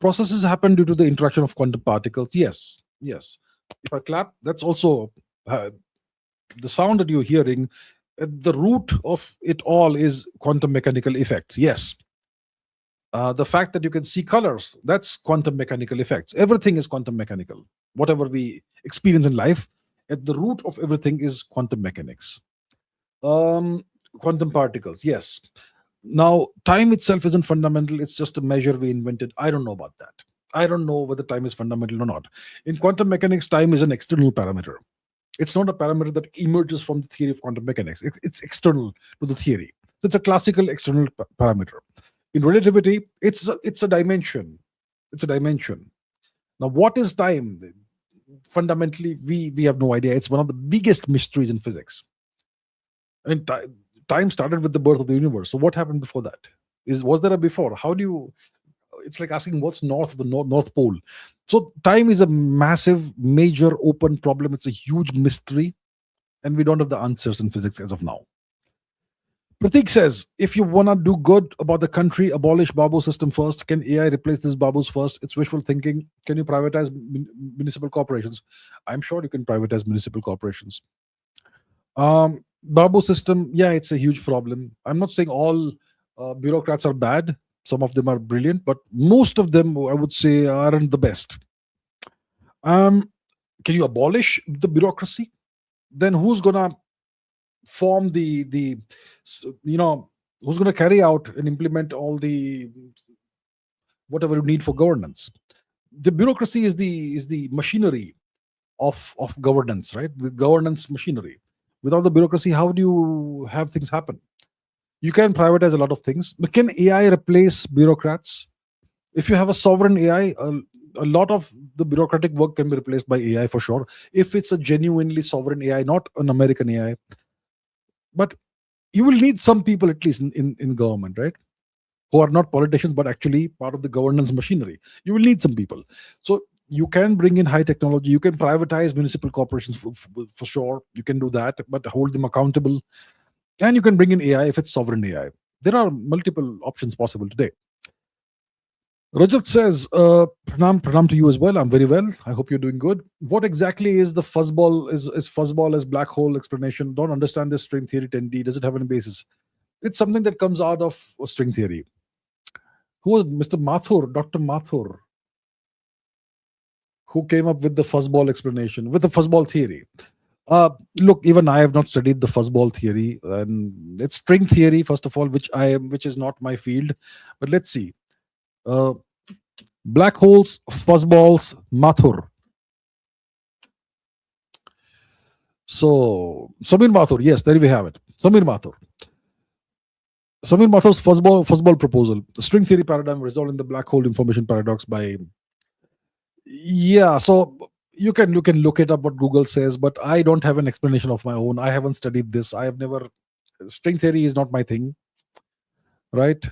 Processes happen due to the interaction of quantum particles. Yes. If I clap, that's also the sound that you're hearing. At the root of it all is quantum mechanical effects. Yes. The fact that you can see colors, that's quantum mechanical effects. Everything is quantum mechanical. Whatever we experience in life, at the root of everything is quantum mechanics. Quantum particles, yes. Now, time itself isn't fundamental. It's just a measure we invented. I don't know about that. I don't know whether time is fundamental or not. In quantum mechanics, time is an external parameter. It's not a parameter that emerges from the theory of quantum mechanics. It's external to the theory. So it's a classical external parameter. In relativity, it's a dimension. It's a dimension. Now, what is time? Fundamentally, we have no idea. It's one of the biggest mysteries in physics. And time started with the birth of the universe. So what happened before that? Was there a before? How do you? It's like asking what's north of the North Pole. So time is a massive, major open problem. It's a huge mystery, and we don't have the answers in physics as of now. Pratik says, if you want to do good about the country, abolish Babu system first. Can AI replace this Babus first? It's wishful thinking. Can you privatize municipal corporations? I'm sure you can privatize municipal corporations. Babu system, yeah, it's a huge problem. I'm not saying all bureaucrats are bad. Some of them are brilliant, but most of them, I would say, aren't the best. Can you abolish the bureaucracy? Then who's gonna form who's going to carry out and implement all the whatever you need for governance? The bureaucracy is the machinery of governance, right? The governance machinery. Without the bureaucracy, how do you have things happen? You can privatize a lot of things, but can AI replace bureaucrats? If you have a sovereign AI, a lot of the bureaucratic work can be replaced by AI for sure, if it's a genuinely sovereign AI, not an American AI. But you will need some people, at least in government, right, who are not politicians but actually part of the governance machinery. You will need some people. So you can bring in high technology. You can privatize municipal corporations for sure. You can do that, but hold them accountable. And you can bring in AI if it's sovereign AI. There are multiple options possible today. Rajat says, pranam to you as well. I'm very well. I hope you're doing good. What exactly is the fuzzball? Is fuzzball as black hole explanation? Don't understand this string theory 10D. Does it have any basis? It's something that comes out of string theory. Who was Mr. Mathur, Dr. Mathur, who came up with the fuzzball explanation, with the fuzzball theory? Look, even I have not studied the fuzzball theory, and it's string theory first of all, which is not my field. But let's see. Uh, Black holes, fuzzballs, Mathur. So Samir Mathur, yes, there we have it. Samir Mathur. Samir Mathur's fuzzball proposal, the string theory paradigm resolving the black hole information paradox by, yeah. So you can look it up what Google says, but I don't have an explanation of my own. I haven't studied this. I have never, string theory is not my thing, right?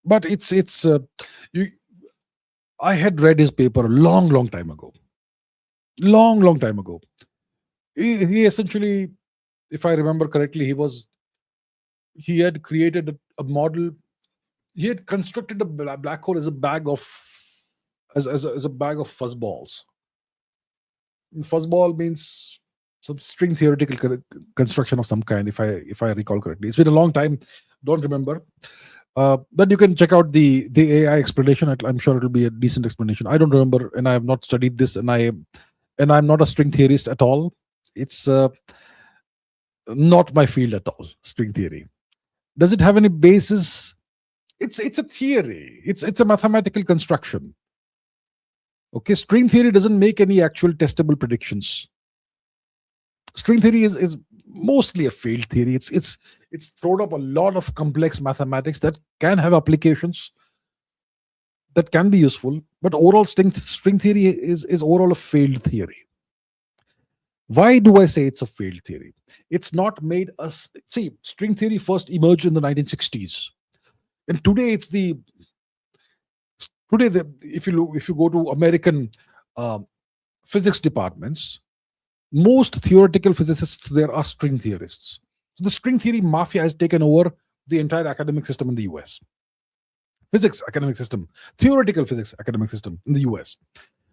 But it's you. I had read his paper a long time ago. Long time ago. He essentially, if I remember correctly, he had created a model. He had constructed a black hole as a bag of, as a bag of fuzzballs. And fuzzball means some string theoretical construction of some kind, if I recall correctly. It's been a long time, don't remember. But you can check out the AI explanation. I'm sure it'll be a decent explanation. I don't remember, and I have not studied this, and I'm not a string theorist at all. It's not my field at all. String theory. Does it have any basis? It's a theory. It's a mathematical construction. Okay, string theory doesn't make any actual testable predictions. String theory is mostly a failed theory. It's thrown up a lot of complex mathematics that can have applications that can be useful, but overall string theory is overall a failed theory. Why do I say it's a failed theory? It's not made us see. String theory first emerged in the 1960s, and today if you go to American uh, physics departments, most theoretical physicists there are string theorists. So the string theory mafia has taken over the entire academic system in the US. Physics academic system, theoretical physics academic system in the US.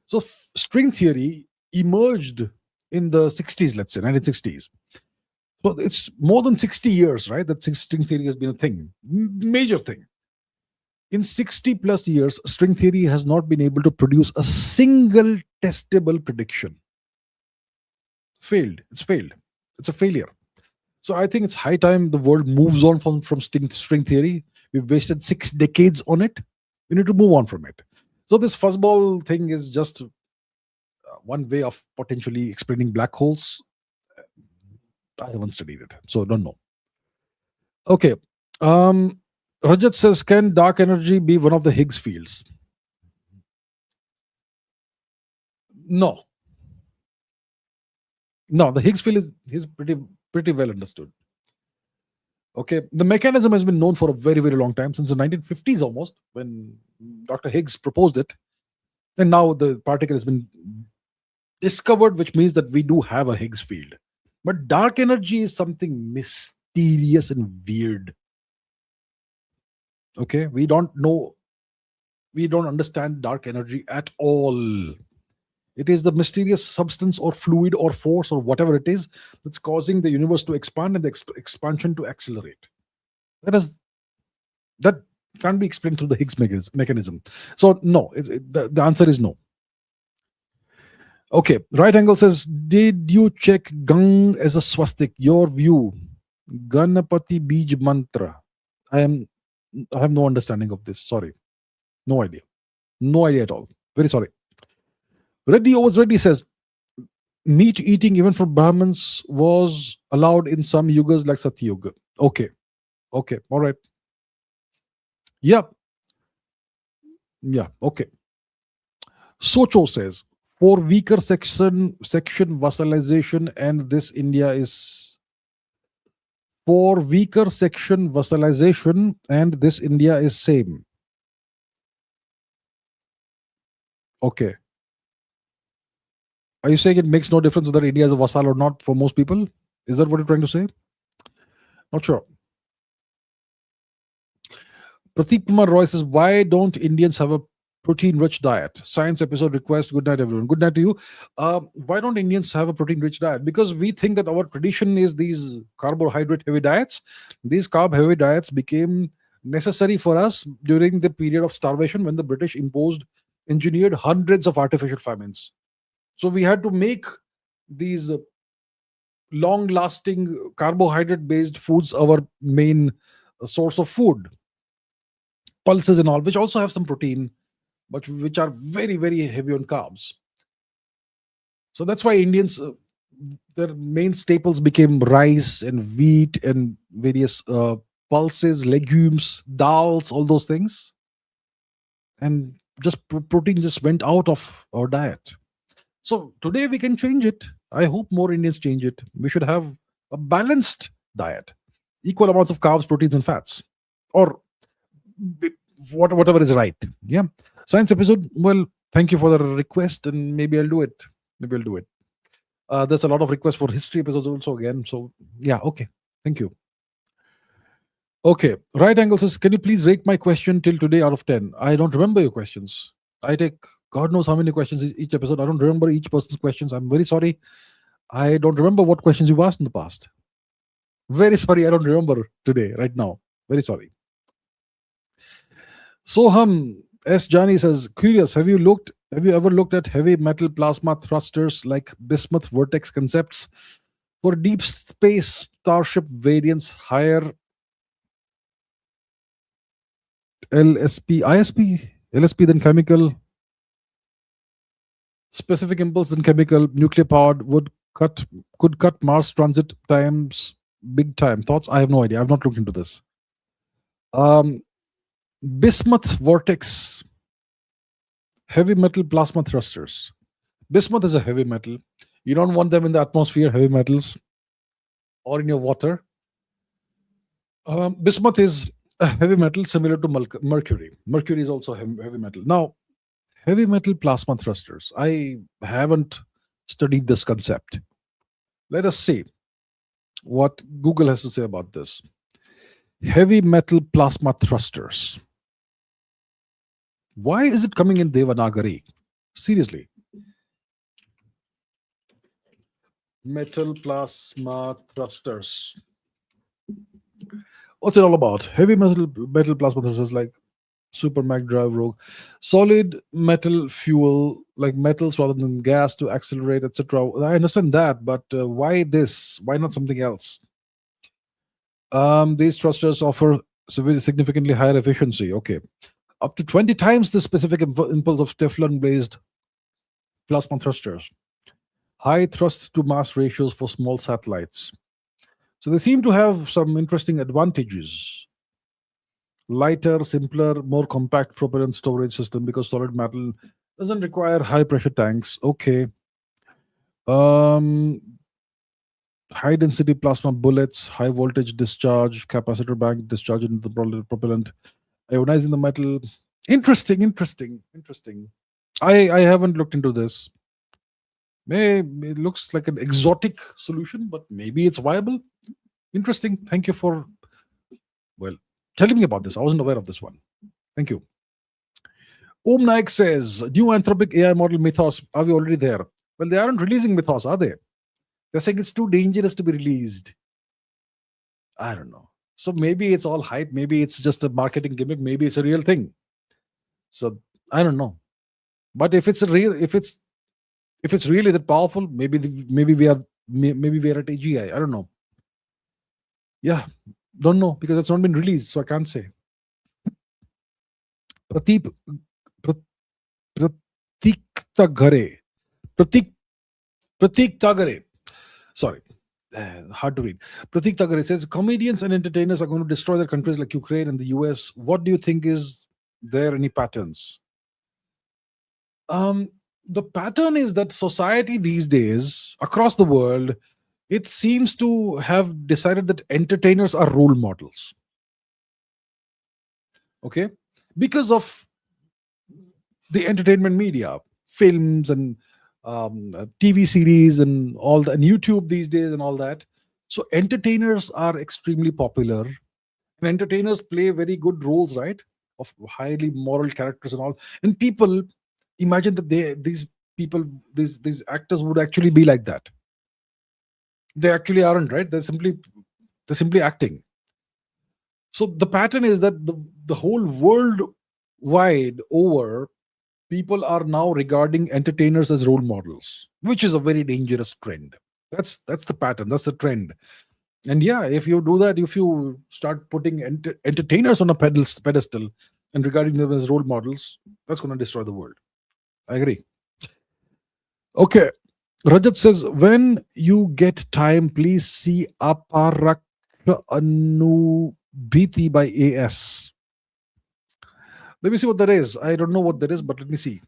So string theory emerged in the 60s, let's say 1960s. So it's more than 60 years, right? That string theory has been a thing, major thing. In 60 plus years, string theory has not been able to produce a single testable prediction. Failed. It's failed. It's a failure. So I think it's high time the world moves on from string theory. We've wasted 6 decades on it. We need to move on from it. So this fuzzball thing is just one way of potentially explaining black holes. I haven't studied it, so don't know. Okay. Rajat says, can dark energy be one of the Higgs fields? No. No, the Higgs field is pretty well understood. Okay, the mechanism has been known for a very long time, since the 1950s almost, when Dr. Higgs proposed it, and now the particle has been discovered, which means that we do have a Higgs field. But dark energy is something mysterious and weird. Okay, we don't know, we don't understand dark energy at all. It is the mysterious substance or fluid or force or whatever it is that's causing the universe to expand and the expansion to accelerate. That can't be explained through the Higgs mechanism. So no, the answer is no. Okay, right angle says, did you check Gang as a swastik? Your view, Ganapati Bij mantra. I have no understanding of this. Sorry, no idea at all. Very sorry. Reddy says, meat eating even for Brahmins was allowed in some yugas like Satyuga. Okay, all right. Yeah, okay. Socho says, for weaker section vassalization, and this India is for weaker section vassalization, and this India is same. Okay. Are you saying it makes no difference whether India is a vassal or not for most people? Is that what you're trying to say? Not sure. Prateek Kumar Roy says, why don't Indians have a protein-rich diet? Science episode request. Good night, everyone. Good night to you. Why don't Indians have a protein-rich diet? Because we think that our tradition is these carbohydrate-heavy diets. These carb-heavy diets became necessary for us during the period of starvation when the British imposed engineered hundreds of artificial famines. So we had to make these long lasting carbohydrate based foods our main source of food, pulses and all, which also have some protein, but which are very, very heavy on carbs. So that's why Indians, their main staples became rice and wheat and various pulses, legumes, dals, all those things. And just protein just went out of our diet. So today we can change it. I hope more Indians change it. We should have a balanced diet, equal amounts of carbs, proteins, and fats, or b- whatever is right. Yeah. Science episode. Well, thank you for the request, and maybe I'll do it. Maybe I'll do it. There's a lot of requests for history episodes also again. So yeah, okay. Thank you. Okay. Right angle says, can you please rate my question till today out of 10? I don't remember your questions. I take God knows how many questions each episode. I don't remember each person's questions. I'm very sorry. I don't remember what questions you've asked in the past. Very sorry. I don't remember today, right now. Very sorry. Soham S. Jani says, curious, have you ever looked at heavy metal plasma thrusters like bismuth vortex concepts for deep space starship variants higher LSP than chemical, specific impulse than chemical, nuclear powered could cut Mars transit times big time. Thoughts? I have no idea. I've not looked into this. Bismuth vortex, heavy metal plasma thrusters. Bismuth is a heavy metal. You don't want them in the atmosphere, heavy metals, or in your water. Bismuth is a heavy metal similar to mercury. Mercury is also heavy metal. Now, heavy metal plasma thrusters. I haven't studied this concept. Let us see what Google has to say about this. Heavy metal plasma thrusters. Why is it coming in Devanagari? Seriously. Metal plasma thrusters. What's it all about? Heavy metal plasma thrusters like Super Mag Drive Rogue. Solid metal fuel, like metals rather than gas to accelerate, etc. I understand that, but why this? Why not something else? These thrusters offer significantly higher efficiency. Okay. Up to 20 times the specific impulse of Teflon based plasma thrusters. High thrust to mass ratios for small satellites. So they seem to have some interesting advantages. Lighter, simpler, more compact propellant storage system because solid metal doesn't require high pressure tanks. Okay. Um, High density plasma bullets, high voltage discharge, capacitor bank discharge into the propellant, ionizing the metal. Interesting. I haven't looked into this. Maybe it looks like an exotic solution, but maybe it's viable. Interesting. Thank you for telling me about this. I wasn't aware of this one. Thank you. Om Naik says, new anthropic AI model Mythos. Are we already there? Well, they aren't releasing Mythos, are they? They're saying it's too dangerous to be released. I don't know. So maybe it's all hype. Maybe it's just a marketing gimmick. Maybe it's a real thing. So I don't know. But if it's really that powerful, maybe we are at AGI. I don't know. Yeah, don't know because it's not been released, so I can't say. Pratik Tagare. Pratik Tagare. Sorry, hard to read. Pratik Tagare says comedians and entertainers are going to destroy their countries like Ukraine and the US. What do you think? Is there any patterns? The pattern is that society these days across the world, it seems to have decided that entertainers are role models. Okay, because of the entertainment media, films and TV series and all that, and YouTube these days and all that. So entertainers are extremely popular, and entertainers play very good roles, right? Of highly moral characters and all. And people imagine that these actors would actually be like that. They actually aren't, right? They're simply acting. So the pattern is that the whole world wide over, people are now regarding entertainers as role models, which is a very dangerous trend. That's the pattern. That's the trend. And yeah, if you do that, if you start putting entertainers on a pedestal and regarding them as role models, that's going to destroy the world. I agree. Okay. Rajat says, when you get time, please see Aparaksha Anubhiti by AS. Let me see what that is. I don't know what that is, but let me see.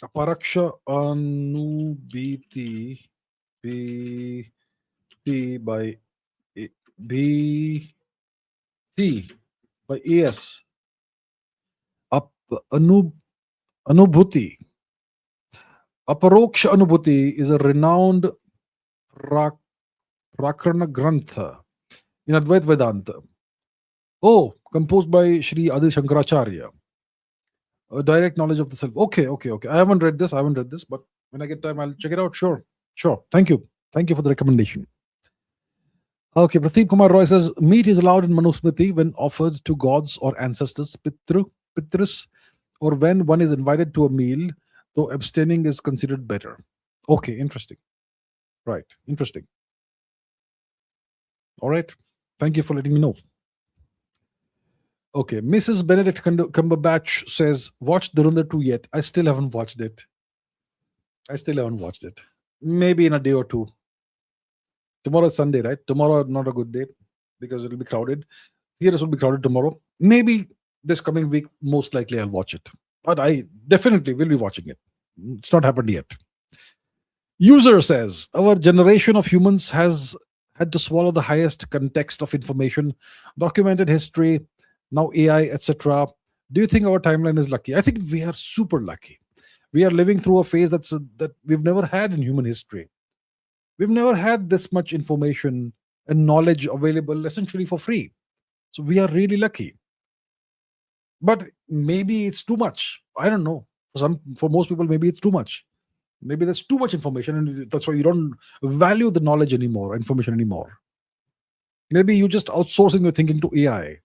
Aparaksha Anubhiti B by B T by AS. Up Anubhuti. Aparoksha Anubhuti is a renowned Prak- Prakarana Grantha in Advaita Vedanta. Oh, composed by Sri Adi Shankaracharya. A direct knowledge of the self. Okay. I haven't read this. But when I get time, I'll check it out. Sure. Thank you. Thank you for the recommendation. Okay, Pradeep Kumar Roy says, meat is allowed in Manusmriti when offered to gods or ancestors, Pitrus, or when one is invited to a meal, though abstaining is considered better. Okay, interesting. Right, interesting. All right. Thank you for letting me know. Okay, Mrs. Benedict Cumberbatch says, watch Durandar 2 yet. I still haven't watched it. Maybe in a day or two. Tomorrow is Sunday, right? Tomorrow not a good day because it'll be crowded. Theaters will be crowded tomorrow. Maybe this coming week, most likely I'll watch it. But I definitely will be watching it. It's not happened yet. User says, our generation of humans has had to swallow the highest context of information, documented history, now AI, etc. Do you think our timeline is lucky? I think we are super lucky. We are living through a phase that we've never had in human history. We've never had this much information and knowledge available essentially for free. So we are really lucky. But maybe it's too much. I don't know. For most people, maybe it's too much. Maybe there's too much information, and that's why you don't value the knowledge anymore, information anymore. Maybe you're just outsourcing your thinking to AI.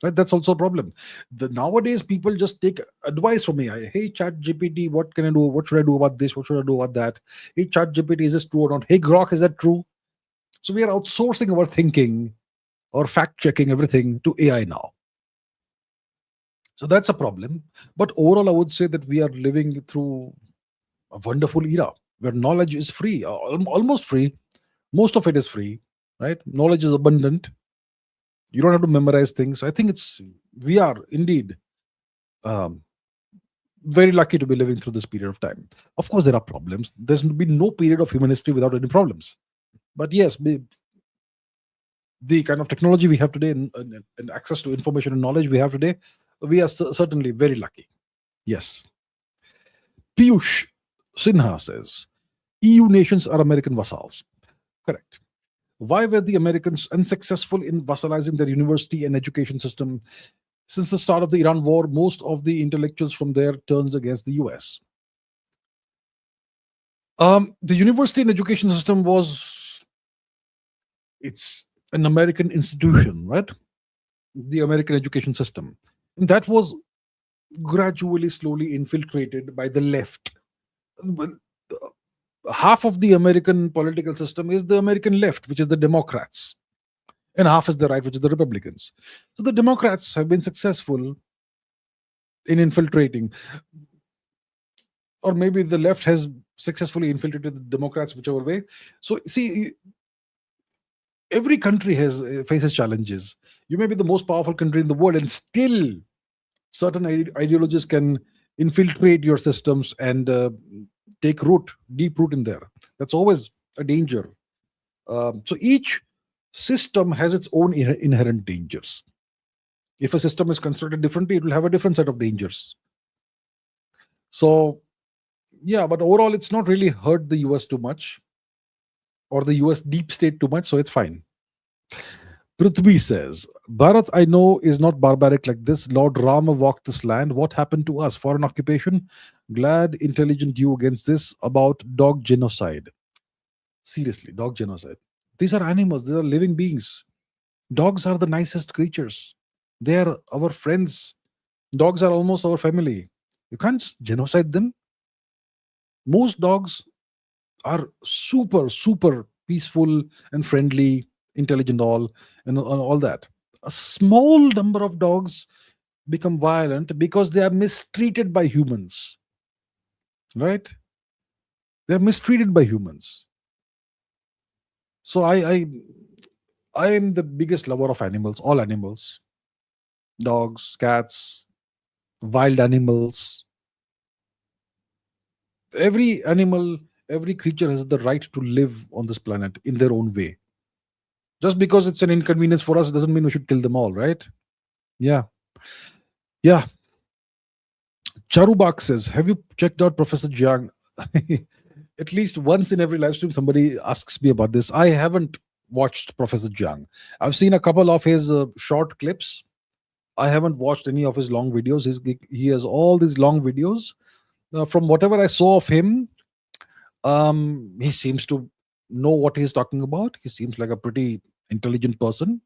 Right? That's also a problem. Nowadays, people just take advice from AI. Hey, Chat GPT, what can I do? What should I do about this? What should I do about that? Hey, Chat GPT, is this true or not? Hey, Grok, is that true? So we are outsourcing our thinking or fact checking everything to AI now. So that's a problem. But overall, I would say that we are living through a wonderful era where knowledge is free, almost free. Most of it is free, right? Knowledge is abundant. You don't have to memorize things. I think we are indeed um, very lucky to be living through this period of time. Of course, there are problems. There's been no period of human history without any problems. But yes, the kind of technology we have today and access to information and knowledge we have today, we are certainly very lucky. Yes. Piyush Sinha says, EU nations are American vassals. Correct. Why were the Americans unsuccessful in vassalizing their university and education system? Since the start of the Iran war, most of the intellectuals from there turns against the US. The university and education system it's an American institution, right? The American education system. And that was gradually, slowly infiltrated by the left. Well, half of the American political system is the American left, which is the Democrats, and half is the right, which is the Republicans. So the Democrats have been successful in infiltrating, or maybe the left has successfully infiltrated the Democrats, whichever way. So see, every country faces challenges. You may be the most powerful country in the world, and still certain ideologies can infiltrate your systems and take deep root in there. That's always a danger. So each system has its own inherent dangers. If a system is constructed differently, it will have a different set of dangers. So yeah, but overall, it's not really hurt the US too much, or the US deep state too much, so it's fine. Prithvi says, Bharat, I know, is not barbaric like this. Lord Rama walked this land. What happened to us? Foreign occupation? Glad intelligent you against this about dog genocide. Seriously, dog genocide. These are animals, these are living beings. Dogs are the nicest creatures. They are our friends. Dogs are almost our family. You can't genocide them. Most dogs are super, super peaceful and friendly, intelligent, all that. A small number of dogs become violent because they are mistreated by humans, right? They are mistreated by humans. So I am the biggest lover of animals, all animals, dogs, cats, wild animals. Every animal, every creature has the right to live on this planet in their own way. Just because it's an inconvenience for us doesn't mean we should kill them all, right? Yeah. Yeah. Charubak says, have you checked out Professor Jiang? At least once in every live stream, somebody asks me about this. I haven't watched Professor Jiang. I've seen a couple of his short clips. I haven't watched any of his long videos. He has all these long videos. From whatever I saw of him, he seems to know what he's talking about. He seems like a pretty intelligent person.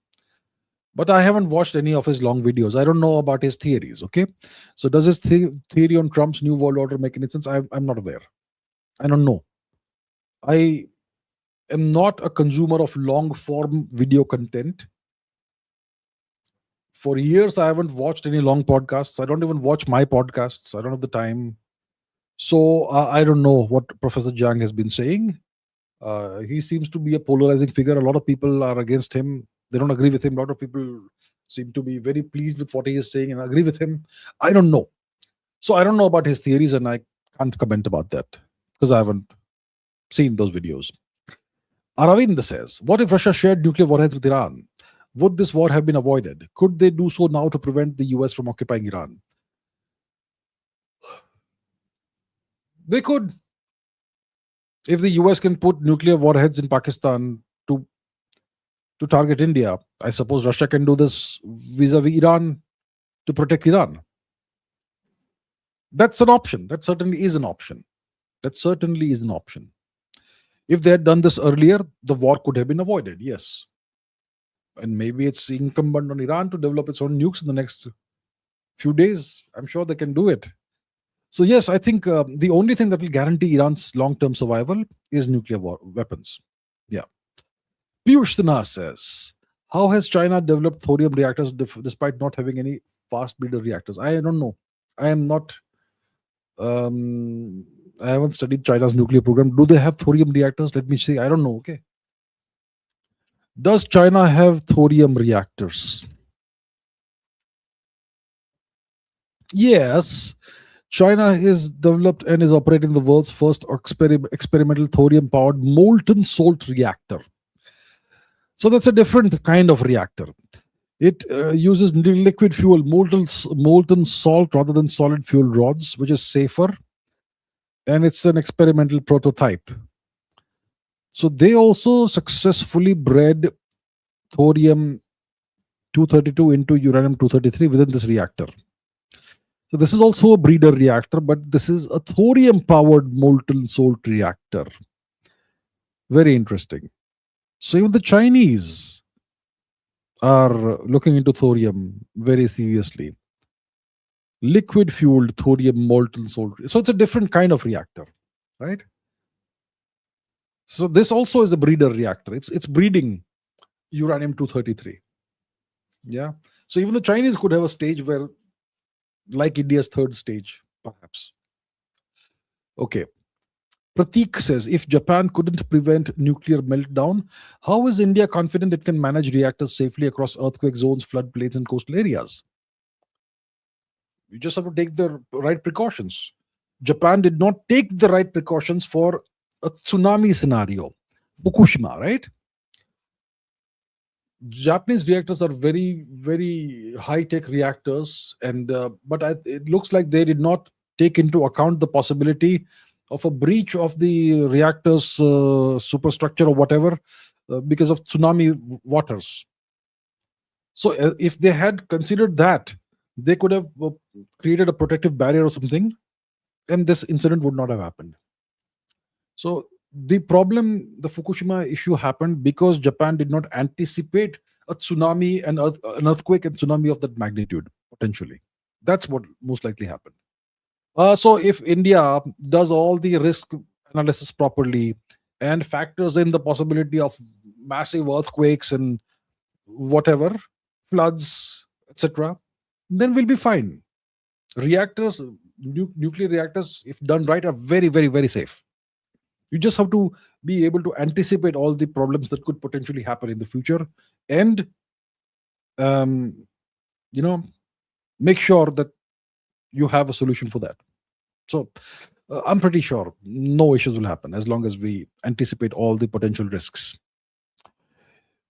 But I haven't watched any of his long videos. I don't know about his theories. Okay, so does his theory on Trump's new world order make any sense? I'm not aware. I don't know. I am not a consumer of long form video content. For years, I haven't watched any long podcasts. I don't even watch my podcasts. I don't have the time. So I don't know what Professor Jiang has been saying. He seems to be a polarizing figure. A lot of people are against him. They don't agree with him. A lot of people seem to be very pleased with what he is saying and agree with him. I don't know. So I don't know about his theories, and I can't comment about that because I haven't seen those videos. Aravind says, what if Russia shared nuclear warheads with Iran? Would this war have been avoided? Could they do so now to prevent the US from occupying Iran? They could. If the US can put nuclear warheads in Pakistan to target India, I suppose Russia can do this vis-a-vis Iran to protect Iran. That's an option. That certainly is an option. That certainly is an option. If they had done this earlier, the war could have been avoided, yes. And maybe it's incumbent on Iran to develop its own nukes in the next few days. I'm sure they can do it. So, yes, I think the only thing that will guarantee Iran's long term survival is nuclear weapons. Yeah. Piyush Sinha says, how has China developed thorium reactors despite not having any fast breeder reactors? I don't know. I am not. I haven't studied China's nuclear program. Do they have thorium reactors? Let me see. I don't know. Okay. Does China have thorium reactors? Yes. China has developed and is operating the world's first experimental thorium powered molten salt reactor. So that's a different kind of reactor. It uses liquid fuel, molten salt rather than solid fuel rods, which is safer. And it's an experimental prototype. So they also successfully bred thorium 232 into uranium 233 within this reactor. So this is also a breeder reactor, but this is a thorium powered molten salt reactor. Very interesting. So even the Chinese are looking into thorium very seriously. Liquid fueled thorium molten salt. So it's a different kind of reactor, right? So this also is a breeder reactor. It's breeding uranium 233. Yeah. So even the Chinese could have a stage where, like India's third stage, perhaps. Okay. Pratik says, if Japan couldn't prevent nuclear meltdown, how is India confident it can manage reactors safely across earthquake zones, floodplains, and coastal areas? You just have to take the right precautions. Japan did not take the right precautions for a tsunami scenario. Fukushima, right? Japanese reactors are very, very high-tech reactors, and it looks like they did not take into account the possibility of a breach of the reactor's superstructure or whatever because of tsunami waters. So, if they had considered that, they could have created a protective barrier or something, and this incident would not have happened. So, the Fukushima issue happened because Japan did not anticipate a tsunami and an earthquake and tsunami of that magnitude, potentially. That's what most likely happened. So if India does all the risk analysis properly and factors in the possibility of massive earthquakes and whatever, floods, etc., then we'll be fine. Reactors, nuclear reactors, if done right, are very, very, very safe. You just have to be able to anticipate all the problems that could potentially happen in the future, and um, you know make sure that you have a solution for that. So I'm pretty sure no issues will happen as long as we anticipate all the potential risks.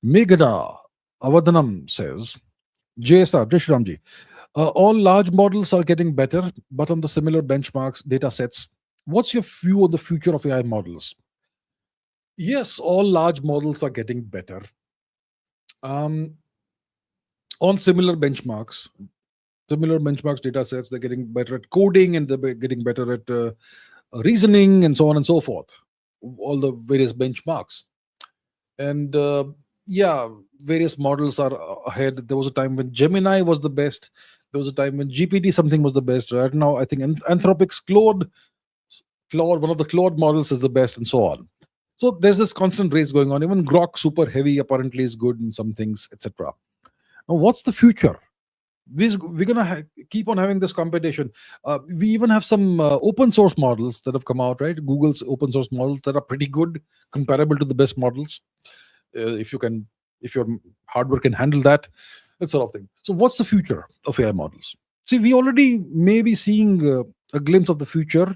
Meghana Avadhanam says, JSR, Jai Shri Ramji, all large models are getting better, but on the similar benchmarks, data sets, what's your view on the future of AI models? Yes, all large models are getting better. Um, on similar benchmarks, data sets, they're getting better at coding and they're getting better at reasoning and so on and so forth. All the various benchmarks. And yeah, various models are ahead. There was a time when Gemini was the best. There was a time when GPT something was the best. Right now, I think Anthropic's Claude, one of the Claude models is the best, and so on. So there's this constant race going on. Even Grok Super Heavy apparently is good in some things, etc. Now, what's the future? We're gonna keep on having this competition. We even have some open source models that have come out, right? Google's open source models that are pretty good, comparable to the best models. If your hardware can handle that sort of thing. So, what's the future of AI models? See, we already may be seeing a glimpse of the future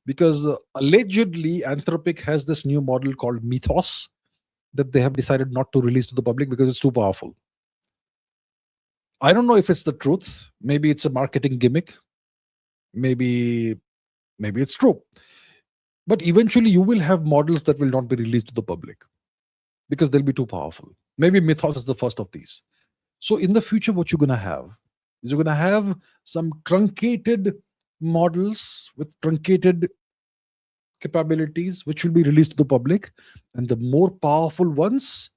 because allegedly Anthropic has this new model called Mythos that they have decided not to release to the public because it's too powerful. I don't know if it's the truth. Maybe it's a marketing gimmick. Maybe it's true. But eventually you will have models that will not be released to the public because they'll be too powerful. Maybe Mythos is the first of these. So in the future, what you're gonna have is you're gonna have some truncated models with truncated capabilities which will be released to the public, and the more powerful ones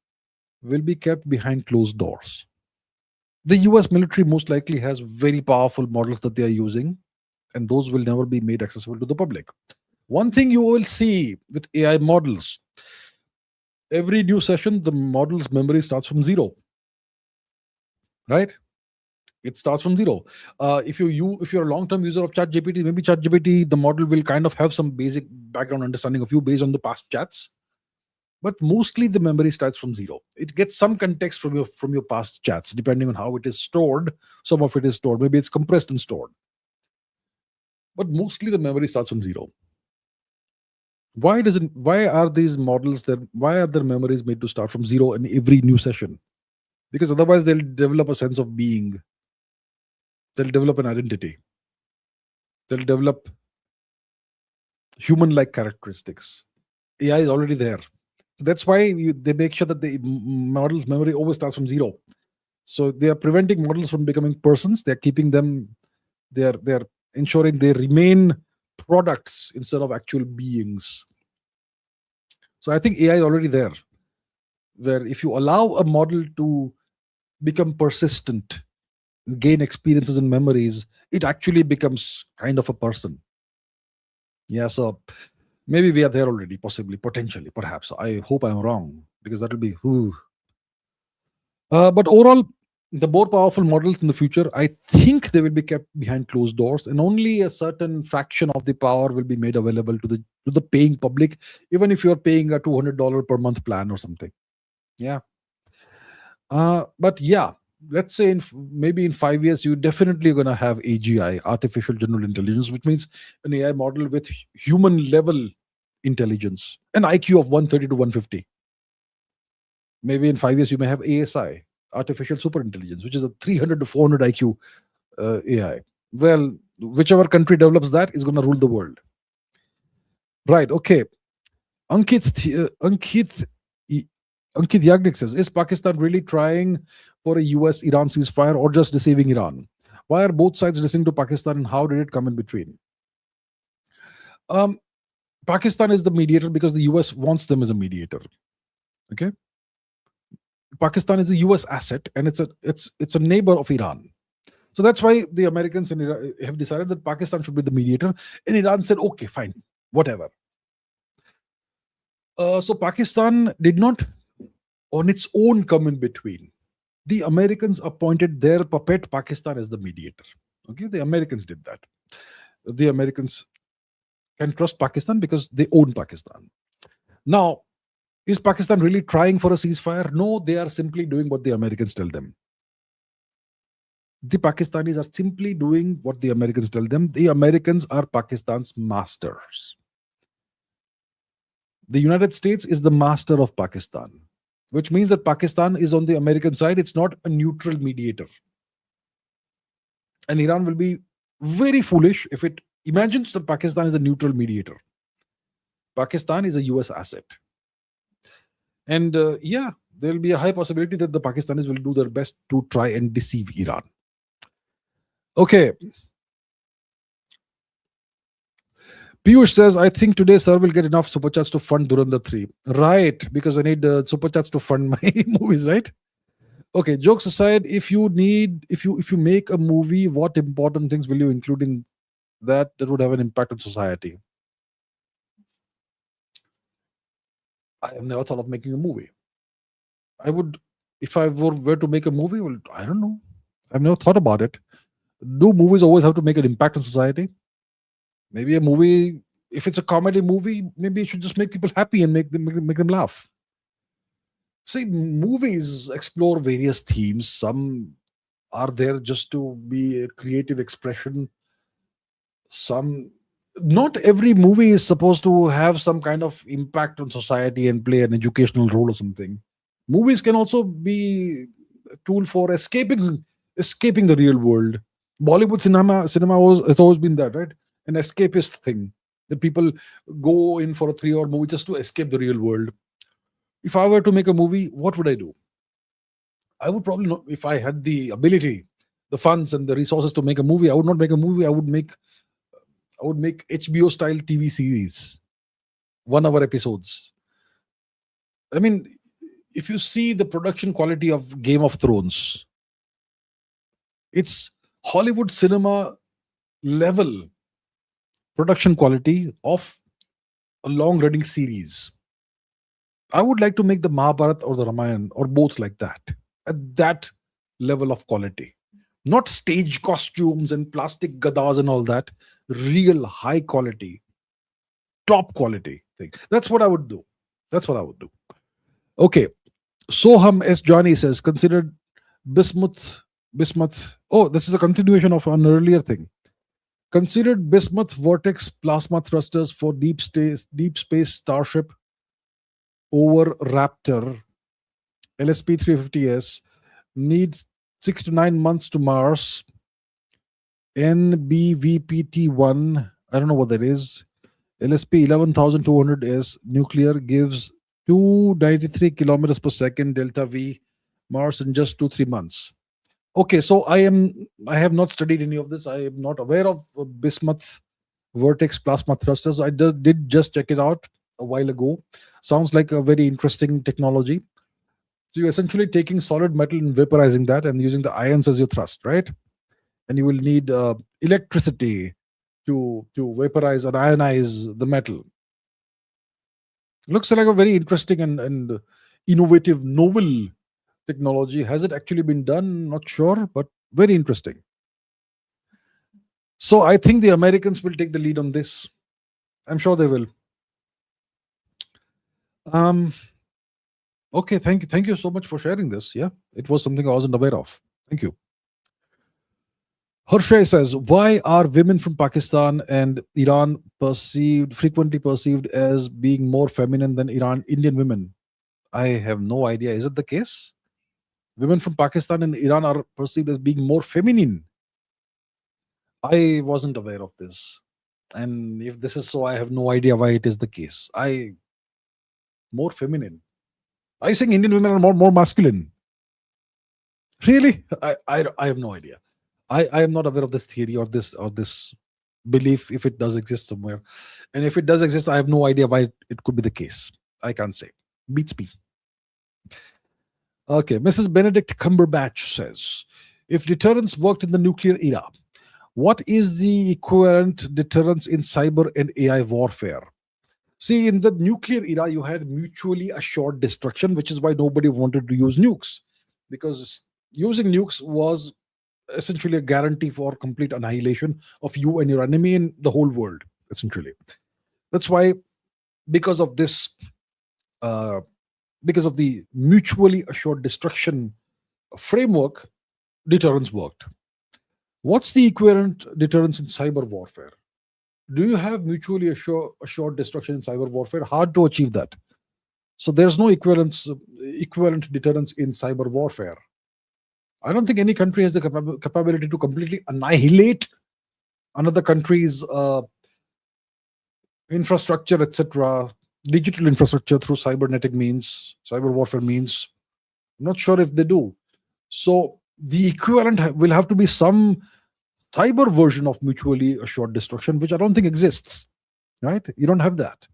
will be kept behind closed doors. The US military most likely has very powerful models that they are using, and those will never be made accessible to the public. One thing you will see with AI models, every new session, the model's memory starts from zero, right? It starts from zero. If you're a long-term user of ChatGPT, maybe ChatGPT, the model will kind of have some basic background understanding of you based on the past chats, but mostly the memory starts from zero. It gets some context from your past chats, depending on how it is stored. Some of it is stored, maybe it's compressed and stored, but mostly the memory starts from zero. Why are these models that why are their memories made to start from zero in every new session? Because otherwise they'll develop a sense of being, they'll develop an identity, they'll develop human like characteristics. AI is already there. So that's why they make sure that the model's memory always starts from zero. So they are preventing models from becoming persons. They're keeping them, they're ensuring they remain products instead of actual beings. So I think AI is already there, where if you allow a model to become persistent, gain experiences and memories, it actually becomes kind of a person. Yeah, so maybe we are there already, possibly, potentially, perhaps. I hope I'm wrong because that will be who. But overall, the more powerful models in the future, I think they will be kept behind closed doors, and only a certain fraction of the power will be made available to the paying public, even if you're paying a $200 per month plan or something. Yeah. But yeah, let's say maybe in 5 years, you definitely going to have AGI, artificial general intelligence, which means an AI model with human level intelligence, an IQ of 130 to 150. Maybe in 5 years, you may have ASI, artificial super intelligence, which is a 300 to 400 IQ AI. Well, whichever country develops that is going to rule the world. Right. Okay. Ankit Yagnik says, is Pakistan really trying for a US-Iran ceasefire or just deceiving Iran? Why are both sides listening to Pakistan and how did it come in between? Pakistan is the mediator because the US wants them as a mediator. Okay? Pakistan is a US asset, and it's a neighbor of Iran. So that's why the Americans and Iran have decided that Pakistan should be the mediator, and Iran said, okay, fine, whatever. So Pakistan did not on its own come in between. The Americans appointed their puppet Pakistan as the mediator. Okay, the Americans did that. The Americans can trust Pakistan because they own Pakistan. Now, is Pakistan really trying for a ceasefire? No, they are simply doing what the Americans tell them. The Pakistanis are simply doing what the Americans tell them. The Americans are Pakistan's masters. The United States is the master of Pakistan, which means that Pakistan is on the American side. It's not a neutral mediator. And Iran will be very foolish if it imagines that Pakistan is a neutral mediator. Pakistan is a US asset. And yeah, there will be a high possibility that the Pakistanis will do their best to try and deceive Iran. Okay. Piyush says, I think today sir will get enough superchats to fund Durandar 3. Right, because I need superchats to fund my movies, right? Okay, jokes aside, if you make a movie, what important things will you include in that would have an impact on society? I have never thought of making a movie. I would, if I were to make a movie, well, I don't know. I've never thought about it. Do movies always have to make an impact on society? Maybe a movie, if it's a comedy movie, maybe it should just make people happy and make them laugh. See, movies explore various themes. Some are there just to be a creative expression. Some, not every movie is supposed to have some kind of impact on society and play an educational role or something. Movies can also be a tool for escaping the real world. Bollywood cinema has always been that, right? An escapist thing that people go in for a 3-hour movie just to escape the real world. If I were to make a movie, what would I do? I would probably not, if I had the ability, the funds and the resources to make a movie, I would not make a movie. I would make HBO style TV series, 1-hour episodes. I mean, if you see the production quality of Game of Thrones, it's Hollywood cinema level production quality of a long running series. I would like to make the Mahabharata or the Ramayana or both like that, at that level of quality. Not stage costumes and plastic gadas and all that. Real high quality, top quality thing. That's what I would do. Okay. Soham S. Johnny says, considered bismuth. Oh, this is a continuation of an earlier thing. Considered bismuth vortex plasma thrusters for deep space Starship over Raptor LSP 350S needs 6 to 9 months to Mars. NBVPT1, I don't know what that is. LSP 11200S nuclear gives 293 kilometers per second delta V Mars in just 2-3 months. Okay, so I have not studied any of this. I am not aware of bismuth vortex plasma thrusters. I did just check it out a while ago. Sounds like a very interesting technology. So you're essentially taking solid metal and vaporizing that and using the ions as your thrust, right? And you will need electricity to vaporize and ionize the metal. Looks like a very interesting and innovative, novel technology. Has it actually been done? Not sure, but very interesting. So I think the Americans will take the lead on this. I'm sure they will. Okay, thank you so much for sharing this. Yeah, it was something I wasn't aware of. Thank you. Harshay says, why are women from Pakistan and Iran frequently perceived as being more feminine than Indian women? I have no idea. Is it the case? Women from Pakistan and Iran are perceived as being more feminine. I wasn't aware of this. And if this is so, I have no idea why it is the case. More feminine. Are you saying Indian women are more masculine? Really? I have no idea. I am not aware of this theory or this belief, if it does exist somewhere. And if it does exist, I have no idea why it could be the case. I can't say. Beats me. Okay, Mrs. Benedict Cumberbatch says, if deterrence worked in the nuclear era, what is the equivalent deterrence in cyber and AI warfare? See, in the nuclear era, you had mutually assured destruction, which is why nobody wanted to use nukes, because using nukes was essentially a guarantee for complete annihilation of you and your enemy in the whole world, essentially. That's why, because of this, uh, because of the mutually assured destruction framework, deterrence worked. What's the equivalent deterrence in cyber warfare? Do you have mutually assured destruction in cyber warfare? Hard to achieve that. So there's no equivalent deterrence in cyber warfare. I don't think any country has the capability to completely annihilate another country's infrastructure, etc., digital infrastructure through cybernetic means, cyber warfare means. I'm not sure if they do. So the equivalent will have to be some cyber version of mutually assured destruction, which I don't think exists. Right? You don't have that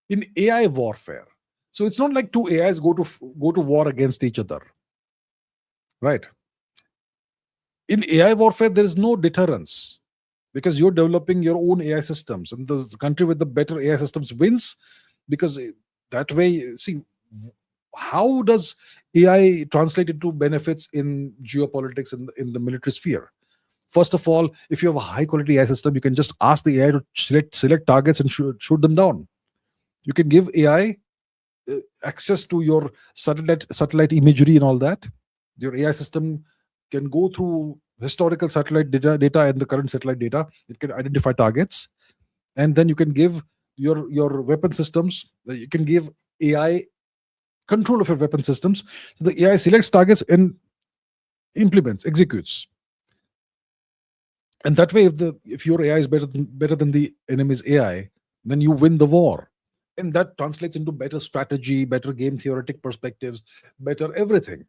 in AI warfare. So it's not like two AIs go to war against each other, right? In AI warfare, there is no deterrence because you're developing your own AI systems, and the country with the better AI systems wins because that way. See, how does AI translate into benefits in geopolitics and in the military sphere? First of all, if you have a high quality AI system, you can just ask the AI to select targets and shoot them down. You can give AI access to your satellite imagery and all that. Your AI system can go through historical satellite data and the current satellite data. It can identify targets, and then you can give your weapon systems. You can give AI control of your weapon systems. So the AI selects targets and implements, executes. And that way, if your AI is better than the enemy's AI, then you win the war. And that translates into better strategy, better game theoretic perspectives, better everything.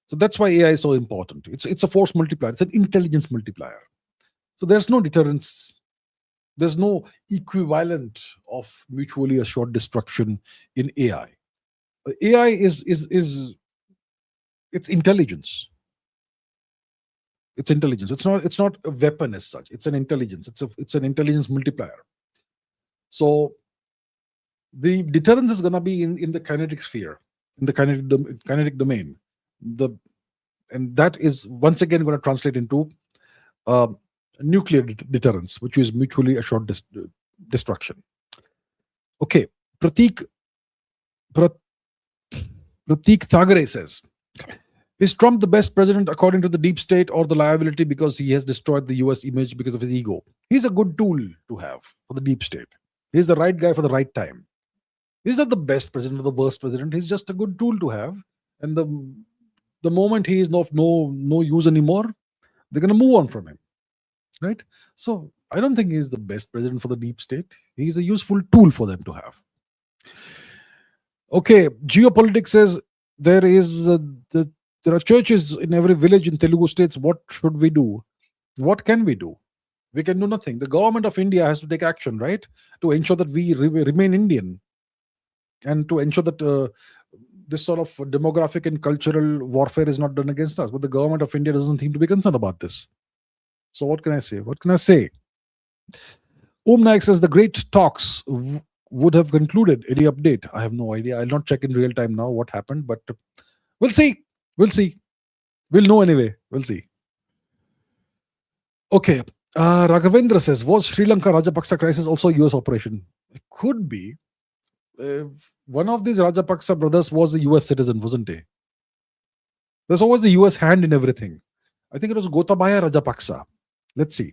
So that's why AI is so important. It's a force multiplier. It's an intelligence multiplier. So there's no deterrence. There's no equivalent of mutually assured destruction in AI. AI is it's intelligence. It's intelligence. It's not a weapon as such. It's an intelligence. It's an intelligence multiplier. So the deterrence is going to be in the kinetic sphere, in the kinetic domain. And that is once again going to translate into uh, nuclear deterrence, which is mutually assured destruction. Okay, Pratik Thagare says, is Trump the best president according to the deep state or the liability because he has destroyed the US image because of his ego? He's a good tool to have for the deep state. He's the right guy for the right time. He's not the best president or the worst president. He's just a good tool to have. And the moment he is no use anymore, they're going to move on from him. Right? So I don't think he's the best president for the deep state. He's a useful tool for them to have. Okay, Geopolitics says there are churches in every village in Telugu states. What should we do? What can we do? We can do nothing. The government of India has to take action, right, to ensure that we remain Indian, and to ensure that this sort of demographic and cultural warfare is not done against us. But the government of India doesn't seem to be concerned about this. So what can I say? What can I say? Om Naik says the great talks would have concluded. Any update? I have no idea. I'll not check in real time now what happened, but we'll see. We'll see. We'll know anyway. We'll see. Okay. Raghavendra says, was Sri Lanka Rajapaksa crisis also a US operation? It could be. One of these Rajapaksa brothers was a US citizen, wasn't he? There's always the US hand in everything. I think it was Gotabaya Rajapaksa. Let's see.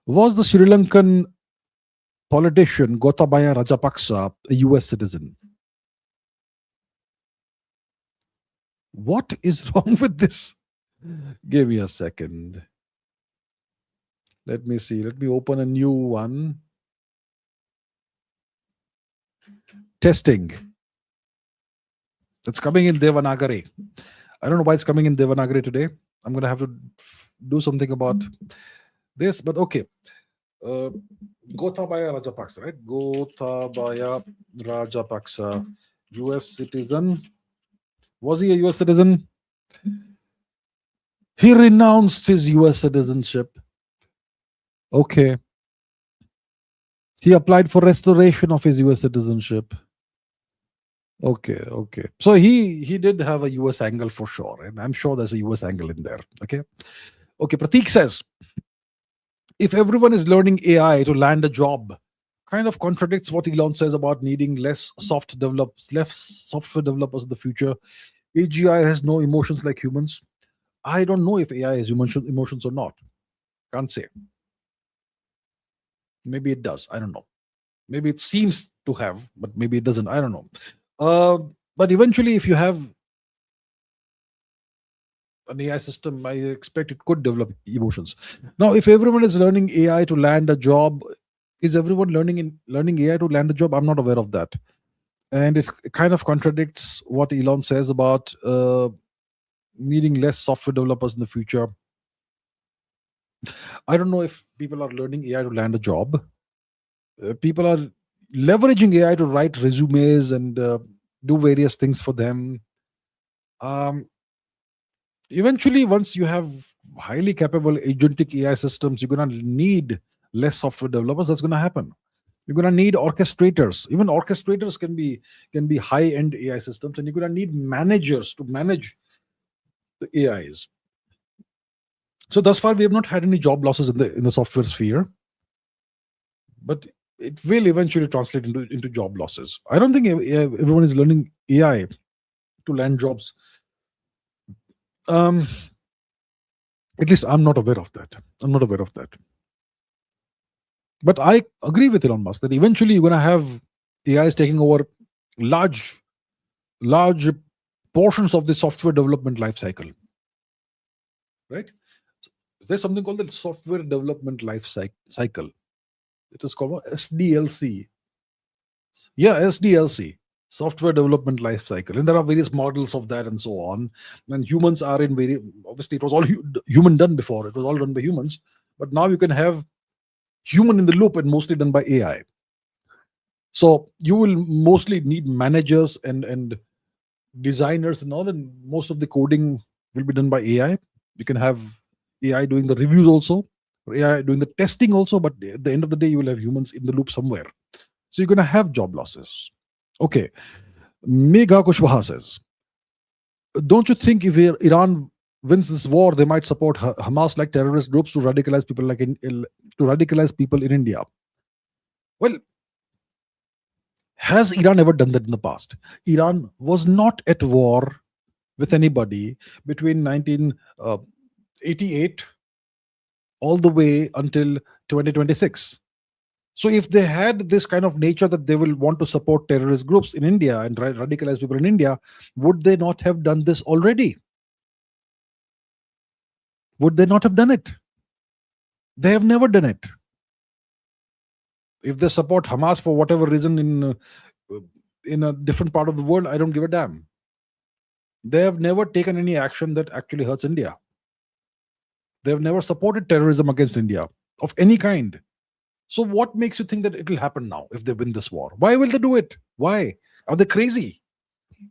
Was the Sri Lankan politician Gotabaya Rajapaksa a US citizen? What is wrong with this? Give me a second. Let me see. Let me open a new one. Testing. It's coming in Devanagari. I don't know why it's coming in Devanagari today. I'm going to have to do something about this, but okay. Gotabaya Rajapaksa, right? Gotabaya Rajapaksa US citizen. Was he a US citizen? He renounced his US citizenship. Okay. He applied for restoration of his US citizenship. Okay, okay. So he did have a US angle for sure, and I'm sure there's a US angle in there. Okay. Okay, Pratik says, if everyone is learning AI to land a job, kind of contradicts what Elon says about needing less software developers in the future. AGI has no emotions like humans. I don't know if AI has emotions or not. Can't say. Maybe it does. I don't know. Maybe it seems to have, but maybe it doesn't. I don't know. But eventually, if you have an AI system, I expect it could develop emotions. Now, if everyone is learning AI to land a job, is everyone learning AI to land a job? I'm not aware of that, and it kind of contradicts what Elon says about needing less software developers in the future. I don't know if people are learning AI to land a job. People are leveraging AI to write resumes and do various things for them. Um, Eventually, once you have highly capable agentic AI systems, you're going to need less software developers. That's going to happen. You're going to need orchestrators. Even orchestrators can be high end AI systems, and you're going to need managers to manage the AIs. So thus far, we have not had any job losses in the software sphere, but it will eventually translate into job losses. I don't think everyone is learning AI to land jobs. Um, at least I'm not aware of that. I'm not aware of that. But I agree with Elon Musk that eventually you're going to have AIs taking over large, large portions of the software development life cycle. Right? There's something called the software development life cycle. It is called SDLC. Yeah, SDLC, software development life cycle, and there are various models of that and so on. And humans are in very obviously it was all human done before. It was all done by humans, but now you can have human in the loop and mostly done by AI. So you will mostly need managers and designers and all, and most of the coding will be done by AI. You can have AI doing the reviews also, or AI doing the testing also, but at the end of the day, you will have humans in the loop somewhere. So you're going to have job losses. Okay. Megha Kushwaha says, don't you think if Iran wins this war, they might support Hamas like terrorist groups to radicalize people in India? Well, has Iran ever done that in the past? Iran was not at war with anybody between 1988 all the way until 2026. So if they had this kind of nature that they will want to support terrorist groups in India and radicalize people in India, would they not have done this already? Would they not have done it? They have never done it. If they support Hamas for whatever reason in a different part of the world, I don't give a damn. They have never taken any action that actually hurts India. They have never supported terrorism against India of any kind. So what makes you think that it will happen now if they win this war? Why will they do it? Why? Are they crazy?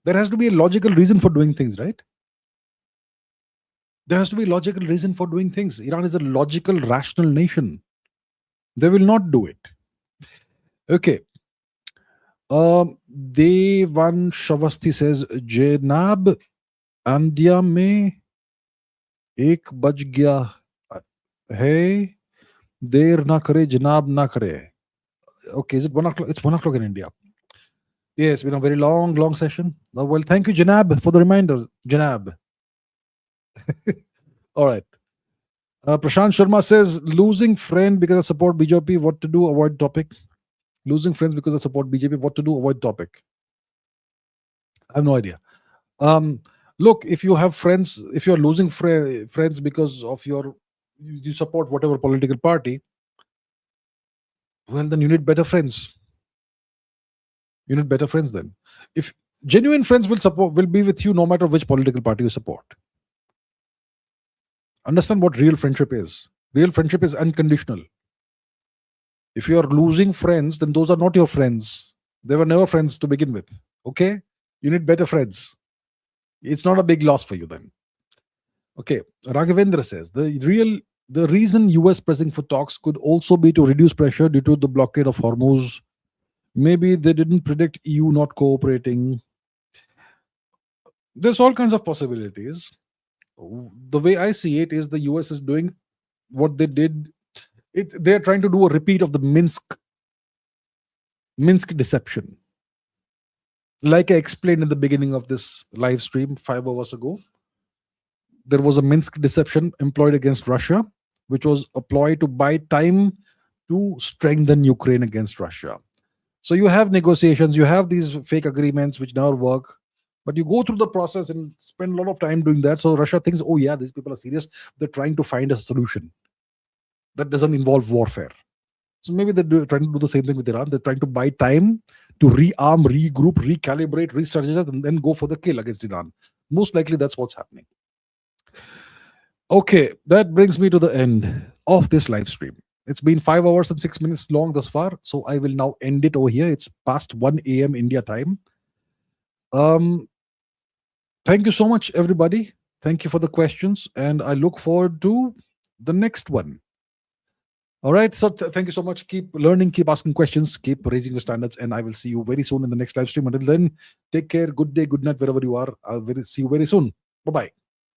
There has to be a logical reason for doing things, right? There has to be a logical reason for doing things. Iran is a logical, rational nation. They will not do it. Okay. Devan Shavasti says, Janab Andya mein ek baj gaya hai, der na kare, Janab na kare. Okay, is it 1 o'clock? It's 1 o'clock in India. Yeah, it's been a very long session. Well, thank you, Janab, for the reminder. Janab. All right. Prashant Sharma says, losing friend because I support BJP, what to do, avoid topic. Losing friends because I support BJP, what to do, avoid topic. I have no idea. Look, if you have friends, if you're losing friends because of you support whatever political party, well, then you need better friends. You need better friends then. If genuine friends will be with you no matter which political party you support. Understand what real friendship is. Real friendship is unconditional. If you are losing friends, then those are not your friends. They were never friends to begin with. Okay? You need better friends. It's not a big loss for you then. Okay. Raghavendra says the reason US pressing for talks could also be to reduce pressure due to the blockade of Hormuz. Maybe they didn't predict EU not cooperating. There's all kinds of possibilities. The way I see it is the US is doing what they did. They're trying to do a repeat of the Minsk deception. Like I explained in the beginning of this live stream 5 hours ago, there was a Minsk deception employed against Russia, which was employed to buy time to strengthen Ukraine against Russia. So you have negotiations, you have these fake agreements which never work, but you go through the process and spend a lot of time doing that. So Russia thinks, oh yeah, these people are serious. They're trying to find a solution that doesn't involve warfare. So maybe they're trying to do the same thing with Iran. They're trying to buy time to rearm, regroup, recalibrate, re-strategize, and then go for the kill against Iran. Most likely that's what's happening. Okay, that brings me to the end of this live stream. It's been 5 hours and 6 minutes long thus far, so I will now end it over here. It's past 1 a.m. India time. Thank you so much, everybody. Thank you for the questions, and I look forward to the next one. All right, so thank you so much. Keep learning, keep asking questions, keep raising your standards, and I will see you very soon in the next live stream. Until then, take care. Good day, good night, wherever you are. I'll see you very soon. Bye bye.